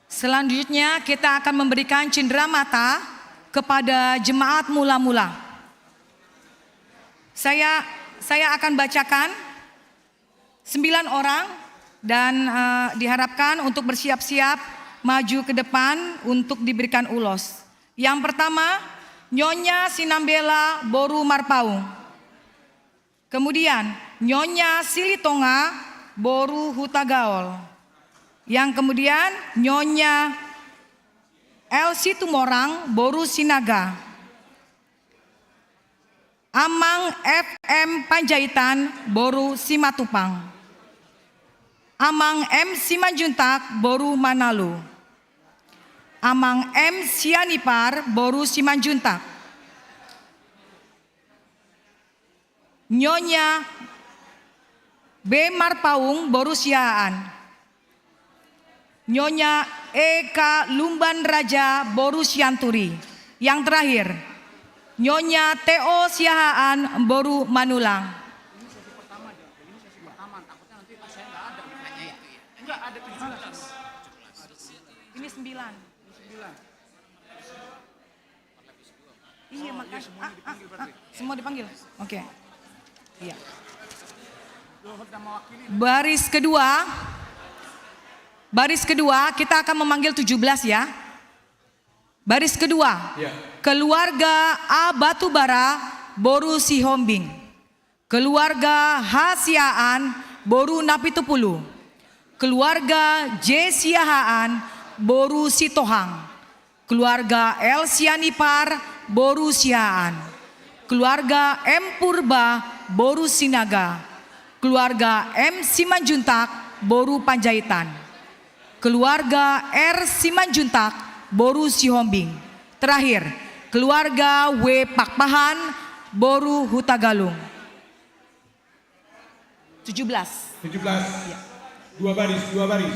selanjutnya kita akan memberikan cindera mata kepada jemaat mula-mula. Saya akan bacakan 9 orang dan diharapkan untuk bersiap-siap maju ke depan untuk diberikan ulos. Yang pertama, Nyonya Sinambela Boru Marpaung. Kemudian Nyonya Silitonga Boru Hutagaol. Yang kemudian Nyonya Elsie Tumorang Boru Sinaga. Amang FM Panjaitan Boru Simatupang. Amang M Simanjuntak Boru Manalu. Amang M Sianipar Boru Simanjuntak. Nyonya B Marpaung Boru Siaan. Nyonya Eka Lumban Raja Boru Sianturi. Yang terakhir, Nyonya Teo Siahaan Boru Manulang. Ini 9. Iya makanya. Semua dipanggil. Oke. Iya. Baris kedua kita akan memanggil 17 ya. Baris kedua, keluarga A Batubara Boru Sihombing. Keluarga H Siaan Boru Napitupulu. Keluarga J Siahaan Boru Sitohang. Keluarga L Sianipar Boru Siaan. Keluarga M Purba Boru Sinaga. Keluarga M Simanjuntak Boru Panjaitan. Keluarga R Simanjuntak Boru Sihombing. Terakhir, keluarga W Pakpahan Boru Hutagalung. 17. Ya.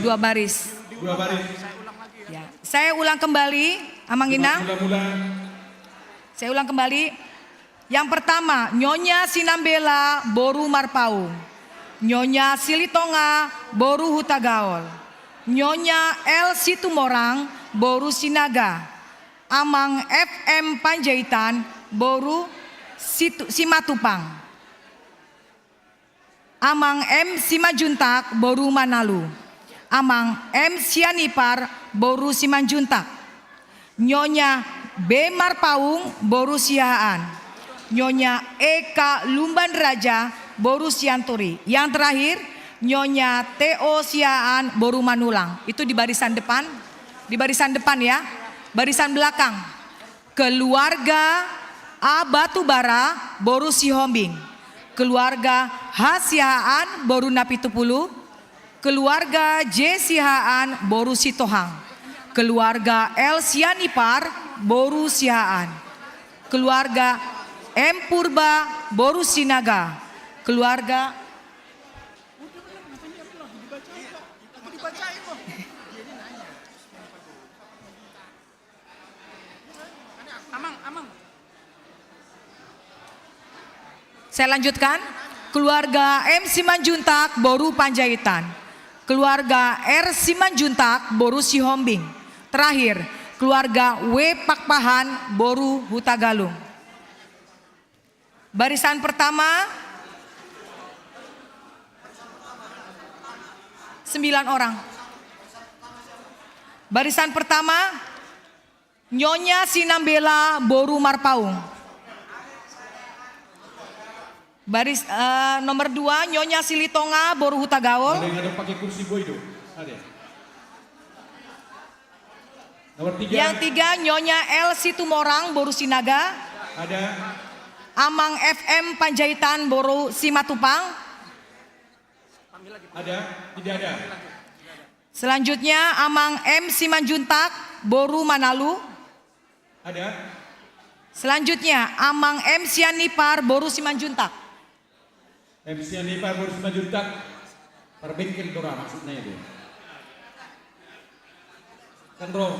Dua baris. Ya. Saya ulang kembali, Amang Inang. Saya ulang kembali. Yang pertama, Nyonya Sinambela Boru Marpaung. Nyonya Silitonga Boru Hutagaol. Nyonya L. Situmorang, Boru Sinaga. Amang FM Panjaitan, Boru Simatupang. Amang M. Simajuntak, Boru Manalu. Amang M. Sianipar, Boru Simanjuntak. Nyonya B. Marpaung, Boru Sihaan. Nyonya Eka Lumban Raja, Boru Sianturi. Yang terakhir, Nyonya T.O. Sihaan, Boru Manulang. Itu di barisan depan. Di barisan depan ya. Barisan belakang. Keluarga A. Batubara, Boru Sihombing. Keluarga H. Sihaan, Boru Napitupulu. Keluarga J. Sihaan, Boru Sitohang. Keluarga L. Sianipar, Boru Sihaan. Keluarga M. Purba, Boru Sinaga. Keluarga Saya lanjutkan. Keluarga M. Simanjuntak, Boru Panjaitan. Keluarga R. Simanjuntak, Boru Sihombing. Terakhir, keluarga W. Pakpahan, Boru Hutagalung. Barisan pertama 9 orang. Barisan pertama Nyonya Sinambela, Boru Marpaung. Baris nomor 2 Nyonya Silitonga, Boru Hutagaol. Ada yang ada pakai kursi boido? Ada. Nomor 3. Yang 3 Nyonya L. Situmorang, Boru Sinaga. Ada. Amang FM Panjaitan, Boru Simatupang. Ada, tidak ada. Selanjutnya Amang M. Simanjuntak, Boru Manalu. Ada. Selanjutnya Amang M. Sianipar, Boru Simanjuntak. MC Anipar Boru Simanjuntak. Perbengkel Dora maksudnya itu.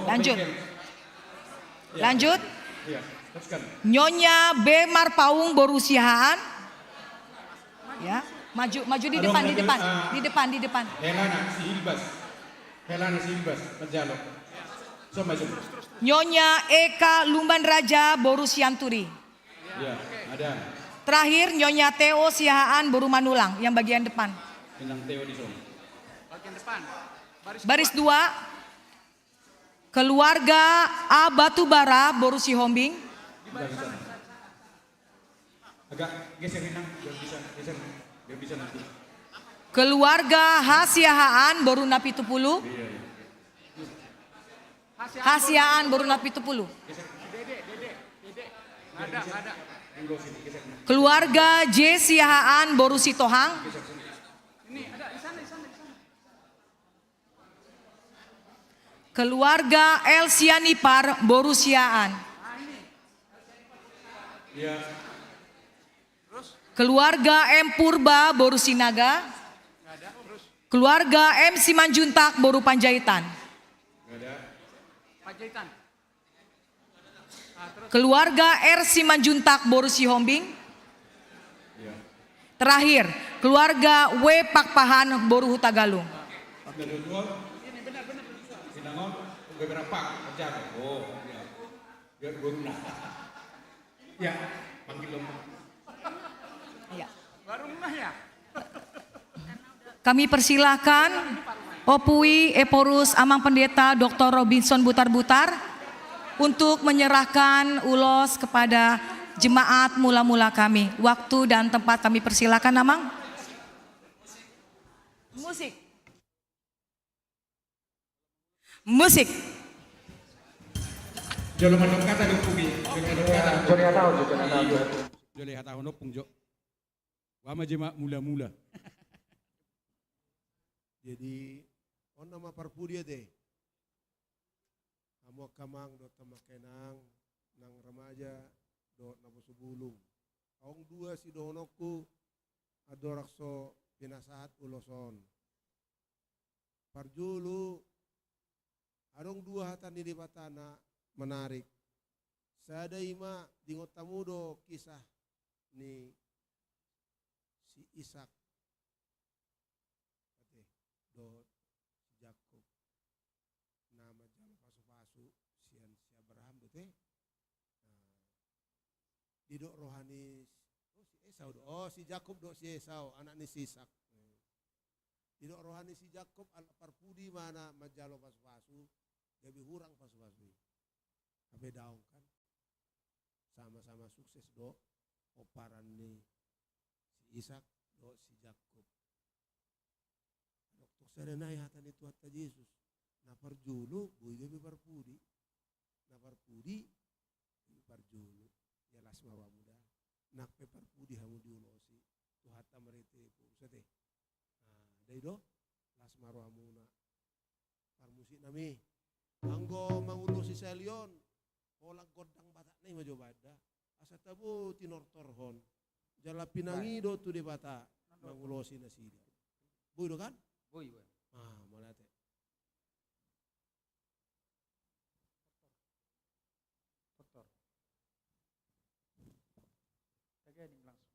Lanjut. Lanjut. Iya, teruskan. Nyonya B. Marpaung, Boru Sihaan. Ya, maju di depan, di depan. Helana Silbas, Majalo. So maju. Nyonya Eka Lumban Raja, Boru Sianturi. Iya, ada. Terakhir Nyonya T.O. Sihaan, Boru Manulang, yang bagian depan. Pinang Teo di sana. Bagian depan. Baris 2. Keluarga A. Batubara, Boru Sihombing. Agak geser Inang, biar bisa nanti. Keluarga H. Sihaan, Boru Napitupulu. H. Sihaan, Boru Napitupulu. Ada. Keluarga J. Sihaan, Boru Sitohang. Ini ada di sana. Keluarga L. Sianipar, Boru Sihaan. Iya. Keluarga M. Purba, Boru Sinaga. Keluarga M. Simanjuntak, Boru Panjaitan. Panjaitan. Keluarga R. Simanjuntak, Boru Sihombing. Terakhir, keluarga W. Pakpahan, Boru Hutagalung. Beberapa kerja. Oh, ya. Biar guruna. Ya, panggil lomba. Ya. Baru ya. Kami persilahkan Opui Eporus Amang Pendeta Dr. Robinson Butar-Butar untuk menyerahkan ulos kepada jemaat mula-mula kami. Waktu dan tempat kami persilakan, Amang. Musik. Jolo manok kata dong Pugi. Joli hata honok pungjo. Wama jema mula-mula. Jadi on nama parpudia deh. Kamu kamang do tamakenang nang remaja do nabusubulung. Aong 2 si dohonokku adorakso pinasahat uloson. Parjulu adong 2 hatan di batana menarik. Sada ima dingot tamudo kisah ni si Ishak do Jakob. Idok rohani si Esau, si Jakub do si Esau, anak ni si Ishak. Idok rohani si Jakub al parpudi mana majalo pasu-pasu, gabi hurang pasu-pasu. Abe daong kan, sama-sama sukses do, oparan ni si Ishak do si Jakub. Dokter serenai hatan itu hatta Yesus. Na parjulu bui gabi parpudi, na parpudi gabi parjulu. Ya las marwa muda, nak pe parpudi hamu diulosi, tu hatta merete pu sate. Dai do las marwa muna parmusi nami. Anggo mangulosi selion, polang godang batak nai majo bada. Asa tabu tinor torhon. Jala pinangi do tu de bata mangulosi nasida. Bui do kan? Bui. Malate. Dokter. Tegening langsung.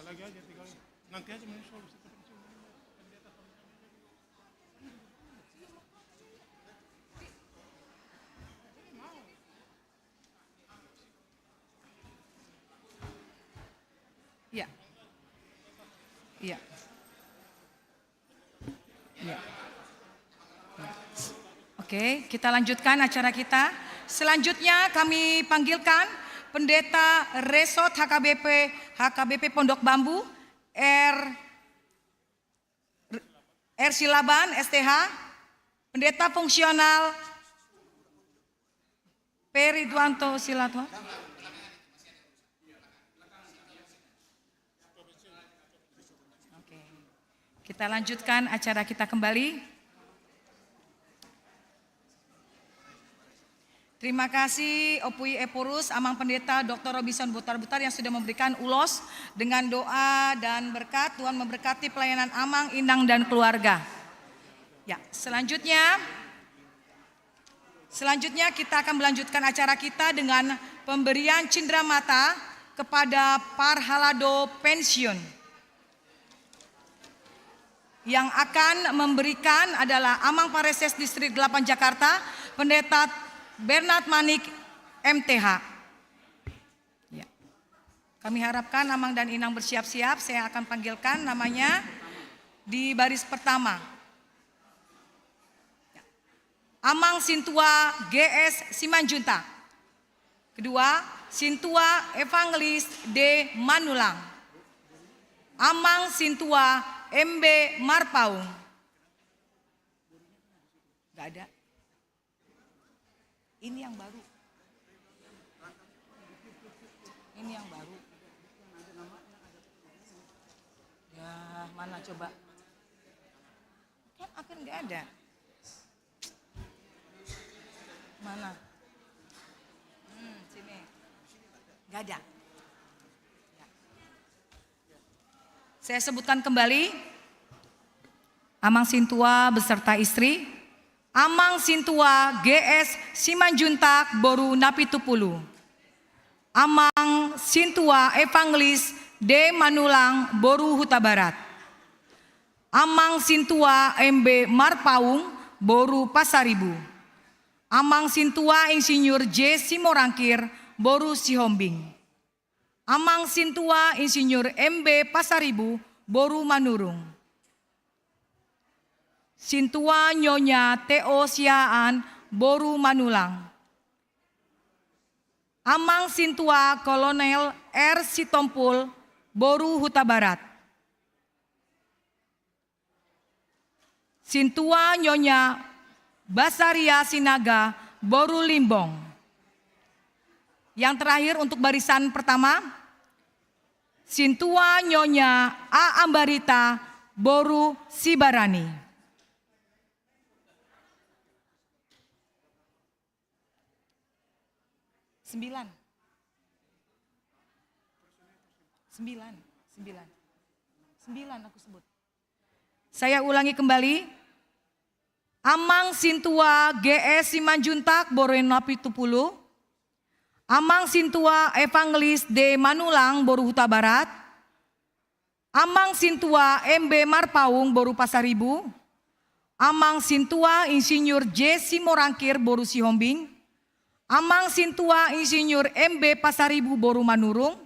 Sekali lagi aja 3 kali. Nanti aja menyusul. Ya. Iya. Ya. Oke, kita lanjutkan acara kita. Selanjutnya kami panggilkan Pendeta Resort HKBP Pondok Bambu R. Silaban STH, Pendeta Fungsional P. Ridwanto Silatwa. Kita lanjutkan acara kita kembali. Terima kasih Opui Eporus, Amang Pendeta Dr. Robinson Butar-Butar yang sudah memberikan ulos dengan doa dan berkat. Tuhan memberkati pelayanan Amang, Inang dan keluarga. Ya, selanjutnya kita akan melanjutkan acara kita dengan pemberian cindera mata kepada Parhalado Pensiun. Yang akan memberikan adalah Amang Pareses Distrik 8 Jakarta, Pendeta Bernard Manik MTH. Ya. Kami harapkan Amang dan Inang bersiap-siap. Saya akan panggilkan namanya di baris pertama. Ya. Amang Sintua GS Simanjuntak. Kedua, Sintua Evangelis D. Manulang. Amang Sintua MB Marpaung. Gak ada. Ini yang baru. Ini yang baru. Ya, mana coba? Kan akan nggak ada. Mana? Sini. Nggak ada. Ya. Saya sebutkan kembali. Amang Sintua beserta istri. Amang Sintua GS Simanjuntak Boru Napitupulu. Amang Sintua Evangelis D. Manulang Boru Huta Barat. Amang Sintua MB Marpaung Boru Pasaribu. Amang Sintua Insinyur J. Simorangkir Boru Sihombing. Amang Sintua Insinyur MB Pasaribu Boru Manurung. Sintua Nyonya T.O. Siaan Boru Manulang. Amang Sintua Kolonel R. Sitompul Boru Huta Barat. Sintua Nyonya Basaria Sinaga Boru Limbong. Yang terakhir untuk barisan pertama, Sintua Nyonya A. Ambarita Boru Sibarani. Sembilan aku sebut. Saya ulangi kembali. Amang Sintua GS Simanjuntak Boru Napitupulu. Amang Sintua Evangelis D. Manulang Boru Huta Barat. Amang Sintua MB Marpaung Boru Pasaribu. Amang Sintua Insinyur J. Simorangkir Boru Sihombing. Amang Sintua Insinyur MB Pasaribu Boru Manurung.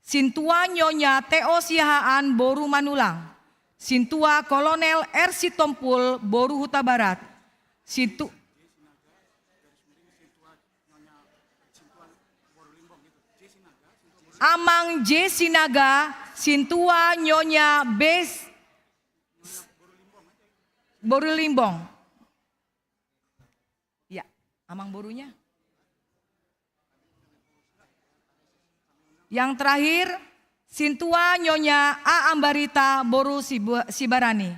Sintua Nyonya T.O. Sihaan Boru Manulang. Sintua Kolonel R. Sitompul Boru Huta Barat. Amang J. Sinaga Sintua Nyonya B. Boru Limbong. Amang borunya. Yang terakhir, Sintua Nyonya A. Ambarita Boru Sibarani.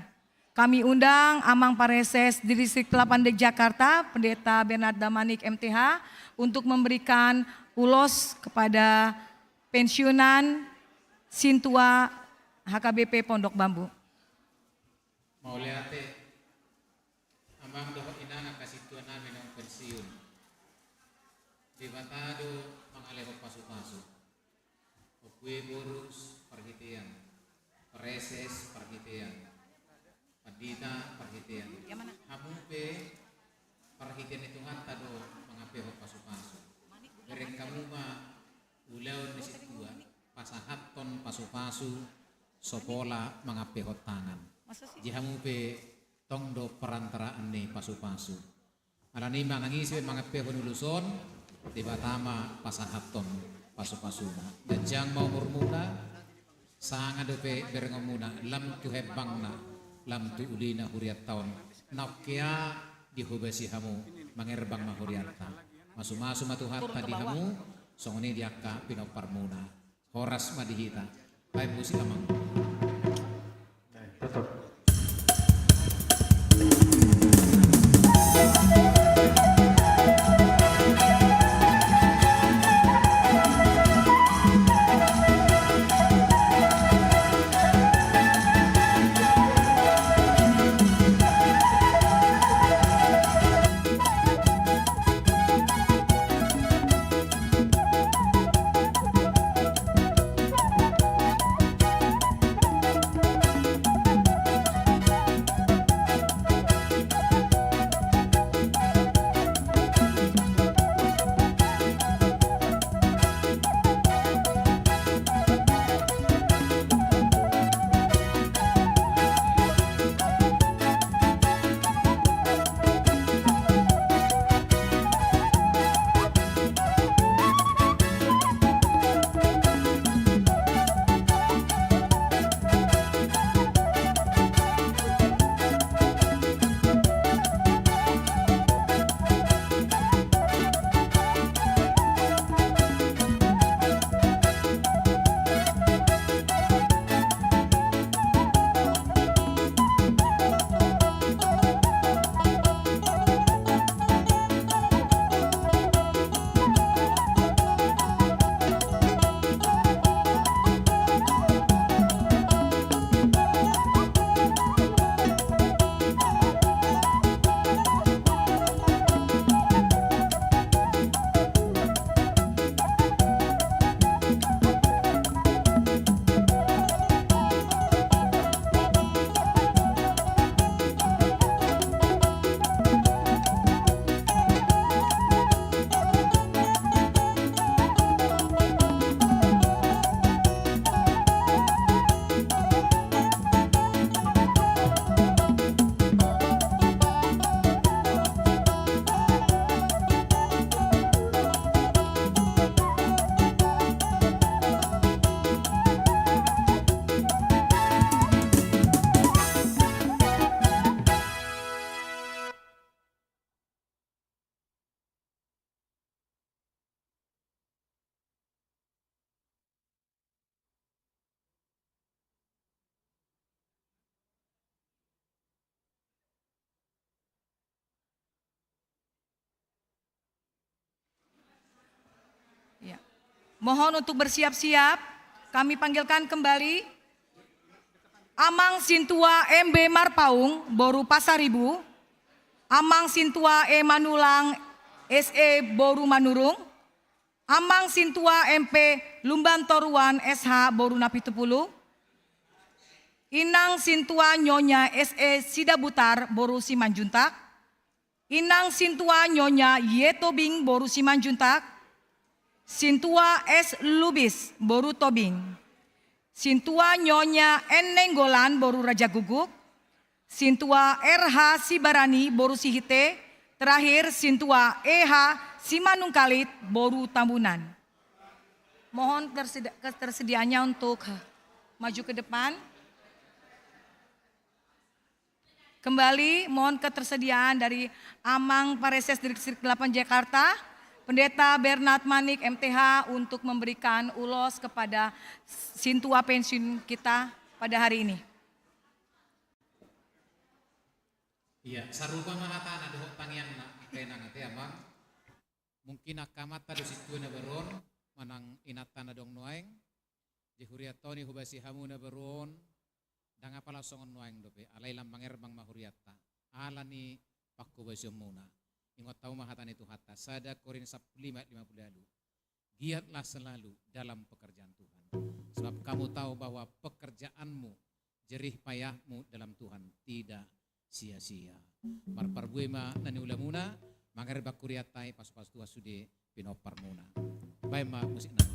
Kami undang Amang Pareses di Distrik 8 Jakarta, Pendeta Bernard Damanik MTH, untuk memberikan ulos kepada pensiunan Sintua HKBP Pondok Bambu. Mau lihat Amang dohot inana kasih tuan menong pensiun. Di batado mangaleho pasu-pasu. Kue Borus perhitian, Preses perhitian, Padita perhitian. Hamupe perhitian itu hatta do mengape pasu-pasu. Bereng kamu ma ulau di situ pasahaton pasu-pasu sopola mengape tangan. Jihamupe tong do perantaraan ni pasu-pasu. Alani mangangisi mengape penuluson tiba-tama pasahaton pasu-pasuna dan jang mau murmuna sangat depe berengomuna lam tu hebangna lam tu ulina huriat tahun nakia dihubasi hamu mangerbang mahuriata masu-masu matuhat tadi hamu songoni diaka pinoparmuna horas madihita hai busi amang Ya. Mohon untuk bersiap-siap, kami panggilkan kembali Amang Sintua MB Marpaung, Boru Pasaribu, Amang Sintua E Manulang SE Boru Manurung, Amang Sintua MP Lumban Toruan SH Boru Napitupulu, Inang Sintua Nyonya SE Sidabutar Boru Simanjuntak, Inang Sintua Nyonya Yetobing Boru Simanjuntak, Sintua S. Lubis, Boru Tobing. Sintua Nyonya Enenggolan, Boru Raja Guguk. Sintua RH Sibarani, Boru Sihite. Terakhir Sintua EH Simanungkalit, Boru Tambunan. Mohon ketersediaannya untuk maju ke depan. Kembali mohon ketersediaan dari Amang Pareses Distrik 8 Jakarta. Pendeta Bernard Manik MTH untuk memberikan ulos kepada Sintua pensiun kita pada hari ini. Iya, sarupa mahata na dohok tangyan na kenang ate amang. Mungkin akamat tadi situ na beron manang inata na dong nuaing. Jihuriato ni hubasi hamu na beron. Danga pala songon nuaing dope. Alay lam mangerbang mahuriata. Ala ni pakku basyom muna. Ingat tahu mahatan itu hatta. Sada Korin 5:50. Giatlah selalu dalam pekerjaan Tuhan. Sebab kamu tahu bahwa pekerjaanmu, jerih payahmu dalam Tuhan tidak sia-sia. Marparbuema nani ulamuna, mangare bakuriatai pas-pas tua sude pinopar muna. Baik ma musik nama.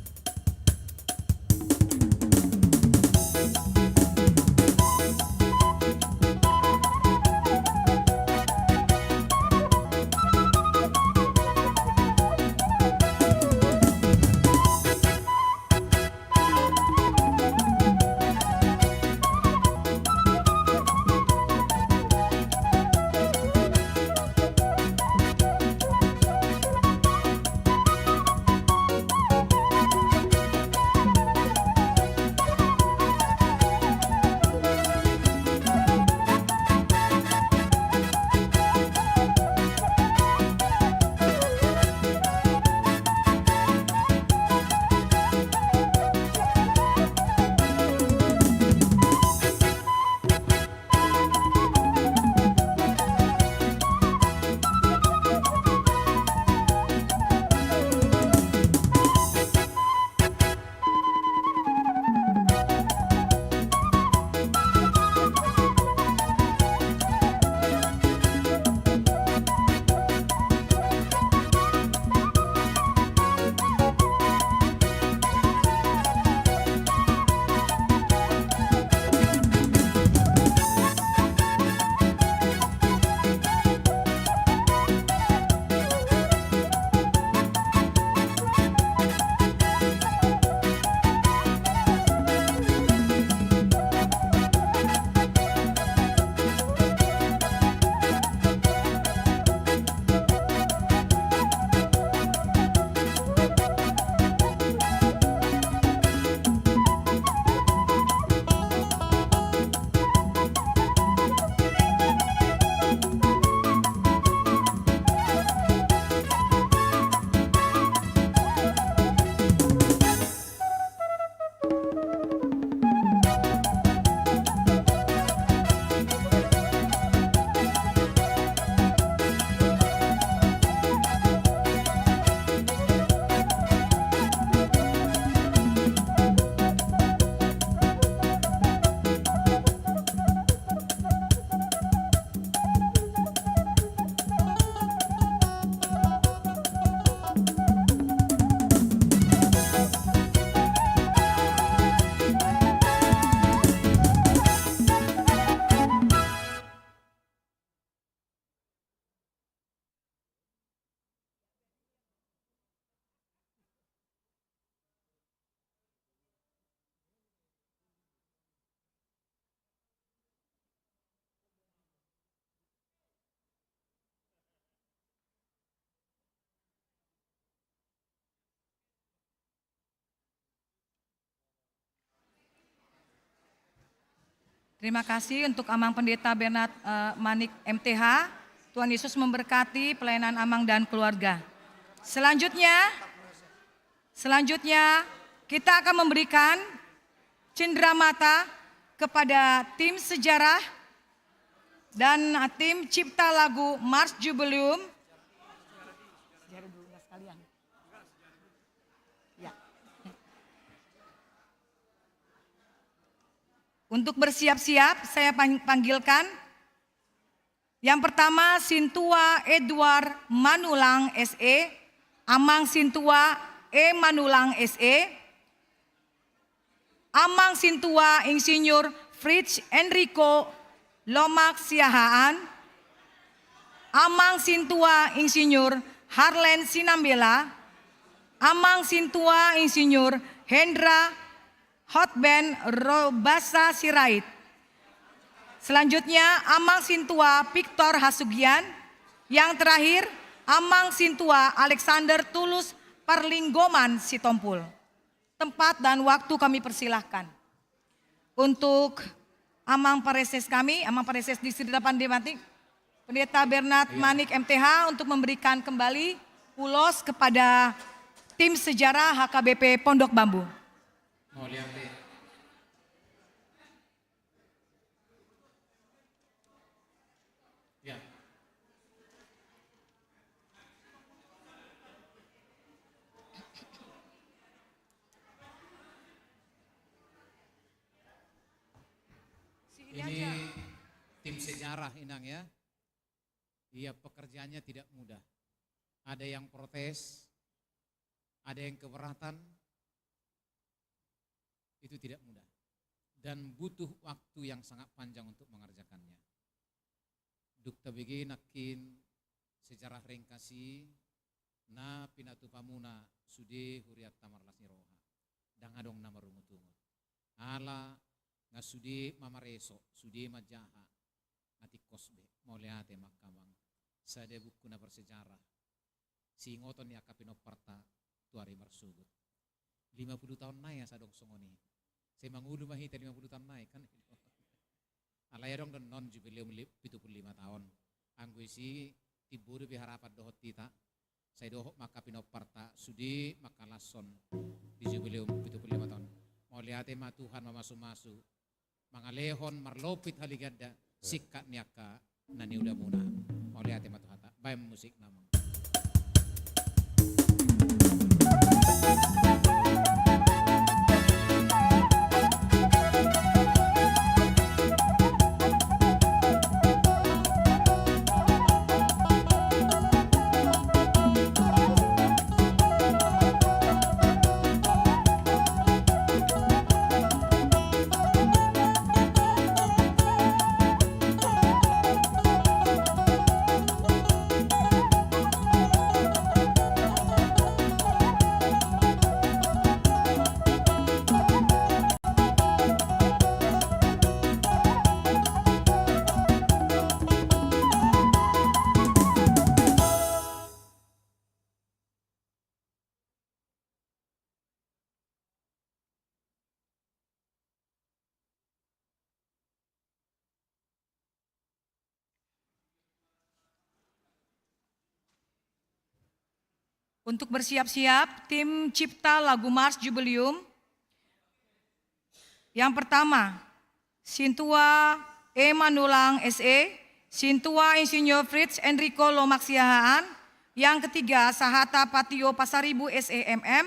Terima kasih untuk Amang Pendeta Bernard Manik MTH. Tuhan Yesus memberkati pelayanan Amang dan keluarga. Selanjutnya kita akan memberikan cenderamata kepada tim sejarah dan tim cipta lagu Mars Jubileum. Untuk bersiap-siap, saya panggilkan yang pertama Sintua Edward Manulang SE, Amang Sintua E Manulang SE, Amang Sintua Insinyur Fritz Enrico Lomak Siahaan, Amang Sintua Insinyur Harlen Sinambela, Amang Sintua Insinyur Hendra Hotben Robasa Sirait. Selanjutnya Amang Sintua Victor Hasugian. Yang terakhir Amang Sintua Alexander Tulus Parlinggoman Sitompul. Tempat dan waktu kami persilahkan. Untuk Amang Pareses kami, Amang Pareses Distrik 8 Dematik, Pendeta Bernard Manik MTH untuk memberikan kembali ulos kepada tim sejarah HKBP Pondok Bambu. bersejarah Inang ya. Iya, pekerjaannya tidak mudah. Ada yang protes, ada yang keberatan. Itu tidak mudah. Dan butuh waktu yang sangat panjang untuk mengerjakannya. Dukta begi nakin sejarah ringkasi na pinatu pamuna sude huriat tamarlas niroha. Dang adong nama rungutungo. Ala nga sude mamareso, sude majaha, ngati kosbe, mauliate makamang. Sade buku na bersejarah. Si ngoton ni akapinoparta tuari marsugut. 50 tahun naik ya sadong songoni. Saya mangudu mahita 50 tahun naik kan. Alaya dong dan non jubileum 75 tahun. Anggu isi tiburu biharapat dohot tita. Saya dohok maka pinoparta sudi maka lason di jubileum 75 tahun. Mau lihat ma Tuhan mamasu-masu. Mangalehon marlopit haligada sikat niaka nani udah muna. Mau lihat ma Tuhan tak. Baik musik namang. Untuk bersiap-siap, tim cipta lagu Mars Jubileum. Yang pertama, Sintua E. Manulang SE, Sintua Insinyur Fritz Enrico Lomaksiahaan. Yang ketiga, Sahata Patio Pasaribu SEMM.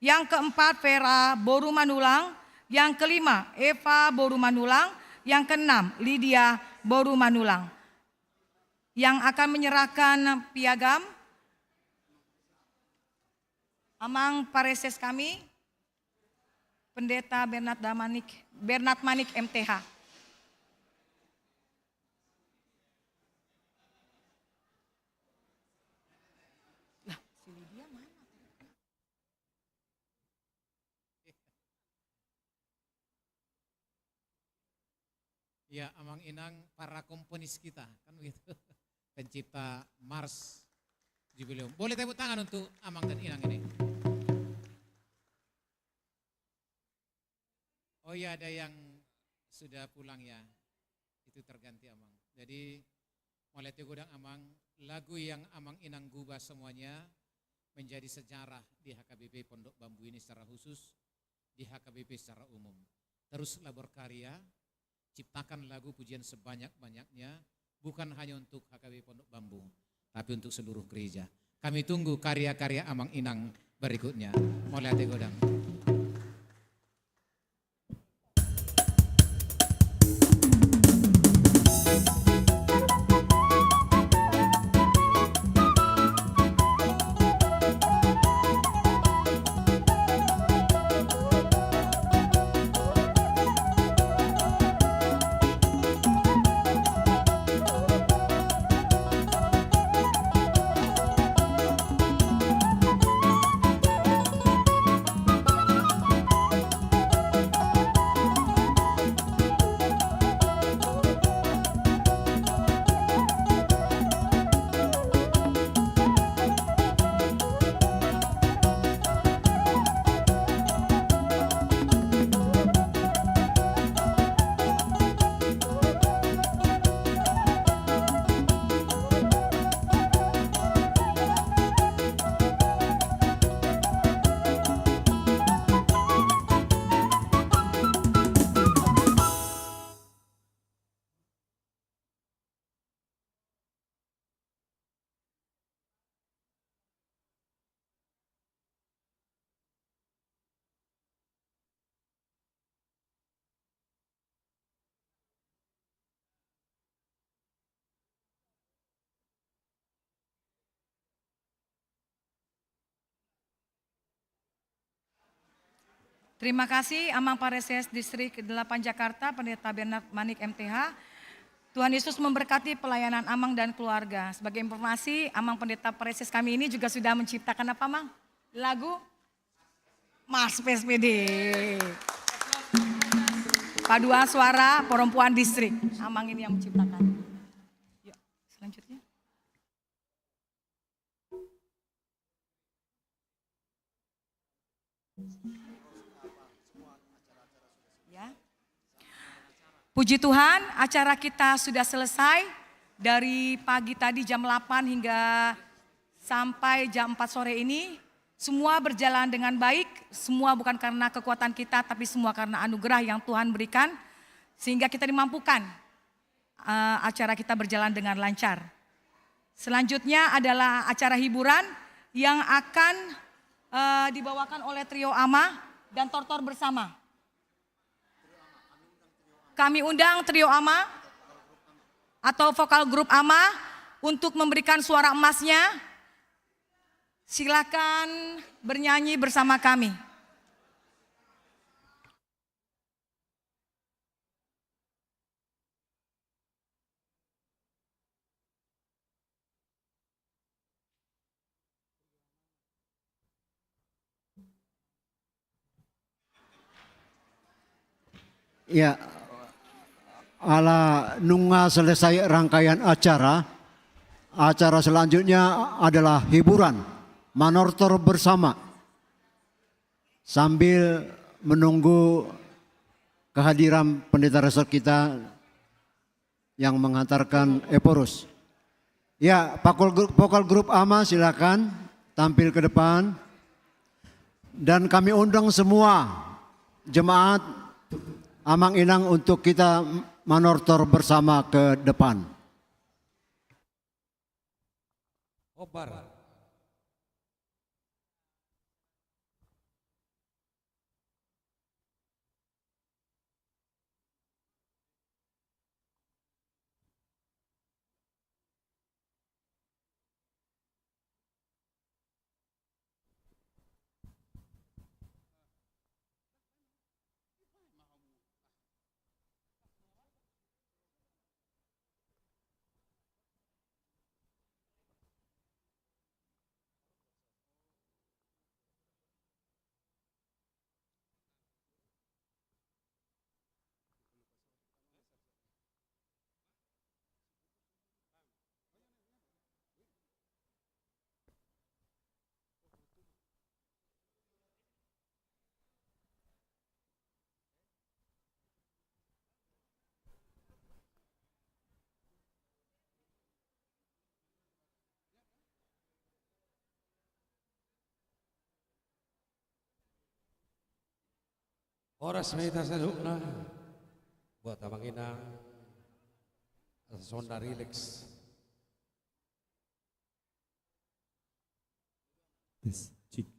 Yang keempat, Vera Boru Manulang. Yang kelima, Eva Boru Manulang. Yang keenam, Lydia Boru Manulang. Yang akan menyerahkan piagam Amang Pareses kami, Pendeta Bernard Manik MTH. Lah, si Lydia mana? Ya, Amang Inang para komponis kita, kan begitu. Pencipta Mars Jubileum. Boleh tepuk tangan untuk Amang dan Inang ini. Oh iya, ada yang sudah pulang ya, itu terganti Amang. Jadi mulai tegudang Amang, lagu yang Amang Inang gubah semuanya menjadi sejarah di HKBP Pondok Bambu ini secara khusus, di HKBP secara umum. Teruslah berkarya, ciptakan lagu pujian sebanyak-banyaknya, bukan hanya untuk HKBP Pondok Bambu, tapi untuk seluruh gereja. Kami tunggu karya-karya Amang Inang berikutnya. Mulai tegudang. Terima kasih Amang Pareses Distrik 8 Jakarta, Pendeta Bernard Manik MTH. Tuhan Yesus memberkati pelayanan Amang dan keluarga. Sebagai informasi, Amang Pendeta Pareses kami ini juga sudah menciptakan apa, Mang? Lagu Mas PSPD. Paduan suara perempuan distrik. Amang ini yang menciptakan. Yuk, selanjutnya. Ya. Puji Tuhan, acara kita sudah selesai dari pagi tadi jam 8 hingga sampai jam 4 sore ini. Semua berjalan dengan baik, semua bukan karena kekuatan kita, tapi semua karena anugerah yang Tuhan berikan. Sehingga kita dimampukan acara kita berjalan dengan lancar. Selanjutnya adalah acara hiburan yang akan dibawakan oleh Trio Ama dan Tortor Bersama. Kami undang Trio Ama atau vokal grup Ama untuk memberikan suara emasnya. Silakan bernyanyi bersama kami. Ya, ala nunga selesai rangkaian acara selanjutnya adalah hiburan Manortor Bersama. Sambil menunggu kehadiran pendeta resort kita yang mengantarkan Eporus. Ya, vokal grup Ama silakan tampil ke depan. Dan kami undang semua jemaat Amang Inang untuk kita Manortor Bersama ke depan. Obar. Oras meta sadukna buat Amang Inang sonda relax. Cik.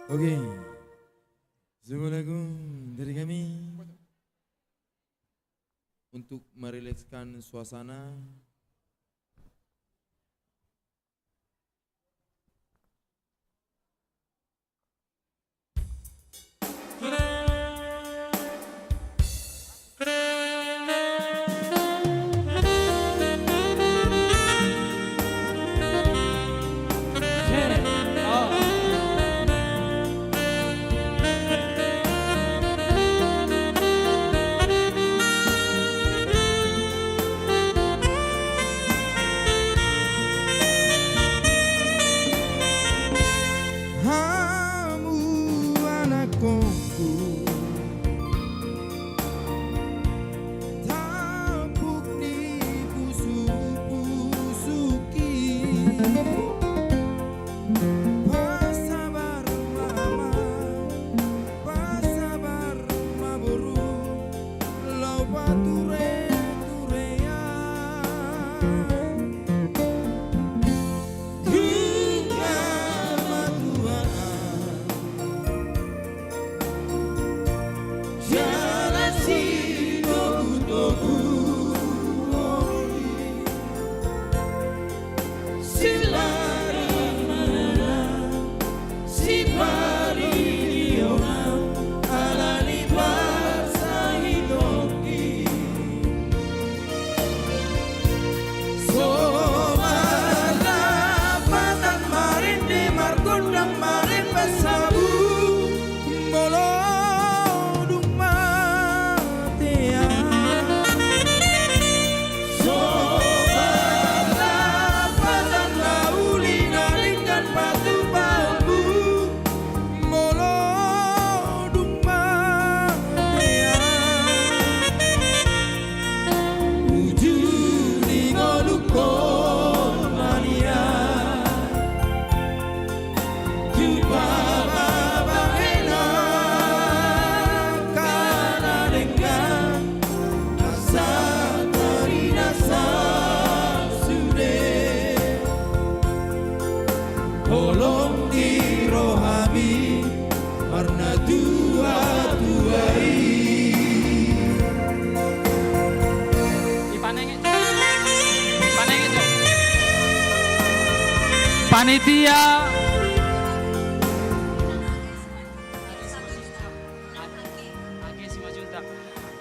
Oke, sebuah lagu dari kami untuk merilekskan suasana.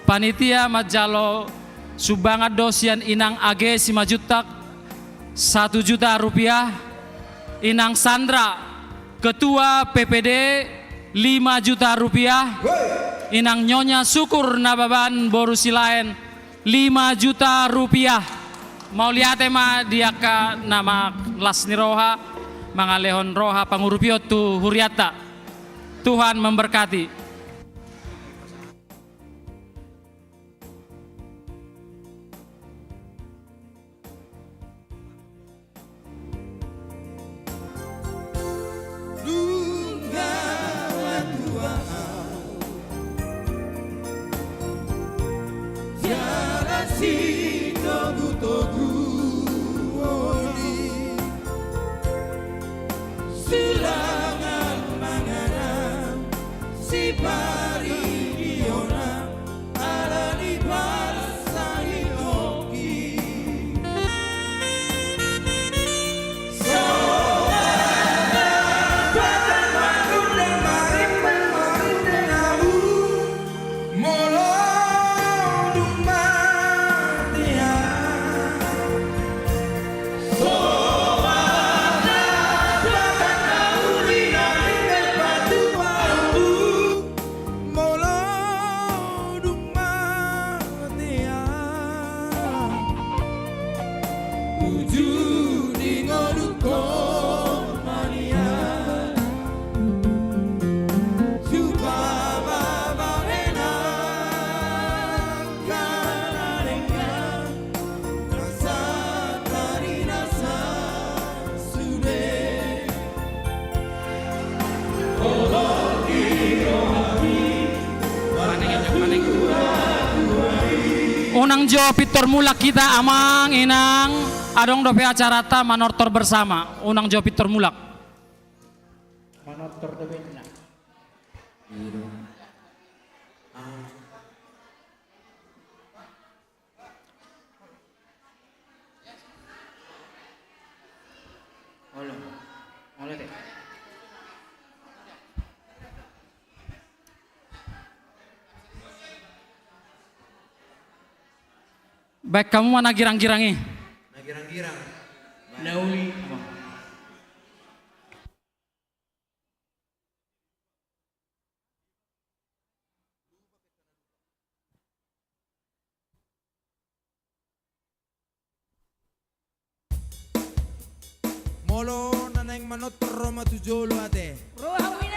Panitia Majalo Subangat Dosian Inang AG Simajutak 1 juta rupiah. Inang Sandra Ketua PPD 5 juta rupiah. Inang Nyonya Syukur Nababan Borusilaen 5 juta rupiah. Mau lihat tema dia ka nama Lasni Roha Mangalehon Roha Pangurupio tu Huriata. Tuhan memberkati. Silangan manganan si pari diona ala di pasai hoki Unang jo pitor mulak kita amang inang adong dope acara ta manortor bersama. Unang jo pitor mulak. Manortor dope na. Oleh deh. Baik, kamu mana girang-girangi? Girang-girang. Nauli. Molo naneng manot Roma tujolo ate. Roha wina.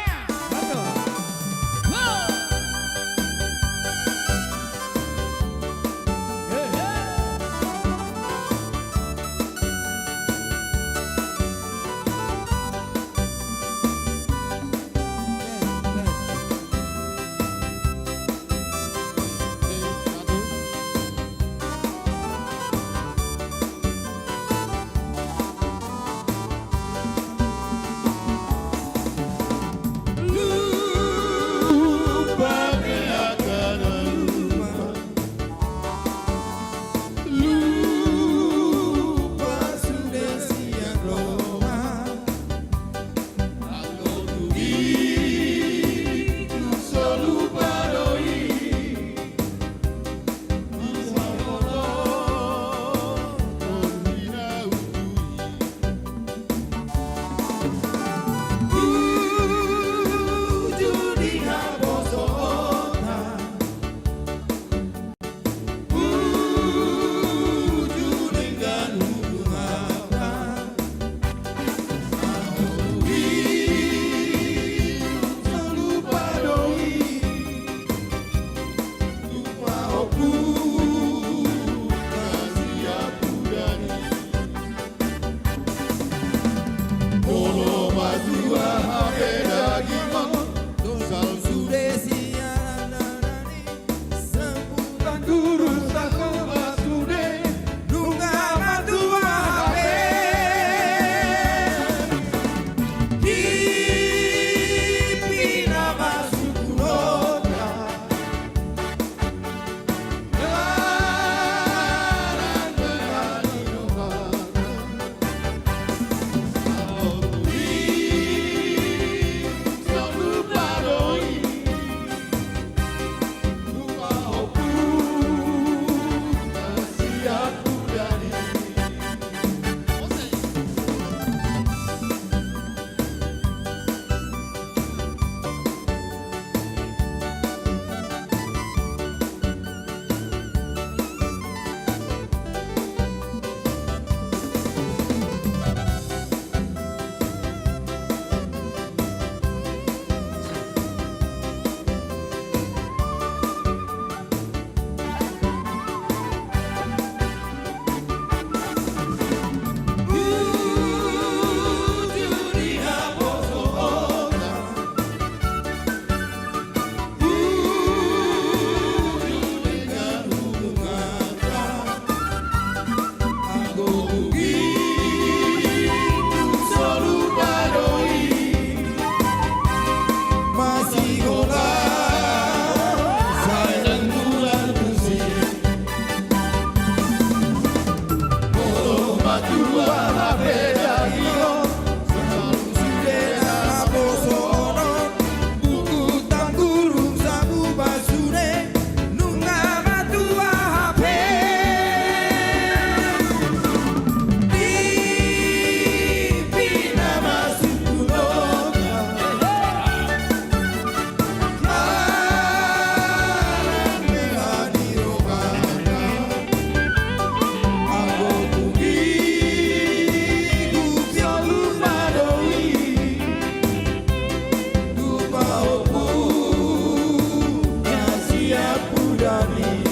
dia pudani.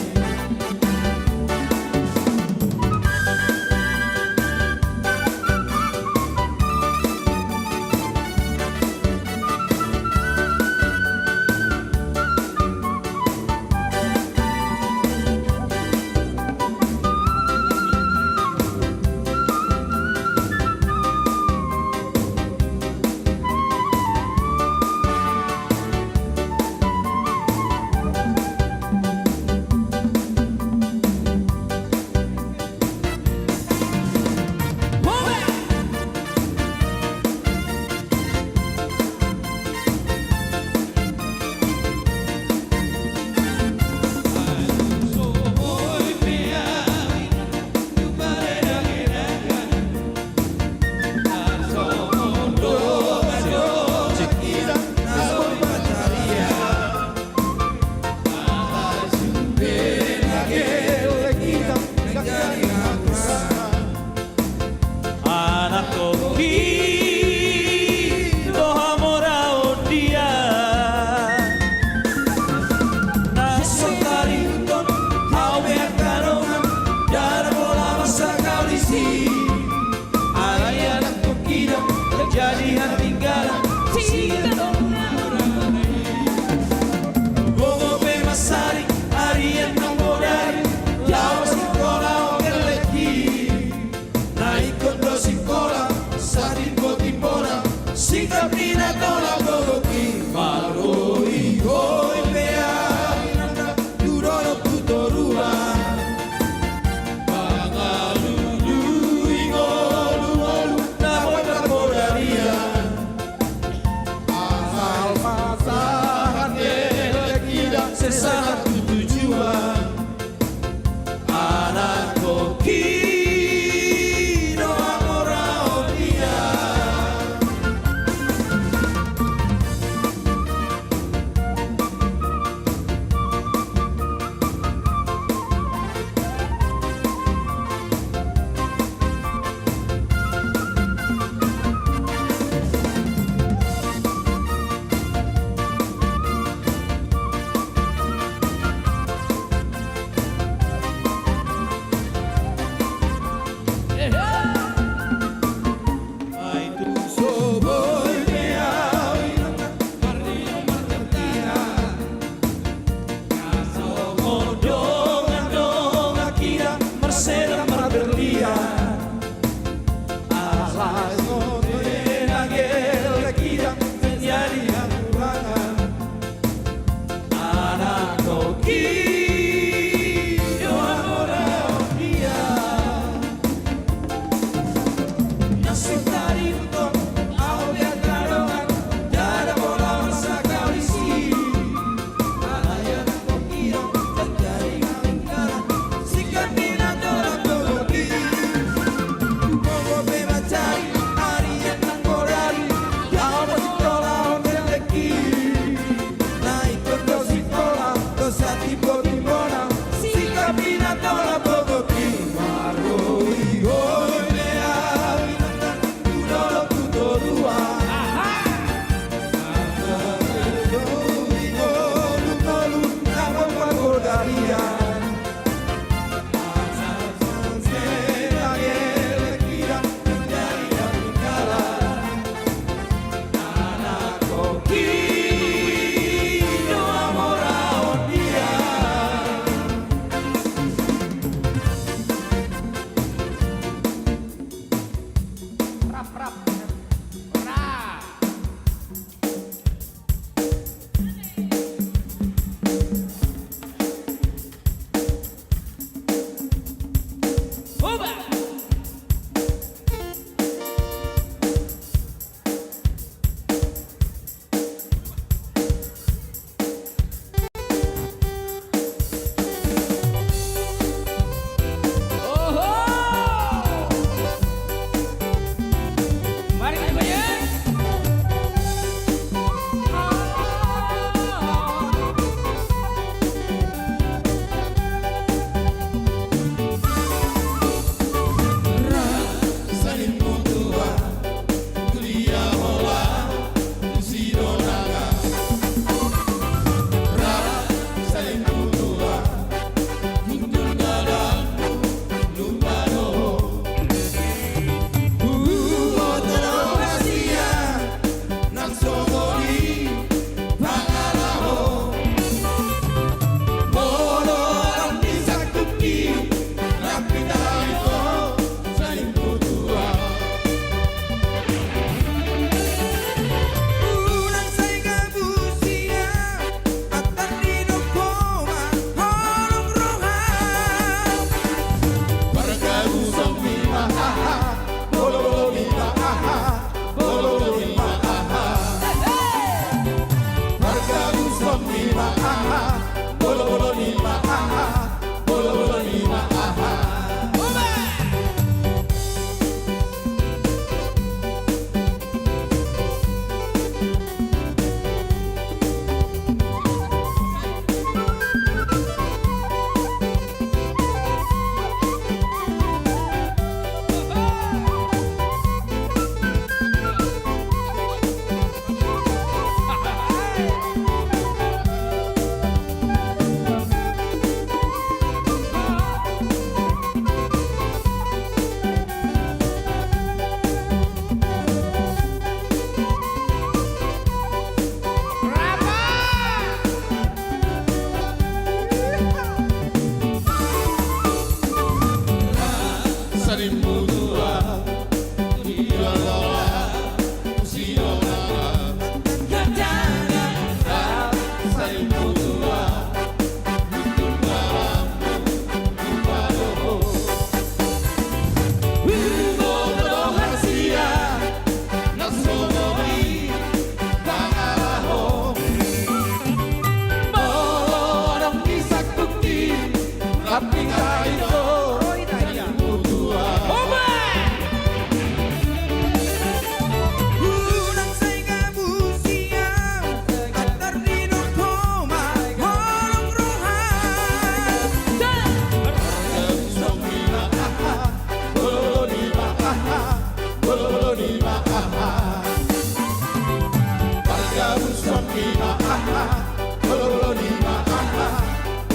Tipo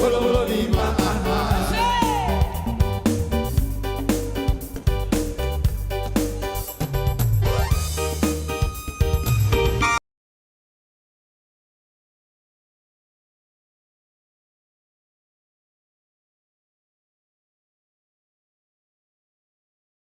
bolo bolo di ma